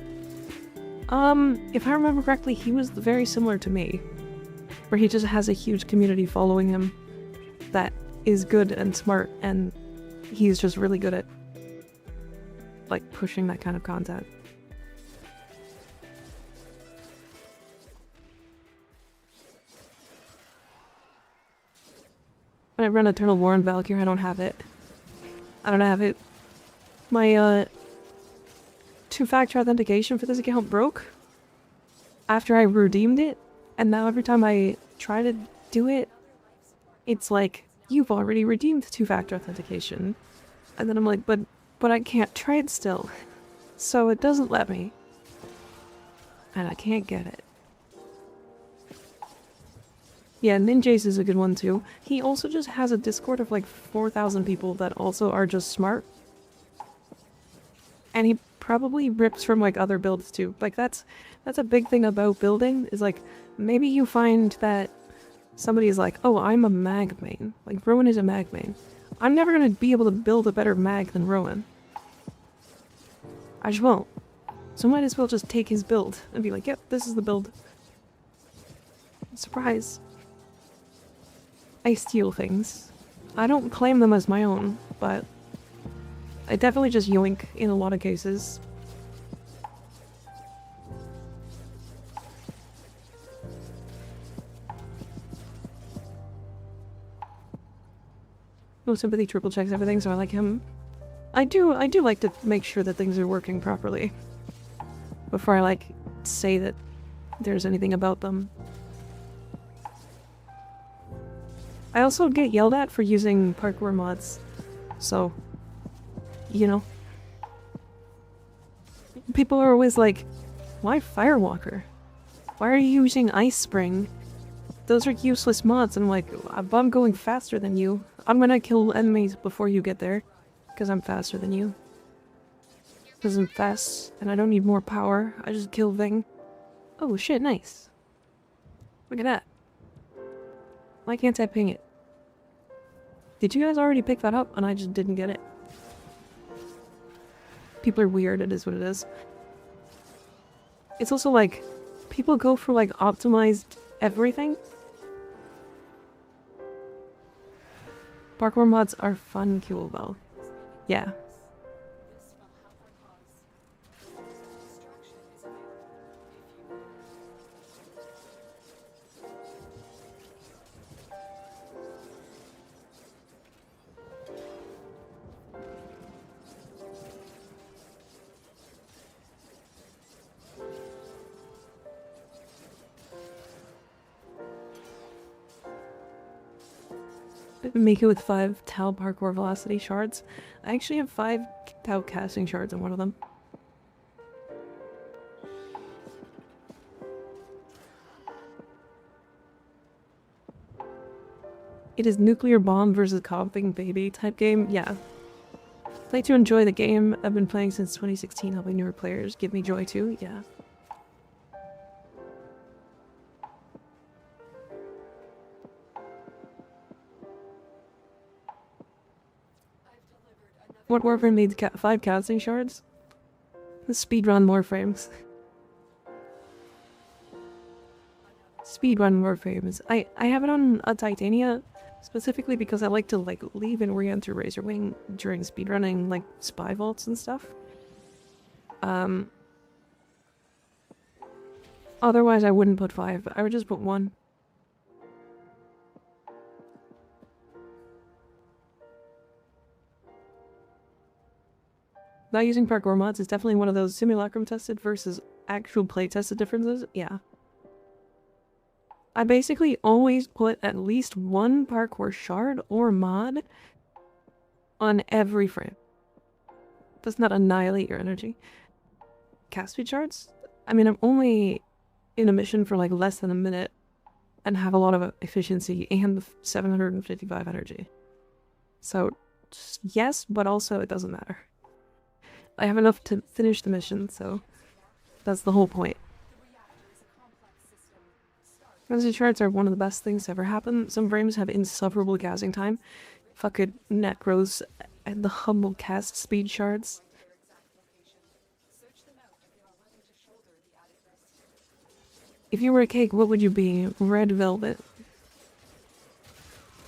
If I remember correctly, he was very similar to me. Where he just has a huge community following him that is good and smart, and he's just really good at, like, pushing that kind of content. When I run Eternal War and Valkyrie, I don't have it. I don't have it. My, two-factor authentication for this account broke after I redeemed it, and now every time I try to do it, it's like, you've already redeemed two-factor authentication. And then I'm like, but I can't try it still. So it doesn't let me. And I can't get it. Yeah, Ninjace is a good one too. He also just has a Discord of like 4,000 people that also are just smart. And he probably rips from like other builds too. Like that's a big thing about building, is like maybe you find that somebody is like, oh, I'm a mag main. Like Rowan is a mag main. I'm never gonna be able to build a better mag than Rowan. I just won't. So I might as well just take his build and be like, yep, this is the build. Surprise. I steal things. I don't claim them as my own, but I definitely just yoink in a lot of cases. No sympathy triple checks everything, so I like him. I do like to make sure that things are working properly before I like say that there's anything about them. I also get yelled at for using parkour mods, so, you know. People are always like, why Firewalker? Why are you using Ice Spring? Those are useless mods. And I'm like, I'm going faster than you. I'm gonna kill enemies before you get there, because I'm faster than you. Because I'm fast, and I don't need more power. I just kill Ving. Oh shit, nice. Look at that. Why can't I ping it? Did you guys already pick that up and I just didn't get it? People are weird, it is what it is. It's also like, people go for like optimized everything. Parkour mods are fun, cool though. Yeah. Make it with 5 Tal parkour velocity shards. I actually have 5 without casting shards on one of them. It is nuclear bomb versus coughing baby type game. Yeah. Play to enjoy the game. I've been playing since 2016, helping newer players give me joy too. Yeah. What Warframe needs 5 casting shards? The speedrun Warframes. Speedrun Warframes. I have it on a Titania specifically because I like to like leave and re-enter Razor Wing during speedrunning like spy vaults and stuff. Otherwise I wouldn't put 5. I would just put 1. Not using parkour mods is definitely one of those simulacrum tested versus actual play tested differences. Yeah. I basically always put at least 1 parkour shard or mod on every frame. Does not annihilate your energy. Cast speed shards? I mean, I'm only in a mission for like less than a minute and have a lot of efficiency and 755 energy. So, yes, but also it doesn't matter. I have enough to finish the mission, so that's the whole point. Casting shards are one of the best things to ever happen. Some frames have insufferable casting time. Fucking necros and the humble cast speed shards. If you were a cake, what would you be? Red velvet.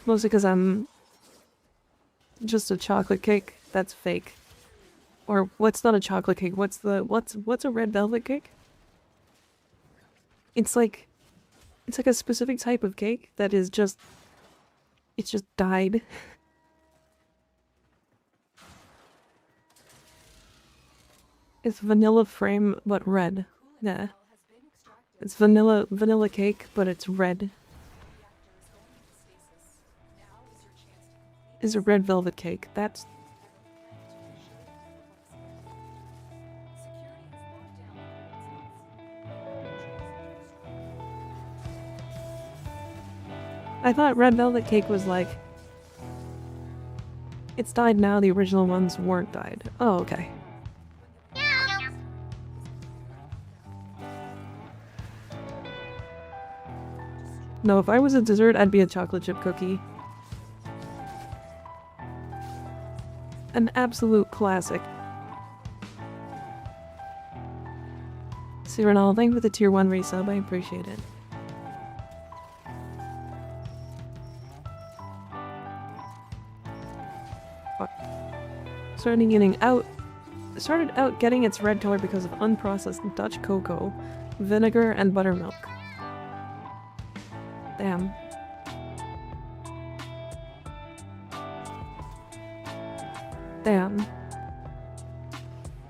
Mostly because I'm just a chocolate cake. That's fake. Or what's not a chocolate cake? What's a red velvet cake? It's like a specific type of cake that is just it's just dyed. It's vanilla frame but red. Yeah. It's vanilla cake but it's red. It's a red velvet cake. That's I thought red velvet cake was like it's dyed now, the original ones weren't dyed. Oh, okay. No, if I was a dessert, I'd be a chocolate chip cookie. An absolute classic. Cyrano, thank you for the tier 1 resub, I appreciate it. Started out getting its red color because of unprocessed Dutch cocoa, vinegar, and buttermilk. Damn. Damn.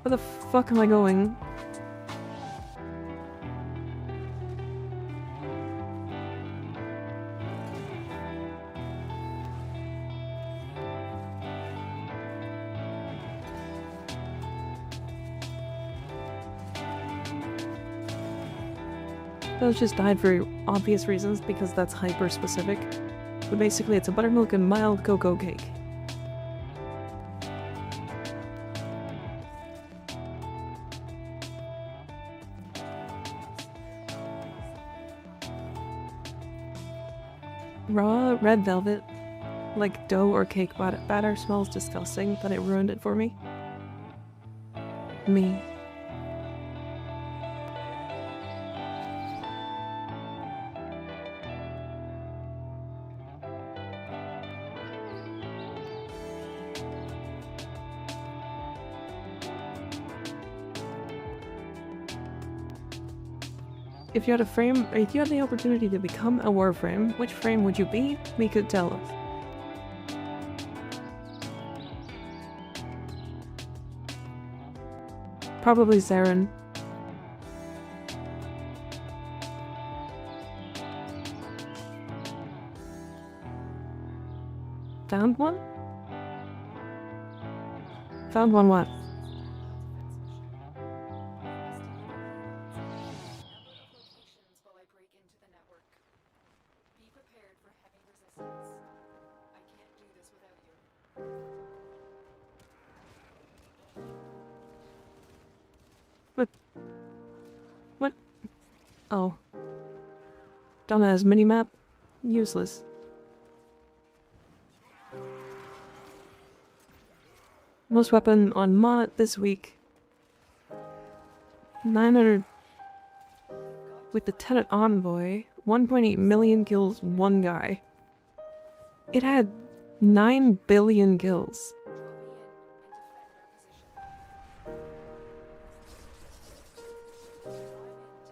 Where the fuck am I going? Those just died for obvious reasons because that's hyper specific. But basically it's a buttermilk and mild cocoa cake. Raw red velvet, like dough or cake batter, smells disgusting, but it ruined it for me. Me. If you had the opportunity to become a Warframe, which frame would you be? Mika, tell us. Probably Saren. Found one? Found one what? While I break into the network. Be prepared for heavy resistance. I can't do this without you. What? Oh. Dumbass minimap? Useless. Most weapon on mod this week. 900 with the Tenet Envoy. 1.8 million kills, one guy. It had 9 billion kills.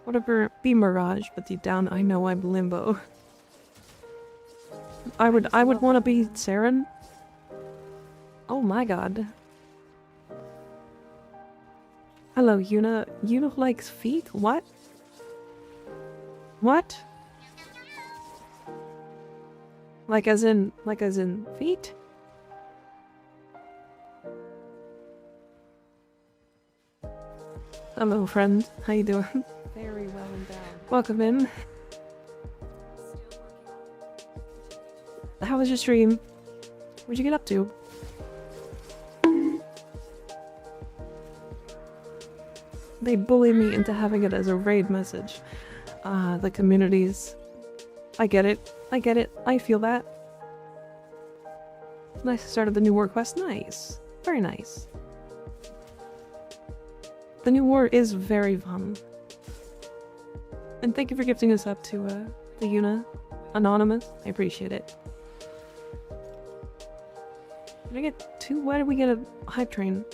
Whatever, be Mirage, but deep down I know I'm Limbo. I would want to be Saren. Oh my god. Hello, Yuna. Yuna likes feet? What? What? Like as in feet? Hello, friend. How you doing? Very well endowed. Welcome in. How was your stream? What'd you get up to? They bully me into having it as a raid message. The communities. I get it. I get it. I feel that. Nice start of the new war quest. Nice. Very nice. The new war is very fun. And thank you for gifting us up to the Yuna Anonymous. I appreciate it. Did I get two? Why did we get a hype train?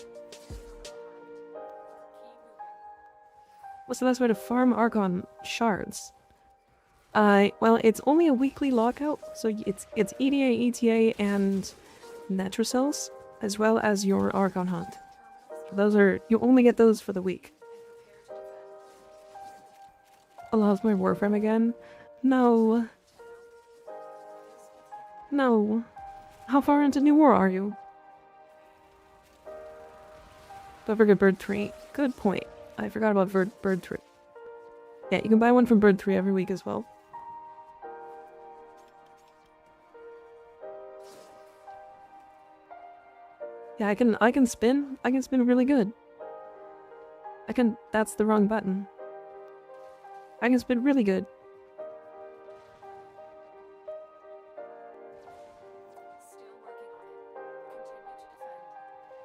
What's the best way to farm Archon shards? Well, it's only a weekly lockout, so it's EDA, ETA, and Netrocells, as well as your Archon hunt. Those are, you only get those for the week. Allows my Warframe again? No. No. How far into New War are you? Don't forget Bird 3. Good point. I forgot about Bird 3. Yeah, you can buy one from Bird 3 every week as well. Yeah, I can spin. I can spin really good. That's the wrong button. I can spin really good.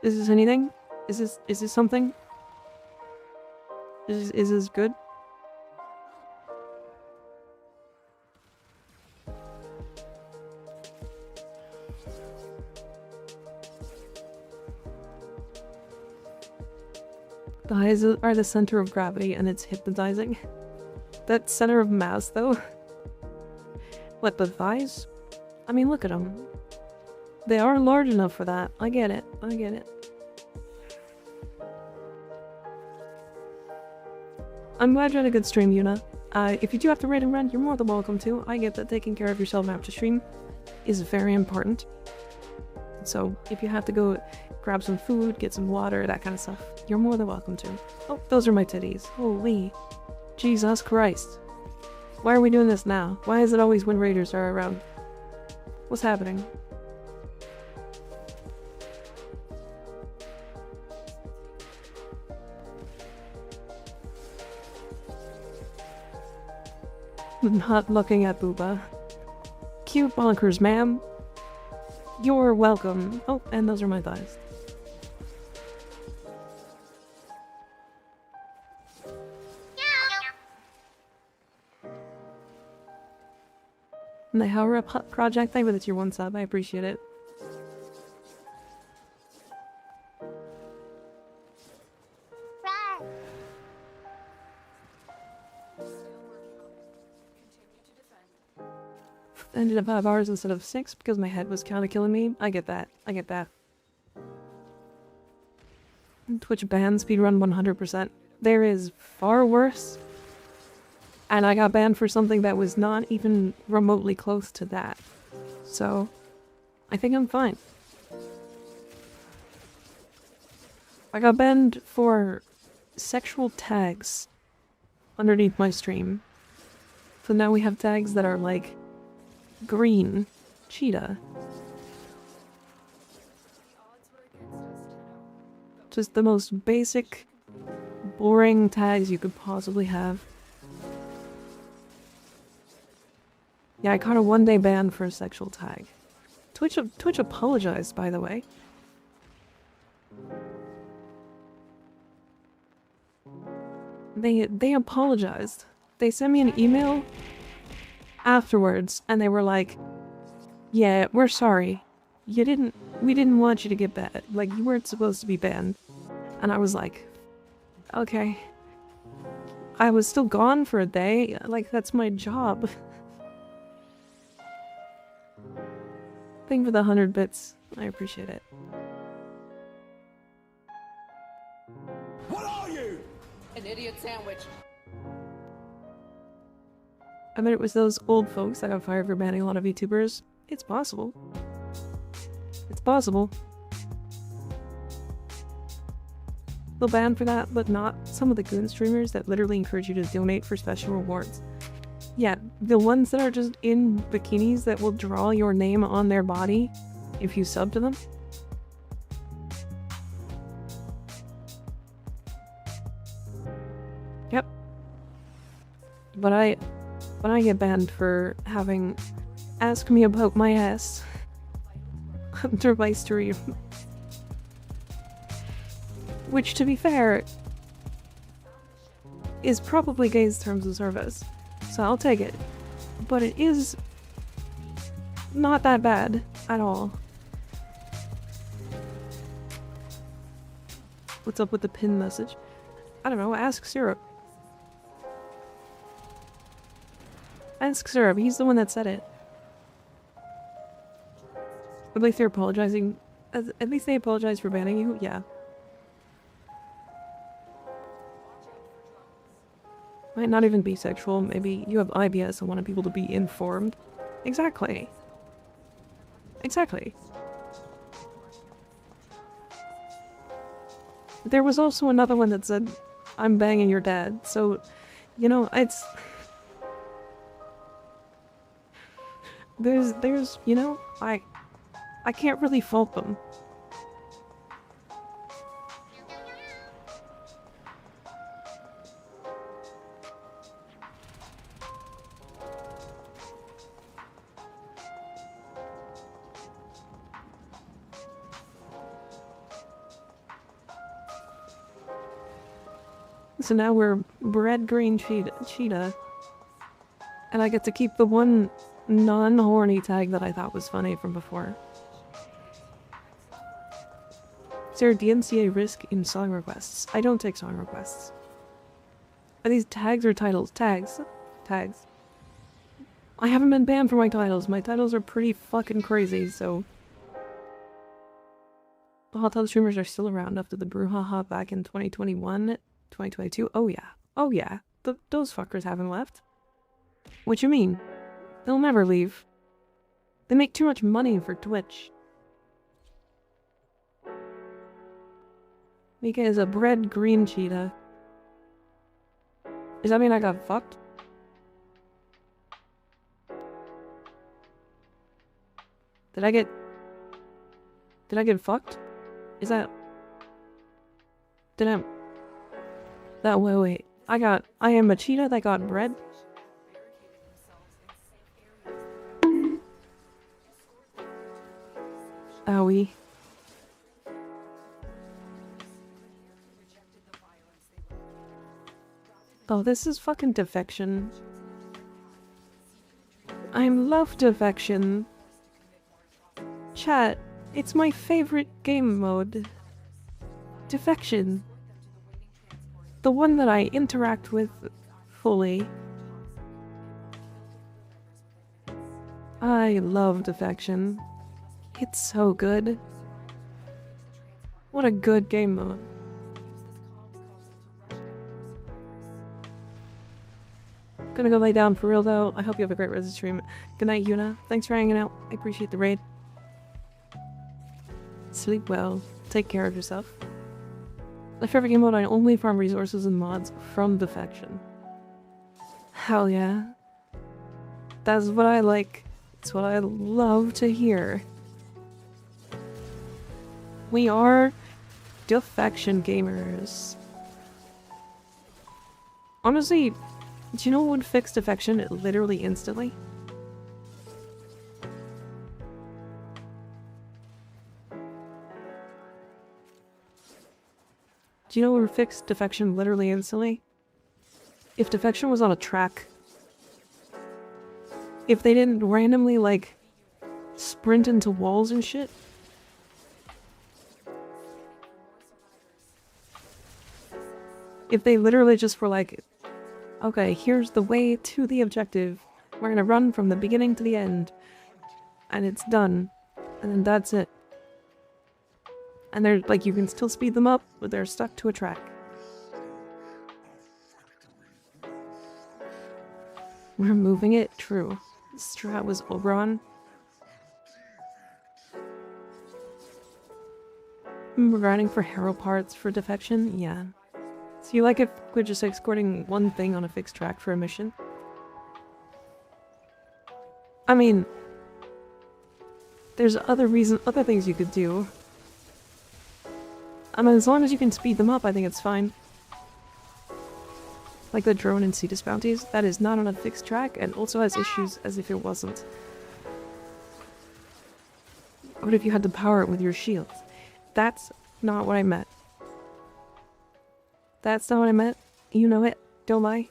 Is this anything? Is this something? Is this good? The eyes are the center of gravity and it's hypnotizing. That center of mass though? What, the thighs? I mean, look at them. They are large enough for that. I get it. I get it. I'm glad you had a good stream, Yuna. If you do have to raid and run, you're more than welcome to. I get that taking care of yourself after stream is very important. So if you have to go grab some food, get some water, that kind of stuff, you're more than welcome to. Oh, those are my titties. Holy. Jesus Christ. Why are we doing this now? Why is it always when raiders are around? What's happening? Not looking at Booba. Cute bonkers, ma'am. You're welcome. Oh, and those are my thighs. And the Howra project, thank you for the tier 1 sub. I appreciate it. Ended up 5 hours instead of 6 because my head was kind of killing me. I get that. I get that. Twitch ban speedrun 100%. There is far worse. And I got banned for something that was not even remotely close to that. So, I think I'm fine. I got banned for sexual tags underneath my stream. So now we have tags that are like green cheetah. Just the most basic, boring tags you could possibly have. Yeah, I caught a one-day ban for a sexual tag. Twitch apologized, by the way. They apologized. They sent me an email afterwards, and they were like, "Yeah, we're sorry. We didn't want you to get banned. Like, you weren't supposed to be banned." And I was like, "Okay." I was still gone for a day. Like, that's my job. Thank you for the 100 bits. I appreciate it. What are you? An idiot sandwich. I bet it was those old folks that got fired for banning a lot of YouTubers. It's possible. It's possible. They'll ban for that, but not some of the goon streamers that literally encourage you to donate for special rewards. Yeah, the ones that are just in bikinis that will draw your name on their body if you sub to them. Yep. But I get banned for having ask me about my ass under my stream. Which, to be fair, is probably Gay's terms of service. So I'll take it. But it is not that bad at all. What's up with the pin message? I don't know, ask Syrup. Ask Syrup, he's the one that said it. At least they're apologizing. At least they apologize for banning you, yeah. Might not even be sexual, maybe you have IBS and wanted people to be informed. Exactly. Exactly. There was also another one that said, "I'm banging your dad," so, you know, it's... There's, you know, I can't really fault them. So now we're red green cheetah, and I get to keep the one non-horny tag that I thought was funny from before. Is there a DMCA risk in song requests? I don't take song requests. Are these tags or titles? Tags. Tags. I haven't been banned for my titles. My titles are pretty fucking crazy, so... The hot tub streamers are still around after the brouhaha back in 2021. 2022? Oh yeah. Oh yeah. Those fuckers haven't left. What you mean? They'll never leave. They make too much money for Twitch. Mika is a red green cheetah. Does that mean I got fucked? Did I get fucked? Is that... Wait. I am a cheetah that got bred? Owie. Oh, this is fucking defection. I love defection. Chat, it's my favorite game mode. Defection. The one that I interact with fully. I love defection. It's so good. What a good game mode. Gonna go lay down for real though. I hope you have a great rest of the stream. Good night, Yuna. Thanks for hanging out. I appreciate the raid. Sleep well. Take care of yourself. If ever came out, I only farm resources and mods from defection. Hell yeah. That's what I like. It's what I love to hear. We are defection gamers. Honestly, do you know what would fix defection literally instantly? Do you know what would fix defection literally instantly? If defection was on a track. If they didn't randomly, like, sprint into walls and shit. If they literally just were like, okay, here's the way to the objective. We're gonna run from the beginning to the end. And it's done. And then that's it. And they're like, you can still speed them up, but they're stuck to a track. We're moving it? True. Strat was Oberon. We're grinding for hero parts for defection? Yeah. So you like if we're just escorting one thing on a fixed track for a mission? I mean, there's other things you could do. I mean, as long as you can speed them up, I think it's fine. Like the drone and Cetus bounties, that is not on a fixed track and also has issues as if it wasn't. What if you had to power it with your shields? That's not what I meant. That's not what I meant. You know it. Don't lie.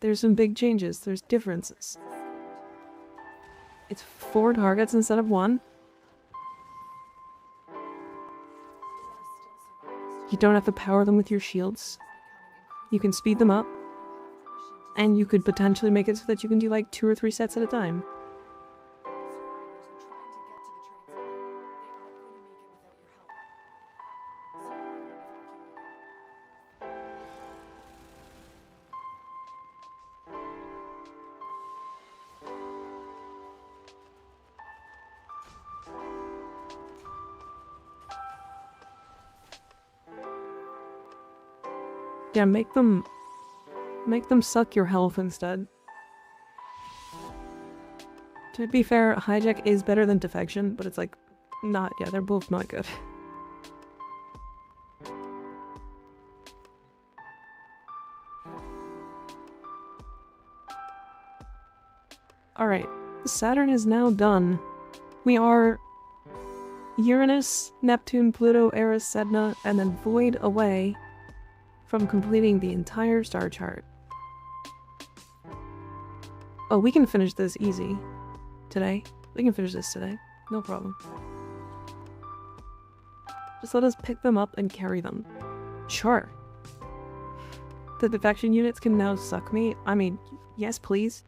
There's some big changes. There's differences. It's 4 targets instead of 1. You don't have to power them with your shields. You can speed them up. And you could potentially make it so that you can do like 2 or 3 sets at a time. Yeah, make them suck your health instead. To be fair, hijack is better than defection, but it's like not, yeah, they're both not good. Alright, Saturn is now done. We are Uranus, Neptune, Pluto, Eris, Sedna, and then Void away from completing the entire star chart. Oh, we can finish this easy. Today. We can finish this today. No problem. Just let us pick them up and carry them. Sure. The defection units can now suck me. I mean, yes please.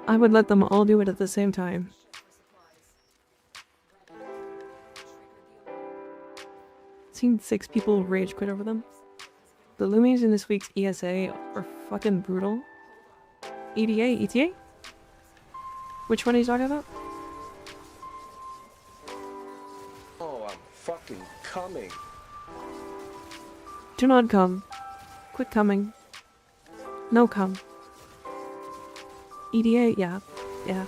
I would let them all do it at the same time. Seen 6 people rage quit over them. The Loomies in this week's ESA are fucking brutal. EDA? ETA? Which one are you talking about? Oh, I'm fucking coming. Do not come. Quit coming. No come. EDA? Yeah. Yeah.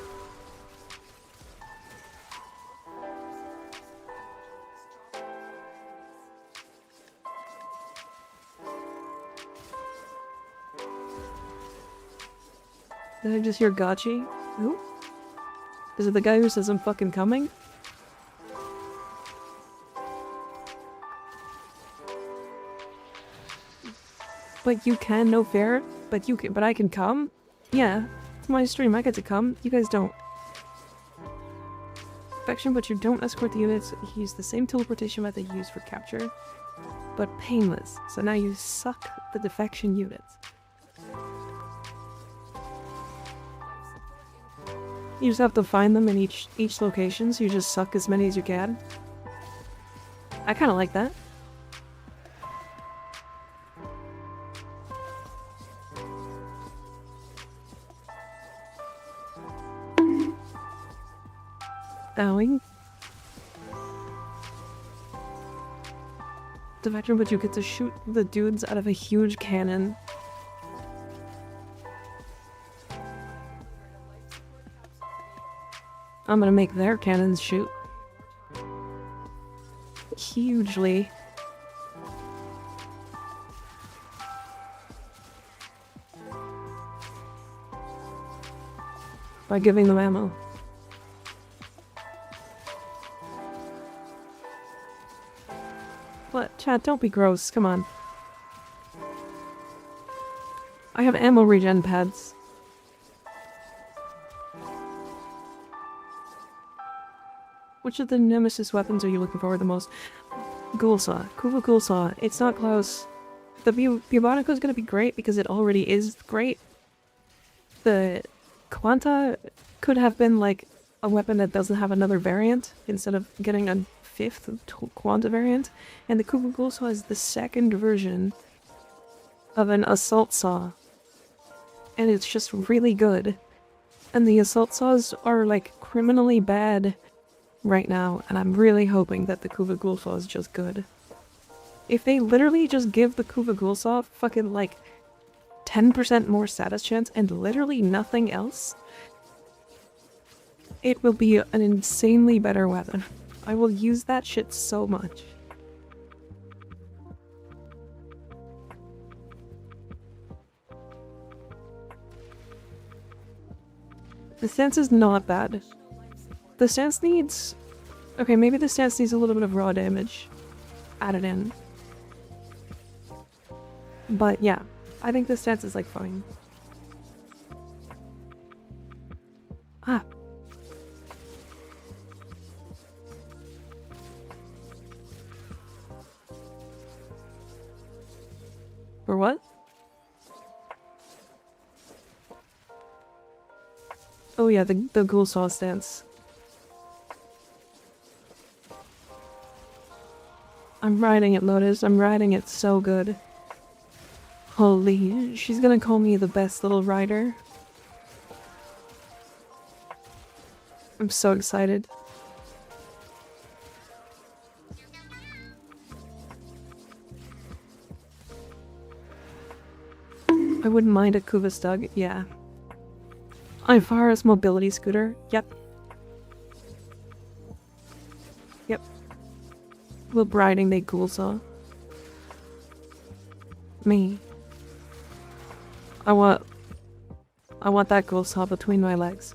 Did I just hear Gotchi? Who? Is it the guy who says I'm fucking coming? But you can, no fair? But you can, but I can come? Yeah. It's my stream, I get to come. You guys don't. Defection, but you don't escort the units. Use the same teleportation method you use for capture, but painless. So now you suck the defection units. You just have to find them in each location, so you just suck as many as you can. I kind of like that. Owie. The veteran, but you get to shoot the dudes out of a huge cannon. I'm gonna make their cannons shoot hugely. By giving them ammo. What? Chat, don't be gross. Come on. I have ammo regen pads. Which of the Nemesis weapons are you looking for the most? Ghoul Saw. Kuva Ghoul Saw. It's not close. The Bubonico is going to be great because it already is great. The Quanta could have been like a weapon that doesn't have another variant instead of getting a 5th Quanta variant. And the Kuva Ghoul Saw is the second version of an Assault Saw. And it's just really good. And the Assault Saws are like criminally bad right now, and I'm really hoping that the Kuva Ghoul Saw is just good. If they literally just give the Kuva Ghoul Saw fucking like 10% more status chance and literally nothing else, it will be an insanely better weapon. I will use that shit so much. The stance is not bad. The stance needs... Okay, maybe the stance needs a little bit of raw damage added in. But yeah, I think the stance is like fine. Ah. For what? Oh yeah, the Ghoul Saw stance. I'm riding it, Lotus. I'm riding it so good. Holy, she's gonna call me the best little rider. I'm so excited. I wouldn't mind a Kuva Stug, yeah. FARTS mobility scooter, yep. Yep. While riding the Ghoul Saw. Me. I want that Ghoul Saw between my legs.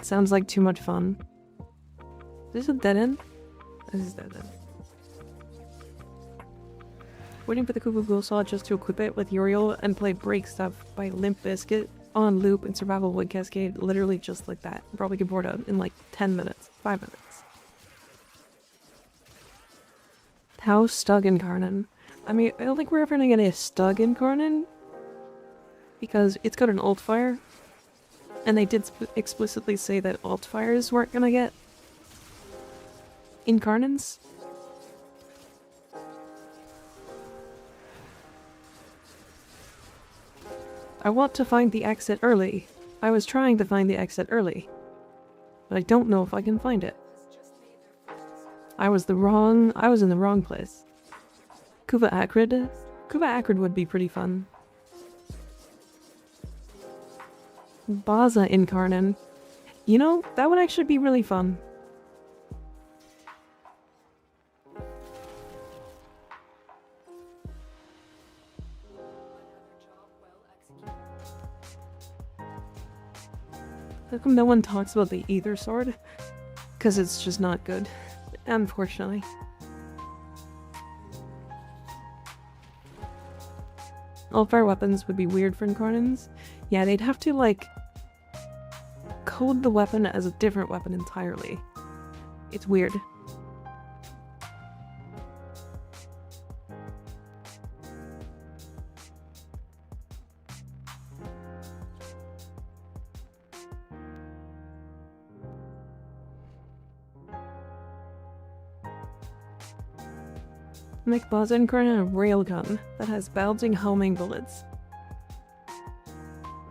Sounds like too much fun. Is this a dead end? This is dead end. Waiting for the Kuva Ghoul Saw just to equip it with Uriel and play Break Stuff by Limp Bizkit on loop in Survival Wood Cascade, literally just like that. Probably get bored out in like 10 minutes, 5 minutes. How Stug Incarnon? I mean, I don't think we're ever gonna get a Stug Incarnon because it's got an alt fire, and they did explicitly say that alt fires weren't gonna get Incarnons. I want to find the exit early. I was trying to find the exit early, but I don't know if I can find it. I was in the wrong place. Kuva Acrid? Kuva Acrid would be pretty fun. Baza Incarnon. You know, that would actually be really fun. How come no one talks about the Ether Sword? Because it's just not good. Unfortunately. All fire weapons would be weird for Incarnons. Yeah, they'd have to, like, code the weapon as a different weapon entirely. It's weird. Make Baza Incarnon a railgun that has bouncing homing bullets.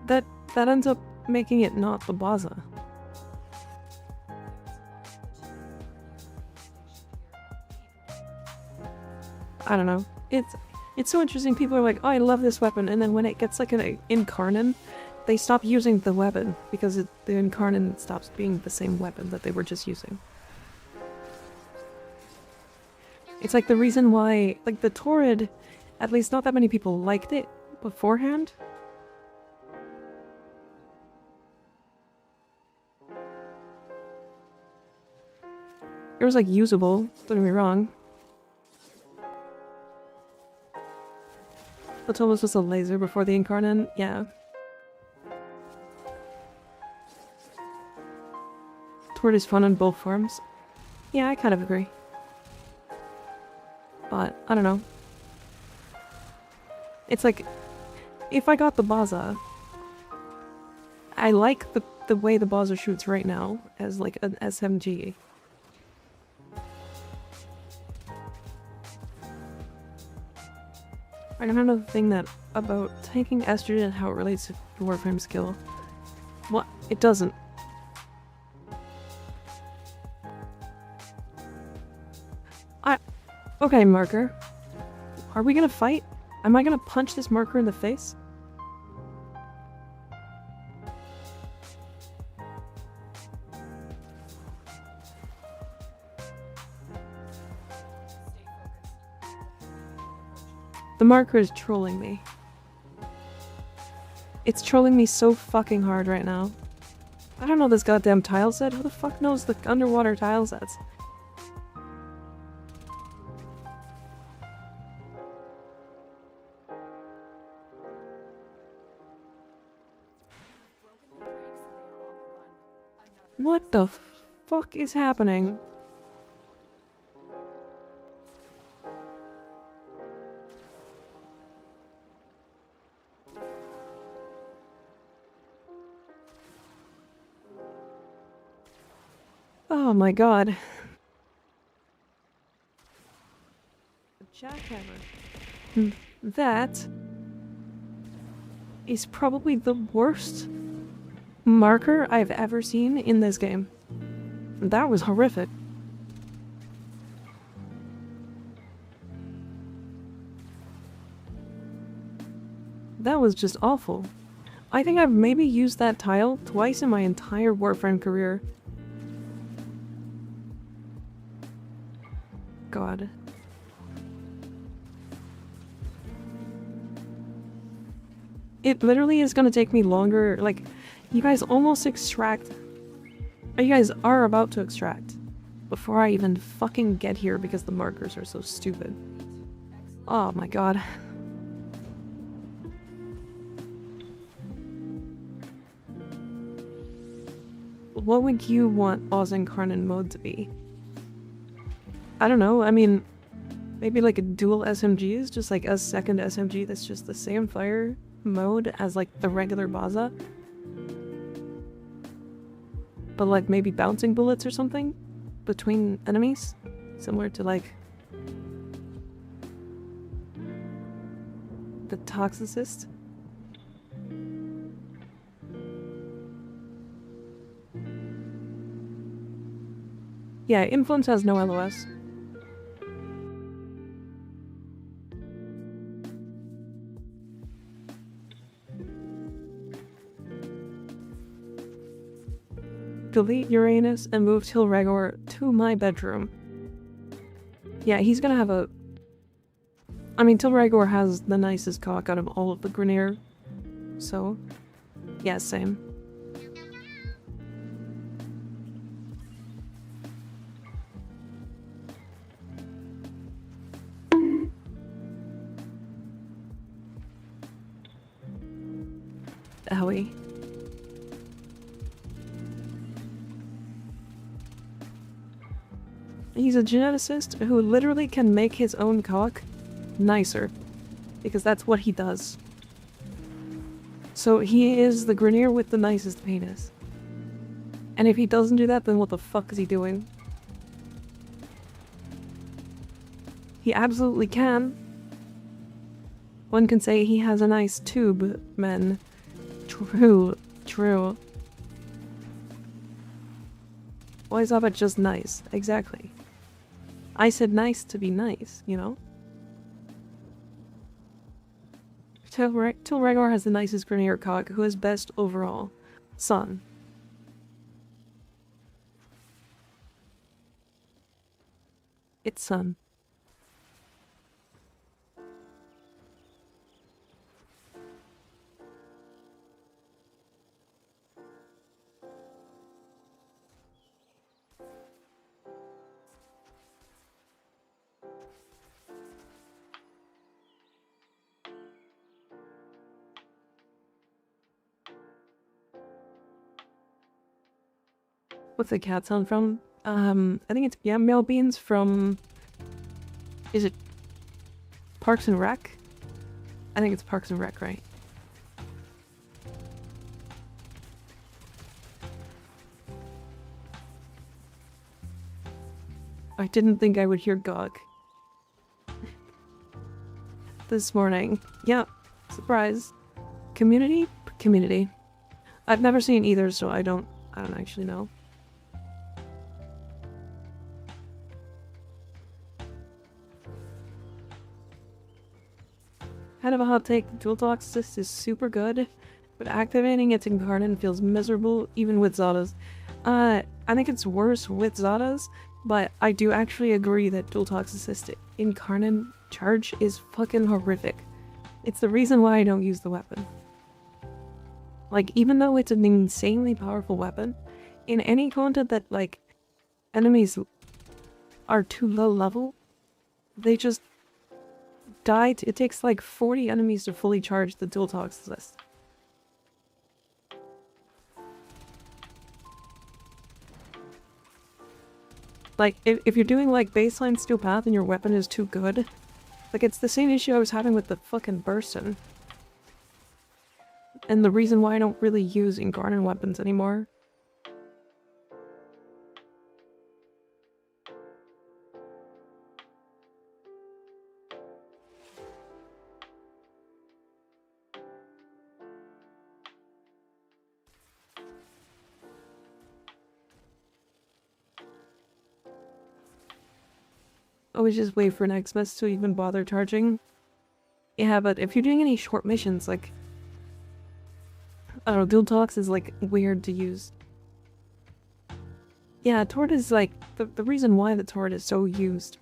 That ends up making it not the Baza. I don't know. It's so interesting. People are like, oh, I love this weapon, and then when it gets like an incarnate, they stop using the weapon because the incarnate stops being the same weapon that they were just using. It's like the reason why, like the Torrid, at least not that many people liked it beforehand. It was like usable, don't get me wrong. The tool was just a laser before the incarnate, yeah. Torrid is fun in both forms. Yeah, I kind of agree. But, I don't know. It's like, if I got the Baza, I like the way the Baza shoots right now as like an SMG. I don't know the thing that about taking estrogen and how it relates to Warframe skill. What? It doesn't. Okay, marker. Are we gonna fight? Am I gonna punch this marker in the face? The marker is trolling me. It's trolling me so fucking hard right now. I don't know this goddamn tile set. Who the fuck knows the underwater tile sets? What the fuck is happening? Oh my god. A jackhammer. That is probably the worst marker I've ever seen in this game. That was horrific. That was just awful. I think I've maybe used that tile twice in my entire Warframe career. God. It literally is gonna take me longer, like, you guys almost extract. You guys are about to extract before I even fucking get here because the markers are so stupid. Oh my god. What would you want Oz Incarnate mode to be? I don't know, I mean, maybe like a dual SMGs, just like a second SMG that's just the same fire mode as like the regular Baza. But like maybe bouncing bullets or something between enemies, similar to like the Toxicist. Yeah, Influence has no LOS. Delete Uranus and move TheRelaxedMovement to my bedroom. Yeah, he's gonna have a... I mean, TheRelaxedMovement has the nicest cock out of all of the Grineer. So, yeah, same. Howie. He's a geneticist who literally can make his own cock nicer. Because that's what he does. So he is the Grineer with the nicest penis. And if he doesn't do that, then what the fuck is he doing? He absolutely can. One can say he has a nice tube, men. True, true. Why is that just nice? Exactly. I said nice to be nice, you know? Tilregor has the nicest grenadier cock. Who is best overall? Son. It's Son. What's the cat sound from? I think it's Mel Beans from... Is it Parks and Rec? I think it's Parks and Rec, right? I didn't think I would hear Gog this morning. Yeah, surprise. Community? Community. I've never seen either, so I don't actually know. Kind of a hot take, dual talk assist is super good, but activating it in Karnan feels miserable even with Zadas. I think it's worse with Zadas, but I do actually agree that dual talk assist in Karnan charge is fucking horrific. It's the reason why I don't use the weapon. Like, even though it's an insanely powerful weapon, in any content that, like, enemies are too low level, they just die. It takes like 40 enemies to fully charge the dual talk assist. Like, if you're doing like baseline steel path and your weapon is too good, like it's the same issue I was having with the fucking Bursten. And the reason why I don't really use Incarnate weapons anymore. Always just wait for next mess to even bother charging. Yeah, but if you're doing any short missions, like... I don't know, dual talks is like weird to use. Yeah, Tord is like... The reason why the Tord is so used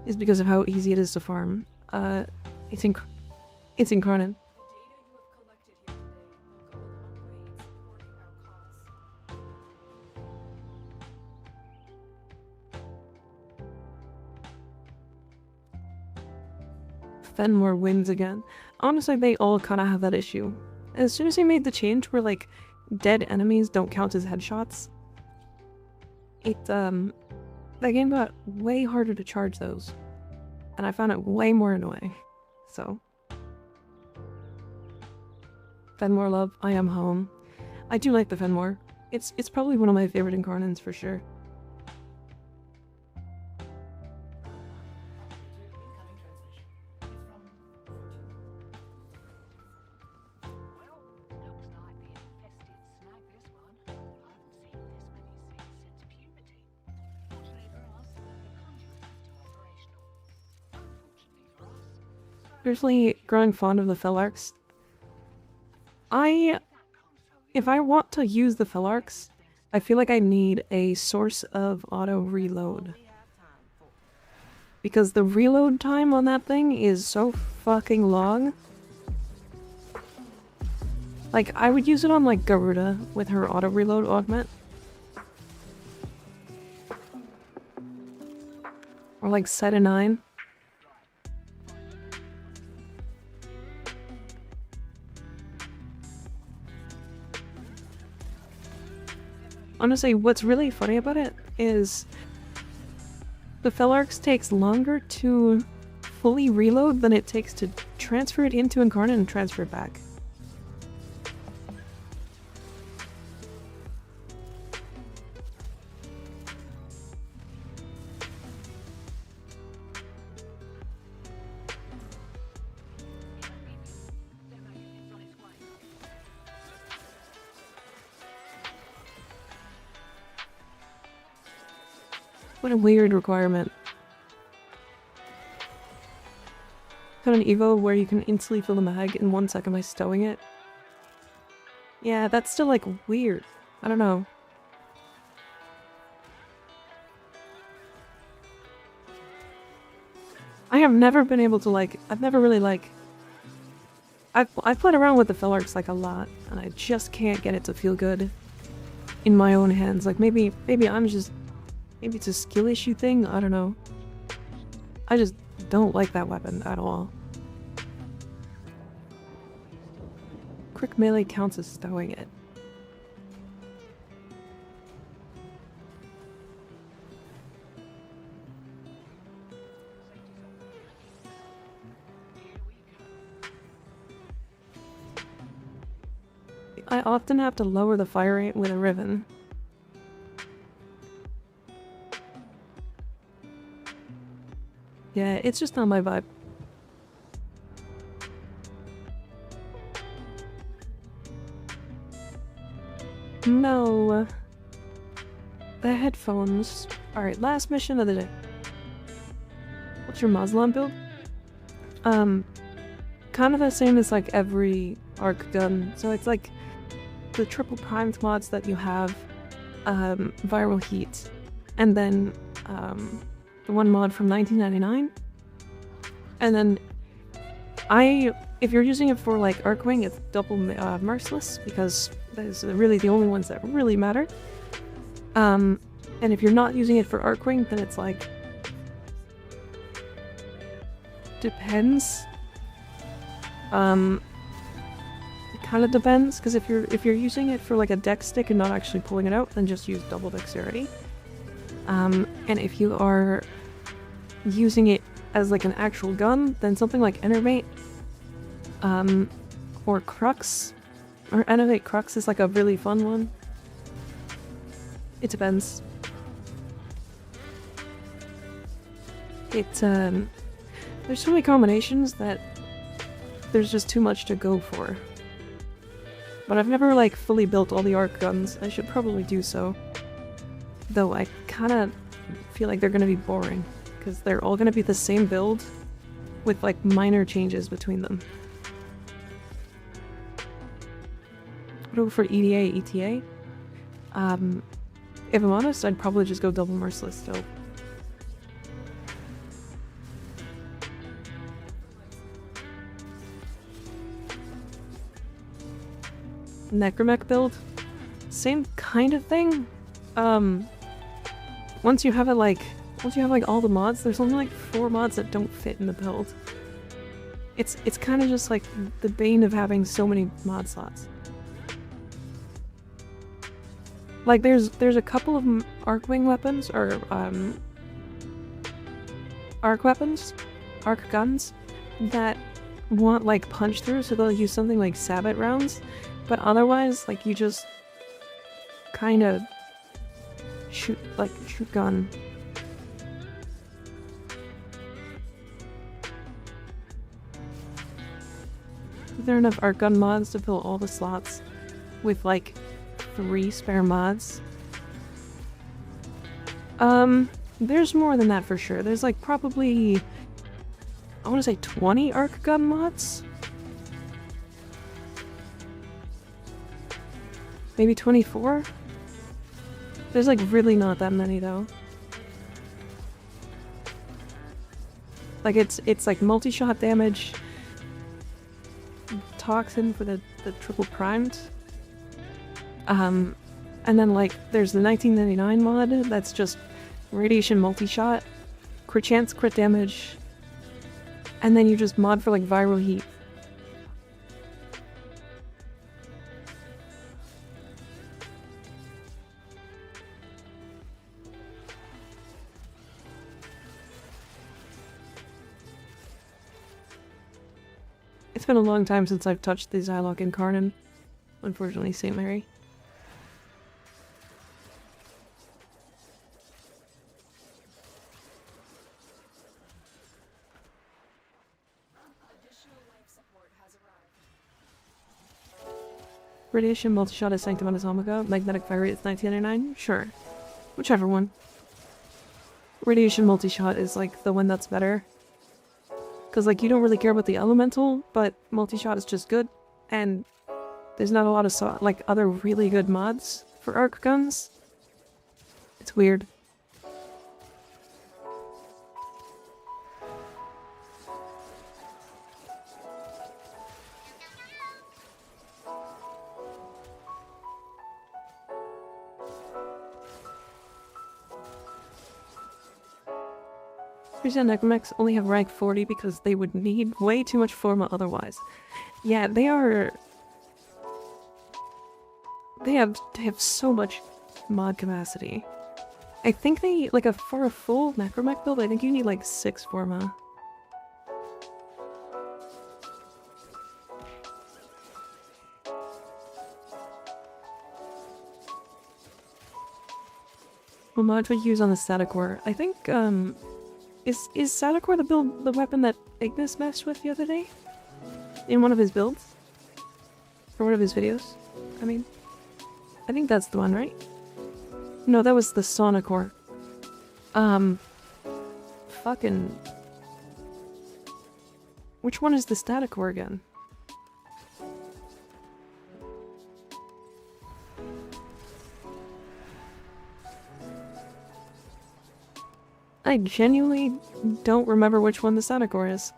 is because of how easy it is to farm. It's incarnate. The data you have collected here today will go a long way in supporting our cause. Fenmore wins again. Honestly, they all kind of have that issue. As soon as they made the change where, like, dead enemies don't count as headshots, that game got way harder to charge those. And I found it way more annoying. So. Fenmore love, I am home. I do like the Fenmore. It's probably one of my favorite incarnates for sure. Personally, growing fond of the Felarks. If I want to use the Felarks, I feel like I need a source of auto reload. Because the reload time on that thing is so fucking long. Like, I would use it on, like, Garuda with her auto reload augment. Or, like, Seta 9. Honestly, what's really funny about it is the Felarks takes longer to fully reload than it takes to transfer it into Incarnate and transfer it back. What a weird requirement. Found an Evo where you can instantly fill the mag in 1 second by stowing it. Yeah, that's still like weird. I don't know. I have never been able to like, I've never really like, I've played around with the FARTS like a lot, and I just can't get it to feel good in my own hands. Like maybe I'm just, maybe it's a skill issue thing, I don't know. I just don't like that weapon at all. Quick melee counts as stowing it. I often have to lower the fire rate with a Riven. Yeah, it's just not my vibe. No. The headphones. Alright, last mission of the day. What's your Muslim build? Kind of the same as like every arc gun. So it's like the triple primed mods that you have, viral heat, and then the one mod from 1999. And then if you're using it for like Arcwing, it's double merciless, because those are really the only ones that really matter. And if you're not using it for Arcwing, then it's like, depends. It kind of depends, because if you're using it for like a deck stick and not actually pulling it out, then just use double dexterity. And if you are using it as like an actual gun, then something like Enervate, or Crux, or Enervate Crux is like a really fun one. It depends. There's so many combinations that there's just too much to go for. But I've never like fully built all the arc guns. I should probably do so. Though I kinda feel like they're gonna be boring, because they're all gonna be the same build with like minor changes between them. I'd go for EDA, ETA. If I'm honest, I'd probably just go double merciless still. Necromech build, same kind of thing. Once you have like all the mods, there's only like 4 mods that don't fit in the build. It's kind of just like the bane of having so many mod slots. Like there's a couple of Arcwing weapons, or arc weapons, arc guns, that want like punch through, so they'll use something like Sabbat rounds. But otherwise, like, you just kind of shoot gun. There are enough art gun mods to fill all the slots with like 3 spare mods. There's more than that for sure. There's like probably, I want to say 20 arc gun mods. Maybe 24? There's like really not that many though. Like it's like multi-shot damage, toxin for the triple primed. And then like there's the 1999 mod that's just radiation multi-shot, crit chance, crit damage, and then you just mod for like viral heat. It's been a long time since I've touched the Zylok Incarnon. Unfortunately, St. Mary. Radiation multi-shot is Sanctimonious Omega. Magnetic Fire is 1999? Sure. Whichever one. Radiation multi-shot is like the one that's better. Because, like, you don't really care about the elemental, but multi-shot is just good. And there's not a lot of, like, other really good mods for arc guns. It's weird. Necromechs only have rank 40 because they would need way too much forma otherwise. Yeah, they have so much mod capacity. I think they, like, for a full Necromech build, I think you need like 6 forma. What mod would you use on the static war? I think, Is Sadakor the weapon that Ignis messed with the other day? In one of his builds? Or one of his videos? I mean, I think that's the one, right? No, that was the Sonicor. Fucking... Which one is the Staticor again? I genuinely don't remember which one the Sonicor is.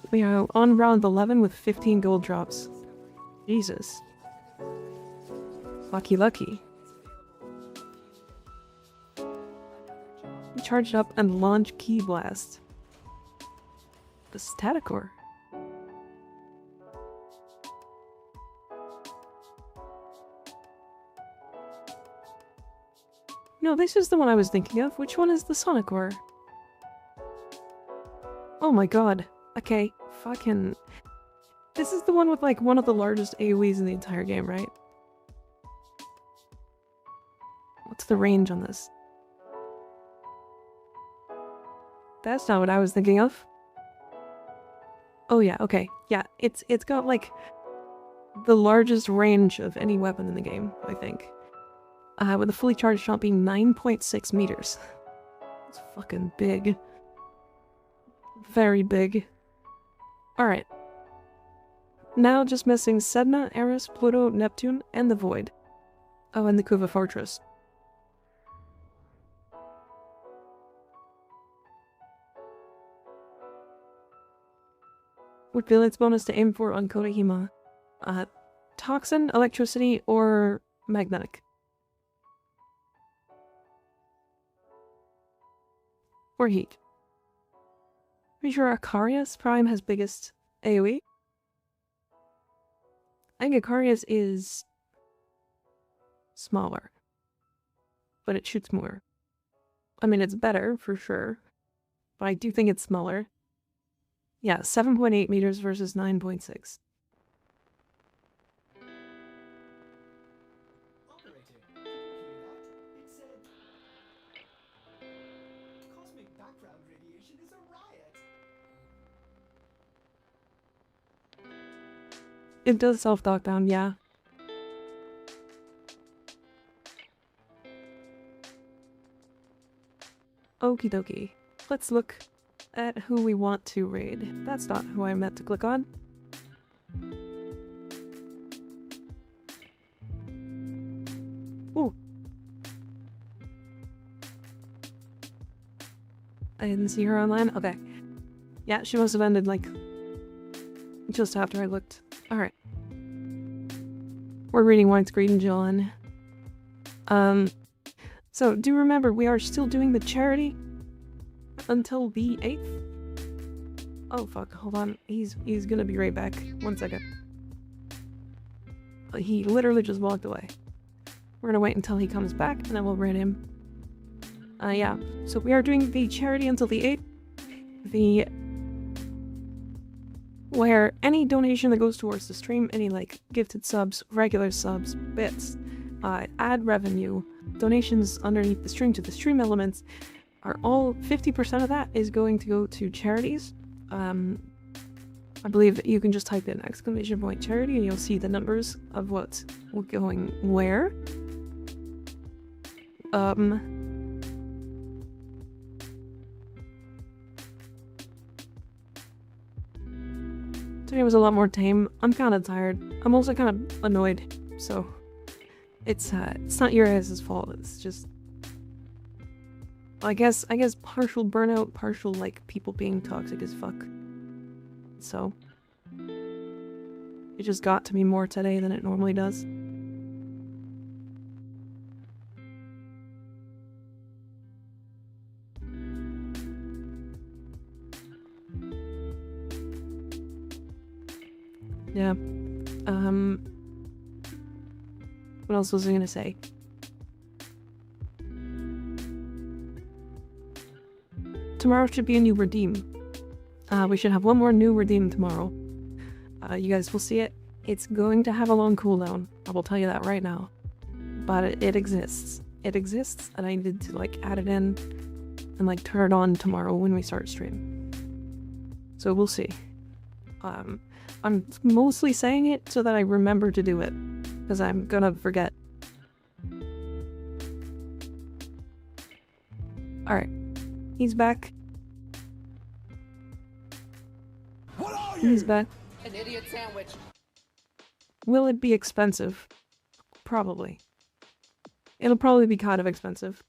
We are on round 11 with 15 gold drops. Jesus. Lucky lucky. Charge it up and launch Key Blast. The Staticor. No, this is the one I was thinking of. Which one is the Sonicor? Oh my god. Okay, fucking... This is the one with, like, one of the largest AoEs in the entire game, right? What's the range on this? That's not what I was thinking of. Oh yeah, okay. Yeah, it's got, like, the largest range of any weapon in the game, I think. With a fully charged shot being 9.6 meters. It's fucking big. Very big. Alright. Now just missing Sedna, Eris, Pluto, Neptune, and the Void. Oh, and the Kuva Fortress. Would be its bonus to aim for on Kodahima. Toxin, electricity, or magnetic. Or heat. Pretty sure Akarius Prime has biggest AoE. I think Akarius is smaller. But it shoots more. I mean, it's better, for sure. But I do think it's smaller. Yeah, 7.8 meters versus 9.6. Operator, did you hear that? It said... Cosmic background radiation is a riot. It does self-dock down, yeah. Okie dokie. Let's look at who we want to raid. That's not who I meant to click on. Ooh. I didn't see her online? Okay. Yeah, she must have ended, like, just after I looked. Alright. We're reading Widescreen John. So, do remember, we are still doing the charity until the 8th. Oh fuck, hold on. He's gonna be right back. 1 second. He literally just walked away. We're gonna wait until he comes back, and then we'll raid him. Yeah. So we are doing the charity until the 8th. Where any donation that goes towards the stream, any, like, gifted subs, regular subs, bits, ad revenue, donations underneath the stream to the stream elements, are all 50% of that is going to go to charities. I believe you can just type in !charity and you'll see the numbers of what's going where. Today was a lot more tame. I'm kind of tired. I'm also kind of annoyed, so it's not your guys' fault. It's just, I guess partial burnout, partial like people being toxic as fuck. So it just got to me more today than it normally does. Yeah. What else was I gonna say? Tomorrow should be a new redeem. We should have one more new redeem tomorrow. You guys will see it. It's going to have a long cooldown. I will tell you that right now. But it exists. It exists, and I need to like add it in and like turn it on tomorrow when we start stream. So we'll see. I'm mostly saying it so that I remember to do it, because I'm gonna forget. Alright. He's back. He's back. An idiot sandwich. Will it be expensive? Probably. It'll probably be kind of expensive.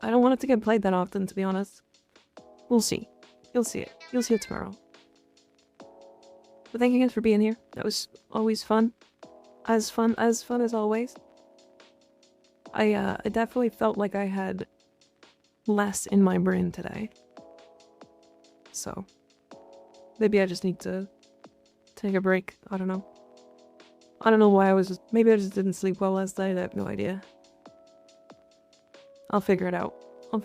I don't want it to get played that often, to be honest. We'll see. You'll see it. You'll see it tomorrow. But thank you guys for being here. That was always fun. As fun as always. I definitely felt like I had less in my brain today. So maybe I just need to take a break. I don't know. I don't know why maybe I just didn't sleep well last night. I have no idea. I'll figure it out. We'll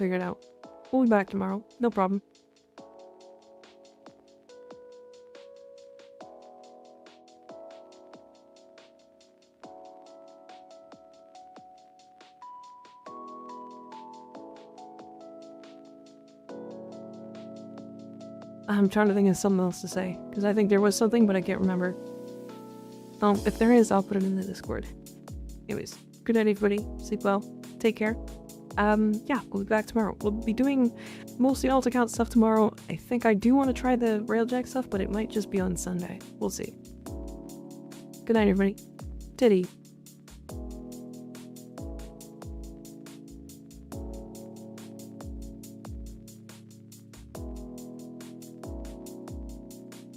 be back tomorrow. No problem. I'm trying to think of something else to say, because I think there was something, but I can't remember. If there is, I'll put it in the Discord. Anyways, good night everybody, sleep well, take care. Yeah, we'll be back tomorrow. We'll be doing mostly alt account stuff tomorrow. I think I do want to try the Railjack stuff, but it might just be on Sunday. We'll see. Good night everybody. Titty.